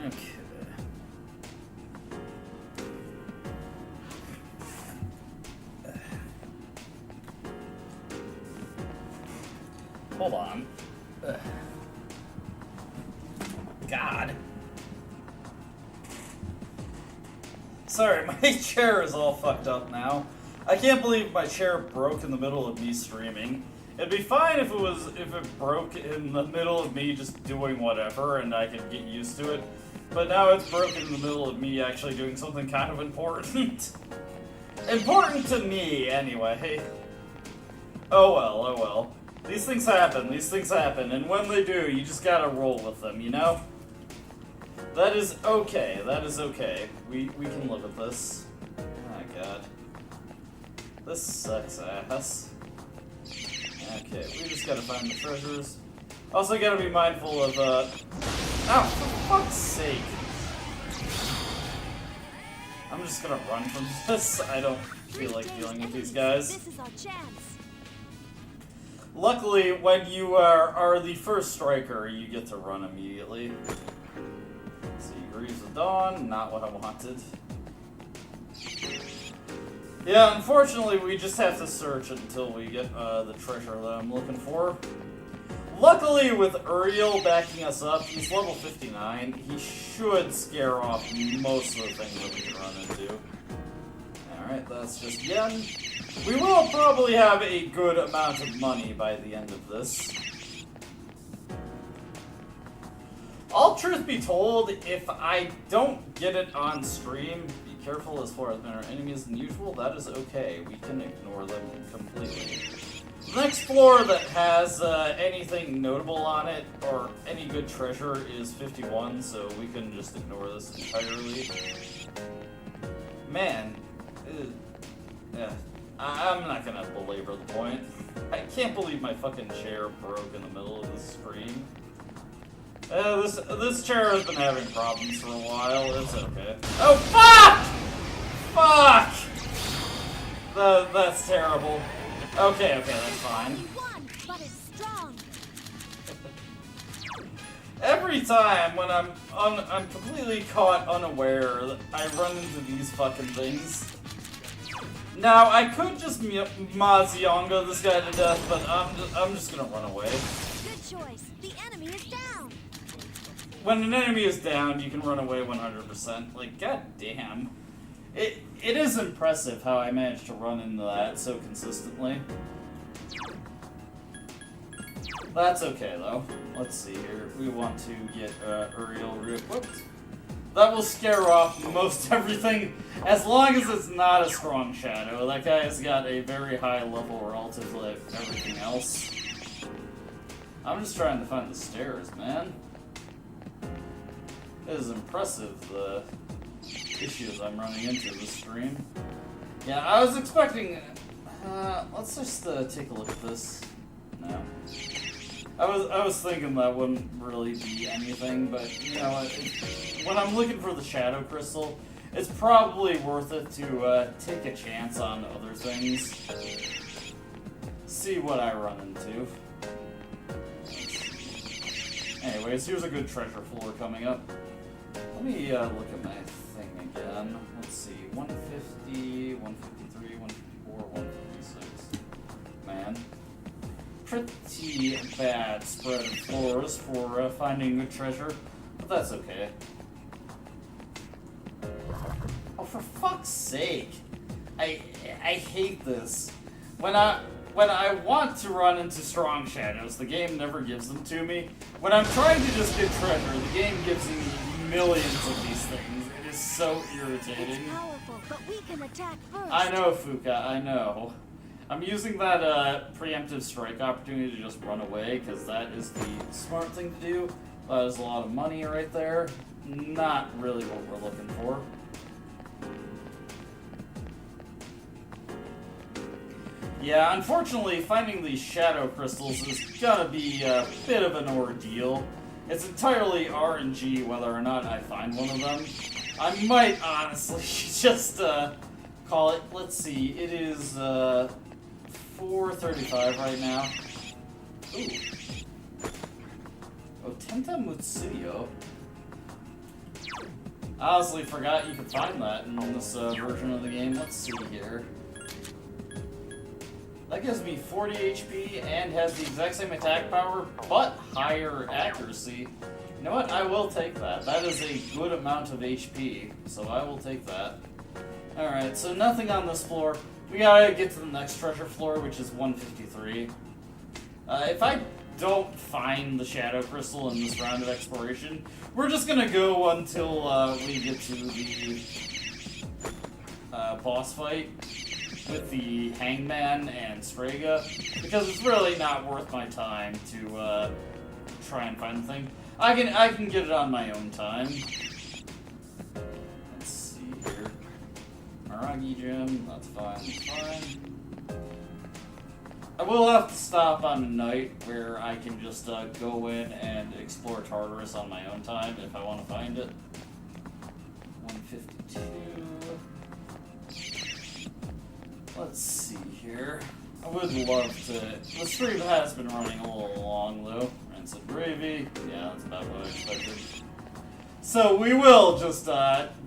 Okay. Hold on. God. Sorry, my chair is all fucked up now. I can't believe my chair broke in the middle of me streaming. It'd be fine if it broke in the middle of me just doing whatever and I could get used to it. But now it's broken in the middle of me actually doing something kind of important. Important to me, anyway. Oh well, oh well. These things happen, and when they do, you just gotta roll with them, you know? That is okay, We can live with this. Oh god. This sucks ass. Okay, we just gotta find the treasures. Also gotta be mindful of, oh, for fuck's sake. I'm just gonna run from this. I don't feel like dealing with these guys. This is our chance. Luckily, when you are the first striker, you get to run immediately. See, Greaves of Dawn, not what I wanted. Yeah, unfortunately, we just have to search until we get the treasure that I'm looking for. Luckily, with Uriel backing us up, he's level 59. He should scare off most of the things that we can run into. Alright, that's just yen. We will probably have a good amount of money by the end of this. All truth be told, if I don't get it on stream, be careful as far as our enemies than usual, that is okay. We can ignore them completely. The next floor that has anything notable on it, or any good treasure, is 51, so we can just ignore this entirely. Man, yeah. I'm not gonna belabor the point. I can't believe my fucking chair broke in the middle of the stream. This chair has been having problems for a while. It's okay. Oh fuck! Fuck! That's terrible. Okay, that's fine. But it's strong. Every time when I'm completely caught unaware, I run into these fucking things. Now, I could just Mazionga this guy to death, but I'm just gonna run away. Good choice. The enemy is down. When an enemy is down, you can run away 100%. Like, goddamn. It is impressive how I managed to run into that so consistently. That's okay, though. Let's see here. We want to get Uriel re-equipped. That will scare off most everything, as long as it's not a strong shadow. That guy has got a very high level relative to everything else. I'm just trying to find the stairs, man. It is impressive, the issues I'm running into this stream. Yeah, I was expecting... let's just take a look at this. No. I was thinking that wouldn't really be anything, but you know, when I'm looking for the Shadow Crystal, it's probably worth it to take a chance on other things. See what I run into. Anyways, here's a good treasure floor coming up. Let me look at my thing again. Let's see, 150, 153, 154, 156. Man. Pretty bad spread of floors for finding good treasure, but that's okay. Oh, for fuck's sake! I hate this. When I want to run into strong shadows, the game never gives them to me. When I'm trying to just get treasure, the game gives me millions of these things. It is so irritating. It's powerful, but we can attack first. I know, Fuka, I know. I'm using that preemptive strike opportunity to just run away, because that is the smart thing to do. That is a lot of money right there. Not really what we're looking for. Yeah, unfortunately, finding these shadow crystals is gonna be a bit of an ordeal. It's entirely RNG whether or not I find one of them. I might honestly just call it. Let's see, it is 4:35 right now. Ooh. Oh, Tenta Mutsuyo. I honestly forgot you could find that in this version of the game. Let's see here. That gives me 40 HP and has the exact same attack power, but higher accuracy. You know what? I will take that. That is a good amount of HP, so I will take that. Alright, so nothing on this floor. We gotta get to the next treasure floor, which is 153. If I don't find the shadow crystal in this round of exploration, we're just gonna go until we get to the boss fight with the Hangman and Strega, because it's really not worth my time to try and find the thing. I can get it on my own time. Let's see here. Maragi Gym, that's fine, that's fine. I will have to stop on a night where I can just go in and explore Tartarus on my own time if I want to find it. 152. Let's see here. I would love to. The stream has been running a little long though. Rancid Gravy. Yeah, that's about what I expected. So we will just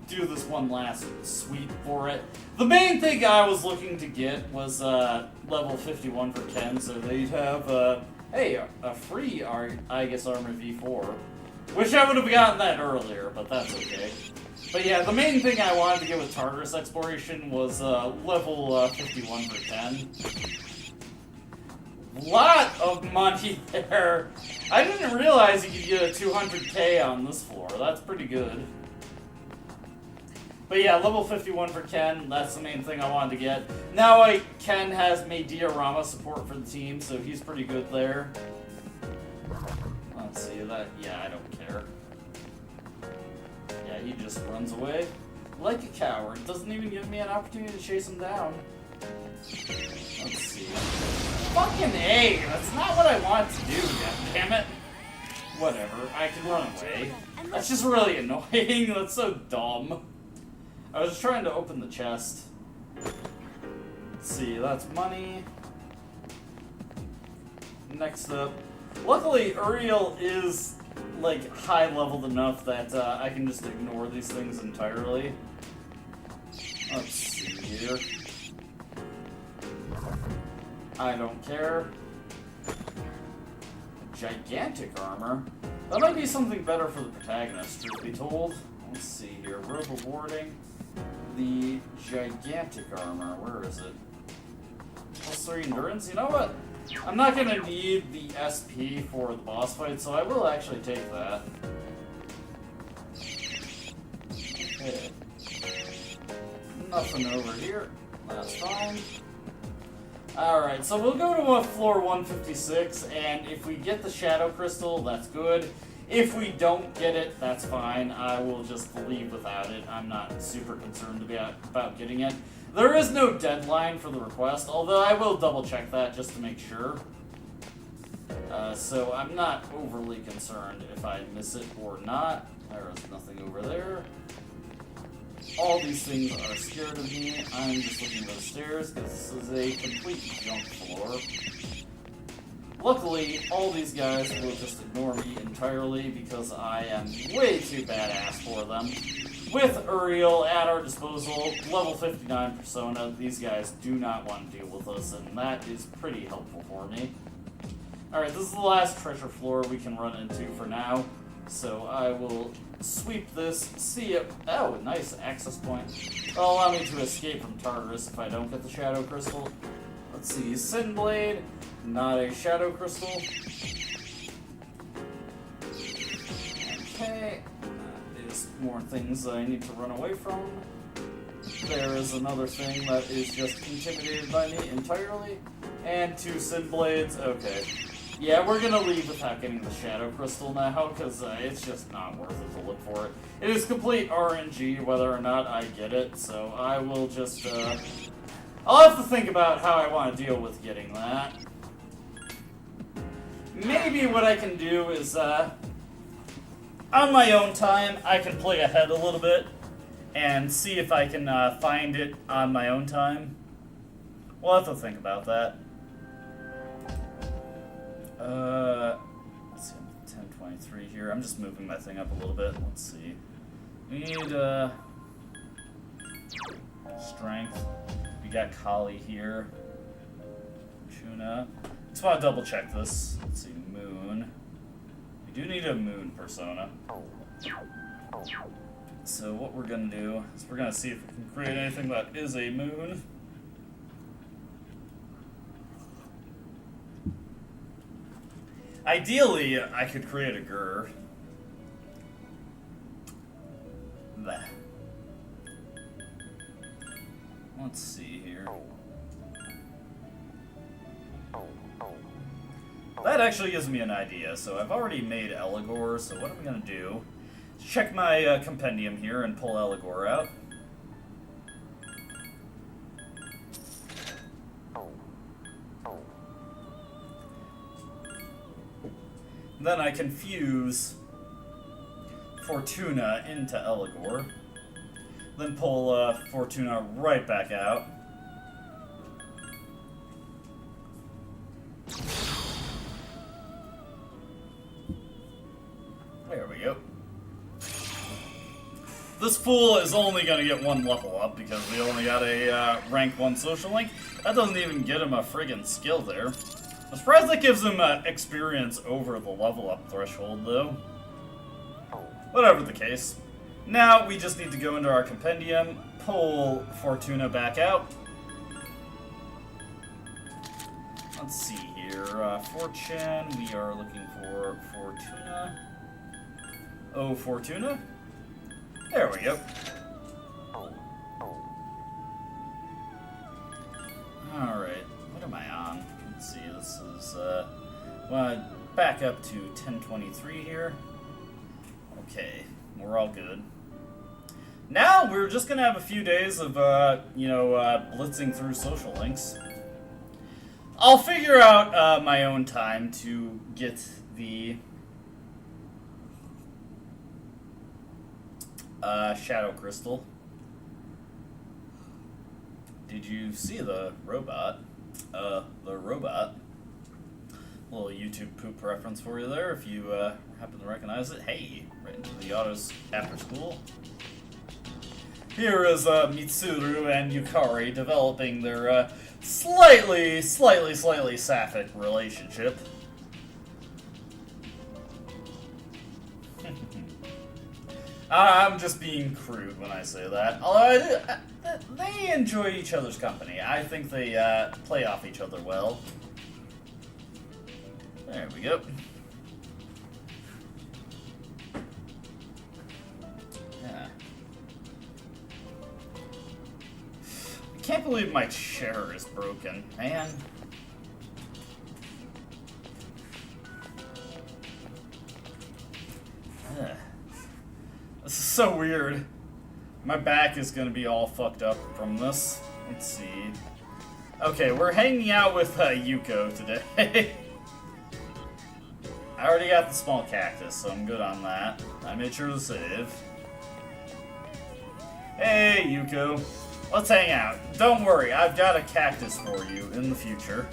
do this one last sweep for it. The main thing I was looking to get was level 51 for Ken, so they'd have hey, a free Aegis Armor V4. Wish I would have gotten that earlier, but that's okay. But yeah, the main thing I wanted to get with Tartarus Exploration was level 51 for 10. Lot of money there. I didn't realize you could get a 200k on this floor. That's pretty good. But yeah, level 51 for Ken, that's the main thing I wanted to get. Now Ken has made diorama support for the team, so he's pretty good there. Let's see, that, yeah, I don't care. Yeah, he just runs away like a coward. Doesn't even give me an opportunity to chase him down. Let's see. Fucking A! That's not what I want to do, goddammit. Whatever, I can run away. That's just really annoying. That's so dumb. I was just trying to open the chest. Let's see, that's money. Next up. Luckily, Uriel is, like, high-leveled enough that I can just ignore these things entirely. Let's see here. I don't care. Gigantic armor. That might be something better for the protagonist, truth be told. Let's see here. Robe of Warding. The gigantic armor. Where is it? +3 endurance. You know what? I'm not gonna need the SP for the boss fight, so I will actually take that. Okay. Nothing over here. That's fine. Alright, so we'll go to floor 156, and if we get the Shadow Crystal, that's good. If we don't get it, that's fine. I will just leave without it. I'm not super concerned about getting it. There is no deadline for the request, although I will double check that just to make sure. So I'm not overly concerned if I miss it or not. There is nothing over there. all these things are scared of me. I'm just looking for the stairs because this is a complete junk floor. Luckily, all these guys will just ignore me entirely because I am way too badass for them. With Uriel at our disposal, level 59 persona, these guys do not want to deal with us, and that is pretty helpful for me. Alright, this is the last treasure floor we can run into for now, so I will sweep this, see it. Oh, nice access point. That'll allow me to escape from Tartarus if I don't get the Shadow Crystal. Let's see, Sin Blade, not a Shadow Crystal. Okay, there's more things that I need to run away from. There is another thing that is just intimidated by me entirely. And 2 Sin Blades, okay. Yeah, we're gonna leave without getting the Shadow Crystal now, because it's just not worth it to look for it. It is complete RNG whether or not I get it, so I will just, I'll have to think about how I want to deal with getting that. Maybe what I can do is, on my own time, I can play ahead a little bit and see if I can find it on my own time. We'll have to think about that. Let's see, I'm 1023 here. I'm just moving my thing up a little bit. Let's see. We need, strength. We got Kali here. Shuna. Just want to double check this. Let's see, Moon. We do need a Moon persona. So what we're gonna do is we're gonna see if we can create anything that is a Moon. Ideally, I could create a Gur. Bleh. Let's see here. That actually gives me an idea. So I've already made Eligor, so what am I going to do? Check my compendium here and pull Eligor out. Then I can fuse Fortuna into Eligor. Then pull Fortuna right back out. There we go. This fool is only going to get 1 level up because we only got a rank 1 social link. That doesn't even get him a friggin' skill there. I'm surprised that gives him experience over the level up threshold though. Whatever the case. Now we just need to go into our compendium, pull Fortuna back out. Let's see here. Fortune, we are looking for Fortuna. Oh, Fortuna? There we go. Alright, what am I on? Let's see, this is, well, back up to 1023 here. Okay, we're all good. Now, we're just gonna have a few days of, blitzing through social links. I'll figure out, my own time to get the Shadow Crystal. Did you see the robot? Little YouTube poop reference for you there, if you happen to recognize it. Hey, right into the autos after school. Here is Mitsuru and Yukari developing their slightly sapphic relationship. I'm just being crude when I say that. Although they enjoy each other's company. I think they play off each other well. There we go. Yeah. I can't believe my chair is broken, man. Ugh. This is so weird. My back is gonna be all fucked up from this. Let's see. Okay, we're hanging out with Yuko today. I already got the small cactus, so I'm good on that. I made sure to save. Hey, Hey, Yuko. Let's hang out. Don't worry, I've got a cactus for you in the future.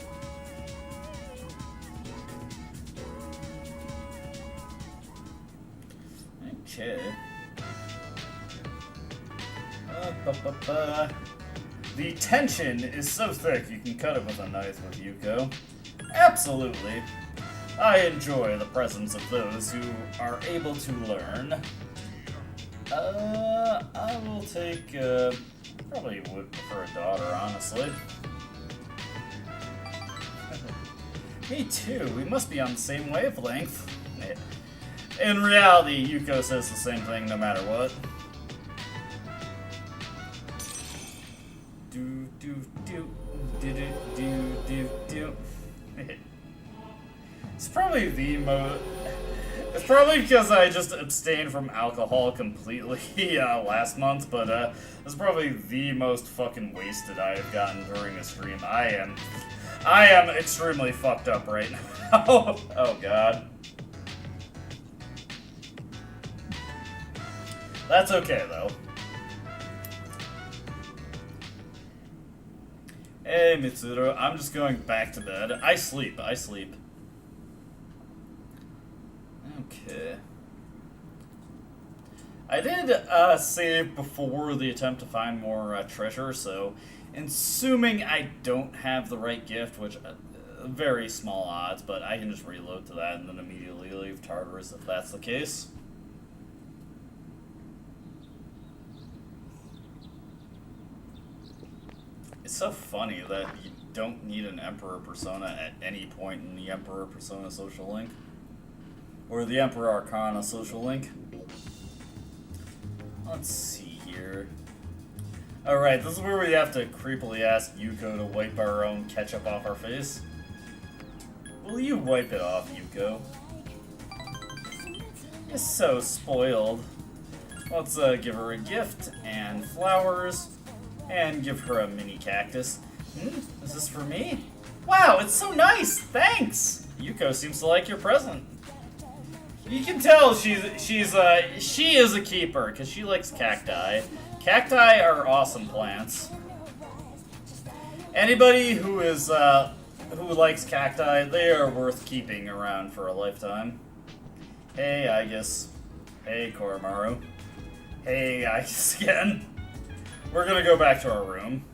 Okay. The tension is so thick you can cut it with a knife with Yuko. Absolutely. I enjoy the presence of those who are able to learn. I will take, probably would prefer a daughter, honestly. Me too, we must be on the same wavelength. In reality, Yuko says the same thing no matter what. Do do do do do do do do. It's probably the most. It's probably because I just abstained from alcohol completely last month, but it's probably the most fucking wasted I have gotten during a stream. I am extremely fucked up right now. Oh god. That's okay though. Hey Mitsuru, I'm just going back to bed. I sleep. Okay. I did save before the attempt to find more treasure, so assuming I don't have the right gift, which very small odds, but I can just reload to that and then immediately leave Tartarus if that's the case. It's so funny that you don't need an Emperor persona at any point in the Emperor persona social link. Or the Emperor Arcana social link. Let's see here. Alright, this is where we have to creepily ask Yuko to wipe our own ketchup off our face. Will you wipe it off, Yuko? You're so spoiled. Let's give her a gift and flowers. And give her a mini cactus. Is this for me? Wow, it's so nice! Thanks! Yuko seems to like your present. You can tell she is a keeper, because she likes cacti. Cacti are awesome plants. Anybody who likes cacti, they are worth keeping around for a lifetime. Hey, Aegis. Hey, Koromaru. Hey, Aegis again. We're gonna go back to our room.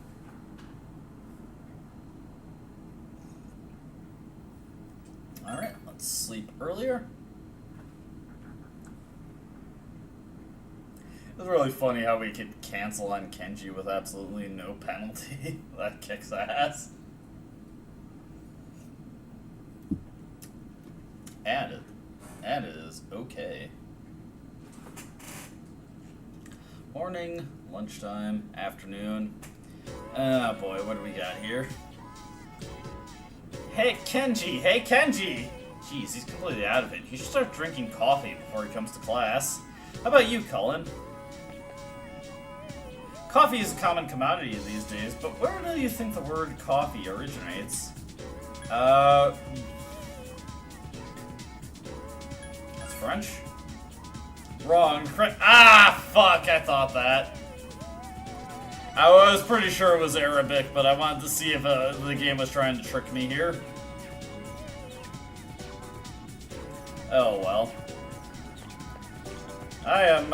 Alright, let's sleep earlier. It's really funny how we could cancel on Kenji with absolutely no penalty. That kicks ass. Added. Added is okay. Morning, lunchtime, afternoon. Oh boy, what do we got here? Hey Kenji! Hey Kenji! Jeez, he's completely out of it. He should start drinking coffee before he comes to class. How about you, Cullen? Coffee is a common commodity these days, but where do you think the word coffee originates? That's French? Wrong. Ah, fuck, I thought that. I was pretty sure it was Arabic, but I wanted to see if the game was trying to trick me here. Oh well. I am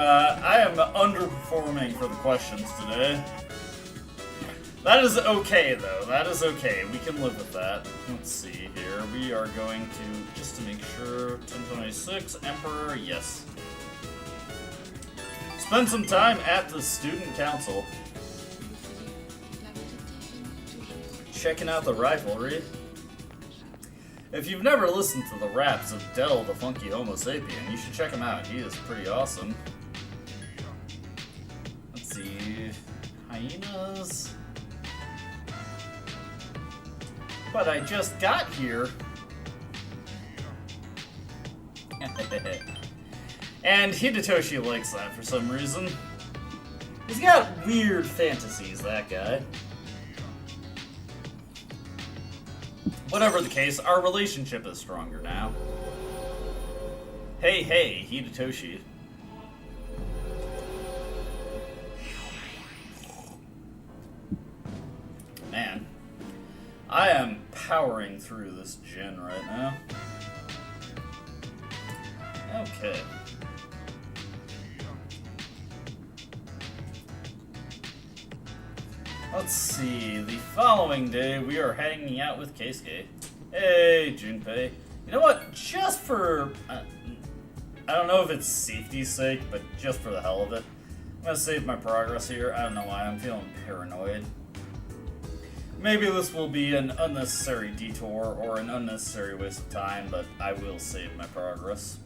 underperforming for the questions today. That is okay, though. That is okay. We can live with that. Let's see here. We are going to, just to make sure, 1026, Emperor, yes. Spend some time at the student council. Checking out the rivalry. If you've never listened to the raps of Del the Funky Homo Sapien, you should check him out. He is pretty awesome. Let's see. Hyenas. But I just got here. And Hidetoshi likes that for some reason. He's got weird fantasies, that guy. Whatever the case, our relationship is stronger now. Hey, Hidetoshi. powering through this gen right now. Okay. Let's see, the following day we are hanging out with Keisuke. Hey, Junpei. You know what, just for, I don't know if it's safety's sake, but just for the hell of it, I'm gonna save my progress here. I don't know why, I'm feeling paranoid. Maybe this will be an unnecessary detour or an unnecessary waste of time, but I will save my progress.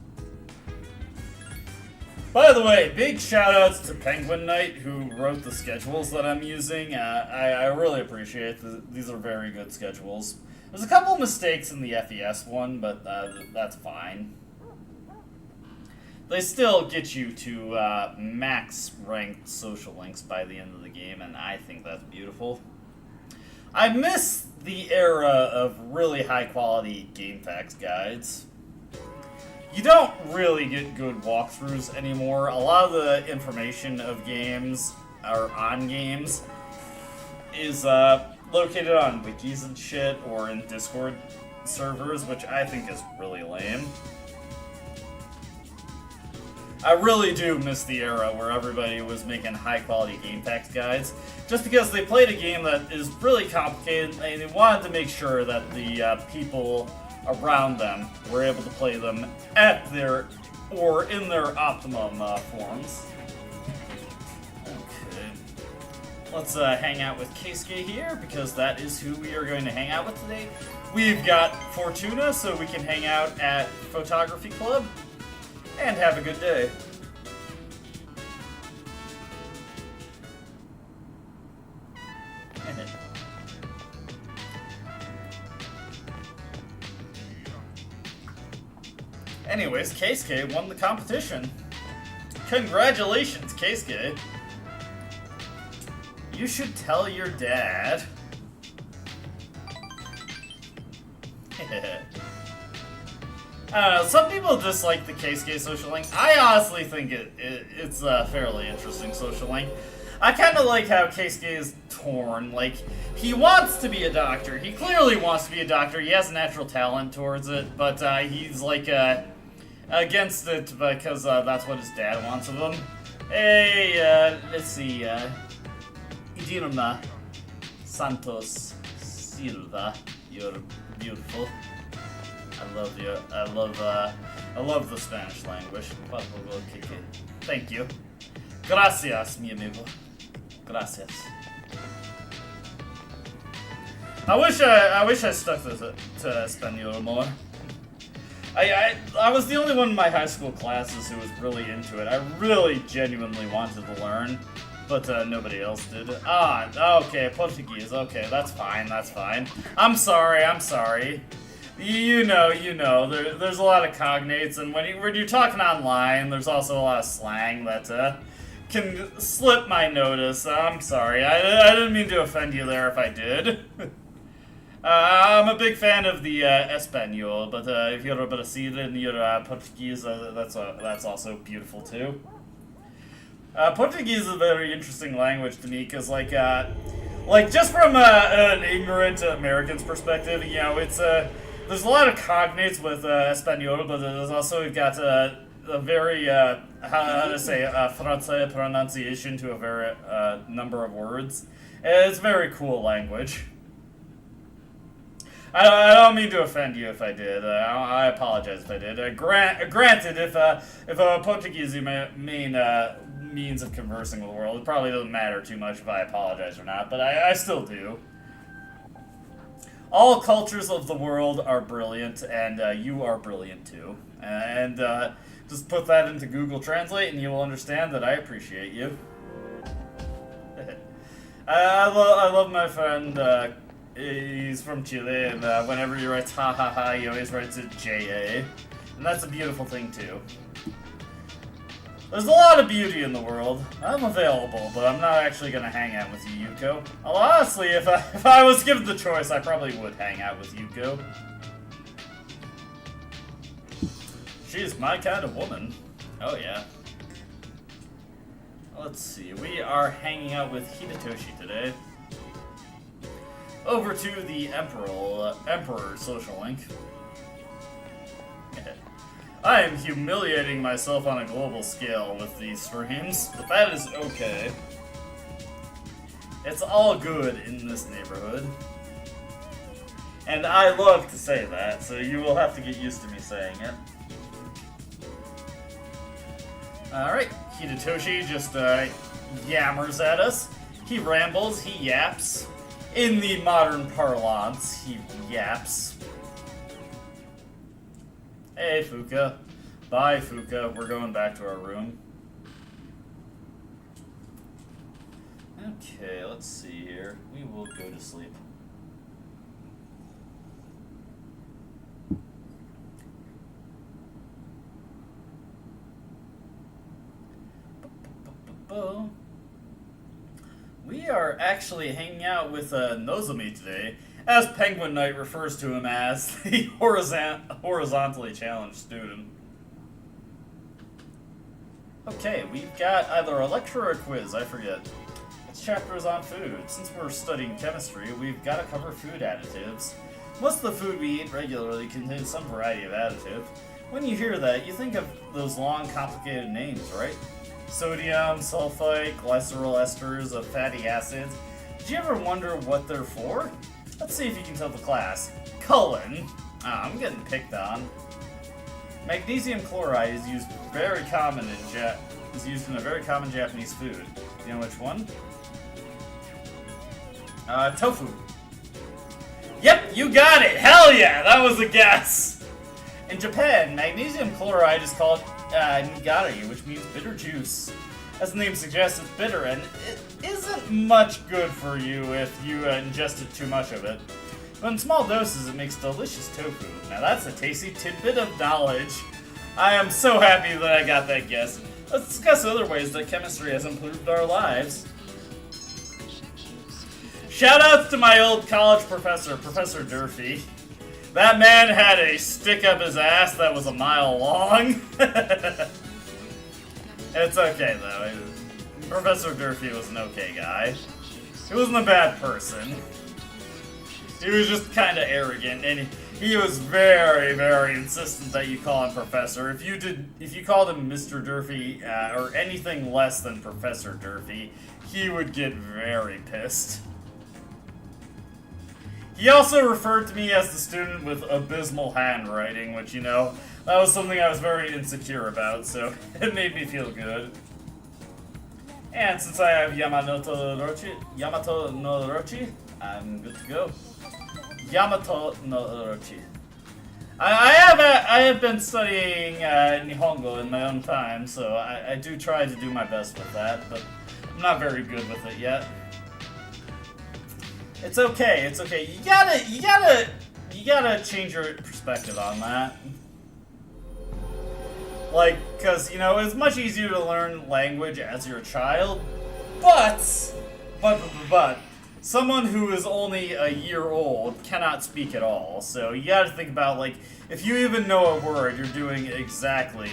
By the way, big shoutouts to Penguin Knight, who wrote the schedules that I'm using. I really appreciate these are very good schedules. There's a couple mistakes in the FES one, but that's fine. They still get you to max ranked social links by the end of the game, and I think that's beautiful. I miss the era of really high quality game facts guides. You don't really get good walkthroughs anymore. A lot of the information of games, or on games, is located on wikis and shit, or in Discord servers, which I think is really lame. I really do miss the era where everybody was making high-quality game facts guides, just because they played a game that is really complicated, and they wanted to make sure that the people around them were able to play them at their, or in their optimum forms. Okay. Let's hang out with Keisuke here, because that is who we are going to hang out with today. We've got Fortuna, so we can hang out at Photography Club, and have a good day. Anyways, Keisuke won the competition. Congratulations, Keisuke. You should tell your dad. I don't know, some people dislike the Keisuke social link. I honestly think it's a fairly interesting social link. I kind of like how Keisuke is torn. Like, he wants to be a doctor. He clearly wants to be a doctor. He has natural talent towards it, but he's like against it because that's what his dad wants of him. Hey, let's see, Idirma Santos Silva, you're beautiful. I love you. I love the Spanish language. Thank you. Gracias, mi amigo. Gracias. I wish I stuck to Espanol more. I was the only one in my high school classes who was really into it. I really genuinely wanted to learn, but nobody else did. Ah, okay, Portuguese. Okay, that's fine. That's fine. I'm sorry. You know. There's a lot of cognates, and when you're talking online, there's also a lot of slang that can slip my notice. I'm sorry. I didn't mean to offend you there if I did. I'm a big fan of the Espanol, but if you're a Brazilian and you're Portuguese, that's also beautiful too. Portuguese is a very interesting language to me, because like just from an ignorant American's perspective, you know, it's there's a lot of cognates with Espanol, but there's also we've got a very how to say Francais pronunciation to a very number of words. It's a very cool language. I don't mean to offend you if I did. I apologize if I did. Granted, if a Portuguese main means of conversing with the world, it probably doesn't matter too much if I apologize or not, but I still do. All cultures of the world are brilliant, and you are brilliant too. And just put that into Google Translate, and you will understand that I appreciate you. I love my friend. He's from Chile, and whenever he writes ha ha ha, he always writes it J-A. And that's a beautiful thing, too. There's a lot of beauty in the world. I'm available, but I'm not actually going to hang out with you, Yuko. Well, honestly, if I was given the choice, I probably would hang out with Yuko. She's my kind of woman. Oh, yeah. Let's see. We are hanging out with Hidetoshi today. over to the Emperor social link. I am humiliating myself on a global scale with these streams, but that is okay. It's all good in this neighborhood. And I love to say that, so you will have to get used to me saying it. Alright, Hidetoshi just yammers at us. He rambles, he yaps. In the modern parlance, he yaps. Hey, Fuka. Bye, Fuka. We're going back to our room. Okay, let's see here. We will go to sleep. We are actually hanging out with Nozomi today, as Penguin Knight refers to him as the horizontally challenged student. Okay, we've got either a lecture or a quiz, I forget. This chapter is on food. Since we're studying chemistry, we've got to cover food additives. Most of the food we eat regularly contains some variety of additive. When you hear that, you think of those long, complicated names, right? Sodium, sulfite, glycerol esters of fatty acids. Did you ever wonder what they're for? Let's see if you can tell the class. Cullen. I'm getting picked on. Magnesium chloride is used in a very common Japanese food. You know which one? Tofu. Yep, you got it! Hell yeah! That was a guess! In Japan, magnesium chloride is called nigari, which means bitter juice. As the name suggests, it's bitter, and it isn't much good for you if you ingested too much of it. But in small doses, it makes delicious tofu. Now that's a tasty tidbit of knowledge. I am so happy that I got that guess. Let's discuss other ways that chemistry has improved our lives. Shoutouts to my old college professor, Professor Durfee. That man had a stick up his ass that was a mile long. It's okay, though. Professor Durfee was an okay guy. He wasn't a bad person. He was just kind of arrogant, and he was very, very insistent that you call him Professor. If you called him Mr. Durfee, or anything less than Professor Durfee, he would get very pissed. He also referred to me as the student with abysmal handwriting, which, you know, that was something I was very insecure about, so it made me feel good. And since I have Yamato no Orochi, I'm good to go. Yamato no Orochi. I have been studying Nihongo in my own time, so I do try to do my best with that, but I'm not very good with it yet. It's okay, it's okay. You gotta change your perspective on that. Like, cause, you know, it's much easier to learn language as you're a child, but, someone who is only a year old cannot speak at all, so you gotta think about, like, if you even know a word, you're doing exactly,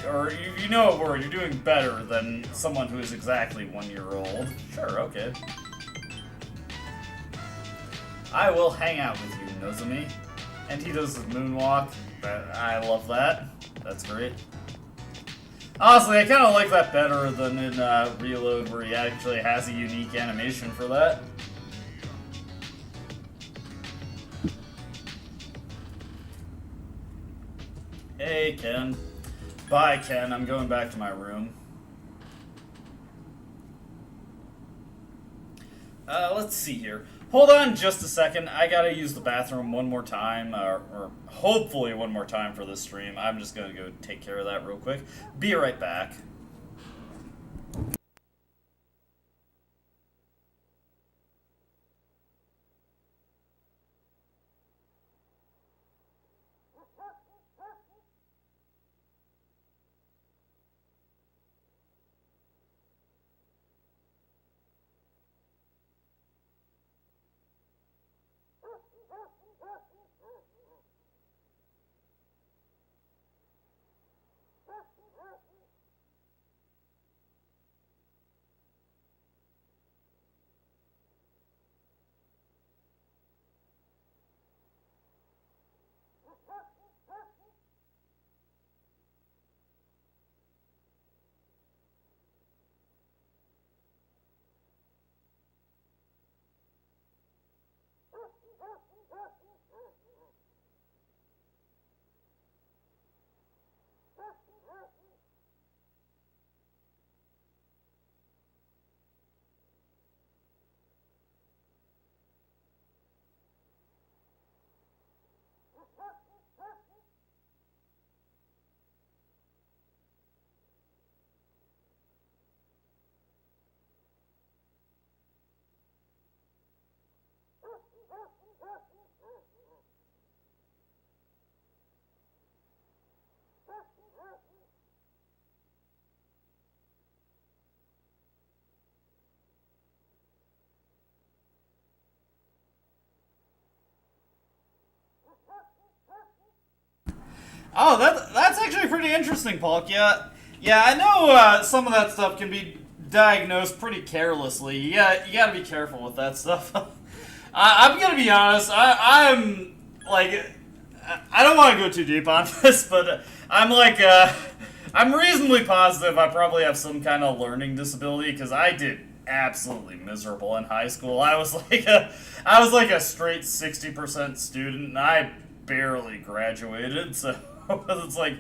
or if you know a word, you're doing better than someone who is exactly 1 year old. Sure, okay. I will hang out with you, Nozomi. And he does his moonwalk. I love that. That's great. Honestly, I kind of like that better than in Reload, where he actually has a unique animation for that. Hey, Ken. Bye, Ken. I'm going back to my room. Let's see here. Hold on just a second. I gotta use the bathroom one more time, or hopefully one more time for this stream. I'm just gonna go take care of that real quick. Be right back. Oh, that's actually pretty interesting, Paul. Yeah, I know some of that stuff can be diagnosed pretty carelessly. You gotta be careful with that stuff. I'm gonna be honest. I'm like, I don't want to go too deep on this, but I'm like, I'm reasonably positive I probably have some kind of learning disability because I did absolutely miserable in high school. I was like a straight 60% student, and I barely graduated. So it's like,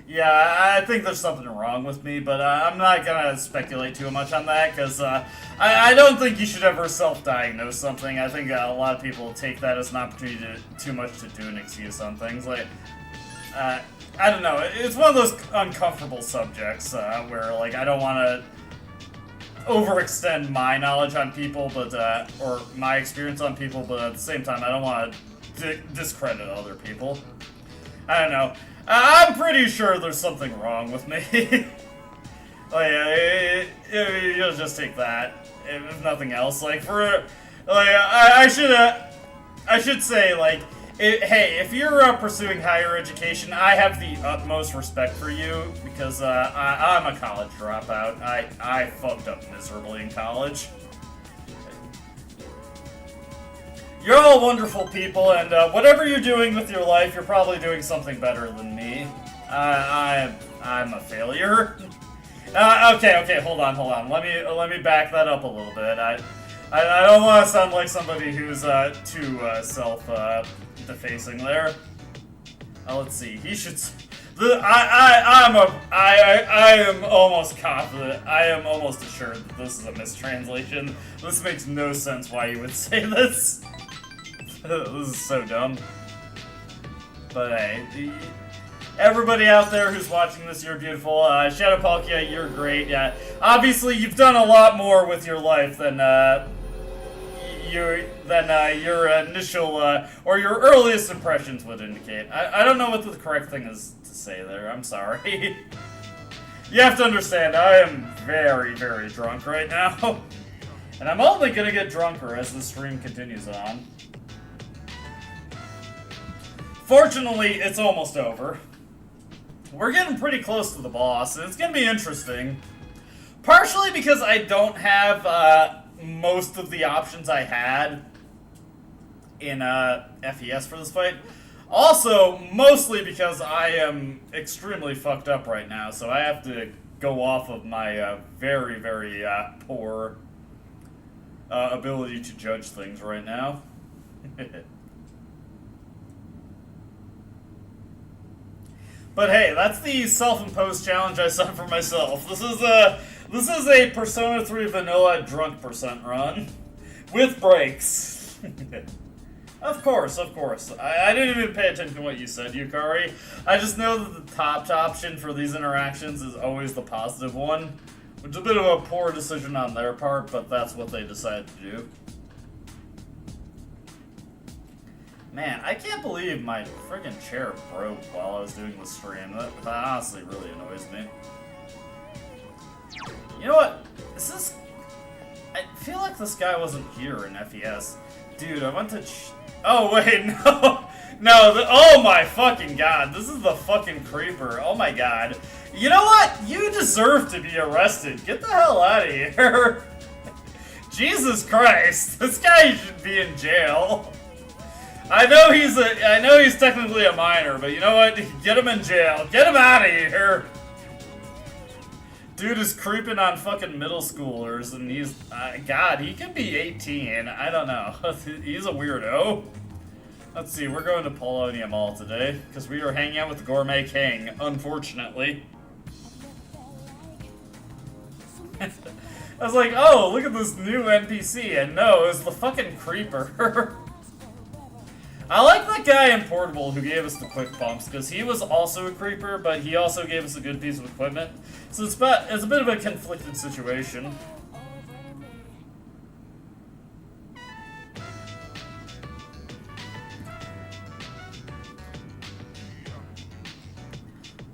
yeah, I think there's something wrong with me, but I'm not gonna speculate too much on that because I don't think you should ever self-diagnose something. I think a lot of people take that as an opportunity too much to do an excuse on things. Like, I don't know. It's one of those uncomfortable subjects where, like, I don't want to overextend my knowledge on people, but or my experience on people, but at the same time, I don't want to discredit other people. I don't know. I'm pretty sure there's something wrong with me. Like, you'll just take that, if nothing else. Like, I should say, like, hey, if you're pursuing higher education, I have the utmost respect for you, because I'm a college dropout. I fucked up miserably in college. You're all wonderful people, and whatever you're doing with your life, you're probably doing something better than me. I'm a failure. Okay, hold on. Let me back that up a little bit. I don't want to sound like somebody who's too self-defacing there. Let's see. He should. I am almost confident. I am almost assured that this is a mistranslation. This makes no sense why you would say this. This is so dumb. But hey, everybody out there who's watching this, you're beautiful. Shadow Palkia, you're great. Yeah, obviously you've done a lot more with your life than your initial or your earliest impressions would indicate. I don't know what the correct thing is to say there. I'm sorry. You have to understand, I am very, very drunk right now, and I'm only gonna get drunker as the stream continues on. Fortunately, it's almost over. We're getting pretty close to the boss, and it's gonna be interesting. Partially because I don't have most of the options I had in FES for this fight. Also, mostly because I am extremely fucked up right now, so I have to go off of my very, very poor ability to judge things right now. But hey, that's the self-imposed challenge I set for myself. This is a Persona 3 vanilla drunk percent run with breaks. Of course. I didn't even pay attention to what you said, Yukari. I just know that the top option for these interactions is always the positive one, which is a bit of a poor decision on their part, but that's what they decided to do. Man, I can't believe my friggin' chair broke while I was doing the stream. That honestly really annoys me. You know what? I feel like this guy wasn't here in FES. Dude, I went to oh, wait, no. No, oh my fucking god. This is the fucking creeper. Oh my god. You know what? You deserve to be arrested. Get the hell out of here. Jesus Christ. This guy should be in jail. I know he's technically a minor, but you know what? Get him in jail. Get him out of here. Dude is creeping on fucking middle schoolers, and he's God, he could be 18. I don't know. He's a weirdo. Let's see. We're going to Polonium Mall today because we are hanging out with the Gourmet King. Unfortunately. I was like, oh, look at this new NPC, and no, it was the fucking creeper. I like that guy in Portable who gave us the quick bumps, because he was also a creeper, but he also gave us a good piece of equipment. So it's a bit of a conflicted situation.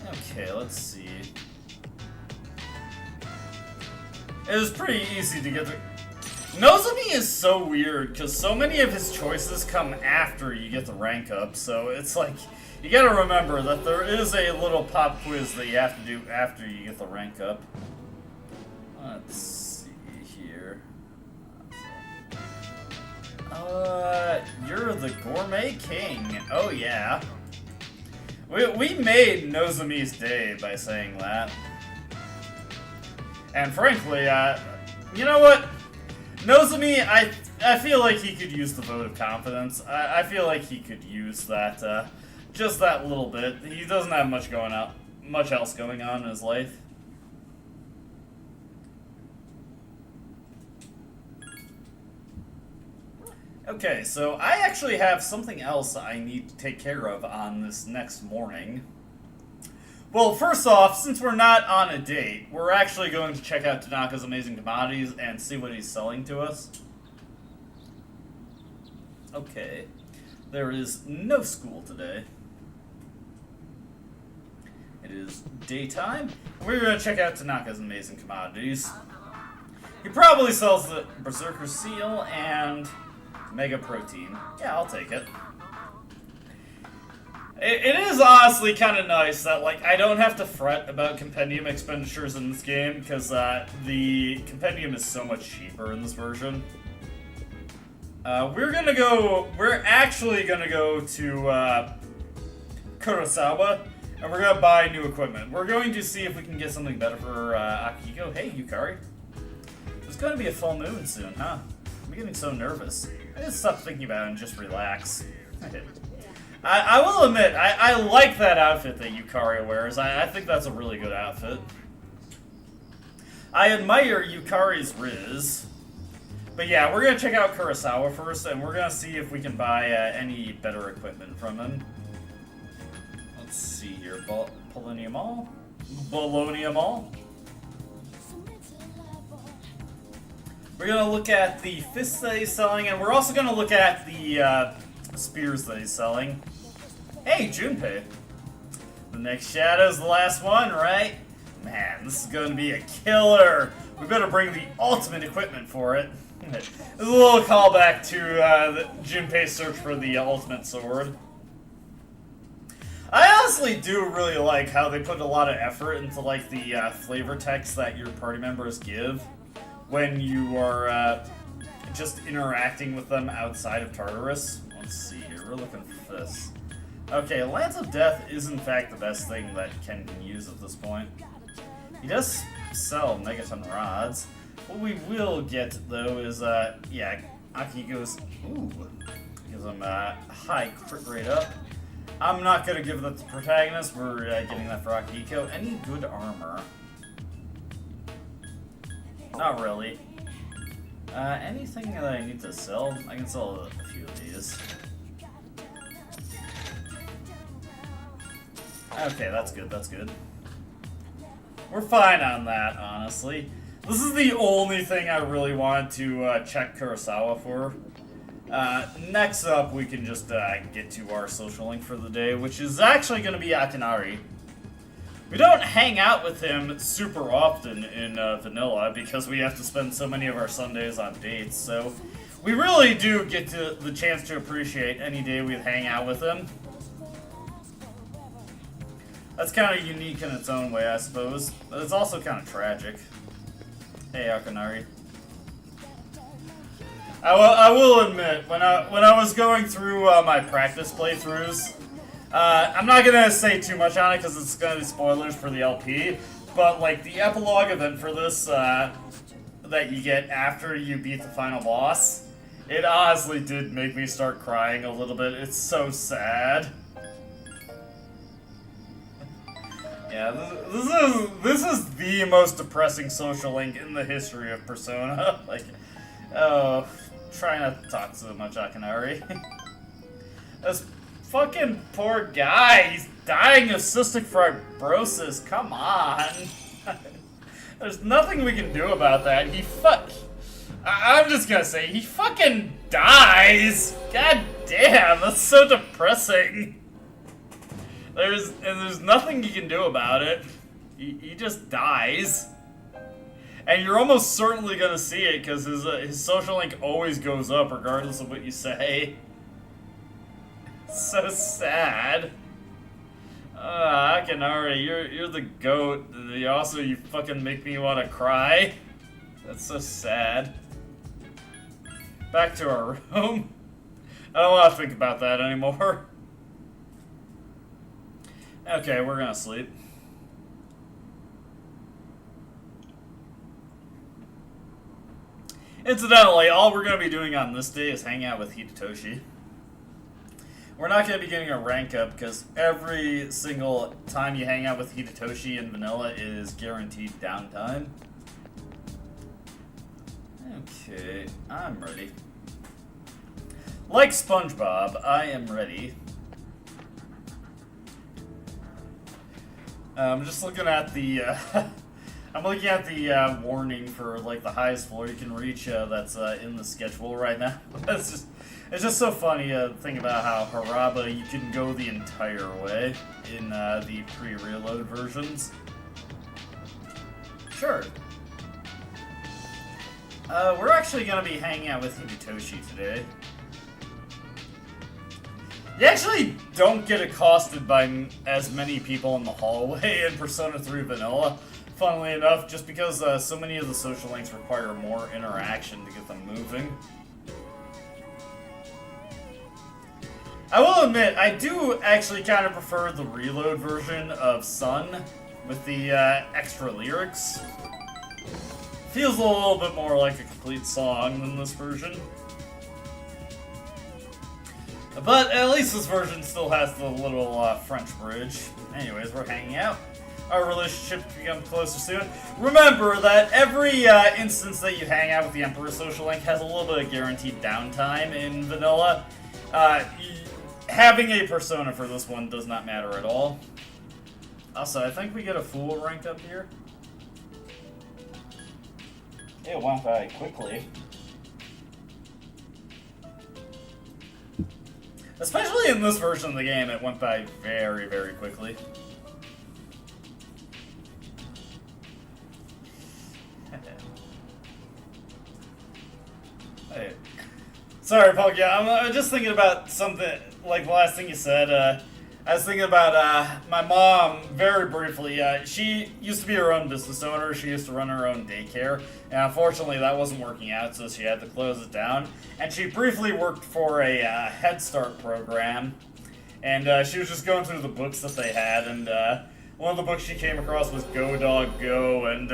Okay, let's see. It was pretty easy to get the... Nozomi is so weird, because so many of his choices come after you get the rank up, so it's like, You gotta remember that there is a little pop quiz that you have to do after you get the rank up. Let's see here. You're the Gourmet King. Oh yeah. We made Nozomi's day by saying that. And frankly, you know what? Nozomi, I feel like he could use the vote of confidence. I feel like he could use that, just that little bit. He doesn't have much else going on in his life. Okay, so I actually have something else I need to take care of on this next morning. Well, first off, since we're not on a date, we're actually going to check out Tanaka's Amazing Commodities and see what he's selling to us. Okay, there is no school today. It is daytime. We're going to check out Tanaka's Amazing Commodities. He probably sells the Berserker Seal and Mega Protein. Yeah, I'll take it. It is honestly kind of nice that, like, I don't have to fret about compendium expenditures in this game, because the compendium is so much cheaper in this version. We're actually gonna go to Kurosawa, and we're gonna buy new equipment. We're going to see if we can get something better for Akihiko. Hey, Yukari. There's gonna be a full moon soon, huh? I'm getting so nervous. I just stop thinking about it and just relax. I will admit, I like that outfit that Yukari wears. I think that's a really good outfit. I admire Yukari's riz. But yeah, we're going to check out Kurosawa first, and we're going to see if we can buy any better equipment from him. Let's see here. Bologna Mall? Bologna Mall? We're going to look at the fists that he's selling, and we're also going to look at the spears that he's selling. Hey, Junpei. The next shadow's the last one, right? Man, this is going to be a killer. We better bring the ultimate equipment for it. There's a little callback to Junpei's search for the ultimate sword. I honestly do really like how they put a lot of effort into, like, the flavor text that your party members give when you are just interacting with them outside of Tartarus. Let's see here, we're looking for this. Okay, Lance of Death is in fact the best thing that Ken can use at this point. He does sell Megaton rods. What we will get, though, is, yeah, Akihiko's, gives him a high crit rate up. I'm not going to give that to the protagonist, we're getting that for Akihiko. Any good armor? Not really. Anything that I need to sell? I can sell a few of these. Okay, that's good, that's good. We're fine on that, honestly. This is the only thing I really wanted to check Kurosawa for. Next up, we can just get to our social link for the day, which is actually going to be Akinari. We don't hang out with him super often in Vanilla because we have to spend so many of our Sundays on dates, so we really do get the chance to appreciate any day we hang out with him. That's kind of unique in its own way, I suppose, but it's also kind of tragic. Hey, Akinari. I will admit, when I was going through my practice playthroughs, I'm not gonna say too much on it because it's gonna be spoilers for the LP, but like the epilogue event for this that you get after you beat the final boss, it honestly did make me start crying a little bit. It's so sad. Yeah, this is the most depressing social link in the history of Persona. Like, oh, try not to talk so much, Akinari. This fucking poor guy, he's dying of cystic fibrosis, come on. There's nothing we can do about that. I'm just gonna say, he fucking dies! God damn, that's so depressing. There's nothing you can do about it. He just dies. And you're almost certainly gonna see it, because his social link always goes up regardless of what you say. So sad. I can already. You're the goat. You fucking make me want to cry. That's so sad. Back to our room. I don't want to think about that anymore. Okay, we're gonna sleep. Incidentally, all we're gonna be doing on this day is hang out with Hidetoshi. We're not going to be getting a rank up because every single time you hang out with Hidetoshi in vanilla is guaranteed downtime. Okay, I'm ready. Like SpongeBob, I am ready. I'm just looking at the I'm looking at the warning for like the highest floor you can reach that's in the schedule right now. It's just so funny to think about how Haraba, you can go the entire way in the pre-reload versions. Sure. We're actually going to be hanging out with Hidetoshi today. You actually don't get accosted by as many people in the hallway in Persona 3 Vanilla, funnily enough, just because so many of the social links require more interaction to get them moving. I will admit, I do actually kind of prefer the reload version of Sun with the extra lyrics. Feels a little bit more like a complete song than this version. But at least this version still has the little French bridge. Anyways, we're hanging out. Our relationship becomes closer soon. Remember that every instance that you hang out with the Emperor social link has a little bit of guaranteed downtime in vanilla. Having a persona for this one does not matter at all. Also, I think we get a fool rank up here. It went by quickly. Especially in this version of the game, it went by very, very quickly. Hey. Sorry, Pog, yeah, I'm just thinking about something, like the last thing you said. I was thinking about my mom, very briefly. She used to be her own business owner. She used to run her own daycare. And unfortunately, that wasn't working out, so she had to close it down. And she briefly worked for a Head Start program. And she was just going through the books that they had. And one of the books she came across was Go Dog Go. And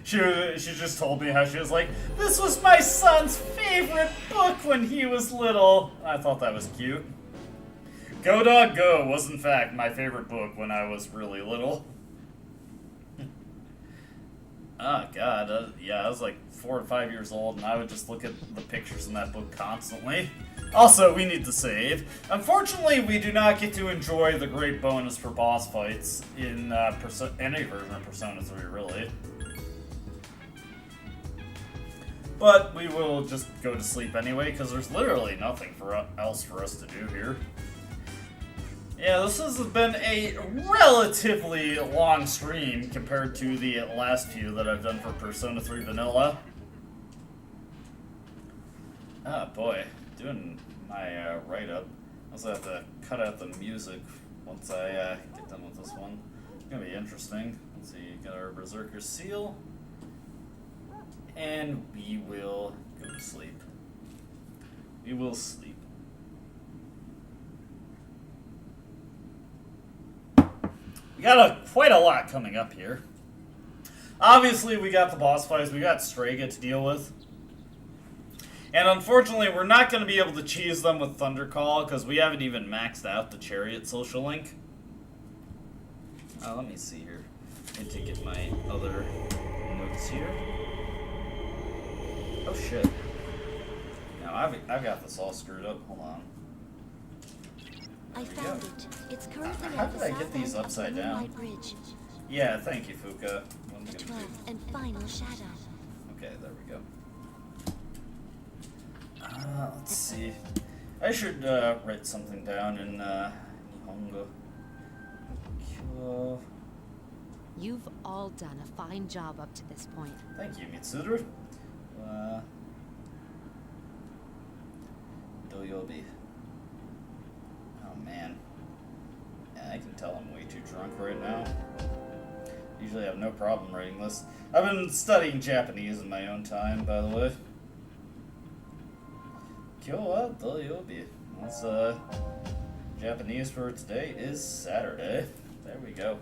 she just told me how she was like, "This was my son's favorite book when he was little." I thought that was cute. Go Dog Go was in fact my favorite book when I was really little. Oh god, yeah, I was like 4 or 5 years old and I would just look at the pictures in that book constantly. Also, we need to save. Unfortunately, we do not get to enjoy the great bonus for boss fights in any version of Persona 3, really. But we will just go to sleep anyway, because there's literally nothing else for us to do here. Yeah, this has been a relatively long stream compared to the last few that I've done for Persona 3 Vanilla. Ah, boy. Doing my write-up. I also have to cut out the music once I get done with this one. It's gonna be interesting. Let's see, got our Berserker Seal. And we will go to sleep. We will sleep. We got quite a lot coming up here. Obviously, we got the boss fights. We got Strega to deal with. And unfortunately, we're not going to be able to cheese them with Thundercall because we haven't even maxed out the Chariot social link. Let me see here. I need to get my other notes here. Oh shit. Now I've got this all screwed up. Hold on. I found it. It's currently How at did the I south get these end of upside the down? Moonlight Bridge. Yeah, thank you, Fuka. What am I The gonna 12th and final shadow. do? Okay, there we go. Let's see. I should write something down in Nihongo. You've all done a fine job up to this point. Thank you, Mitsuru. Doyobi. Oh man. Yeah, I can tell I'm way too drunk right now. Usually I have no problem writing this. I've been studying Japanese in my own time, by the way. Kyo wa doyobi. That's Japanese for today is Saturday. There we go.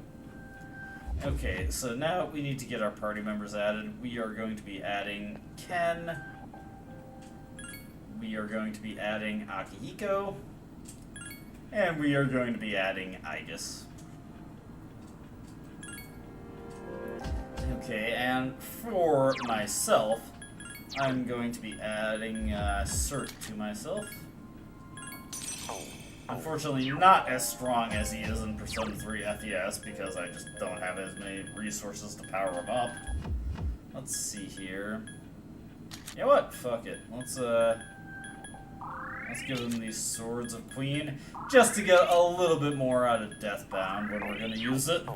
Okay, so now we need to get our party members added. We are going to be adding Ken. We are going to be adding Akihiko. And we are going to be adding Aegis. Okay, and for myself, I'm going to be adding Cert to myself. Unfortunately, not as strong as he is in Persona 3 FES because I just don't have as many resources to power him up. Let's see here. You know what? Fuck it. Let's give him these Swords of Queen just to get a little bit more out of Deathbound when we're gonna use it.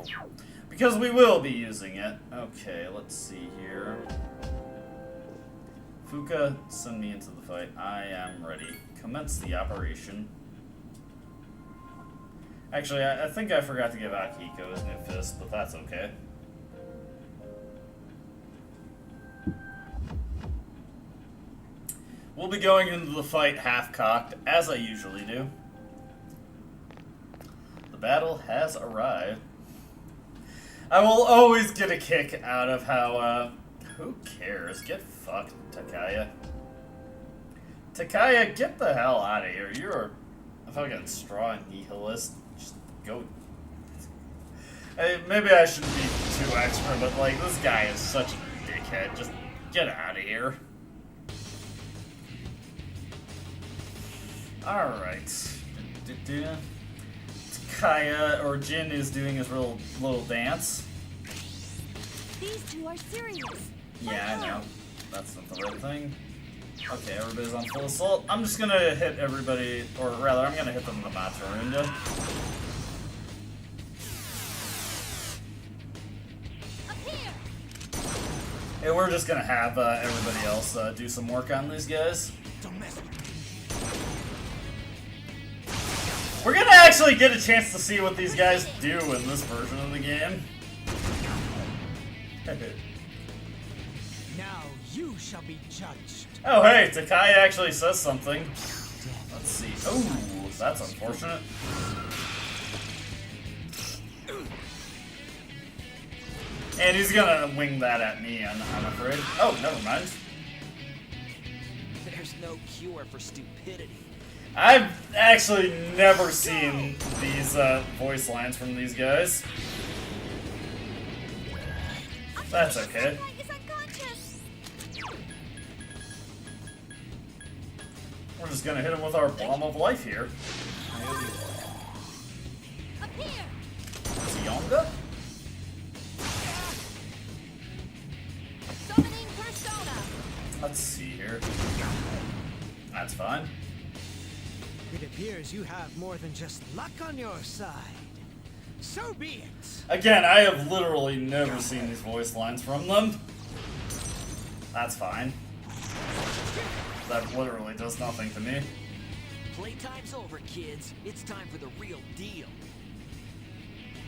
Because we will be using it. Okay, let's see here. Fuka, send me into the fight. I am ready. Commence the operation. Actually, I think I forgot to give Akihiko his new fist, but that's okay. We'll be going into the fight half-cocked, as I usually do. The battle has arrived. I will always get a kick out of how, who cares? Get fucked, Takaya. Takaya, get the hell out of here. You're a fucking strong nihilist. Just go. Maybe I shouldn't be too extra, but, like, this guy is such a dickhead. Just get out of here. Alright. Takaya, or Jin, is doing his little dance. These two are serious. Yeah, I know. That's not the right thing. Okay, everybody's on full assault. I'm just gonna hit everybody, or rather, I'm gonna hit them in the Matsurinda. Up here. And we're just gonna have everybody else do some work on these guys. Don't mess with me. We're gonna actually get a chance to see what these guys do in this version of the game. Now you shall be judged. Oh hey, Takaya actually says something. Let's see. Oh, that's unfortunate. And he's gonna wing that at me, I'm afraid. Oh, never mind. There's no cure for stupidity. I've actually never seen these voice lines from these guys. That's okay. Is unconscious. We're just gonna hit him with our Bomb of Life here. Up here. Zionga? Summoning persona. Let's see here. That's fine. It appears you have more than just luck on your side. So be it. Again, I have literally never seen these voice lines from them. That's fine. That literally does nothing to me. Playtime's over, kids. It's time for the real deal.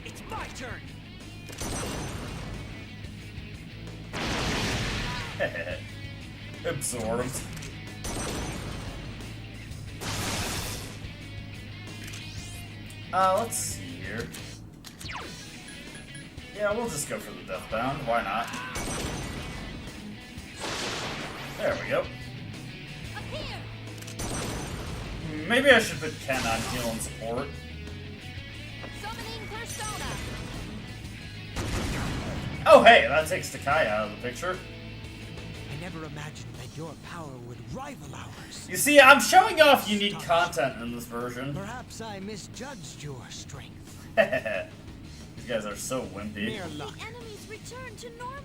It's my turn. Absorbed. Let's see here. Yeah, we'll just go for the Deathbound. Why not? There we go. Up here. Maybe I should put Ken on heal and support. Summoning persona. Oh, hey, that takes Takaya out of the picture. I never imagined that your power would rival ours. You see, I'm showing off unique content in this version. Perhaps I misjudged your strength. These guys are so wimpy. Mere luck. The enemies return to normal.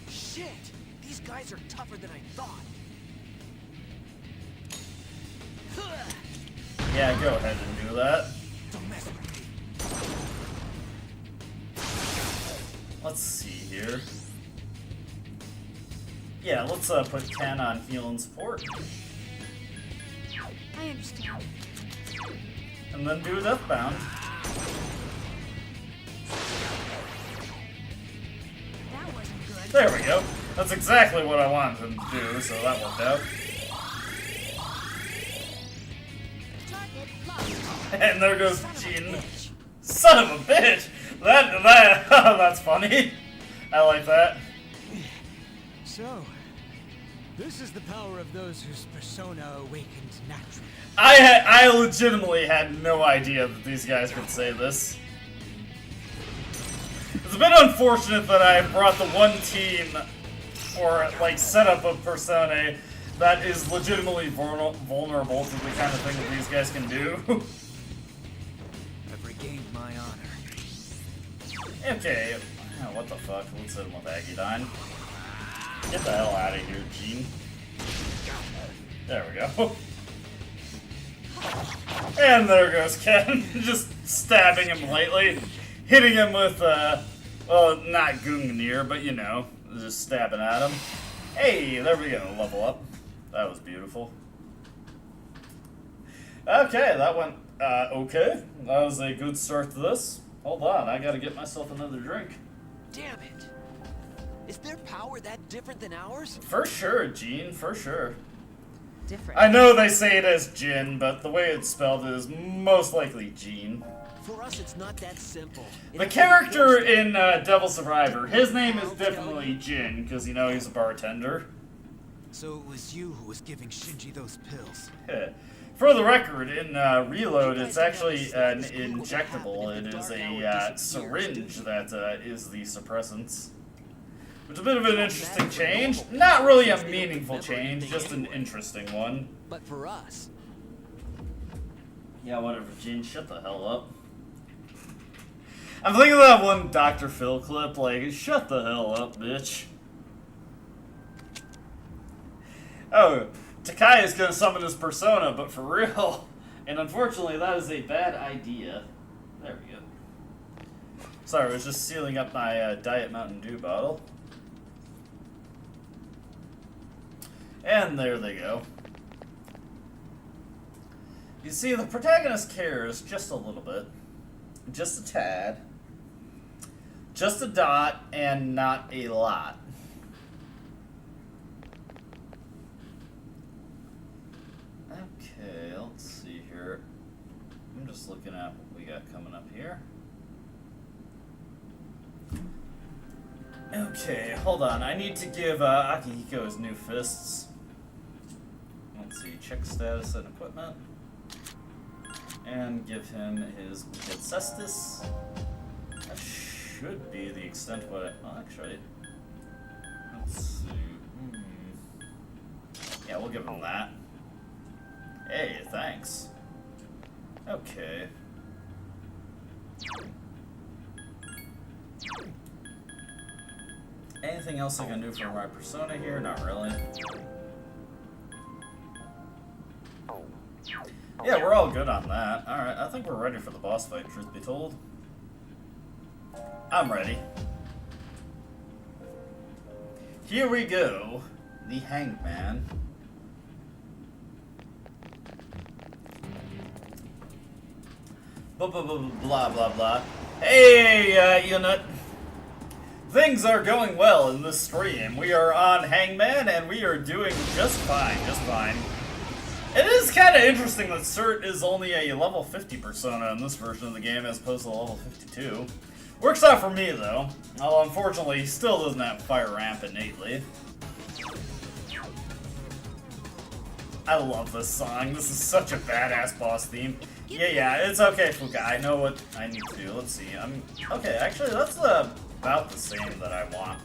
Shit! These guys are tougher than I thought. Yeah, go ahead and do that. Don't mess with me. Let's see here. Yeah, let's put Ken on heal and support. I understand. And then do Deathbound. That wasn't good. There we go. That's exactly what I wanted him to do, so that worked out. Target locked. And there goes Jin. Son of a bitch! That's funny. I like that. So, this is the power of those whose persona awakened naturally. I legitimately had no idea that these guys could say this. It's a bit unfortunate that I brought the one team, or like setup of Persona, that is legitimately vulnerable to the kind of thing that these guys can do. I've regained my honor. Okay, oh, what the fuck? Let's hit him with Aggiedyne. Get the hell out of here, Gene. There we go. And there goes Ken, just stabbing him lightly, hitting him with, well, not Gungnir, but you know, just stabbing at him. Hey, there we go, level up. That was beautiful. Okay, that went, okay. That was a good start to this. Hold on, I gotta get myself another drink. Damn it! Is their power that different than ours? For sure, Gene, for sure. Different. I know they say it as Jin, but the way it's spelled is most likely Gene. For us, it's not that simple. The character in Devil Survivor, his name is definitely Jin, because, you know, he's a bartender. So it was you who was giving Shinji those pills. For the record, in Reload, it's actually an injectable. It is a syringe that is the suppressants. Which is a bit of an interesting change. Not really a meaningful change, just an interesting one. But for us, Yeah, whatever, Gene, shut the hell up. I'm thinking of that one Dr. Phil clip, like, shut the hell up, bitch. Oh, Takai is gonna summon his persona, but for real. And unfortunately, that is a bad idea. There we go. Sorry, I was just sealing up my Diet Mountain Dew bottle. And there they go. You see, the protagonist cares just a little bit. Just a tad. Just a dot, and not a lot. Okay, let's see here. I'm just looking at what we got coming up here. Okay, hold on. I need to give Akihiko his new fists. Let's see, check status and equipment. And give him his Wicked Cestus. That should be the extent of what I... Oh, actually... Let's see... Yeah, we'll give him that. Hey, thanks. Okay. Anything else I can do for my persona here? Not really. Yeah, we're all good on that. Alright, I think we're ready for the boss fight, truth be told. I'm ready. Here we go. The Hangman. Blah, blah, blah, blah, blah, blah. Hey, unit. Things are going well in this stream. We are on Hangman, and we are doing just fine, just fine. It is kind of interesting that Cert is only a level 50 persona in this version of the game as opposed to level 52. Works out for me, though. Well, unfortunately, he still doesn't have Fire Ramp innately. I love this song. This is such a badass boss theme. Yeah, it's okay, Fuka. I know what I need to do. Let's see. Okay, actually, that's about the same that I want.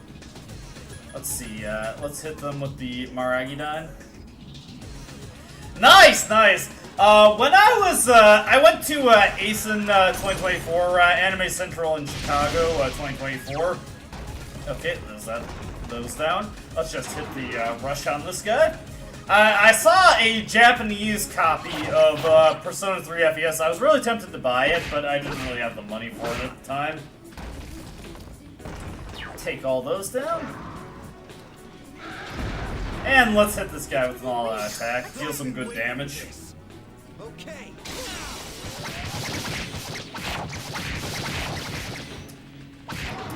Let's see. Let's hit them with the Maragidan. Nice, nice. When I was, I went to ASIN 2024, Anime Central in Chicago 2024. Okay, there's those down. Let's just hit the rush on this guy. I saw a Japanese copy of Persona 3 FES. I was really tempted to buy it, but I didn't really have the money for it at the time. Take all those down. And let's hit this guy with an all-out attack. Deal some good damage. okay.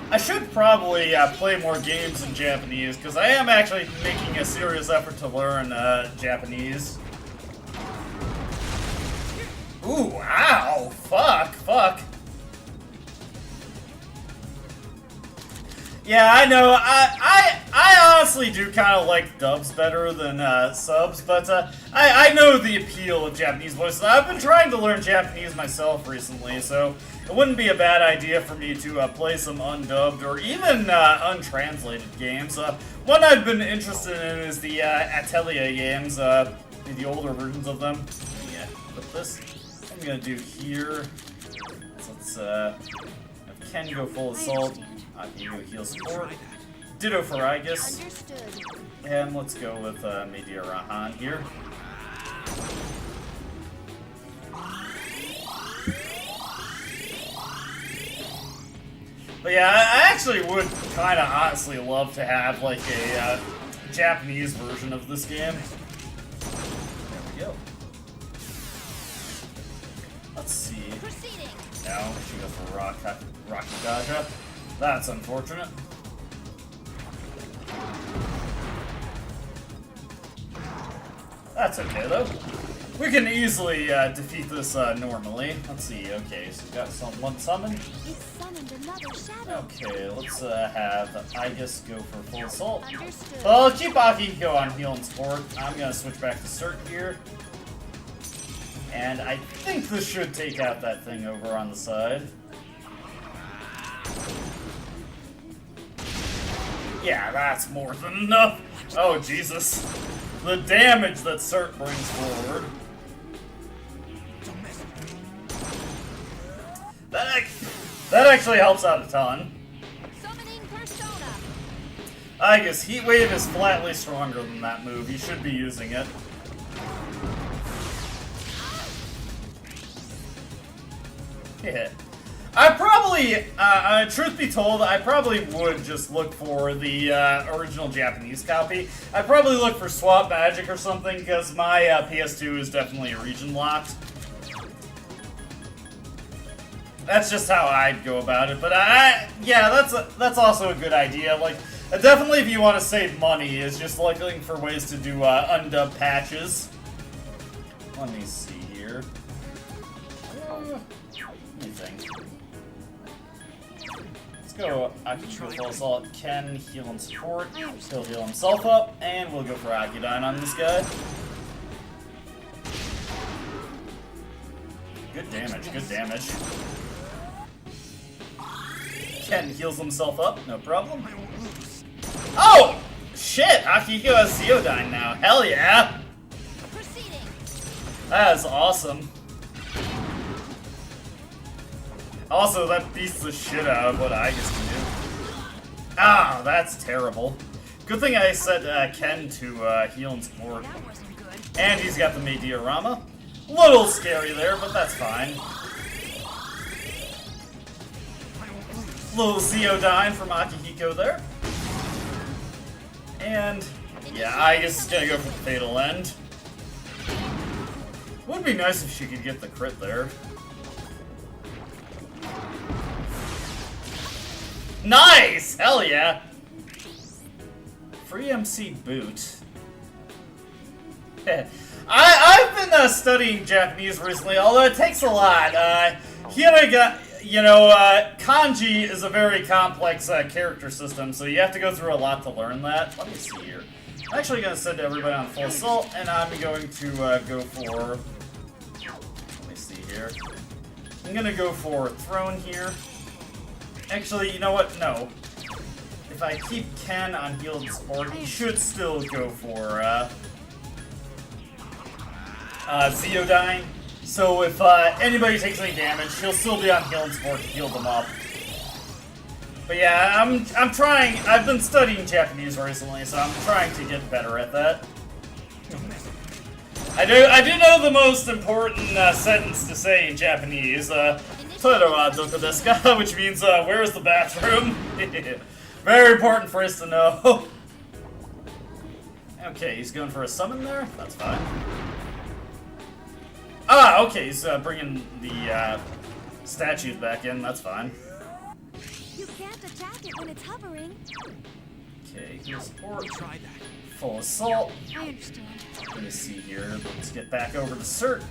I should probably play more games in Japanese, because I am actually making a serious effort to learn Japanese. Ooh, ow! Fuck. Yeah, I know. I honestly do kind of like dubs better than subs, but I know the appeal of Japanese voices. I've been trying to learn Japanese myself recently, so it wouldn't be a bad idea for me to play some undubbed or even untranslated games. One I've been interested in is the Atelier games, the older versions of them. Yeah, put this. I'm gonna do here. So let's have Ken go full assault. You go heal support. Ditto for Igus. Understood. And let's go with Media Rahan here. But yeah, I actually would kind of honestly love to have like a Japanese version of this game. There we go. Let's see. Proceeding. Now she goes for Rakugaja. That's unfortunate. That's okay though. We can easily defeat this normally. Let's see. Okay, so we got one summon. It summoned another shadow. Okay, let's have Igus go for full assault. Understood. Well, I'll keep Akihiko on heal and support. I'm gonna switch back to Cert here. And I think this should take out that thing over on the side. Yeah, that's more than enough. Oh, Jesus. The damage that Cert brings forward. That actually helps out a ton. Summoning persona. I guess Heat Wave is flatly stronger than that move. You should be using it. Yeah. I probably, truth be told, I probably would just look for the original Japanese copy. I'd probably look for Swap Magic or something, because my PS2 is definitely region locked. That's just how I'd go about it, but yeah, that's also a good idea. Like, definitely if you want to save money, is just looking for ways to do undubbed patches. Let me see here. Let me think. Let's go Akihiko full assault. Ken heal and support. He'll heal himself up, and we'll go for Akidyne on this guy. Good damage, good damage. Ken heals himself up, no problem. Oh! Shit! Akihiko has Zeodyne now. Hell yeah! Proceeding. That is awesome. Also, that beats the shit out of what Igus can do. Ah, that's terrible. Good thing I said Ken to heal and support. That wasn't good. And he's got the main diorama. Little scary there, but that's fine. Little Zeodyne from Akihiko there. And yeah, Igus is gonna go for the fatal end. Would be nice if she could get the crit there. Nice! Hell yeah! Free MC boot. I've been studying Japanese recently, although it takes a lot. Kanji is a very complex character system, so you have to go through a lot to learn that. Let me see here. I'm actually going to send everybody on full assault, and I'm going to go for... Let me see here. I'm going to go for Throne here. Actually, you know what? No. If I keep Ken on heal and support, he should still go for Zeodyne. So if anybody takes any damage, he'll still be on heal and support to heal them up. But yeah, I'm trying. I've been studying Japanese recently, so I'm trying to get better at that. I do know the most important sentence to say in Japanese. Toilet wa doko desu ka? Which means where is the bathroom? Very important for us to know. Okay, he's going for a summon there. That's fine. Ah, okay, he's bringing the statues back in. That's fine. You can't attack it when it's hovering. Okay, here's support. Try that. Full assault. I understand. Let me see here. Let's get back over to Cert.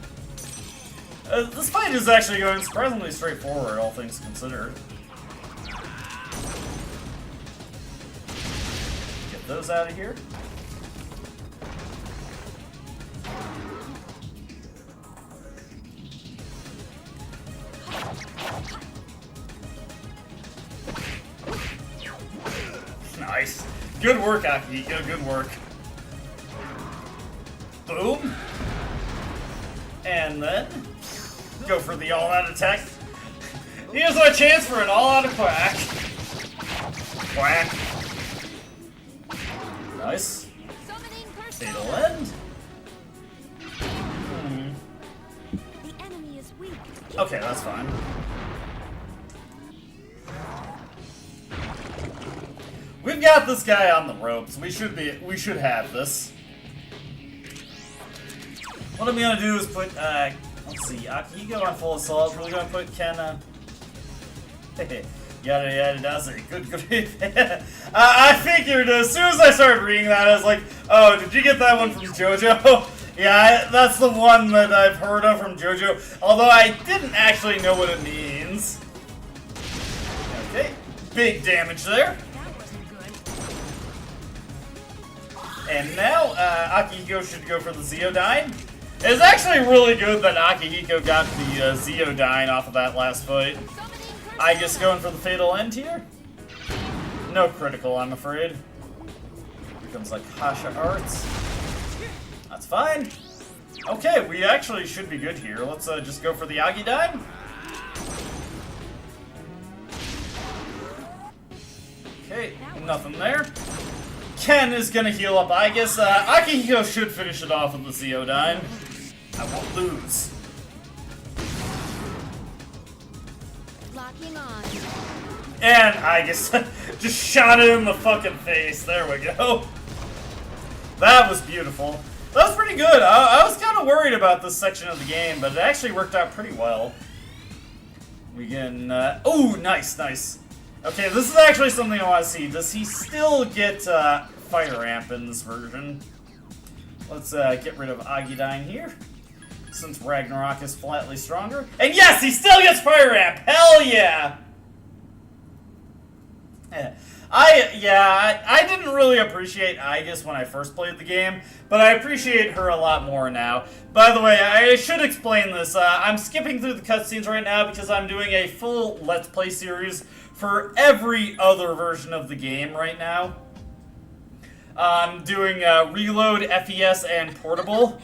This fight is actually going surprisingly straightforward, all things considered. Get those out of here. Nice. Good work, Akihiko. Good work. Boom. And then go for the all-out attack. Here's my chance for an all-out quack. Quack. Nice. Summoning Fatal persona. end. The enemy is weak. Okay, that's fine. We've got this guy on the ropes. We should have this. What I'm gonna do is put let's see, Akihiko on full assault. We're gonna put Ken yada yada does it. Good. I figured as soon as I started reading that, I was like, oh, did you get that one from JoJo? Yeah, that's the one that I've heard of from JoJo, although I didn't actually know what it means. Okay, big damage there. That wasn't good. And now, Akihiko should go for the Zeodyne. It's actually really good that Akihiko got the Zeodyne off of that last fight. Summoning persona. I guess going for the fatal end here? No critical, I'm afraid. Here comes like Hasha Arts. That's fine. Okay, we actually should be good here. Let's just go for the Agidyne. Okay, nothing there. Ken is gonna heal up. I guess Akihiko should finish it off with the Zeodyne. I won't lose. Locking on. And I guess just shot it in the fucking face. There we go. That was beautiful. That was pretty good. I was kind of worried about this section of the game, but it actually worked out pretty well. We can... oh, nice, nice. Okay, this is actually something I want to see. Does he still get Fire Amp in this version? Let's get rid of Agidyne here, since Ragnarok is flatly stronger. And yes, he still gets Fire Amp! Hell yeah! I didn't really appreciate Aegis when I first played the game, but I appreciate her a lot more now. By the way, I should explain this. I'm skipping through the cutscenes right now because I'm doing a full Let's Play series for every other version of the game right now. I'm doing Reload, FES, and Portable.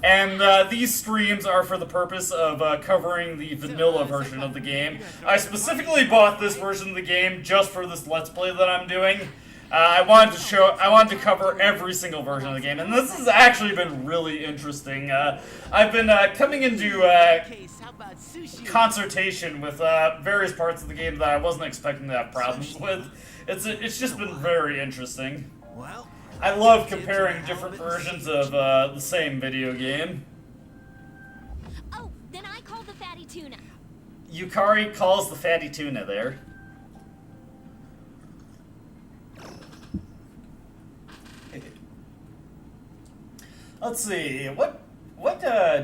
And these streams are for the purpose of covering the vanilla version of the game. I specifically bought this version of the game just for this Let's Play that I'm doing. I wanted to cover every single version of the game, and this has actually been really interesting. I've been coming into consultation with various parts of the game that I wasn't expecting to have problems with. It's just been very interesting. Well, I love comparing different versions of the same video game. Oh, then I call the fatty tuna. Yukari calls the fatty tuna there. Let's see, what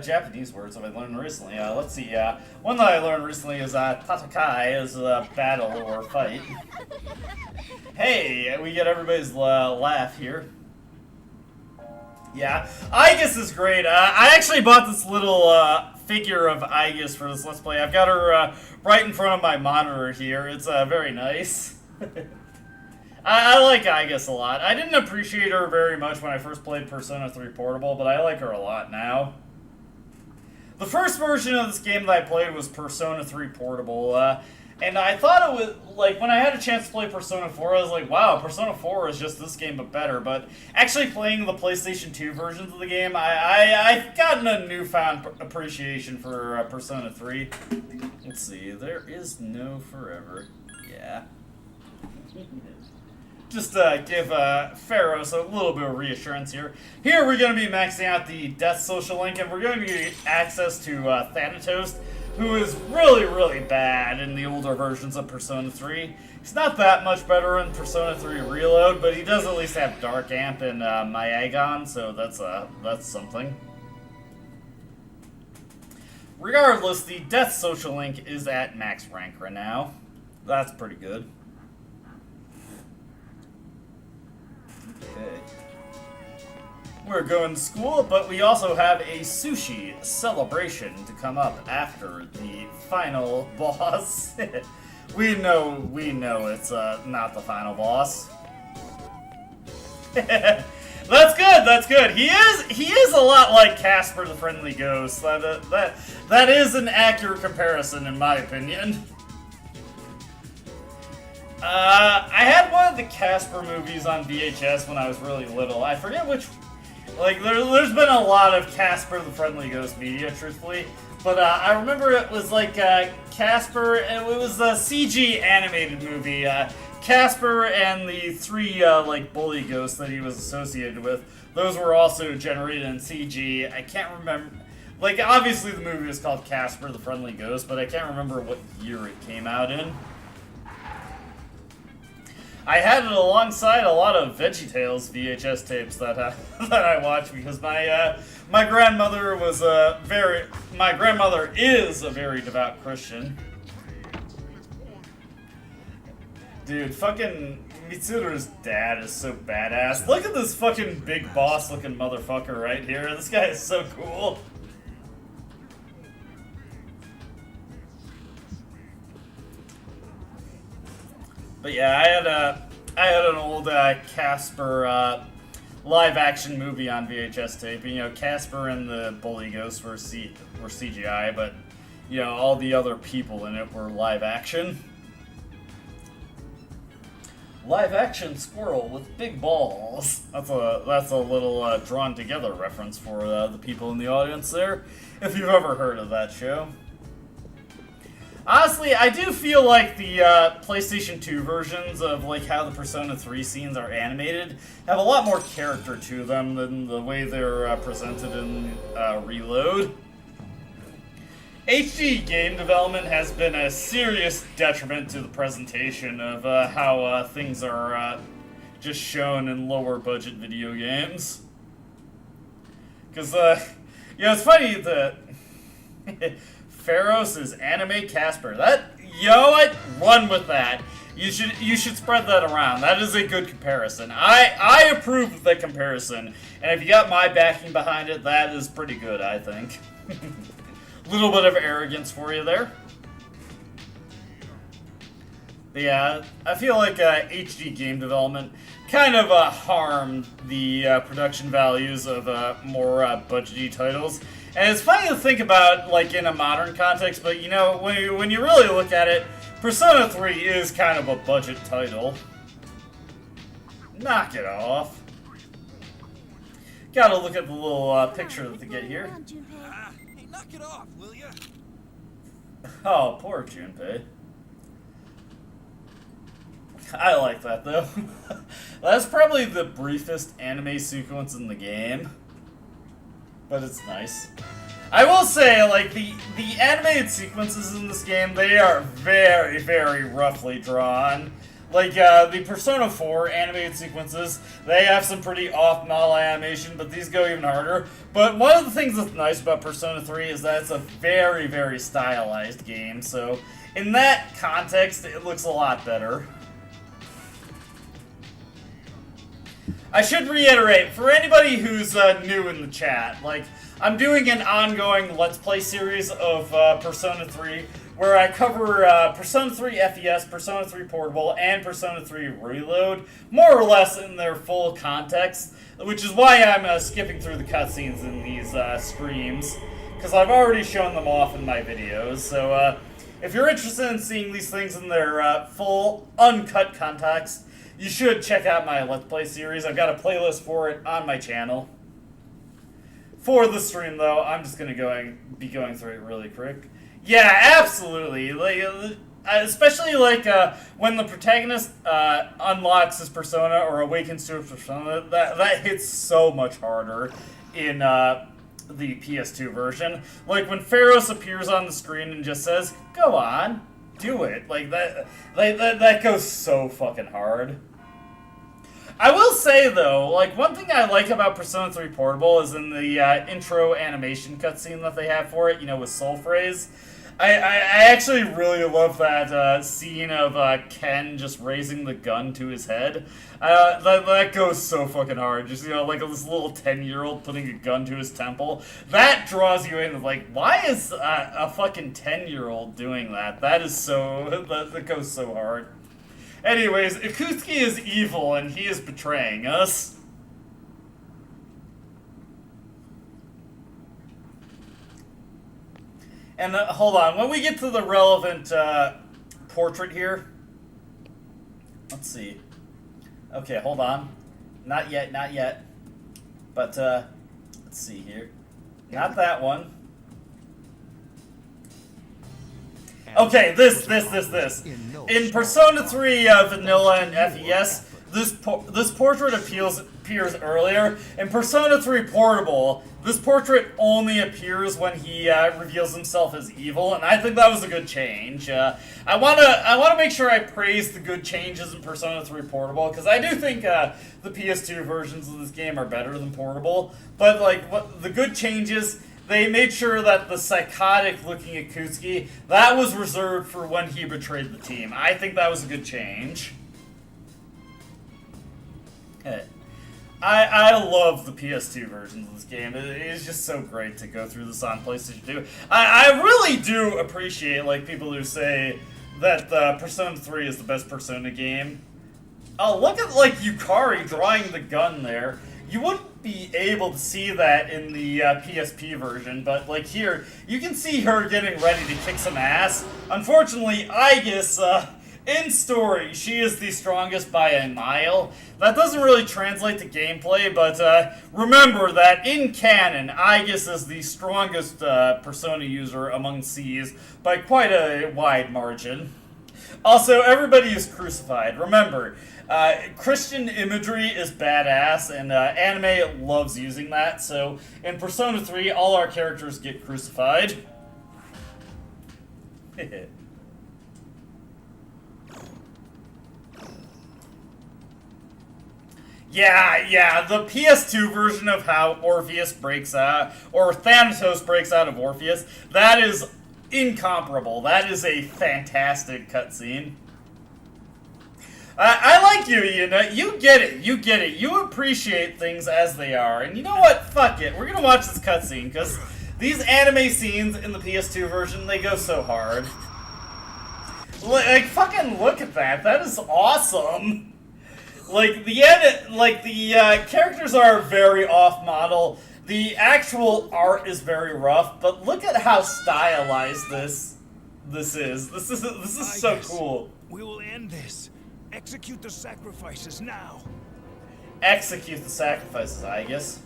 Japanese words have I learned recently? Let's see, one that I learned recently is tatakai is battle or fight. Hey, we get everybody's laugh here. Yeah, Aegis is great. I actually bought this little figure of Aegis for this Let's Play. I've got her right in front of my monitor here. It's very nice. I like Aegis a lot. I didn't appreciate her very much when I first played Persona 3 Portable, but I like her a lot now. The first version of this game that I played was Persona 3 Portable, and I thought it was, like, when I had a chance to play Persona 4, I was like, wow, Persona 4 is just this game but better, but actually playing the PlayStation 2 versions of the game, I've gotten a newfound appreciation for Persona 3. Let's see, there is no forever. Yeah. Just give Pharos a little bit of reassurance here. Here we're going to be maxing out the Death Social Link, and we're going to get access to Thanatos, who is really, really bad in the older versions of Persona 3. He's not that much better in Persona 3 Reload, but he does at least have Dark Amp and Myagon, so that's something. Regardless, the Death Social Link is at max rank right now. That's pretty good. Okay. We're going to school, but we also have a sushi celebration to come up after the final boss. we know it's not the final boss. That's good. That's good. He is a lot like Casper the Friendly Ghost. That is an accurate comparison, in my opinion. I had one of the Casper movies on VHS when I was really little. I forget which. Like, there's been a lot of Casper the Friendly Ghost media, truthfully. But I remember it was like Casper, and it was a CG animated movie. Casper and the three like bully ghosts that he was associated with, those were also generated in CG. I can't remember. Like, obviously the movie was called Casper the Friendly Ghost, but I can't remember what year it came out in. I had it alongside a lot of VeggieTales VHS tapes that that I watched because my grandmother is a very devout Christian. Dude, fucking Mitsuru's dad is so badass. Look at this fucking big boss looking motherfucker right here. This guy is so cool. But yeah, I had an old Casper live action movie on VHS tape. You know, Casper and the bully ghosts were CGI, but you know, all the other people in it were live action. Live action squirrel with big balls. That's a little drawn together reference for the people in the audience there, if you've ever heard of that show. Honestly, I do feel like the PlayStation 2 versions of like how the Persona 3 scenes are animated have a lot more character to them than the way they're presented in Reload. HD game development has been a serious detriment to the presentation of how things are just shown in lower budget video games. Because, you know, it's funny that Pharos is anime Casper. I'd run with that. You should spread that around. That is a good comparison. I approve of that comparison. And if you got my backing behind it, that is pretty good, I think. Little bit of arrogance for you there. But yeah, I feel like HD game development kind of harmed the production values of more budgety titles. And it's funny to think about, like, in a modern context, but, you know, when you really look at it, Persona 3 is kind of a budget title. Knock it off. Gotta look at the little picture that they get here. Hey, knock it off, will ya? Oh, poor Junpei. I like that, though. That's probably the briefest anime sequence in the game. But it's nice. I will say, like, the animated sequences in this game, they are very, very roughly drawn. Like, the Persona 4 animated sequences, they have some pretty off-model animation, but these go even harder. But one of the things that's nice about Persona 3 is that it's a very, very stylized game, so in that context, it looks a lot better. I should reiterate, for anybody who's new in the chat, like, I'm doing an ongoing Let's Play series of Persona 3, where I cover Persona 3 FES, Persona 3 Portable, and Persona 3 Reload, more or less in their full context, which is why I'm skipping through the cutscenes in these streams, because I've already shown them off in my videos, so if you're interested in seeing these things in their full, uncut context, you should check out my Let's Play series. I've got a playlist for it on my channel. For the stream, though, I'm just going to be going through it really quick. Yeah, absolutely. Like, especially like when the protagonist unlocks his persona or awakens to his persona, that hits so much harder in the PS2 version. Like when Pharos appears on the screen and just says, "Go on." do it. Like that goes so fucking hard. I will say though, like one thing I like about Persona 3 Portable is in the intro animation cutscene that they have for it, you know, with Soul Phrase. I actually really love that scene of Ken just raising the gun to his head. That goes so fucking hard. Just, you know, like this little 10-year-old putting a gun to his temple. That draws you in. Like, why is a fucking 10-year-old doing that? That is so... That goes so hard. Anyways, Akutsuki is evil and he is betraying us. And hold on, when we get to the relevant portrait here, let's see. Okay, hold on. Not yet, not yet. But let's see here. Not that one. Okay, this. In Persona 3 Vanilla and FES, this portrait appears earlier. In Persona 3 Portable, this portrait only appears when he reveals himself as evil, and I think that was a good change. I wanna make sure I praise the good changes in Persona 3 Portable, because I do think the PS2 versions of this game are better than Portable. But like the good changes, they made sure that the psychotic-looking Akutsuki, that was reserved for when he betrayed the team. I think that was a good change. I love the PS2 versions of this game. It is just so great to go through this on PlayStation 2. I really do appreciate like people who say that Persona 3 is the best Persona game. Oh, look at like Yukari drawing the gun there. You wouldn't be able to see that in the PSP version, but like here, you can see her getting ready to kick some ass. Unfortunately, Aegis, in story, she is the strongest by a mile. That doesn't really translate to gameplay, but remember that in canon, Aegis is the strongest Persona user among Cs by quite a wide margin. Also, everybody is crucified. Remember, Christian imagery is badass, and anime loves using that, so in Persona 3, all our characters get crucified. Yeah, the PS2 version of how Orpheus breaks out, or Thanatos breaks out of Orpheus, that is incomparable. That is a fantastic cutscene. I like you, Ian. You get it. You appreciate things as they are. And you know what? Fuck it. We're gonna watch this cutscene, because these anime scenes in the PS2 version, they go so hard. Like, fucking look at that. That is awesome. Like, the characters are very off-model. The actual art is very rough, but look at how stylized this is. This is so cool. We will end this. Execute the sacrifices now. Execute the sacrifices, I guess.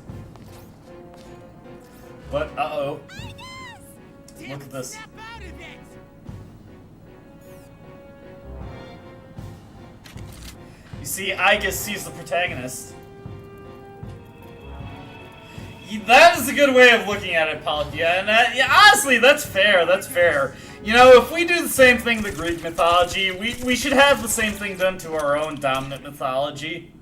But, uh-oh. Look at this. You see, Aegis sees the protagonist. That is a good way of looking at it, Palkia. And yeah, honestly, that's fair. That's fair. You know, if we do the same thing to Greek mythology, we should have the same thing done to our own dominant mythology.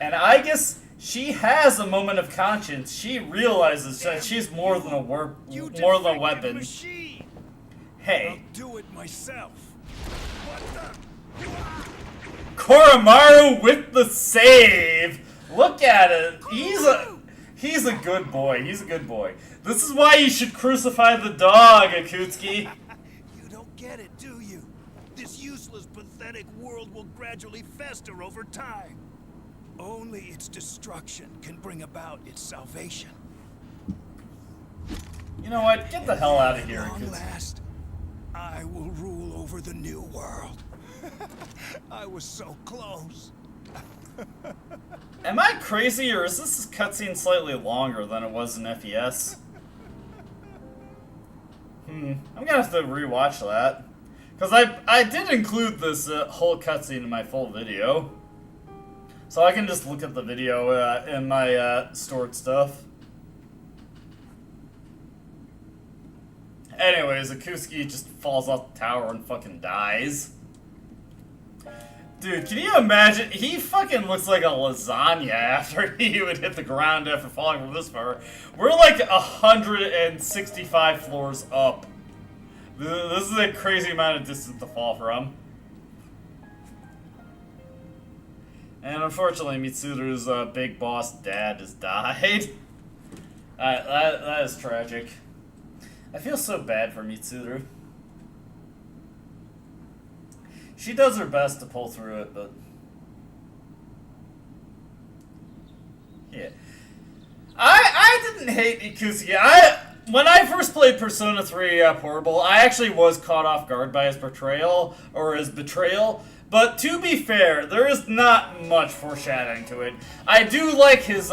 And Aegis, she has a moment of conscience. She realizes that she's more than a weapon. Machine. Hey. I'll do it myself. What the? Koromaru with the save. Look at it. He's a good boy. He's a good boy. This is why you should crucify the dog, Akutsuki. You don't get it, do you? This useless, pathetic world will gradually fester over time. Only its destruction can bring about its salvation. You know what? Get the hell out of here, At long Akutsuki. last, I will rule over the new world. I was so close. Am I crazy, or is this cutscene slightly longer than it was in FES? I'm gonna have to rewatch that. Because I did include this whole cutscene in my full video. So I can just look at the video in my stored stuff. Anyways, Akusuki just falls off the tower and fucking dies. Dude, can you imagine? He fucking looks like a lasagna after he would hit the ground after falling from this far. We're like 165 floors up. This is a crazy amount of distance to fall from. And unfortunately, Mitsuru's big boss dad has died. That is tragic. I feel so bad for Mitsuru. She does her best to pull through it, but... yeah. I didn't hate Ikusugi. When I first played Persona 3 Portable, I actually was caught off guard by his portrayal, or his betrayal. But to be fair, there is not much foreshadowing to it. I do like his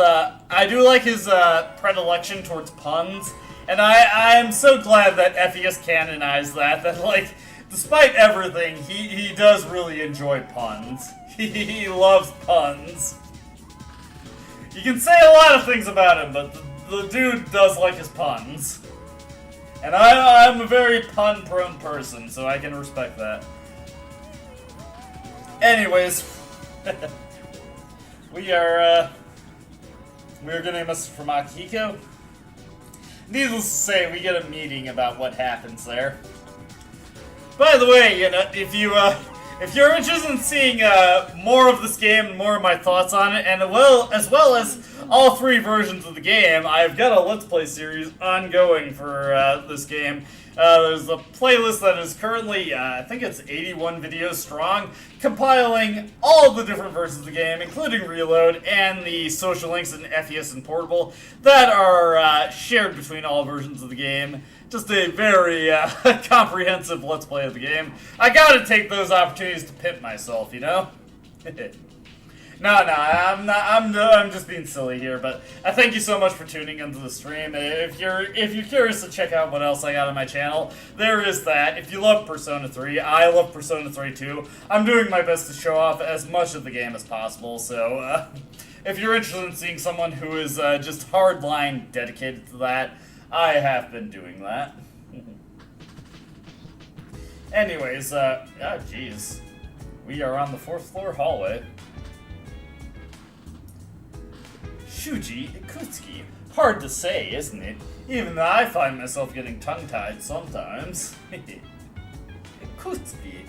predilection towards puns, and I am so glad that FES canonized that. That like, despite everything, he does really enjoy puns. He loves puns. You can say a lot of things about him, but the dude does like his puns. And I'm a very pun-prone person, so I can respect that. Anyways, we are getting a message from Akihiko. Needless to say, we get a meeting about what happens there. By the way, you know, if you're interested in seeing more of this game and more of my thoughts on it, and as well as all 3 versions of the game, I've got a Let's Play series ongoing for this game. There's a playlist that is currently, I think it's 81 videos strong, compiling all the different versions of the game, including Reload, and the social links in FES and Portable that are shared between all versions of the game. Just a very comprehensive Let's Play of the game. I gotta take those opportunities to pimp myself, you know? No, I'm just being silly here, but I thank you so much for tuning into the stream. If you're curious to check out what else I got on my channel, there is that. If you love Persona 3, I love Persona 3 too. I'm doing my best to show off as much of the game as possible, so if you're interested in seeing someone who is just hardline dedicated to that, I have been doing that. Anyways, oh jeez. We are on the 4th floor hallway. Shuji Ikutsuki. Hard to say, isn't it? Even I find myself getting tongue-tied sometimes. Ikutsuki.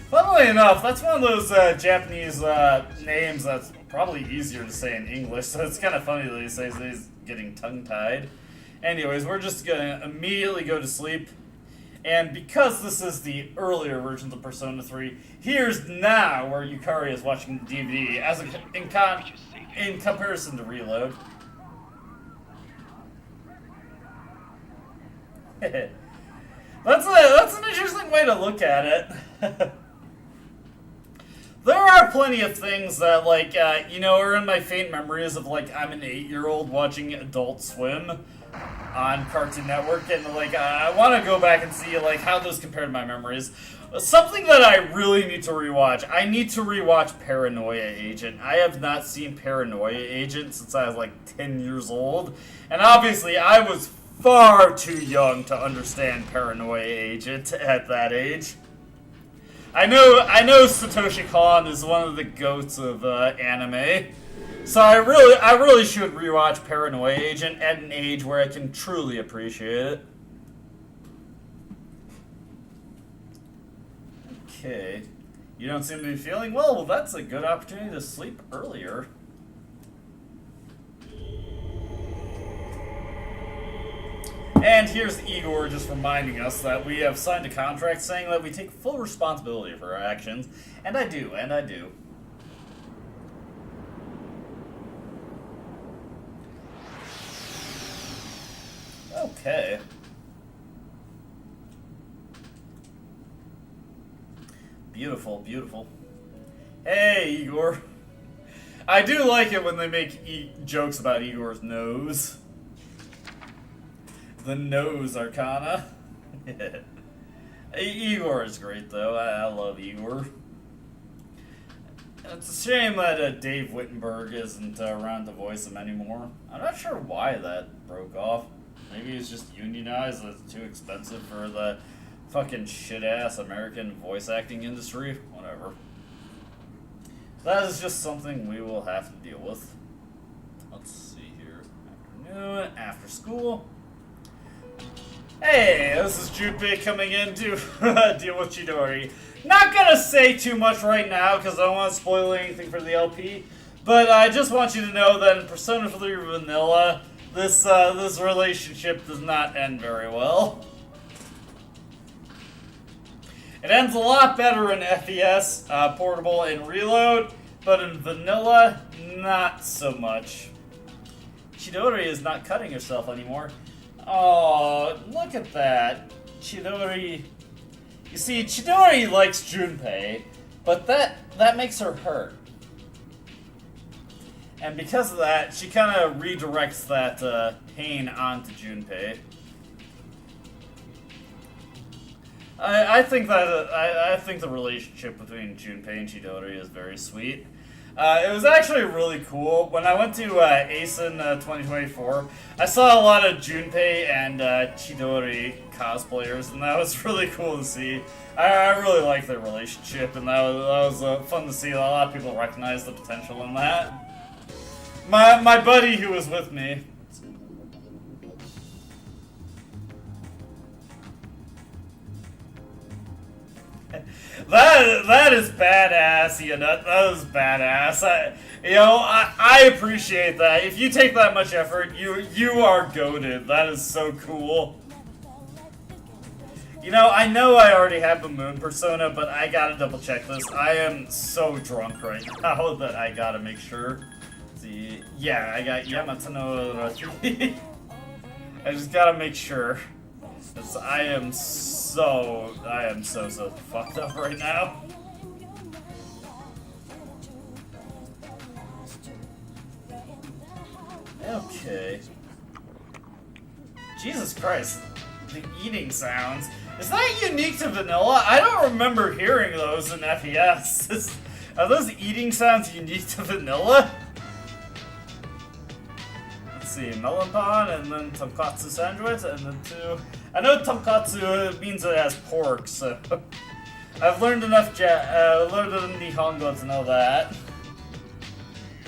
Funnily enough, that's one of those Japanese names that's probably easier to say in English, so it's kind of funny that he says he's getting tongue-tied. Anyways, we're just gonna immediately go to sleep. And because this is the earlier versions of Persona 3, here's now where Yukari is watching the DVD, as in comparison to Reload. That's an interesting way to look at it. There are plenty of things that, like, you know, are in my faint memories of, like, I'm an 8-year-old watching Adult Swim on Cartoon Network, and, like, I want to go back and see, like, how those compare to my memories. Something that I really need to rewatch. I need to rewatch Paranoia Agent. I have not seen Paranoia Agent since I was, like, 10 years old, and obviously I was far too young to understand Paranoia Agent at that age. I know Satoshi Kon is one of the goats of anime, so I really should rewatch Paranoia Agent at an age where I can truly appreciate it. Okay, you don't seem to be feeling well. That's a good opportunity to sleep earlier. And here's Igor just reminding us that we have signed a contract saying that we take full responsibility for our actions. And I do, and I do. Okay. Beautiful, beautiful. Hey, Igor. I do like it when they make jokes about Igor's nose. The nose arcana. Igor is great, though. I love Igor. It's a shame that Dave Wittenberg isn't around to voice him anymore. I'm not sure why that broke off. Maybe it's just unionized. It's too expensive for the fucking shit-ass American voice acting industry. Whatever. That is just something we will have to deal with. Let's see here. Afternoon, after school. Hey, this is Junpei coming in to deal with Chidori. Not gonna say too much right now because I don't want to spoil anything for the LP, but I just want you to know that in Persona 3 Vanilla, this relationship does not end very well. It ends a lot better in FES, Portable and Reload, but in Vanilla, not so much. Chidori is not cutting herself anymore. Oh, look at that. Chidori... You see, Chidori likes Junpei, but that makes her hurt. And because of that, she kind of redirects that pain onto Junpei. I think the relationship between Junpei and Chidori is very sweet. It was actually really cool. When I went to ASIN 2024, I saw a lot of Junpei and Chidori cosplayers, and that was really cool to see. I really like their relationship, and that was fun to see. A lot of people recognize the potential in that. My buddy who was with me. That is badass, you know. That is badass. I appreciate that. If you take that much effort, you are goated. That is so cool. You know I already have the moon persona, but I gotta double check this. I am so drunk right now that I gotta make sure. See, yeah, I got Yamato no Rotri. I just gotta make sure. I am so fucked up right now. Okay. Jesus Christ. The eating sounds. Is that unique to vanilla? I don't remember hearing those in FES. Are those eating sounds unique to vanilla? Let's see, melon pan and then tonkatsu sandwich and then two. I know tonkatsu means it has pork, so I've learned enough learned Nihongo to know that.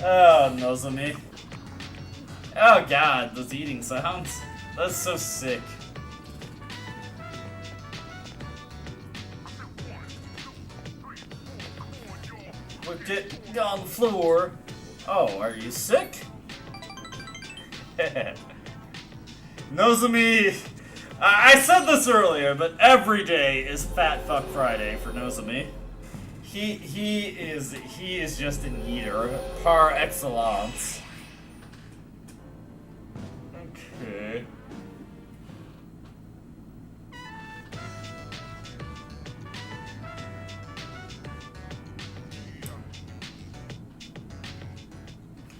Oh, Nozomi. Oh god, those eating sounds. That's so sick. We're getting on the floor. Oh, are you sick? Nozomi! I said this earlier, but every day is Fat Fuck Friday for Nozomi. He is just an eater par excellence. Okay.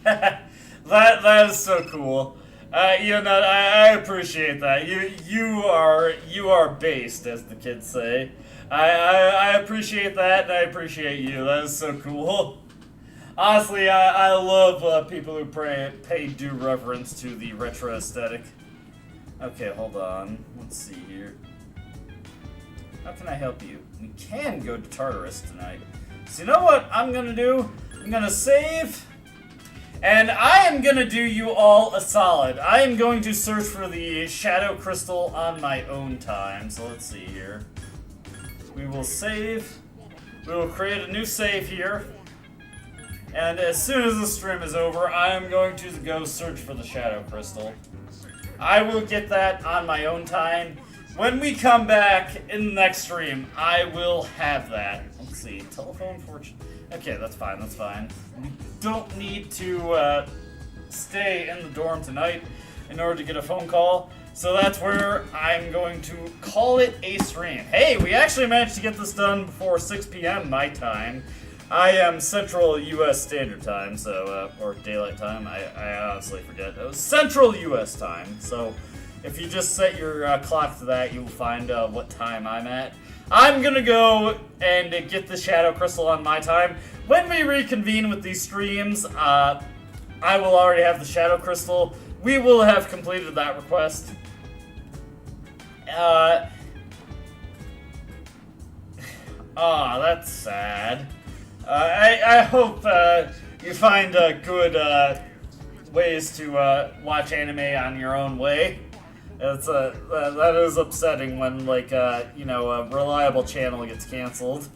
that is so cool. You know, I appreciate that. You are based, as the kids say. I appreciate that, and I appreciate you. That is so cool. Honestly, I love people who pay due reverence to the retro aesthetic. Okay, hold on. Let's see here. How can I help you? We can go to Tartarus tonight. So you know what I'm gonna do? I'm gonna save. And I am gonna do you all a solid. I am going to search for the Shadow Crystal on my own time. So let's see here. We will save. We will create a new save here. And as soon as the stream is over, I am going to go search for the Shadow Crystal. I will get that on my own time. When we come back in the next stream, I will have that. Let's see. Telephone fortune. Okay, that's fine, that's fine. We don't need to stay in the dorm tonight in order to get a phone call. So that's where I'm going to call it a stream. Hey, we actually managed to get this done before 6 p.m. my time. I am Central U.S. Standard Time, so, or Daylight Time, I honestly forget. It was Central U.S. Time, so if you just set your clock to that, you will find what time I'm at. I'm gonna go and get the Shadow Crystal on my time. When we reconvene with these streams, I will already have the Shadow Crystal. We will have completed that request. Oh, that's sad. I hope you find good ways to watch anime on your own way. It's that is upsetting when like you know, a reliable channel gets canceled.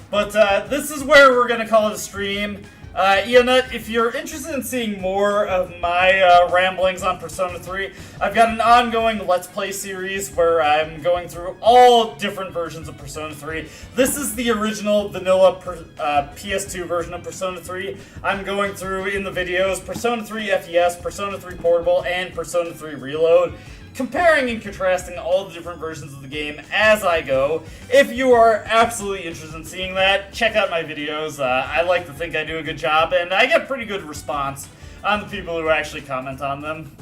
But this is where we're gonna call it a stream. Ionut, if you're interested in seeing more of my ramblings on Persona 3, I've got an ongoing Let's Play series where I'm going through all different versions of Persona 3. This is the original vanilla PS2 version of Persona 3. I'm going through in the videos Persona 3 FES, Persona 3 Portable, and Persona 3 Reload, comparing and contrasting all the different versions of the game as I go. If you are absolutely interested in seeing that, check out my videos. I like to think I do a good job, and I get pretty good response on the people who actually comment on them.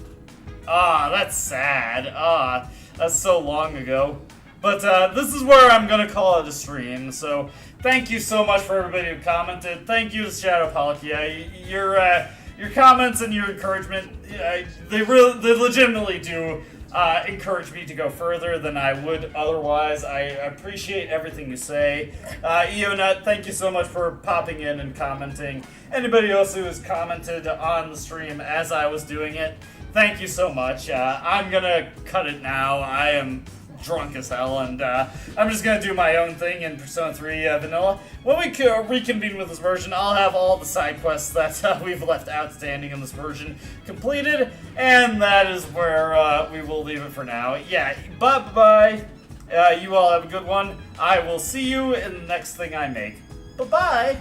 Ah, that's sad. Ah, that's so long ago. But this is where I'm going to call it a stream, so thank you so much for everybody who commented. Thank you to Shadow Palakia. Your comments and your encouragement, they legitimately do encourage me to go further than I would otherwise. I appreciate everything you say. Ionut, thank you so much for popping in and commenting. Anybody else who has commented on the stream as I was doing it, thank you so much. I'm gonna cut it now. I am drunk as hell, and I'm just gonna do my own thing in Persona 3 Vanilla. When we reconvene with this version, I'll have all the side quests that we've left outstanding in this version completed, and that is where we will leave it for now. Yeah, bye-bye. You all have a good one. I will see you in the next thing I make. Bye-bye.